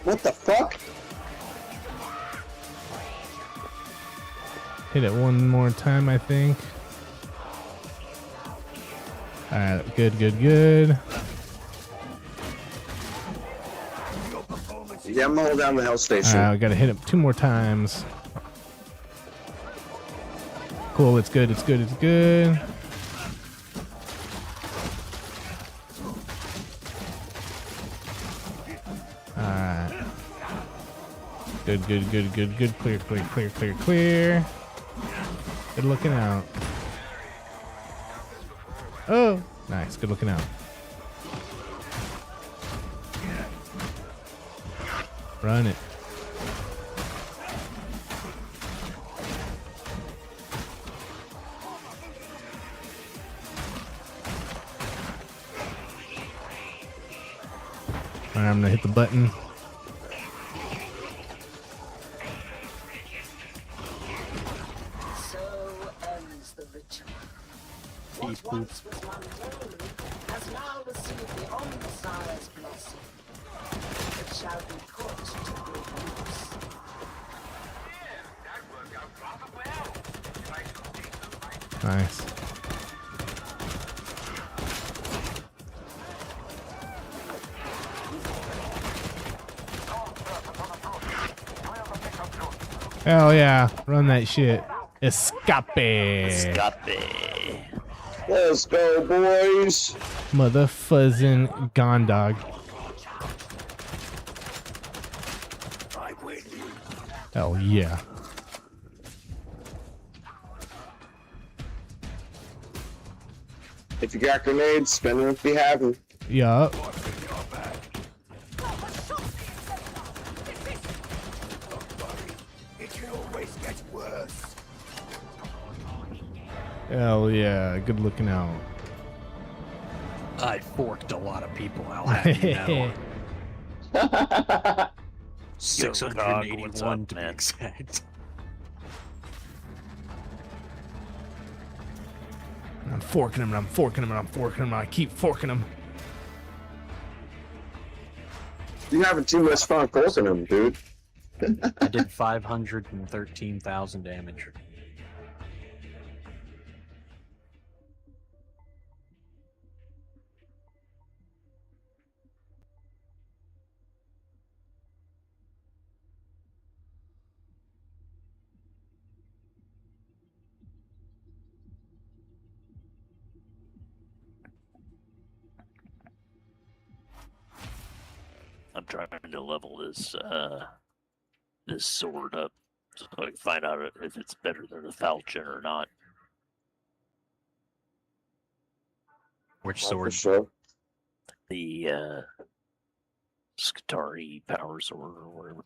What the fuck? Hit it one more time, I think. Alright, good, good, good. Yeah, I'm gonna hold down the health station. Alright, we gotta hit it 2 more times. Cool, it's good, it's good, it's good. Alright. Good, good, good, good, good. Clear, clear, clear, clear, clear. Good looking out. Oh, nice. Good looking out. Run it. All right, I'm gonna hit the button. So ends the ritual. What once was mundane has now received the Omnissiah's blessing. It shall be put to good use. Nice. Hell yeah. Run that shit. Escape. Escape. Let's go, boys. Mother fuzzin' gondog. Hell yeah. If you got grenades, spend them if you have them. Yup. It can always get worse. Hell yeah. Good looking out. I forked a lot of people, I'll have you know. 681 to be exact. I'm forking him and I'm forking him and I'm forking him and I keep forking him. You're having too much fun forking them, dude. I did 513,000 damage. I'm trying to level this this sword up so I can find out if it's better than the falchion or not. Which sword? The Skitari power sword or whatever.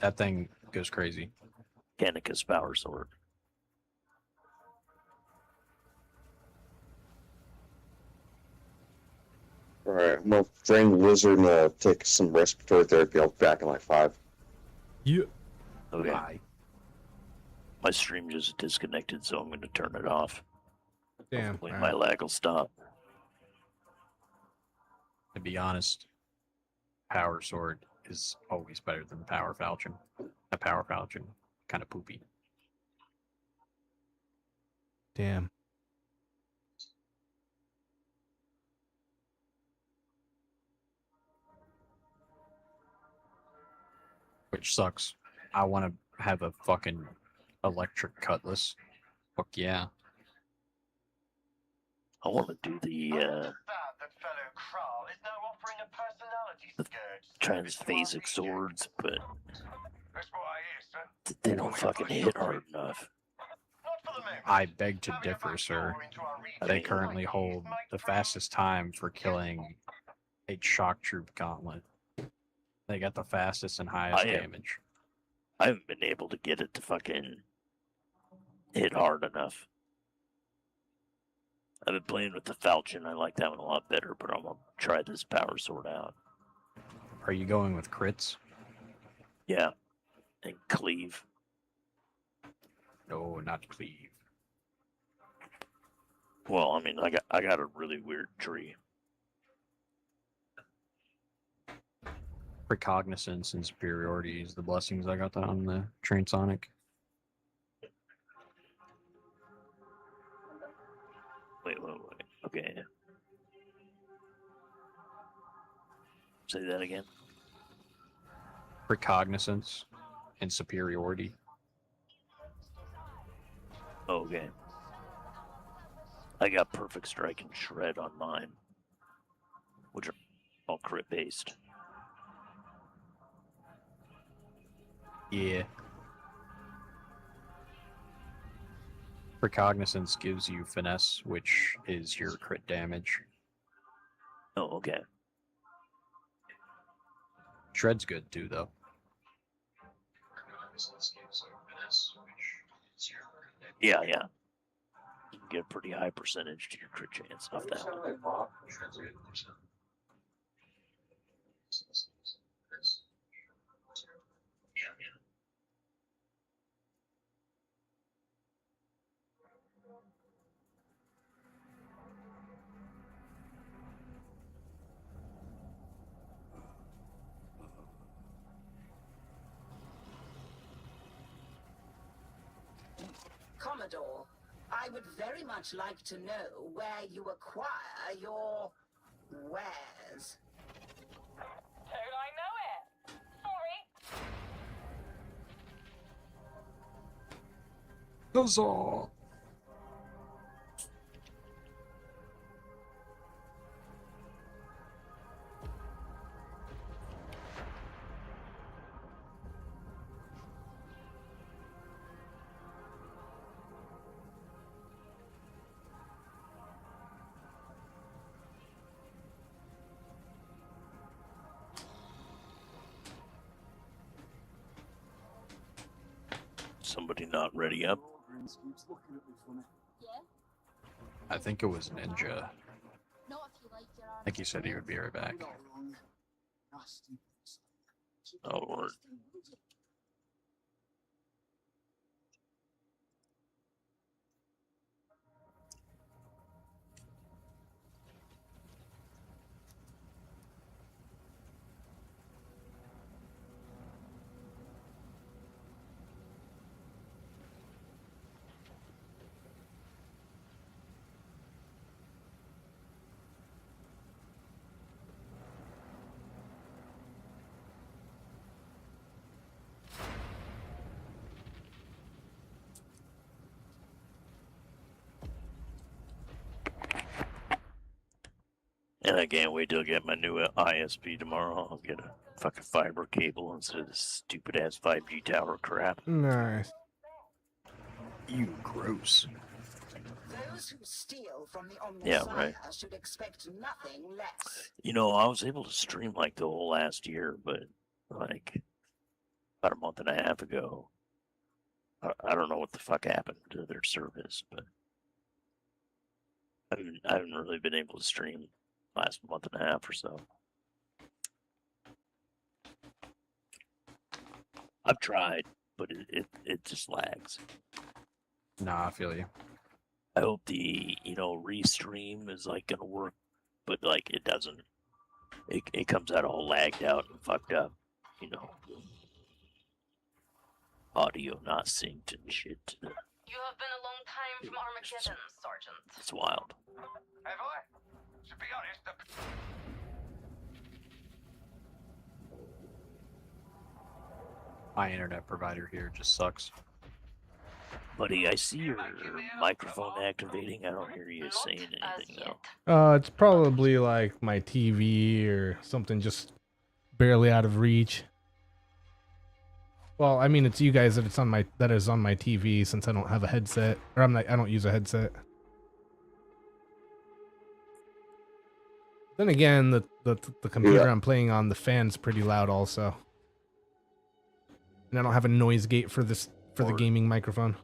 That thing goes crazy. Gannicus power sword. Alright, I'm gonna drain the lizard and take some respiratory therapy. I'll be back in like 5. Yeah. Okay. Bye. My stream just disconnected, so I'm going to turn it off. Damn. Hopefully my lag will stop. To be honest, power sword is always better than power falchion. A power falchion, kind of poopy. Damn. Which sucks. I want to have a fucking electric cutlass. Fuck yeah. I want to do the transphasic swords, but they don't fucking hit hard enough. I beg to differ, sir. They currently hold the fastest time for killing a shock troop gauntlet. They got the fastest and highest damage. I haven't been able to get it to fucking hit hard enough. I've been playing with the falchion. I like that one a lot better, but I'm gonna try this power sword out. Are you going with crits? Yeah, and cleave. No, not cleave. Well, I mean, I got a really weird tree. Precognizance and superiority is the blessings I got on the Transonic. Wait. Okay. Say that again. Precognizance and superiority. Oh, okay. I got perfect strike and shred on mine, which are all crit based. Yeah. Precognizance gives you finesse, which is your crit damage. Oh, okay. Shred's good too, though. Yeah. You can get a pretty high percentage to your crit chance off that one. Commodore, I would very much like to know where you acquire your wares. Don't I know it? Sorry. Huzzah! Somebody not ready up? I think it was Ninja. I think he said he would be right back. Oh, Lord. And I can't wait till I get my new ISP tomorrow. I'll get a fucking fiber cable instead of this stupid ass 5G tower crap. Nice. You gross. Those who steal from the Yeah, Omnissiah right. should expect nothing less. You know, I was able to stream like the whole last year, but like about a month and a half ago, I don't know what the fuck happened to their service, but I haven't really been able to stream last month and a half or so. I've tried, but it just lags. Nah, I feel you. I hope the restream is like gonna work, but like it doesn't. It comes out all lagged out and fucked up, audio not synced and shit. You have been a long time from Armageddon, Sergeant. It's wild. Have I? To be honest, My internet provider here just sucks. Buddy, I see your microphone activating. I don't hear you saying anything though. It's probably like my TV or something just barely out of reach. Well, I mean, it's you guys that is on my TV since I don't have a headset, or I don't use a headset. Then again, the computer I'm playing on, the fan's pretty loud also, and I don't have a noise gate for the gaming microphone.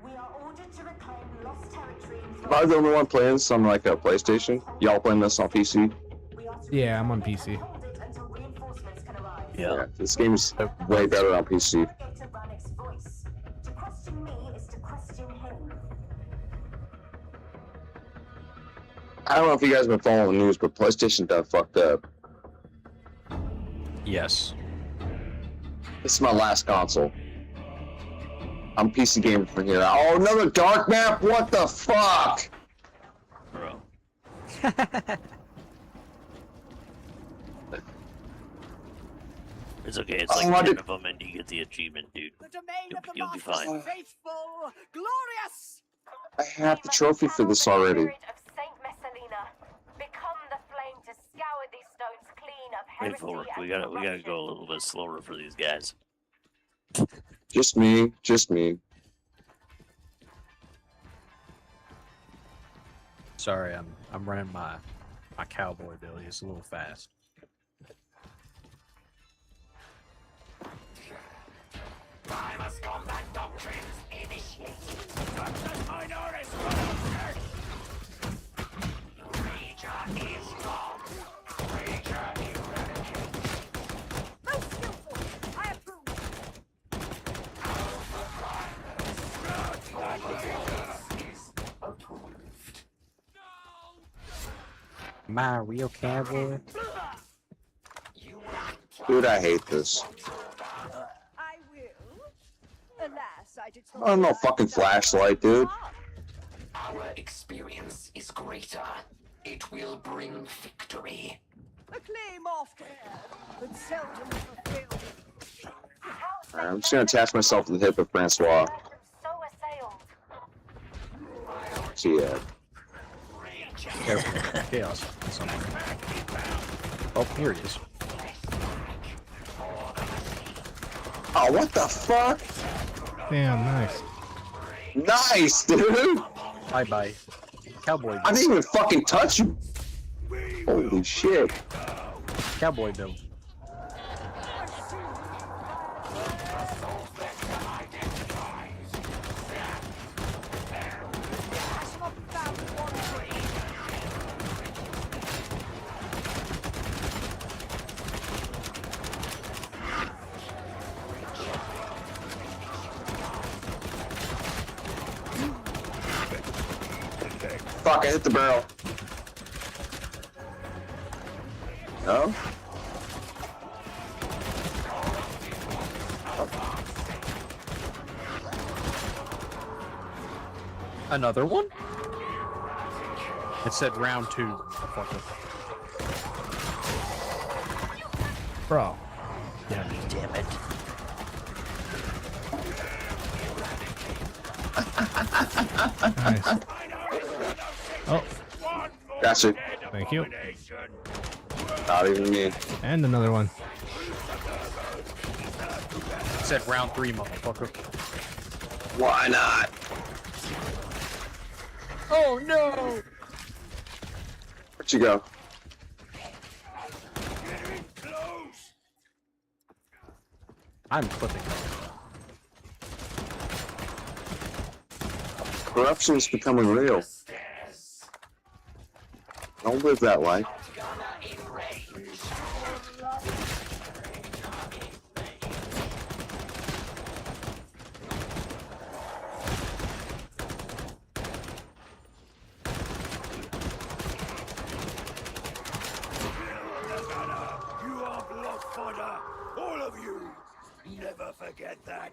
We are ordered to reclaim lost territory. Am I the only one playing this on like a PlayStation? Y'all playing this on PC? Yeah, I'm on PC. Yeah, this game's way better on PC. To question me is to question him. I don't know if you guys have been following the news, but PlayStation done fucked up. Yes. This is my last console. I'm PC gamer from here. Oh, another dark map? What the fuck? Bro. It's okay, it's like 10 of them and you get the achievement, dude. You'll be fine. Faithful, glorious. I have the trophy for this already. Spirit of Saint Messalina, become the flame to scour these stones clean of Wait heresy for it. We and gotta go a little bit slower for these guys. Just me. Just me. Sorry, I'm running my cowboy ability. It's a little fast. Primus combat doctrines initiated. Such minorities corrupted. Reacher is gone. Reacher eradicated. Most skillful. I approve. My real cowboy. Dude, I hate this. I will. Alas, I did I don't know, fucking flashlight, dude. Our experience is greater. It will bring victory. A claim oft heard, but seldom fulfilled. Alright, I'm just gonna attach myself to the hip of Francois. So assailed. See ya. Careful. Chaos. Somewhere. Oh, here he is. Oh, what the fuck? Damn, nice. Nice, dude! Bye-bye. Cowboy I didn't even fucking touch you. Holy shit. Cowboy build. Fuck, I hit the barrel. No? Another one? It said round 2. Motherfucker. Bro. Damn it. Nice. Oh, Gotcha. thank you. Not even me. And another one. It said round 3, motherfucker. Why not? Oh no! Where'd you go? I'm clipping. Corruption is becoming real. Don't live that life. You are blood fodder, all of you. Never forget that.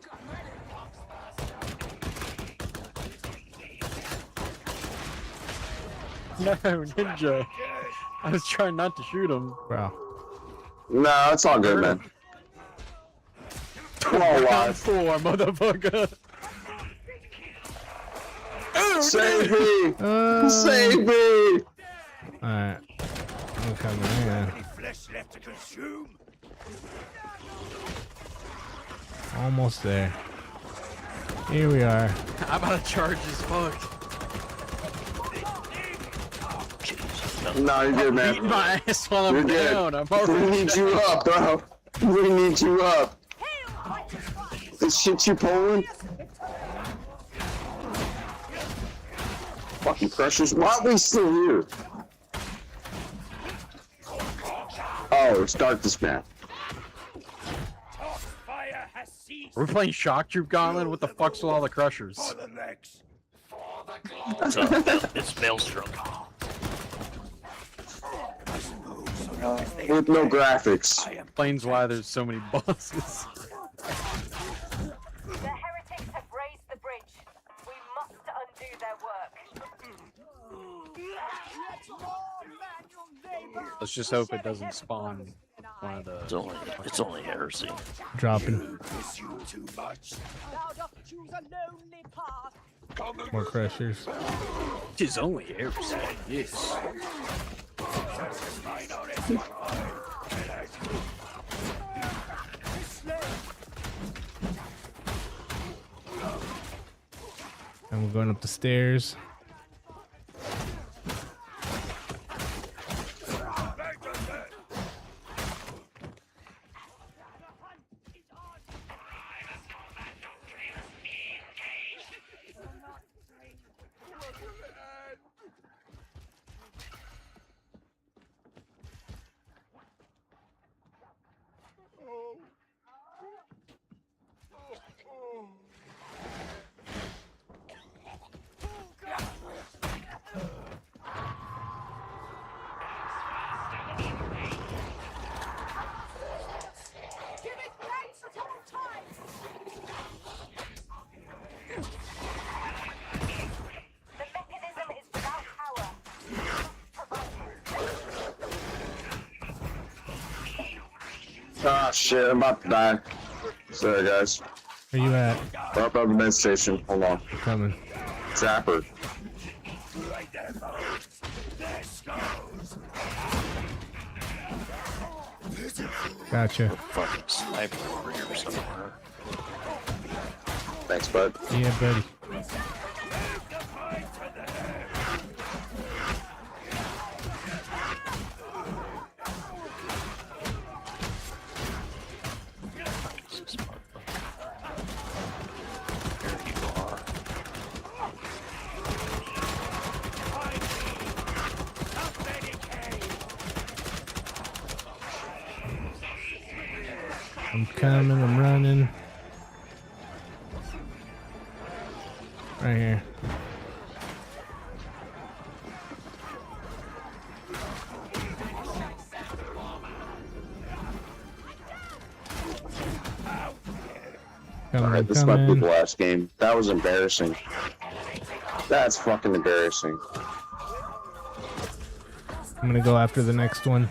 No, Ninja. I was trying not to shoot him. Bro. No, it's all good, man. Come on, Round live. 4, motherfucker. Save me! Save me! Alright. I'm coming in. Any flesh left to consume? Almost there. Here we are. I'm about to charge this fuck. No, you're good, man. Beating my ass while I'm You're good. down. I'm We already need you down. up, bro. We need you up. This shit you pulling? Fucking pressures. Why are we still here? Oh, start this map. Fire has ceased. We're playing Shock Troop Gauntlet? What the fuck's with all the crushers? For the next. It's Maelstrom. With no graphics. Explains why there's so many bosses. The heretics have raised the bridge. We must undo their work. Let's just hope it doesn't spawn one of the... It's only heresy. Dropping. Miss you too much. More crushers. Tis only heresy. Yes. And we're going up the stairs. The mechanism is without power. Ah, shit, I'm about to die. Sorry, guys. Where you at? We're up at the med station. Hold on. Coming. Trapper. Gotcha. Fucking sniper over here somewhere. Thanks, bud. Yeah, buddy. I'm coming, I'm running. Right here. Alright, this might be the last game. That was embarrassing. That's fucking embarrassing. I'm gonna go after the next one.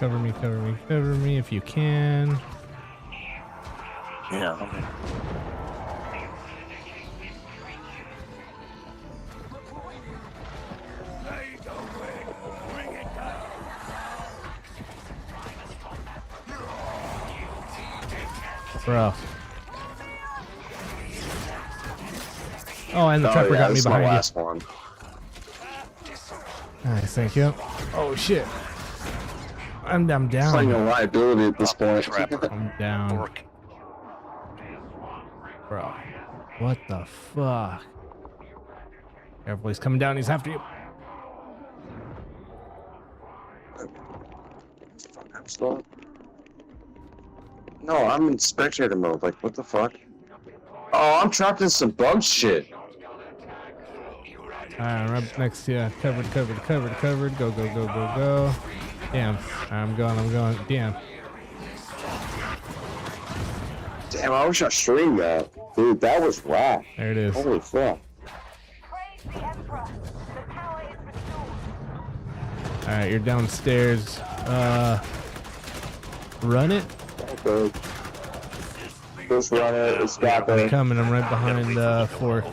Cover me, cover me, cover me if you can. Yeah. Bro. Oh, and the trapper got me this is my behind last one. you. Nice, thank you. Oh shit. I'm It's like down. a liability at this point. I'm down. Bro. What the fuck? Careful, he's coming down, he's after you. No, I'm in spectator mode. Like, what the fuck? Oh, I'm trapped in some bug shit. Alright, I'm up next to you. Covered, covered, covered, covered. Go, go, go, go, go. Damn. I'm going, I'm going. Damn. Damn, I wish I streamed that. Dude, that was whack. There it is. Holy fuck. Alright, you're downstairs. Run it? Okay. Just run it. It's got I'm me. coming, I'm right behind Fork.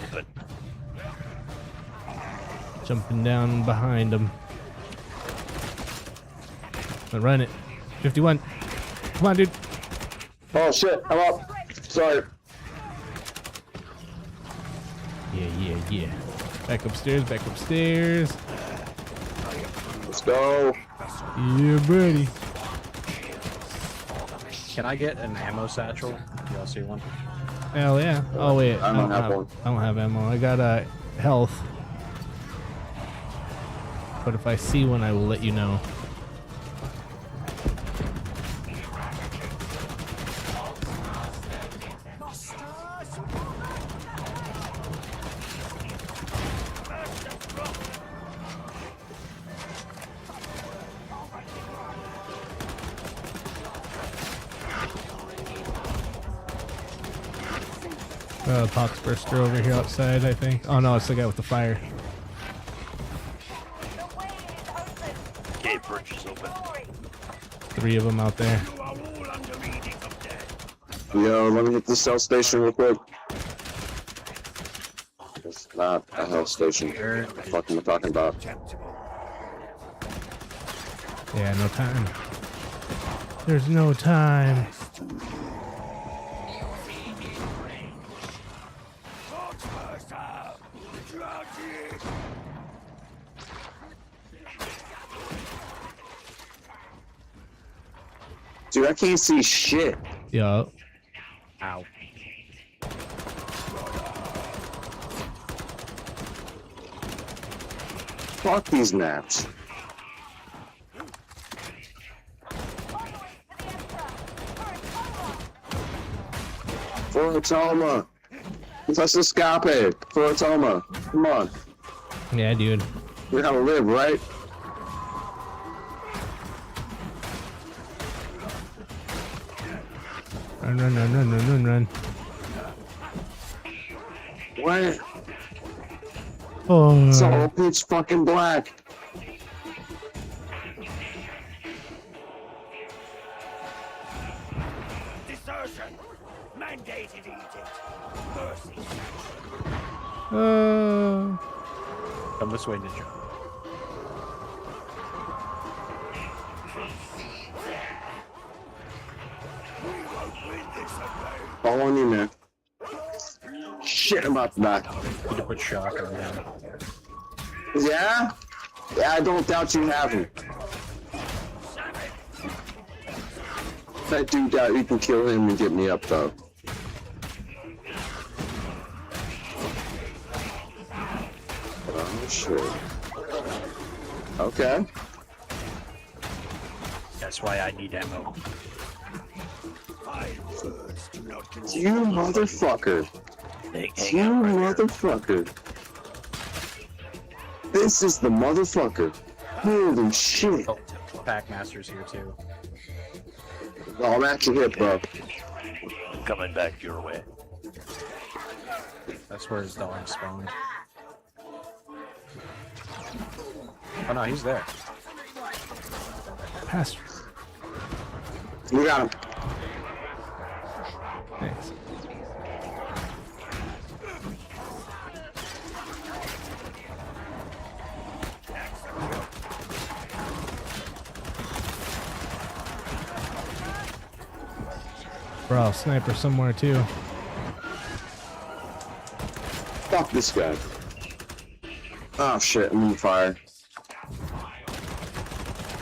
Jumping down behind him. Run it. 51. Come on, dude. Oh shit, I'm up. Sorry. Yeah. Back upstairs, back upstairs. Let's go. Yeah, buddy. Can I get an ammo satchel? Do y'all see one? Hell yeah. Oh wait, I don't have one. I don't have ammo. I got health. But if I see one, I will let you know. Poxburster over here outside, I think. Oh no, it's the guy with the fire. Gate bridge is open. 3 of them out there. Yo, let me hit the cell station real quick. It's not a health station. What the fuck am I talking about? Yeah, no time. There's no time. Dude, I can't see shit. Yo. Ow. Fuck these maps. Fortoma. Let's escape. Fortoma. Come on. Yeah, dude. We gotta live, right? Run. What? Oh. It's all pitch fucking black. mandated edict. Mercy. Come this way, Ninja. All on you, man. Shit, I'm about to die. Need to put shock on him. Yeah? Yeah, I don't doubt you have him. I do doubt you can kill him and get me up, though. Oh, shit. Okay. That's why I need ammo. You motherfucker. You motherfucker. This is the motherfucker. Holy shit. Oh, Packmaster's here too. Oh, I'm at your hip, bro. Coming back your way. That's where his dog spawned. Oh no, he's there. Pastor. We got him. Thanks. Bro, sniper somewhere too. Fuck this guy. Oh shit, I'm on fire.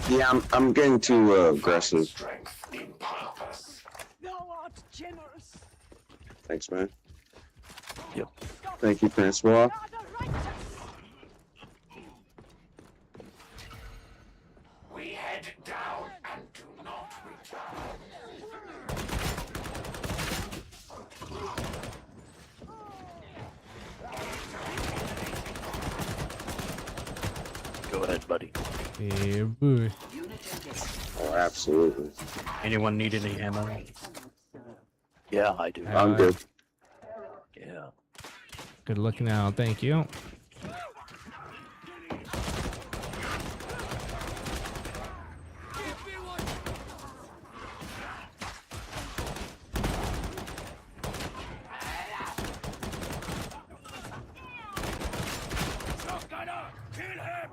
Yeah, I'm getting too aggressive. Thanks, man. Yep. Thank you, Francois. We head down and do not return. Go ahead, buddy. Yeah, boy. Oh, absolutely. Anyone need any ammo? Yeah, I do. I'm good. Yeah. Good looking out, thank you. Shotgunner, kill him!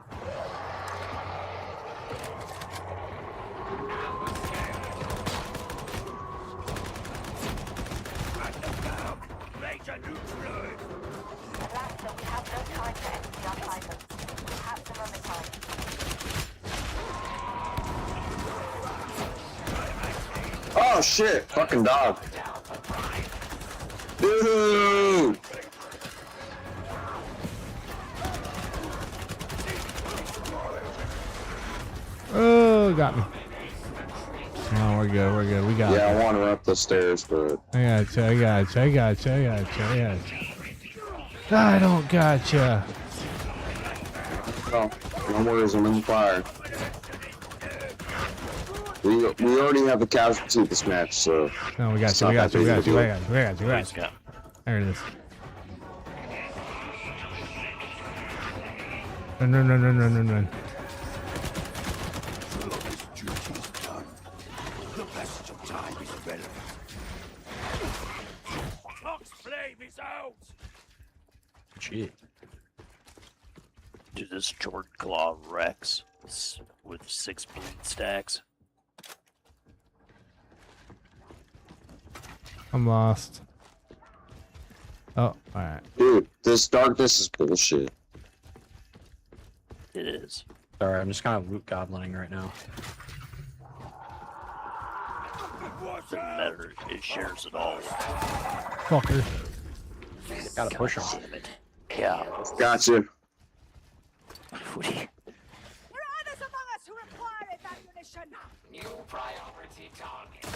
Major neutralized! Alaska, we have no time for empty our pilots. We have some other time. Oh shit! Fucking dog. Dude! Oh, got me. Oh, we're good, we're good. We got Yeah, it. I want her up the stairs, but I got you, I got you, I got you, I got you, I got you. I don't gotcha. oh, no worries, I'm in the fire. We already have a casualty this match, so No, we got it's you, we not got you, we that got you, big we of a got you, we got you, we got you. There it is. Run, run, run, run, run, run, run. The passage of time is irrelevant. Clock's flame is out! Gee. To this Jord Claw Rex with 6 bleed stacks. I'm lost. Oh, alright. Dude, this darkness is bullshit. It is. Sorry, I'm just kind of loot goblining right now. Doesn't matter. It shares it all. Fucker. Gotta push him. Damn it. Yeah. Gotcha. What do you- There are others among us who require ammunition. New priority target.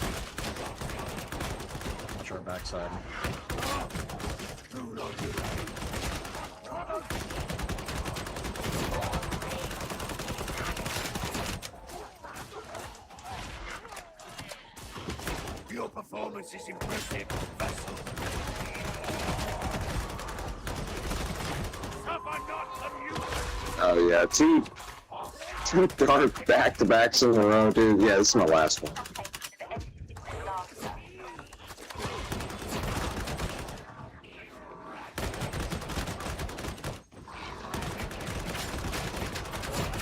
Watch our backside. Your performance is impressive, Vessel. Suffer not amusement. Oh yeah, two dark back-to-backs in a row, dude. Yeah, this is my last one.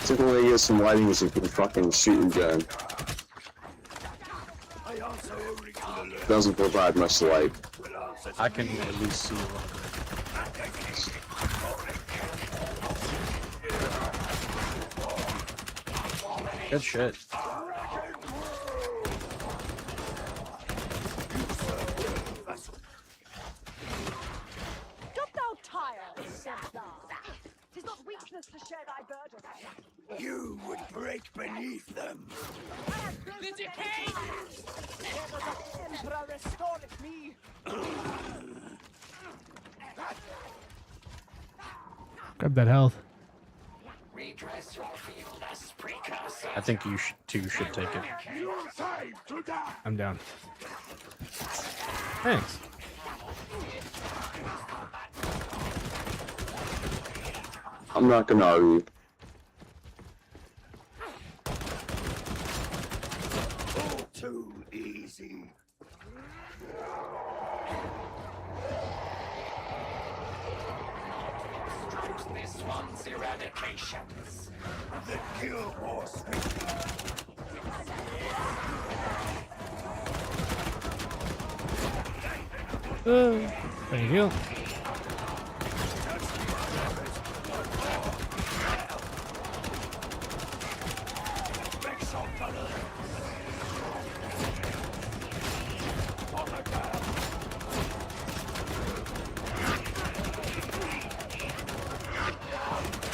Typically, get some lighting with a fucking shooting gun. Doesn't provide much light. I can at least see one. Good shit. Dost thou tire, Semplar? 'Tis not weakness to share thy burden. You would break beneath them. The decay! Ever the Emperor restoreth me. Grab that health. I think you two should take it. I'm down. Thanks. I'm not gonna argue. Too easy. This one's eradications. The kill horse. Thank you.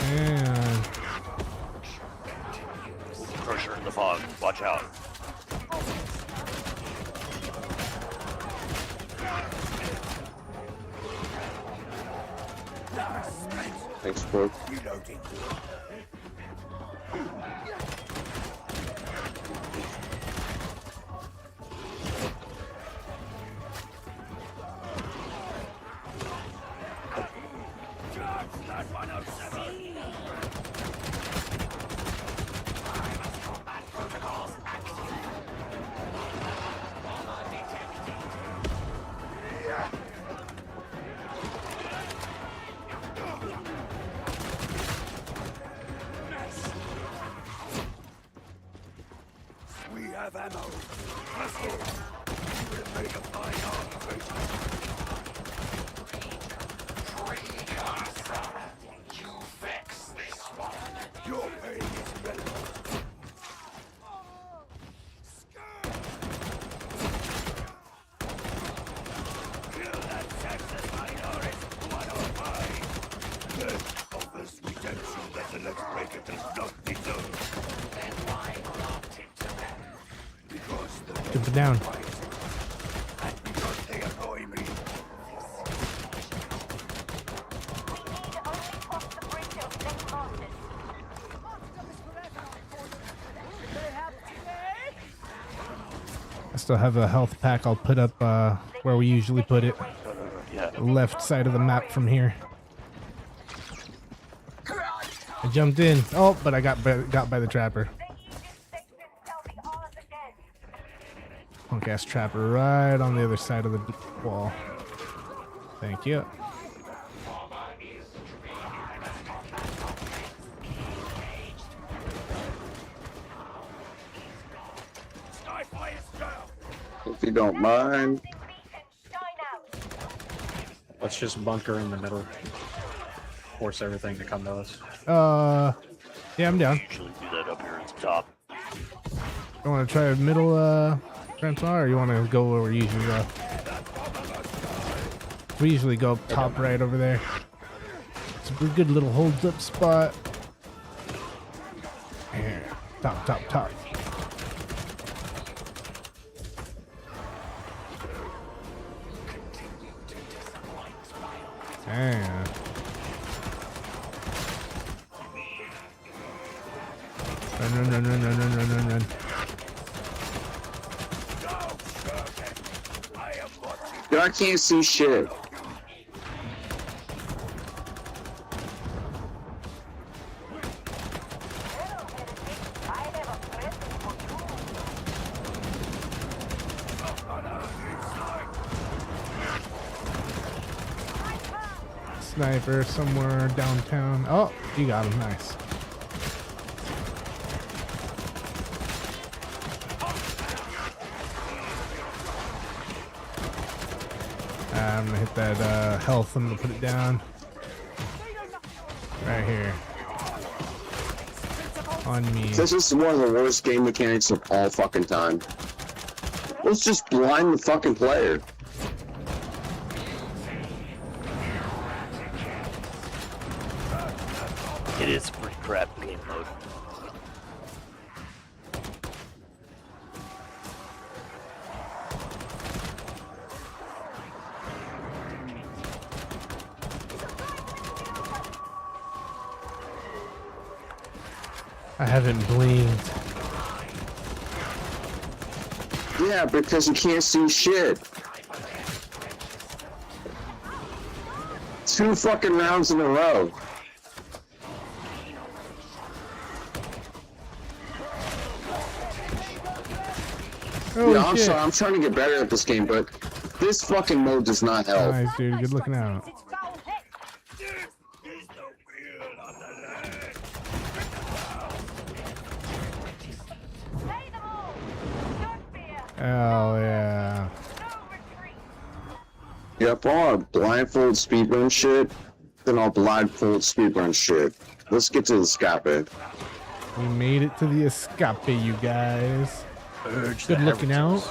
And Crusher in the fog. Watch out. Thanks, bro. Reloading. We have ammo. Let's go. We'll make a fine arbitration. Precursor. You fix this one. Your pain is relevant. Kill that Texas minority 105. Then offers redemption that the next breaker does not deserve. Then why not into them? Because the jump it down. and because they annoy me. I still have a health pack. I'll put up where we usually put it. Yeah. Left side of the map from here. I jumped in. Oh, but I got by the trapper. Punk ass trapper right on the other side of the wall. Thank you. If you don't mind. Let's just bunker in the middle. Force everything to come to us. Yeah, I'm down. Usually do that up here at the top. You want to try middle, Francois, or you want to go where we usually go? We usually go up top right over there. It's a good little holds up spot. Here, top, top, top. And run. Dude, I can't see shit. Sniper somewhere downtown. Oh, you got him. Nice. Yeah, I'm gonna hit that health. I'm gonna put it down. Right here. On me. This is one of the worst game mechanics of all fucking time. Let's just blind the fucking player. It is a pretty crap game mode. I haven't blinked. Yeah, because you can't see shit. 2 fucking rounds in a row. Holy Yeah, I'm shit. sorry, I'm trying to get better at this game, but this fucking mode does not help. Nice, dude. Good looking out. Oh, yeah. Yep, I'll blindfold speedrun shit, then I'll blindfold speedrun shit. Let's get to the escape. We made it to the escape, you guys. Urge Good the looking out.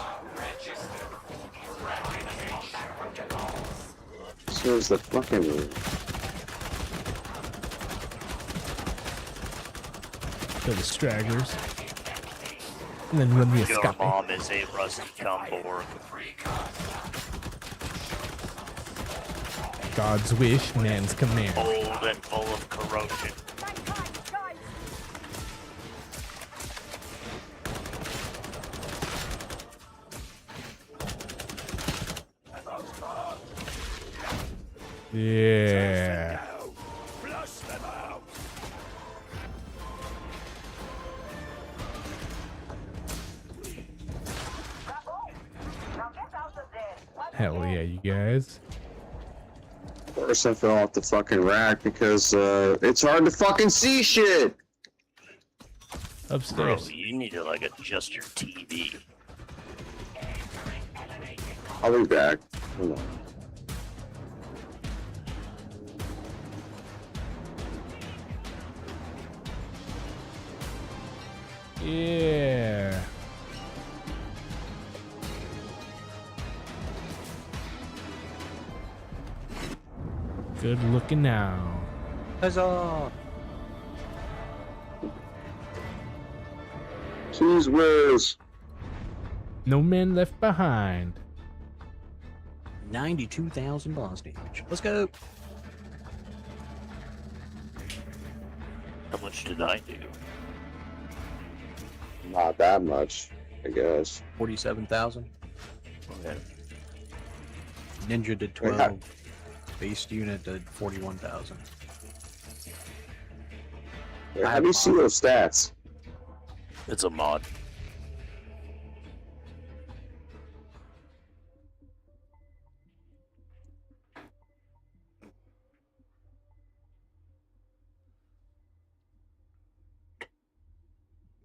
So is the fucking... Kill the stragglers. And then run the Your escape. mom is a rusty cumborg. God's wish, man's command. Old and full of corrosion. Yeah. Hell yeah, you guys. First I fell off the fucking rack because it's hard to fucking see shit. Bro, Upstairs. you need to like adjust your TV. I'll be back. Hold on. Yeah. Good looking now. Huzzah! Cheese whiz. No man left behind. 92,000 boss damage. Let's go. How much did I do? Not that much, I guess. 47,000. Okay. Ninja did 12. Base unit did 41,000. How do you see those stats? It's a mod.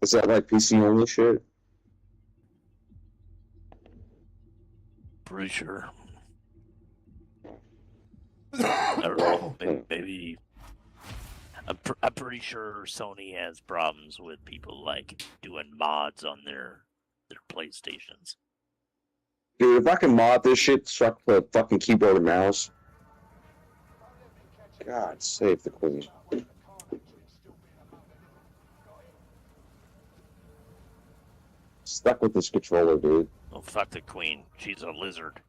Is that like PC only shit? Pretty sure. I don't know. Maybe. I'm pretty sure Sony has problems with people like doing mods on their PlayStations. Dude, if I can mod this shit, suck the fucking keyboard and mouse. God save the queen. Stuck with this controller, dude. Oh, fuck the queen. She's a lizard.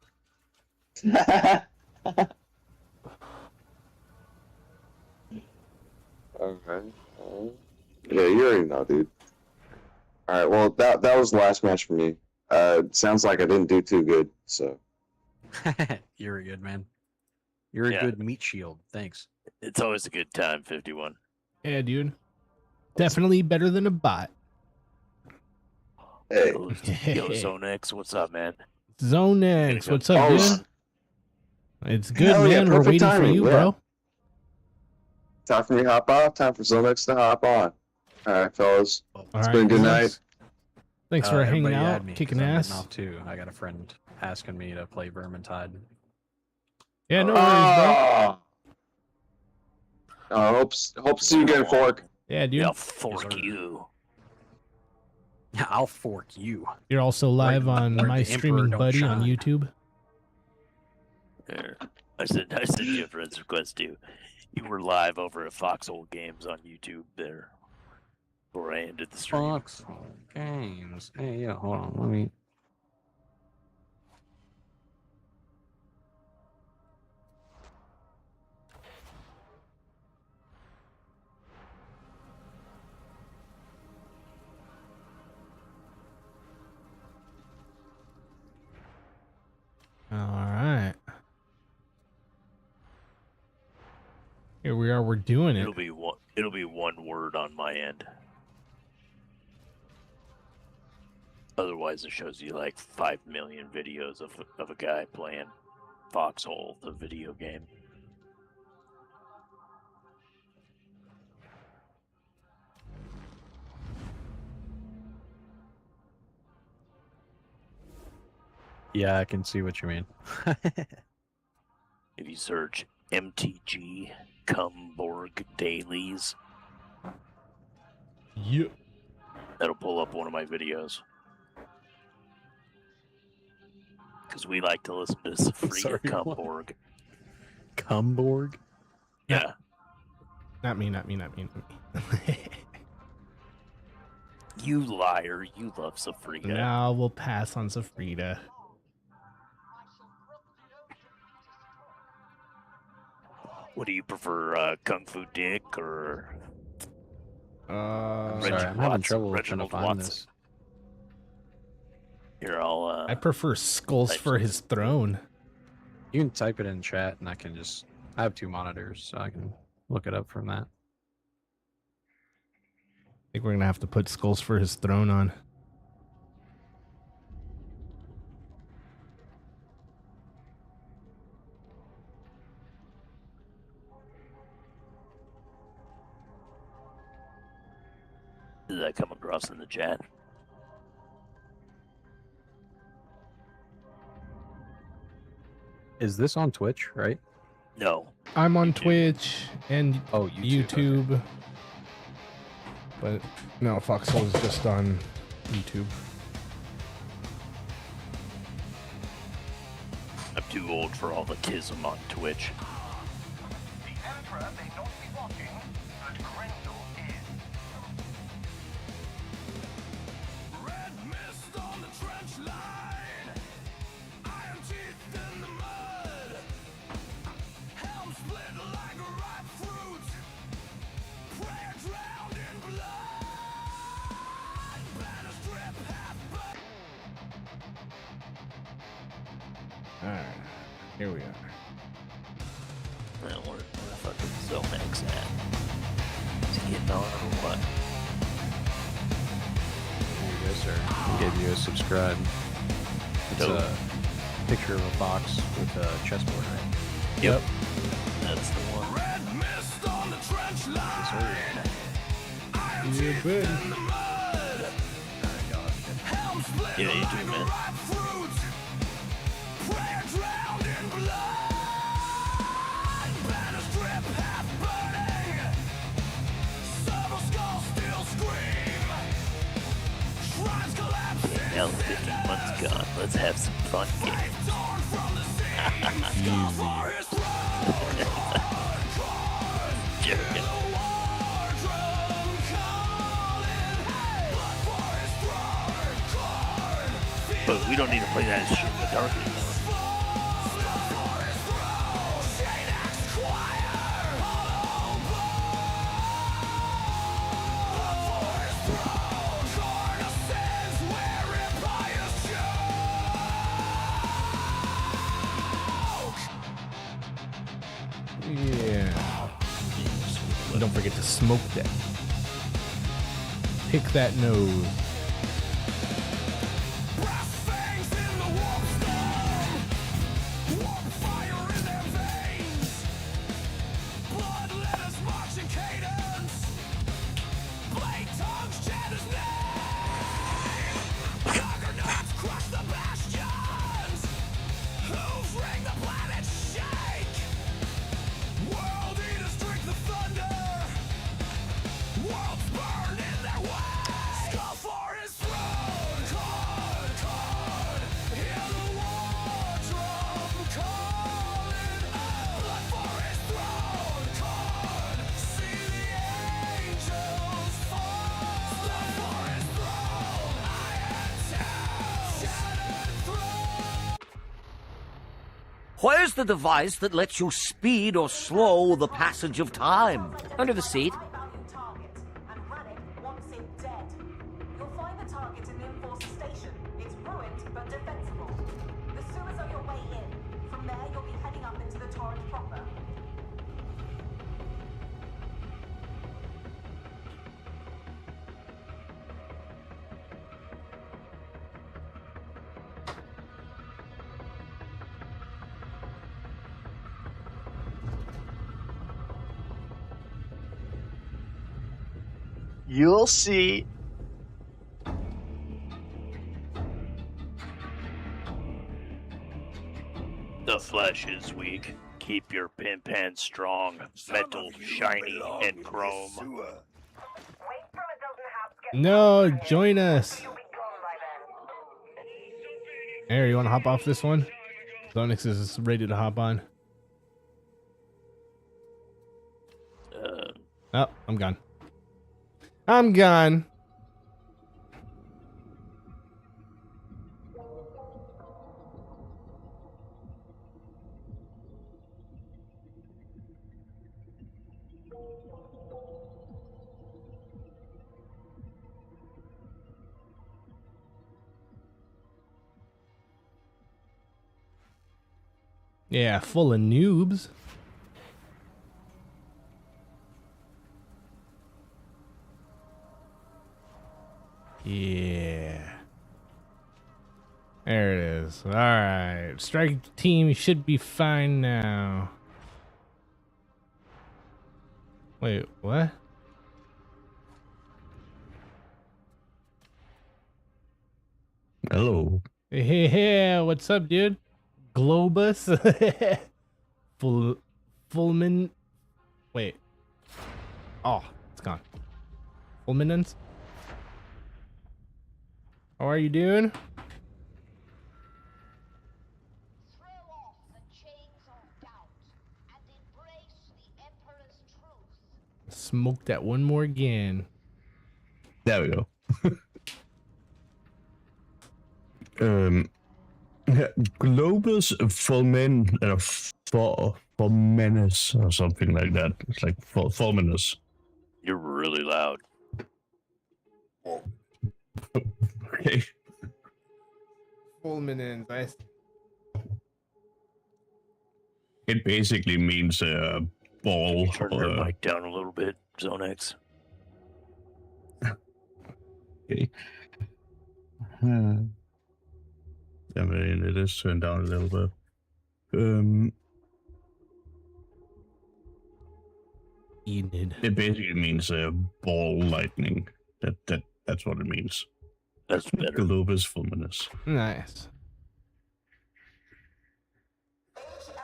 Okay. Yeah, you already know, dude. Alright, well, that was the last match for me. Sounds like I didn't do too good, so. You're a good man. You're Yeah. a good meat shield. Thanks. It's always a good time, 51. Yeah, dude. Definitely better than a bot. Hey. Yo, Zonex, what's up, man? Zone X, Gonna go- what's up, Oh, dude? It's good, Hell yeah, man. We're perfect waiting for timing, you, yeah. bro. Time for me to hop off. Time for Zonex to hop on. Alright, fellas. All It's right, been a good guys. night. Thanks for hanging everybody out, add me, 'cause kicking I'm getting ass. off too. I got a friend asking me to play Vermintide. Yeah, no worries, bro. Hope to see you again, Fork. Yeah, dude. Yeah, fork you. Yeah, I'll fork you. You're also live Right, on where My the emperor Streaming don't Buddy on shine. YouTube. There. I sent you a friend's request too. You were live over at Foxhole Games on YouTube there. Before I ended the stream. Foxhole Games. Hey, yeah, hold on. Let me. All right. Here we are. We're doing it. It'll be one word on my end. Otherwise, it shows you like 5 million videos of a guy playing Foxhole, the video game. Yeah, I can see what you mean. If you search MTG Cumborg Dailies, Yep. that'll pull up one of my videos. Because we like to listen to Safria Sorry, what? Cumborg. Cumborg? Yeah. Not me. You liar. You love Safria. Now we'll pass on Safrida. What do you prefer, Kung Fu Dick or Sorry, I'm having trouble trying to Reginald find Watson? this. Here, I'll. I prefer skulls for his throne. You can type it in chat, and I can just. I have 2 monitors, so I can look it up from that. I think we're gonna have to put skulls for his throne on. Did that come across in the chat? Is this on Twitch, right? No. I'm on Twitch and Oh, YouTube. But no, Foxhole is just on YouTube. I'm too old for all the tism on Twitch. The Emperor may not be watching, but Grendel is. Red mist on the trench line. Iron teeth in the mud. Helm split like ripe fruit. Prayer drowned in blood. Banner strip half burnt. Alright. Here we are. Well, where the fuck is Zomax at? Is he getting on or what? Here you go, sir. I gave you a subscribe. It's Dope. a picture of a fox with a chessboard, right? Yep. That's the one. Red mist on the trench line. Iron Yeah, teeth buddy. in the mud. Helm split Yeah, you like do, man. ripe fruit. Prayer drowned in blood. Banner strip half burning. Several skulls still scream. Shrines collapse. Now the 15 months gone. Let's have some fun games. Torn from the seas. For his throne. Jerkin. Wardroom calling. Blood for his throne. Corn. But we don't need to play that shit in the dark anymore. Yeah. And don't forget to smoke that. Pick that nose. Juggernauts crush the bastions. Hooves ring the planet's shade. Where's the device that lets you speed or slow the passage of time? Under the seat. You'll find the target in the enforcer station. It's ruined but defensible. The sewers are your way in. From there, you'll be heading up into the torrent proper. You'll see. The flesh is weak. Keep your pin pan strong, metal shiny and chrome. No, join us. Harry, you want to hop off this one? Zonix is ready to hop on. Oh, I'm gone. I'm gone. Yeah, full of noobs. Yeah. There it is. All right. Strike team should be fine now. Wait, what? Hello. Yeah, what's up, dude? Globus? Fulmin? Wait. Oh, it's gone. Fulminance? How are you doing? Smoke that one more again. There we go. Globus Fulmin for menace or something like that. It's like Fulminus. You're really loud. Okay. Fulminance. It basically means ball. Turn your mic down a little bit, Zone X. Okay. I mean, it is turned down a little bit. It basically means ball lightning. That's what it means. That's better. Globus Fulminus. Nice. HL7004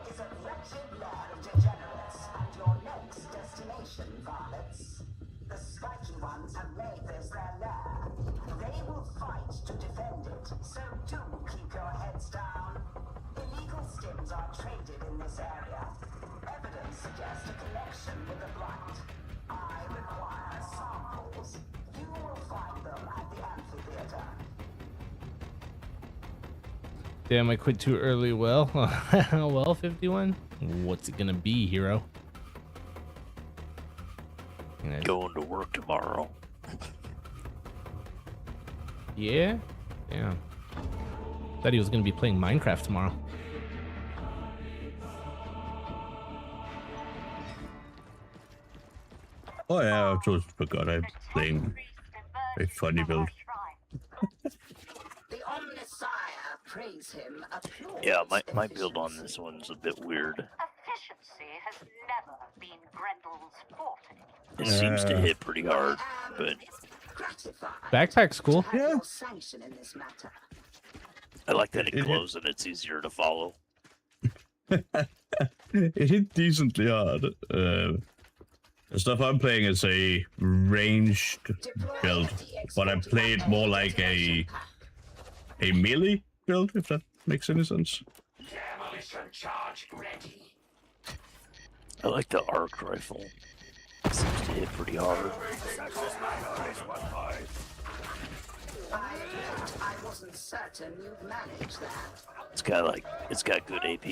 is a wretched lair of degenerates and your next destination, varlets. The spiky ones have made this their lair. They will fight to defend it, so do keep your heads down. Illegal stims are traded in this area. Evidence suggests a connection with the blight. I require samples. You will find them at the amphitheater. Damn, I quit too early. Well, well, 51. What's it gonna be, hero? Going to work tomorrow. Yeah? Damn. Thought he was gonna be playing Minecraft tomorrow. Oh yeah, I just forgot I'm playing a funny build. The Omnissiah praise him, applauds Yeah, my build on this one's a bit weird. Efficiency has never been Grendel's forte. It seems to hit pretty hard, but Backpack's cool. Yeah. Your sanction in this matter. I like that it glows and it's easier to follow. It hit decently hard. The stuff I'm playing is a ranged build, but I play it more like a melee build, if that makes any sense. Demolition charge ready. I like the arc rifle. It seems to hit pretty hard. I wasn't certain you'd manage that. It's got good AP.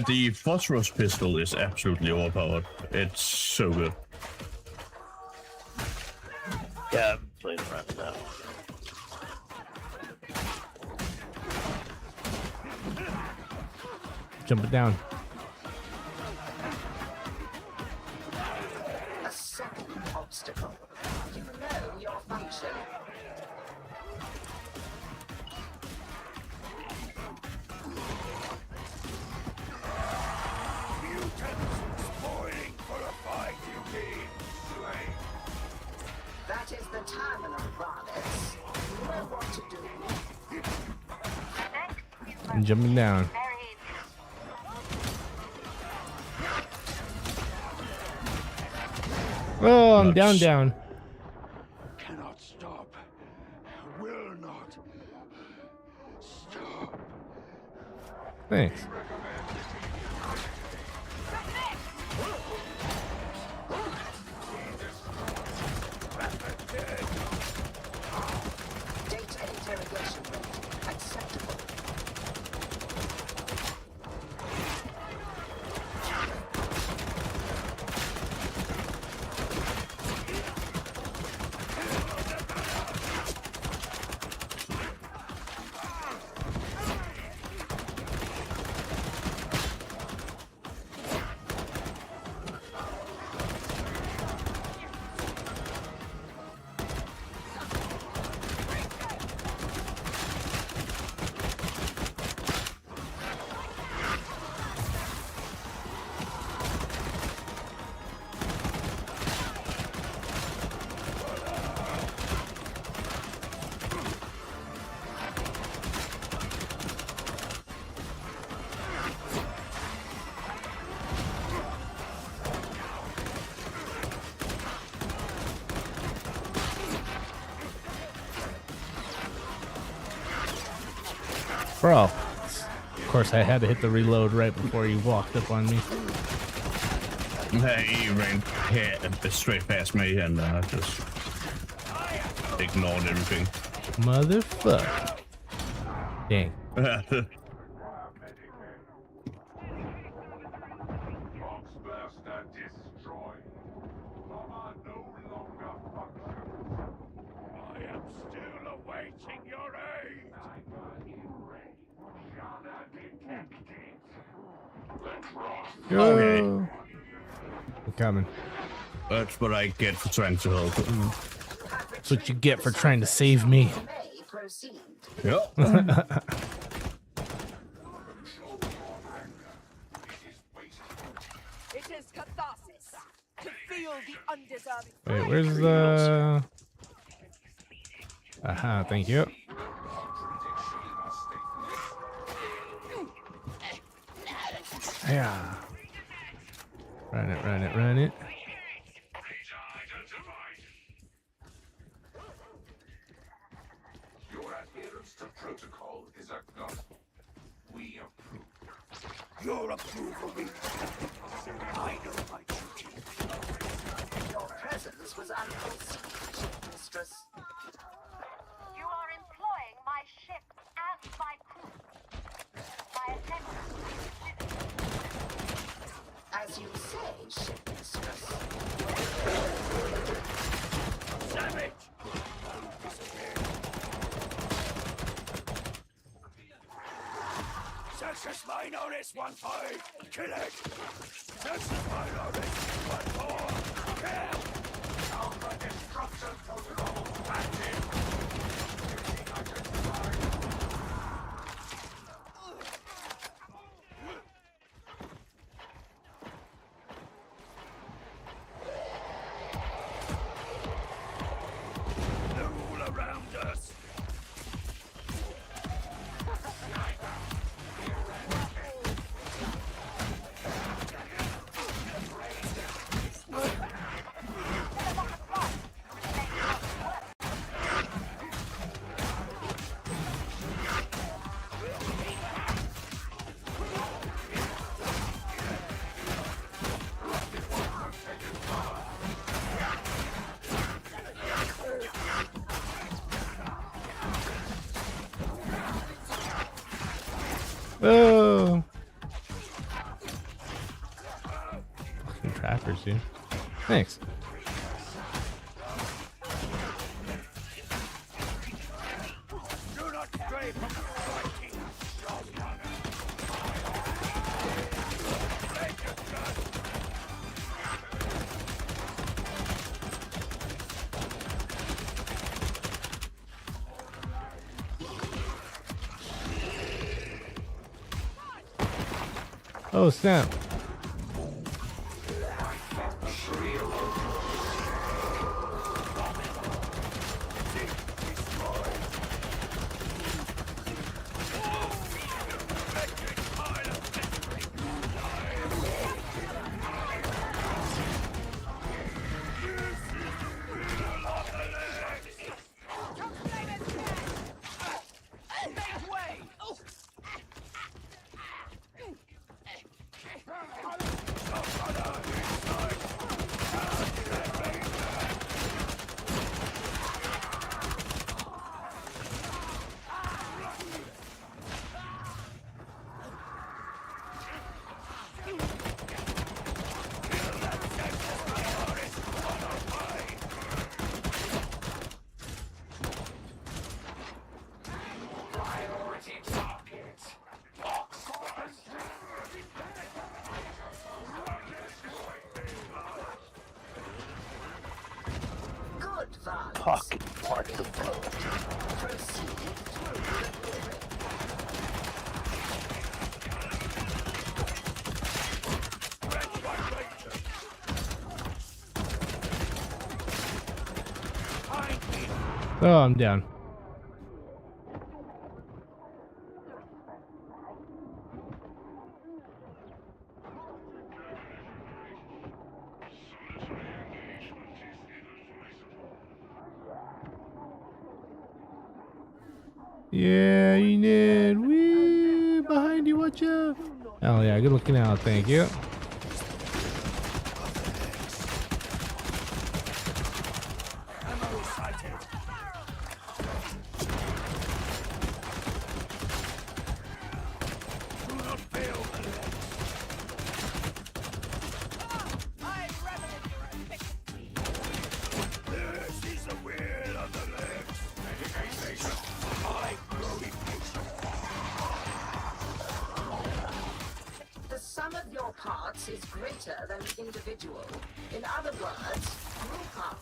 The phosphorus pistol is absolutely overpowered. It's so good. Yeah, I've played around with that one. Jump it down. A second obstacle. You know your function. Spoiling for a fight you need. That is the terminal, Vargas. You know what to do. And jumping down. Oh, I'm down, down. Cannot stop. Will not stop. Thanks. Data interrogation rate acceptable. Bro. Of course, I had to hit the reload right before you walked up on me. He ran straight past me and just ignored everything. Motherfucker. Dang. Okay. I'm coming. That's what I get for trying to help. That's what you get for trying to save me. May proceed. Yep. It is catharsis to feel the undeserving. Wait, where's the... Aha, thank you. Yeah. Run it, run it, run it. Your adherence to protocol is a gun. We approve. Your approval means I know my duty. Your presence was unforeseen, mistress. You are employing my ship and my crew. My attention is As you say, ship mistress. Savage! Success mine on this 1-5. Kill it! Success mine on this 1-4. Kill! Counter destruction protocol active. They're all around us. Oh. Fucking trappers, dude. Thanks. Oh, snap. Good, Val. Pocket part of the Proceed Oh, I'm down. Yeah, Enid. Wee, behind you, watch out. Oh yeah, good looking out. Thank you. The sum of your parts is greater than the individual. In other words, group up.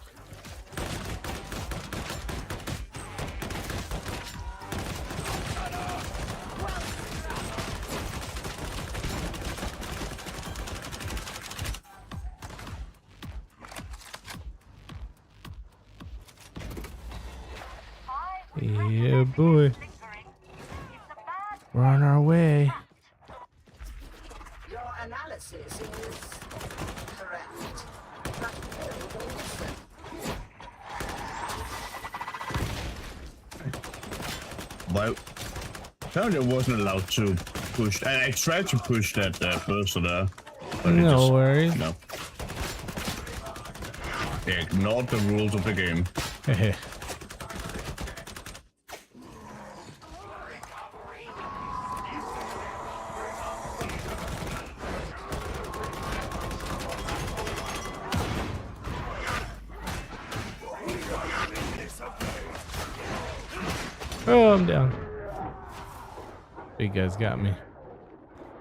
Yeah, boy. We're on our way. Your analysis is correct. But no, listen. Well, apparently I wasn't allowed to push. And I tried to push that person there. But it No just, worries. No. They ignored the rules of the game. Oh, I'm down. Big guys got me.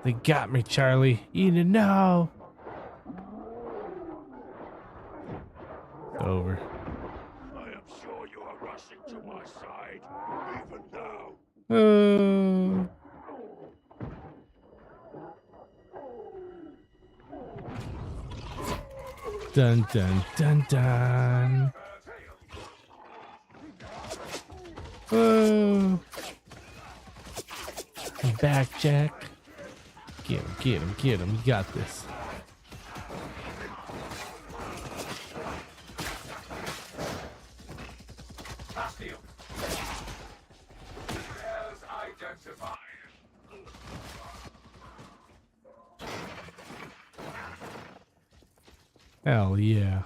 They got me, Charlie. Enid, no. It's over. I am sure you are rushing to my side, even now. Oh. Dun dun dun dun. Oh. I'm back, Jack. Get him, get him, get him. You got this. Hell yeah.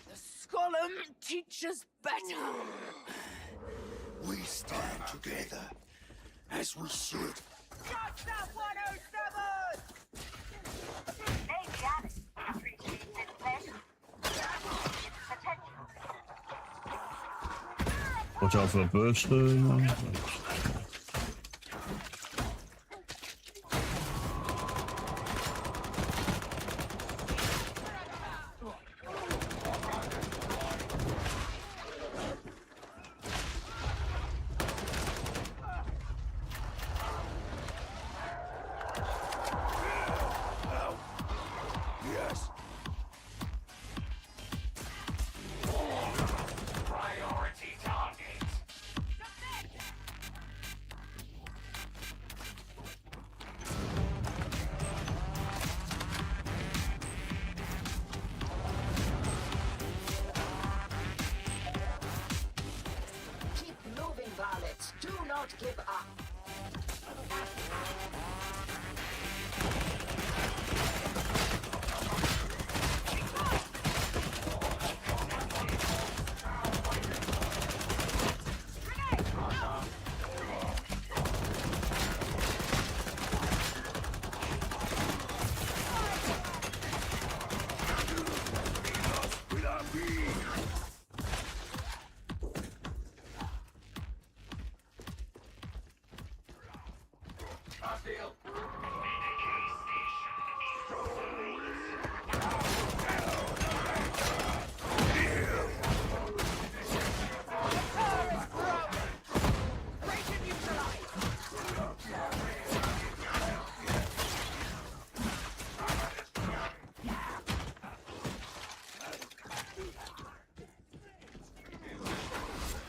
The Skolum teaches better. We stand together. As we should. Shut up, 107! Lady Alice appreciates information. Attention. Watch out for a burst. Yes. Priority target. Keep moving, Violet. Do not give up.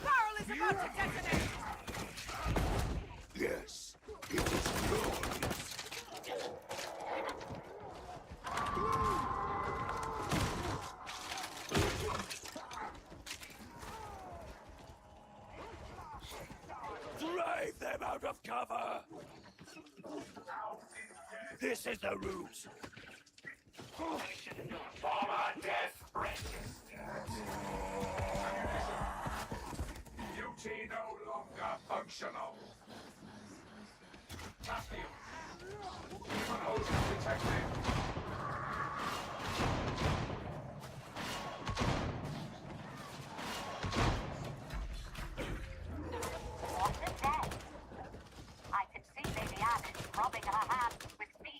Barrel is about to detonate! Yes. It is glorious. Drive them out of cover! This is the route! Former death registered. Duty no longer functional. Human host detected. What is that? I can see Lady Alice rubbing her hands with me.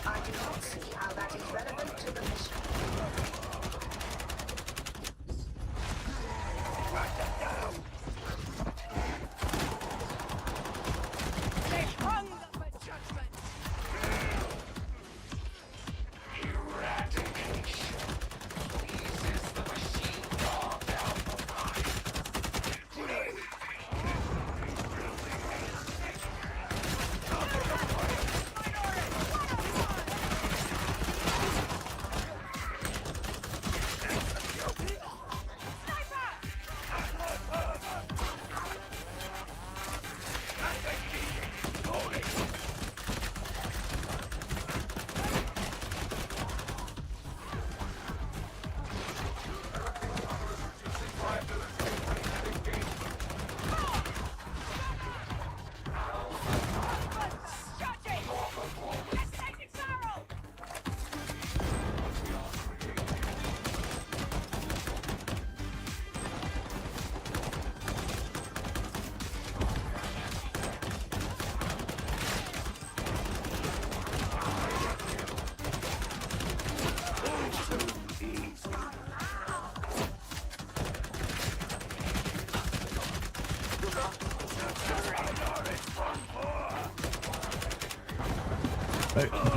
I do not see how that is relevant to the mission. They hung for judgment! Eradication. Eases the machine dog down the line.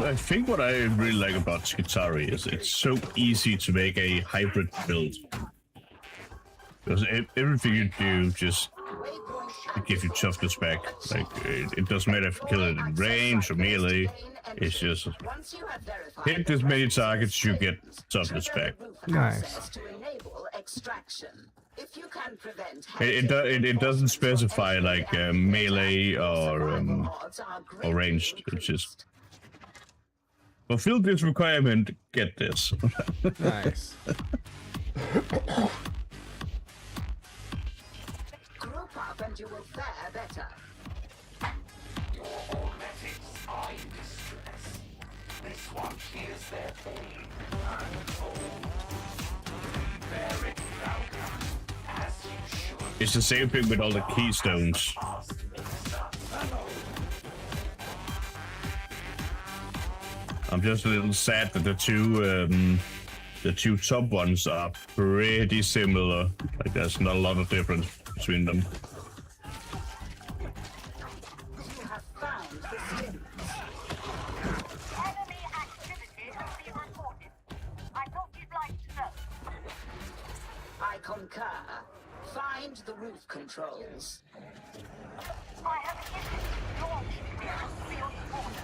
I think what I really like about Skitarii is it's so easy to make a hybrid build. Because everything you do just gives you toughness back. Like, it doesn't matter if you kill it in range or melee. It's just hit as many targets, you get toughness back. Nice. It doesn't specify like melee or ranged. It's just fulfill this requirement. Get this. Nice. Group up and you will fare better. It's the same thing with all the keystones. I'm just a little sad that the two top ones are pretty similar. Like there's not a lot of difference between them. You have found the skins. Enemy activity has been reported. I thought you'd like to know. I concur. Find the roof controls. I have a unit launched beyond field border.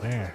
Where?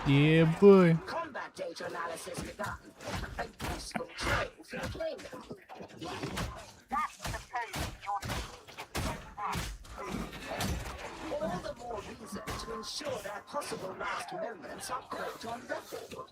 Yeah, boy. Combat data analysis begun. A useful tool for the player. That's supposed All the more reason to ensure their possible last moments are quote on record.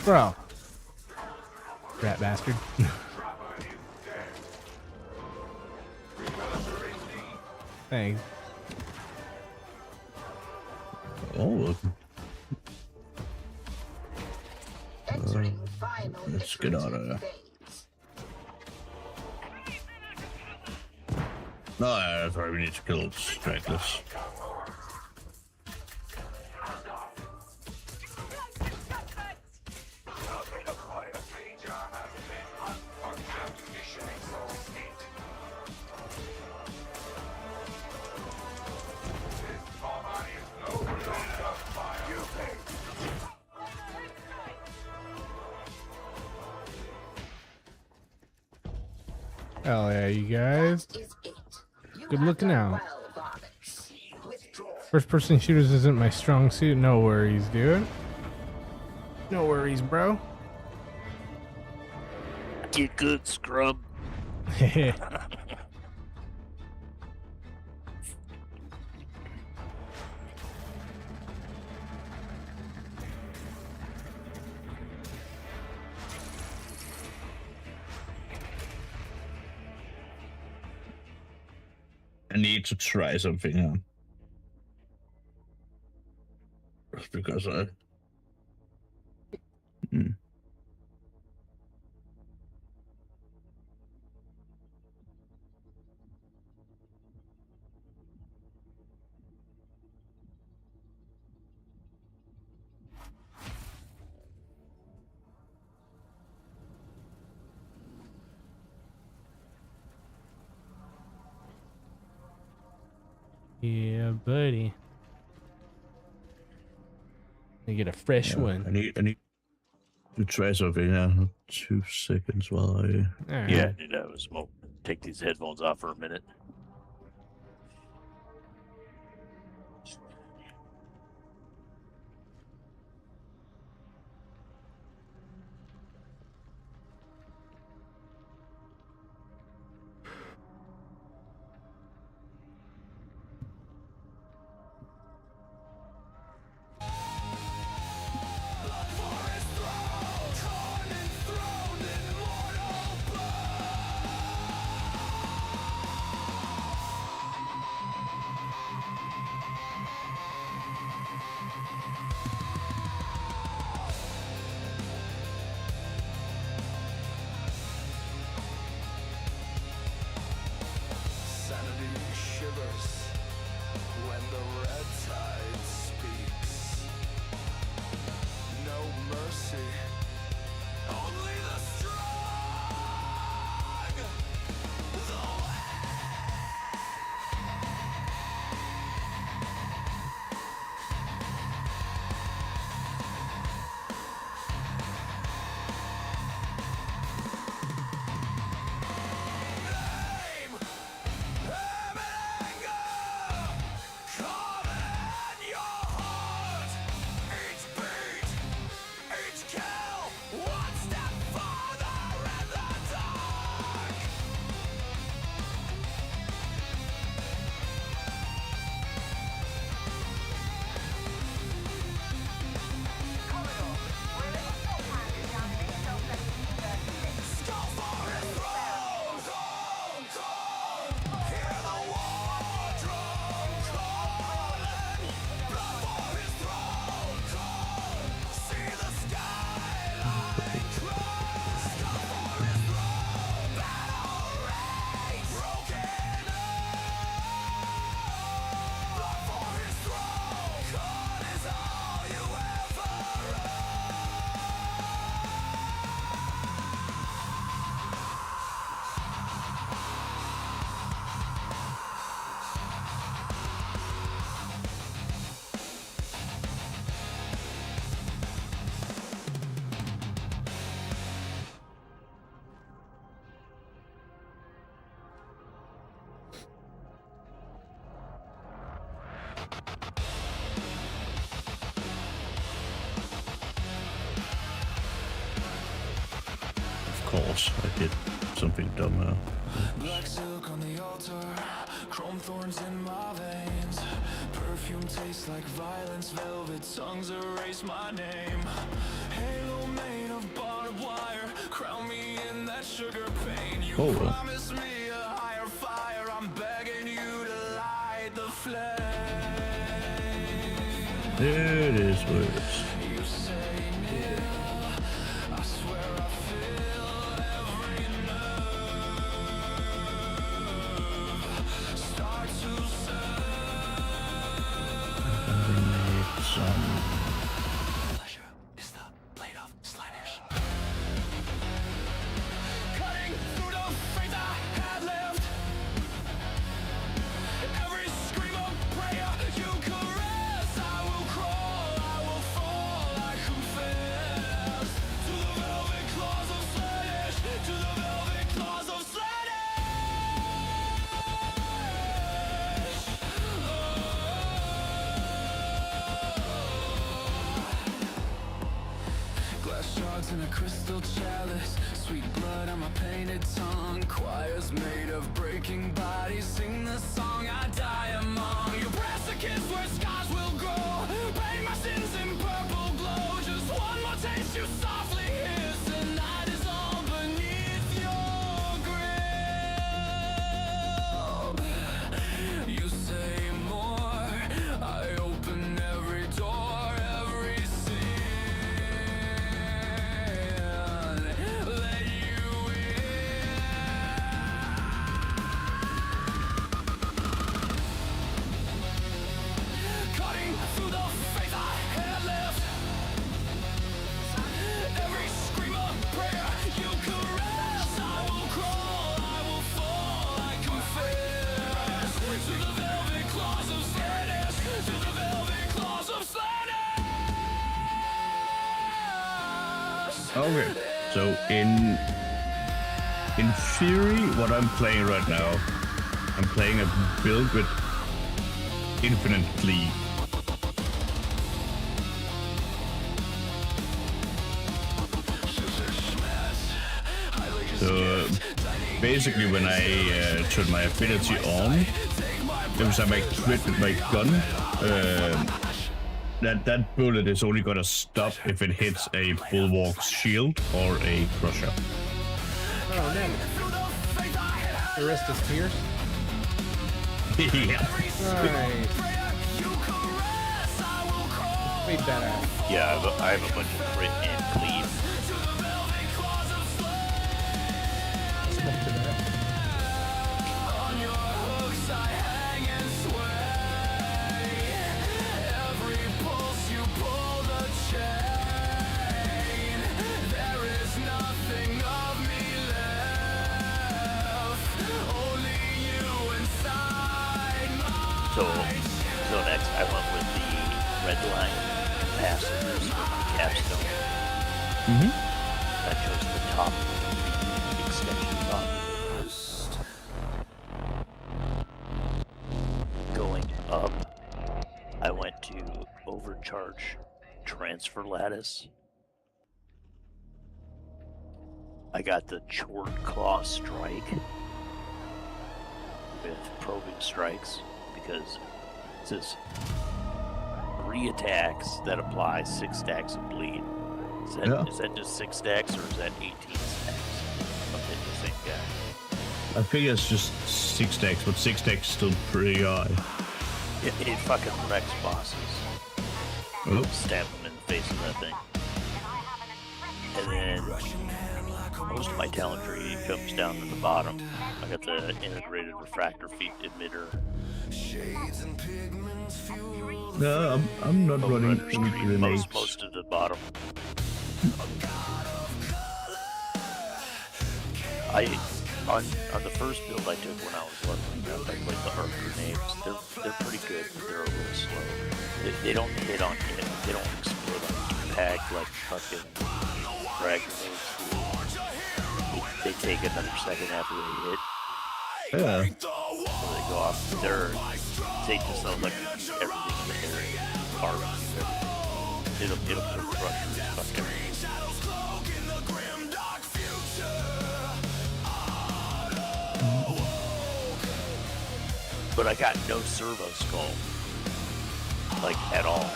Bro. Rat bastard. Thanks. Oh. Let's get out of there. No, that's right. We need to kill Stragglers. Hell yeah, you guys. Good looking out. First person shooters isn't my strong suit. No worries, dude. No worries, bro. Get good, scrub. I need to try something here. Just because I... Yeah, buddy. You get a fresh one. I need to try something now. 2 seconds while I... Right. Yeah, I need to have a smoke. Take these headphones off for a minute. course, I did something dumb now. Black silk on the altar, chrome thorns in my veins. Perfume tastes like violence, velvet tongues erase my name. Halo made Oh, well. Promise me a higher fire. I'm begging you to light the flame. It is what it is. You say near. I swear I feel every nerve start to Some. pleasure is the blade of slanish. Cutting through the faith I had left. Every scream of prayer you caress, I will crawl, I will fall, I confess to the velvet claws of Slanish, to the velvet claws of Slanish. Glass shards in a crystal chalice, sweet blood on my painted tongue. Choirs made of breaking bodies sing the song I die among. Your breath's a kiss where scars will grow. Paint my sins in purple glow. Just one more taste, you softly hiss, and I dissolve beneath your grip. You say more, I open every door, every sin. Let you in. Cutting through the faith I had left. Every scream of prayer you caress, I will crawl, I will fall, I confess to the velvet claws of Slanish, to the velvet claws of Slanish. Okay, so in theory, what I'm playing right now, I'm playing a build with infinite cleave. So basically, when I turn my ability on, every time I crit with my gun, that bullet is only gonna stop if it hits a bulwark's shield or a crusher. Oh, no. The rest is tears. Yeah. Nice. Way better. Yeah, I have a bunch of crit and cleave. Smoke to that. On your hooks I hang and sway. Every pulse you pull the chain. There is nothing of me left. Only you inside my So next I went with the red line capacitors with the capstone. I chose the top extension box. Going up, I went to overcharge transfer lattice. I got the Chord Claw Strike with probing strikes because it says 3 attacks that apply 6 stacks of bleed. Is that just 6 stacks or is that 18 stacks? I'm hitting the same guy. I think it's just 6 stacks, but 6 stacks is still pretty high. It fucking wrecks bosses. Oops. Stab them in the face with that thing. And then most of my talent tree comes down to the bottom. I got the integrated refractor feed emitter. No, I'm not running grenades. Most of the bottom. On the first build I took when I was leveling up, I played the arc grenades. They're pretty good, but they're a little slow. They don't hit on hit. They don't explode on impact like fucking frag grenades do. They take another second after they hit. Yeah. So they go off. They just sound like everything in the area. Carbon. It'll crush you. Fuck everything. But I got no servo skull. Like, at all.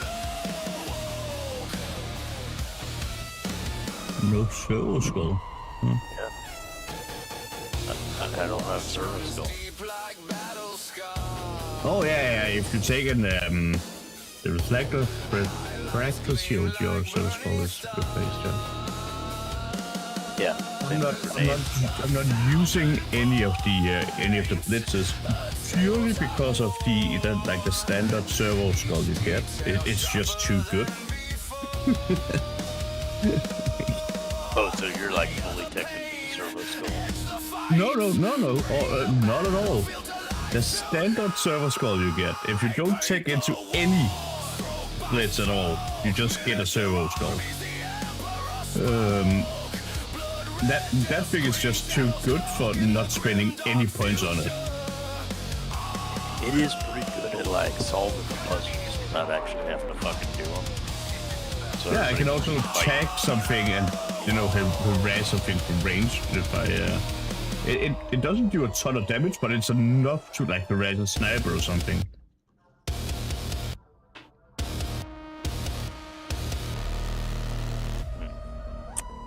No servo skull. Yeah. I don't have service skull. Oh yeah. If you take in the reflector shield, your service skull is replaced. Yeah. I'm not using any of the blitzes purely because of the standard servo skull you get. It's just too good. Oh, so you're like fully technically servo skull? No, not at all. The standard servo skull you get, if you don't take into any blitz at all, you just get a servo skull. That thing is just too good for not spending any points on it. It is pretty good at like solving the puzzles, not actually having to fucking do them. So yeah, I can also tag something and harass something from range. If it doesn't do a ton of damage, but it's enough to like harass a sniper or something.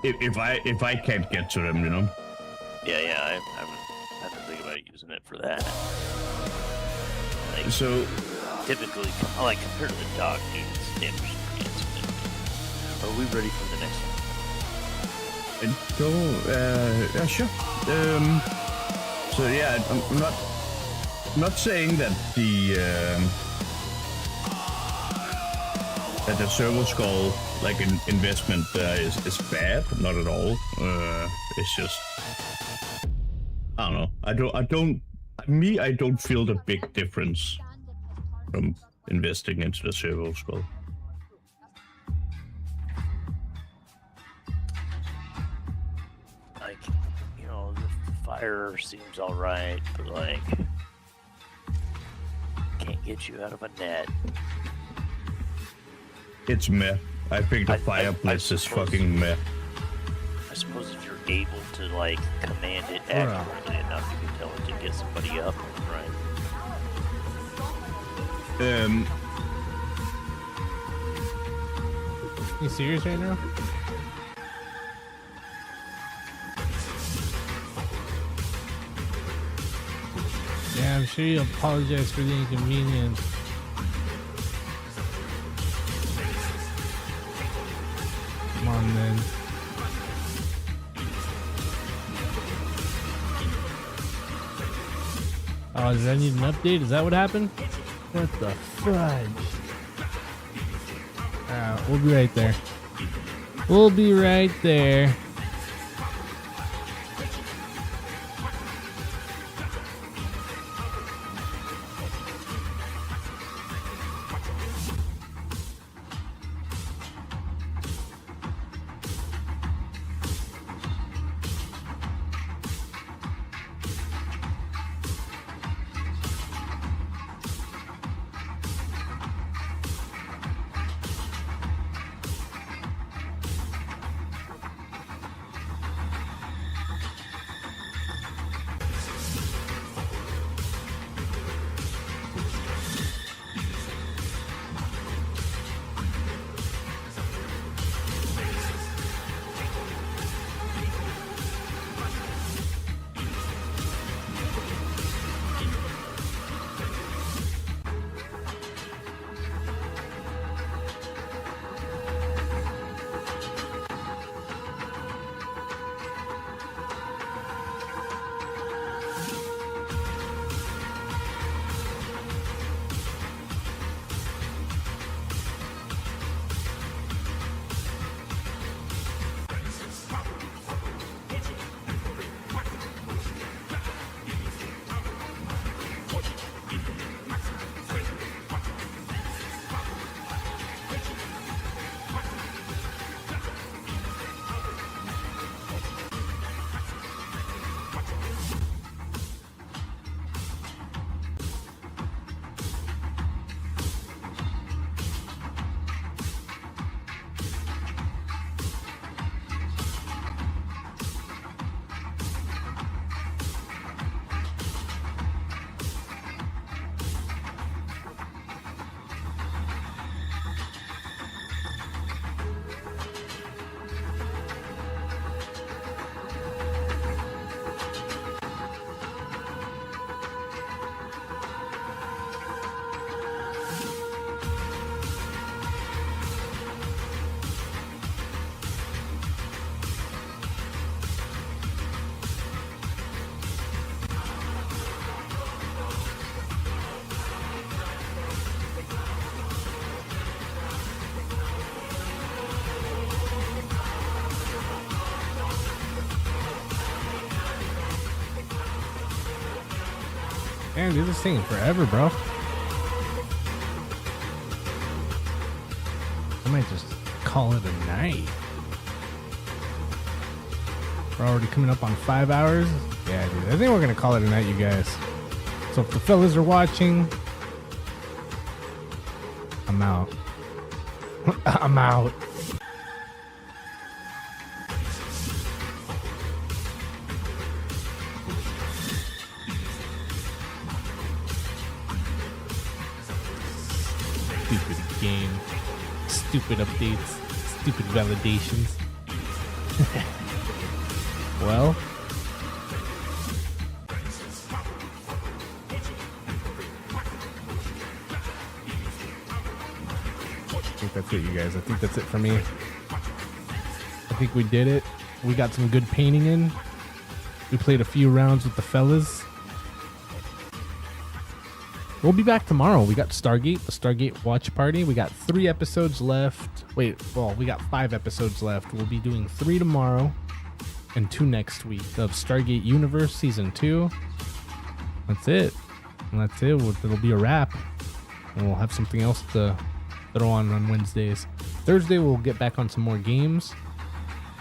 If I can't get to them, Yeah, I haven't think about using it for that. Like, so typically, like compared to the dog, dude, it's damage pretty insignificant. Are we ready for the next one? Yeah, sure. So yeah, I'm not saying that the servo skull like an investment is bad, not at all. It's just I don't know. I don't feel the big difference from investing into the servo skull. Like, the fire seems alright, but like can't get you out of a net. It's meh. I think the fire blitz is fucking meh. I suppose if you're able to like command it accurately enough, you can tell it to get somebody up, right? You serious right now? Yeah, I'm sure you apologize for the inconvenience. Come on, then. Oh, does that need an update? Is that what happened? What the fudge? We'll be right there. We'll be right there. Man, dude, this thing forever, bro. I might just call it a night. We're already coming up on 5 hours. Yeah, dude. I think we're gonna call it a night, you guys. So if the fellas are watching, I'm out. I'm out. Stupid game. Stupid updates. Stupid validations. Well. I think that's it, you guys. I think that's it for me. I think we did it. We got some good painting in. We played a few rounds with the fellas. We'll be back tomorrow. We got Stargate, the Stargate watch party. We got 3 episodes left. Wait, well, we got 5 episodes left. We'll be doing 3 tomorrow and 2 next week of Stargate Universe Season 2. That's it. And that's it. It'll be a wrap. And we'll have something else to throw on Wednesdays. Thursday, we'll get back on some more games.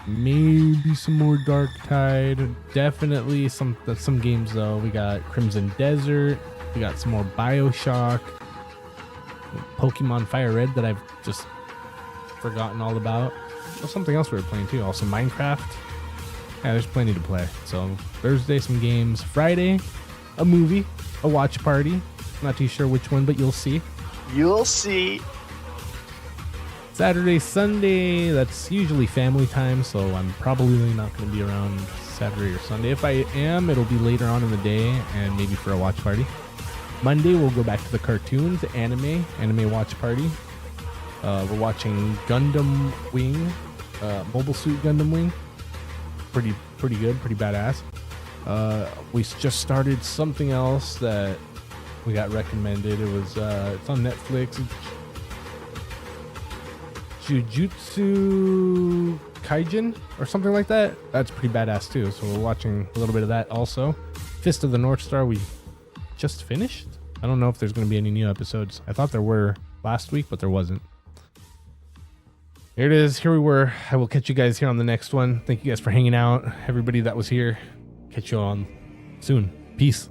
Maybe some more Dark Tide. Definitely some games, though. We got Crimson Desert. We got some more BioShock. Pokemon Fire Red that I've just forgotten all about. There's something else we were playing, too. Also, Minecraft. Yeah, there's plenty to play. So, Thursday, some games. Friday, a movie. A watch party. Not too sure which one, but you'll see. You'll see. Saturday, Sunday, that's usually family time, so I'm probably not going to be around Saturday or Sunday. If I am, it'll be later on in the day and maybe for a watch party. Monday, we'll go back to the cartoons, anime watch party. We're watching Gundam Wing, Mobile Suit Gundam Wing. Pretty good, pretty badass. We just started something else that we got recommended. It was it's on Netflix. Jujutsu Kaijin or something like that. That's pretty badass too. So we're watching a little bit of that also. Fist of the North Star we just finished. I don't know if there's going to be any new episodes. I thought there were last week, but there wasn't. Here it is. Here we were. I will catch you guys here on the next one. Thank you guys for hanging out. Everybody that was here. Catch you on soon. Peace.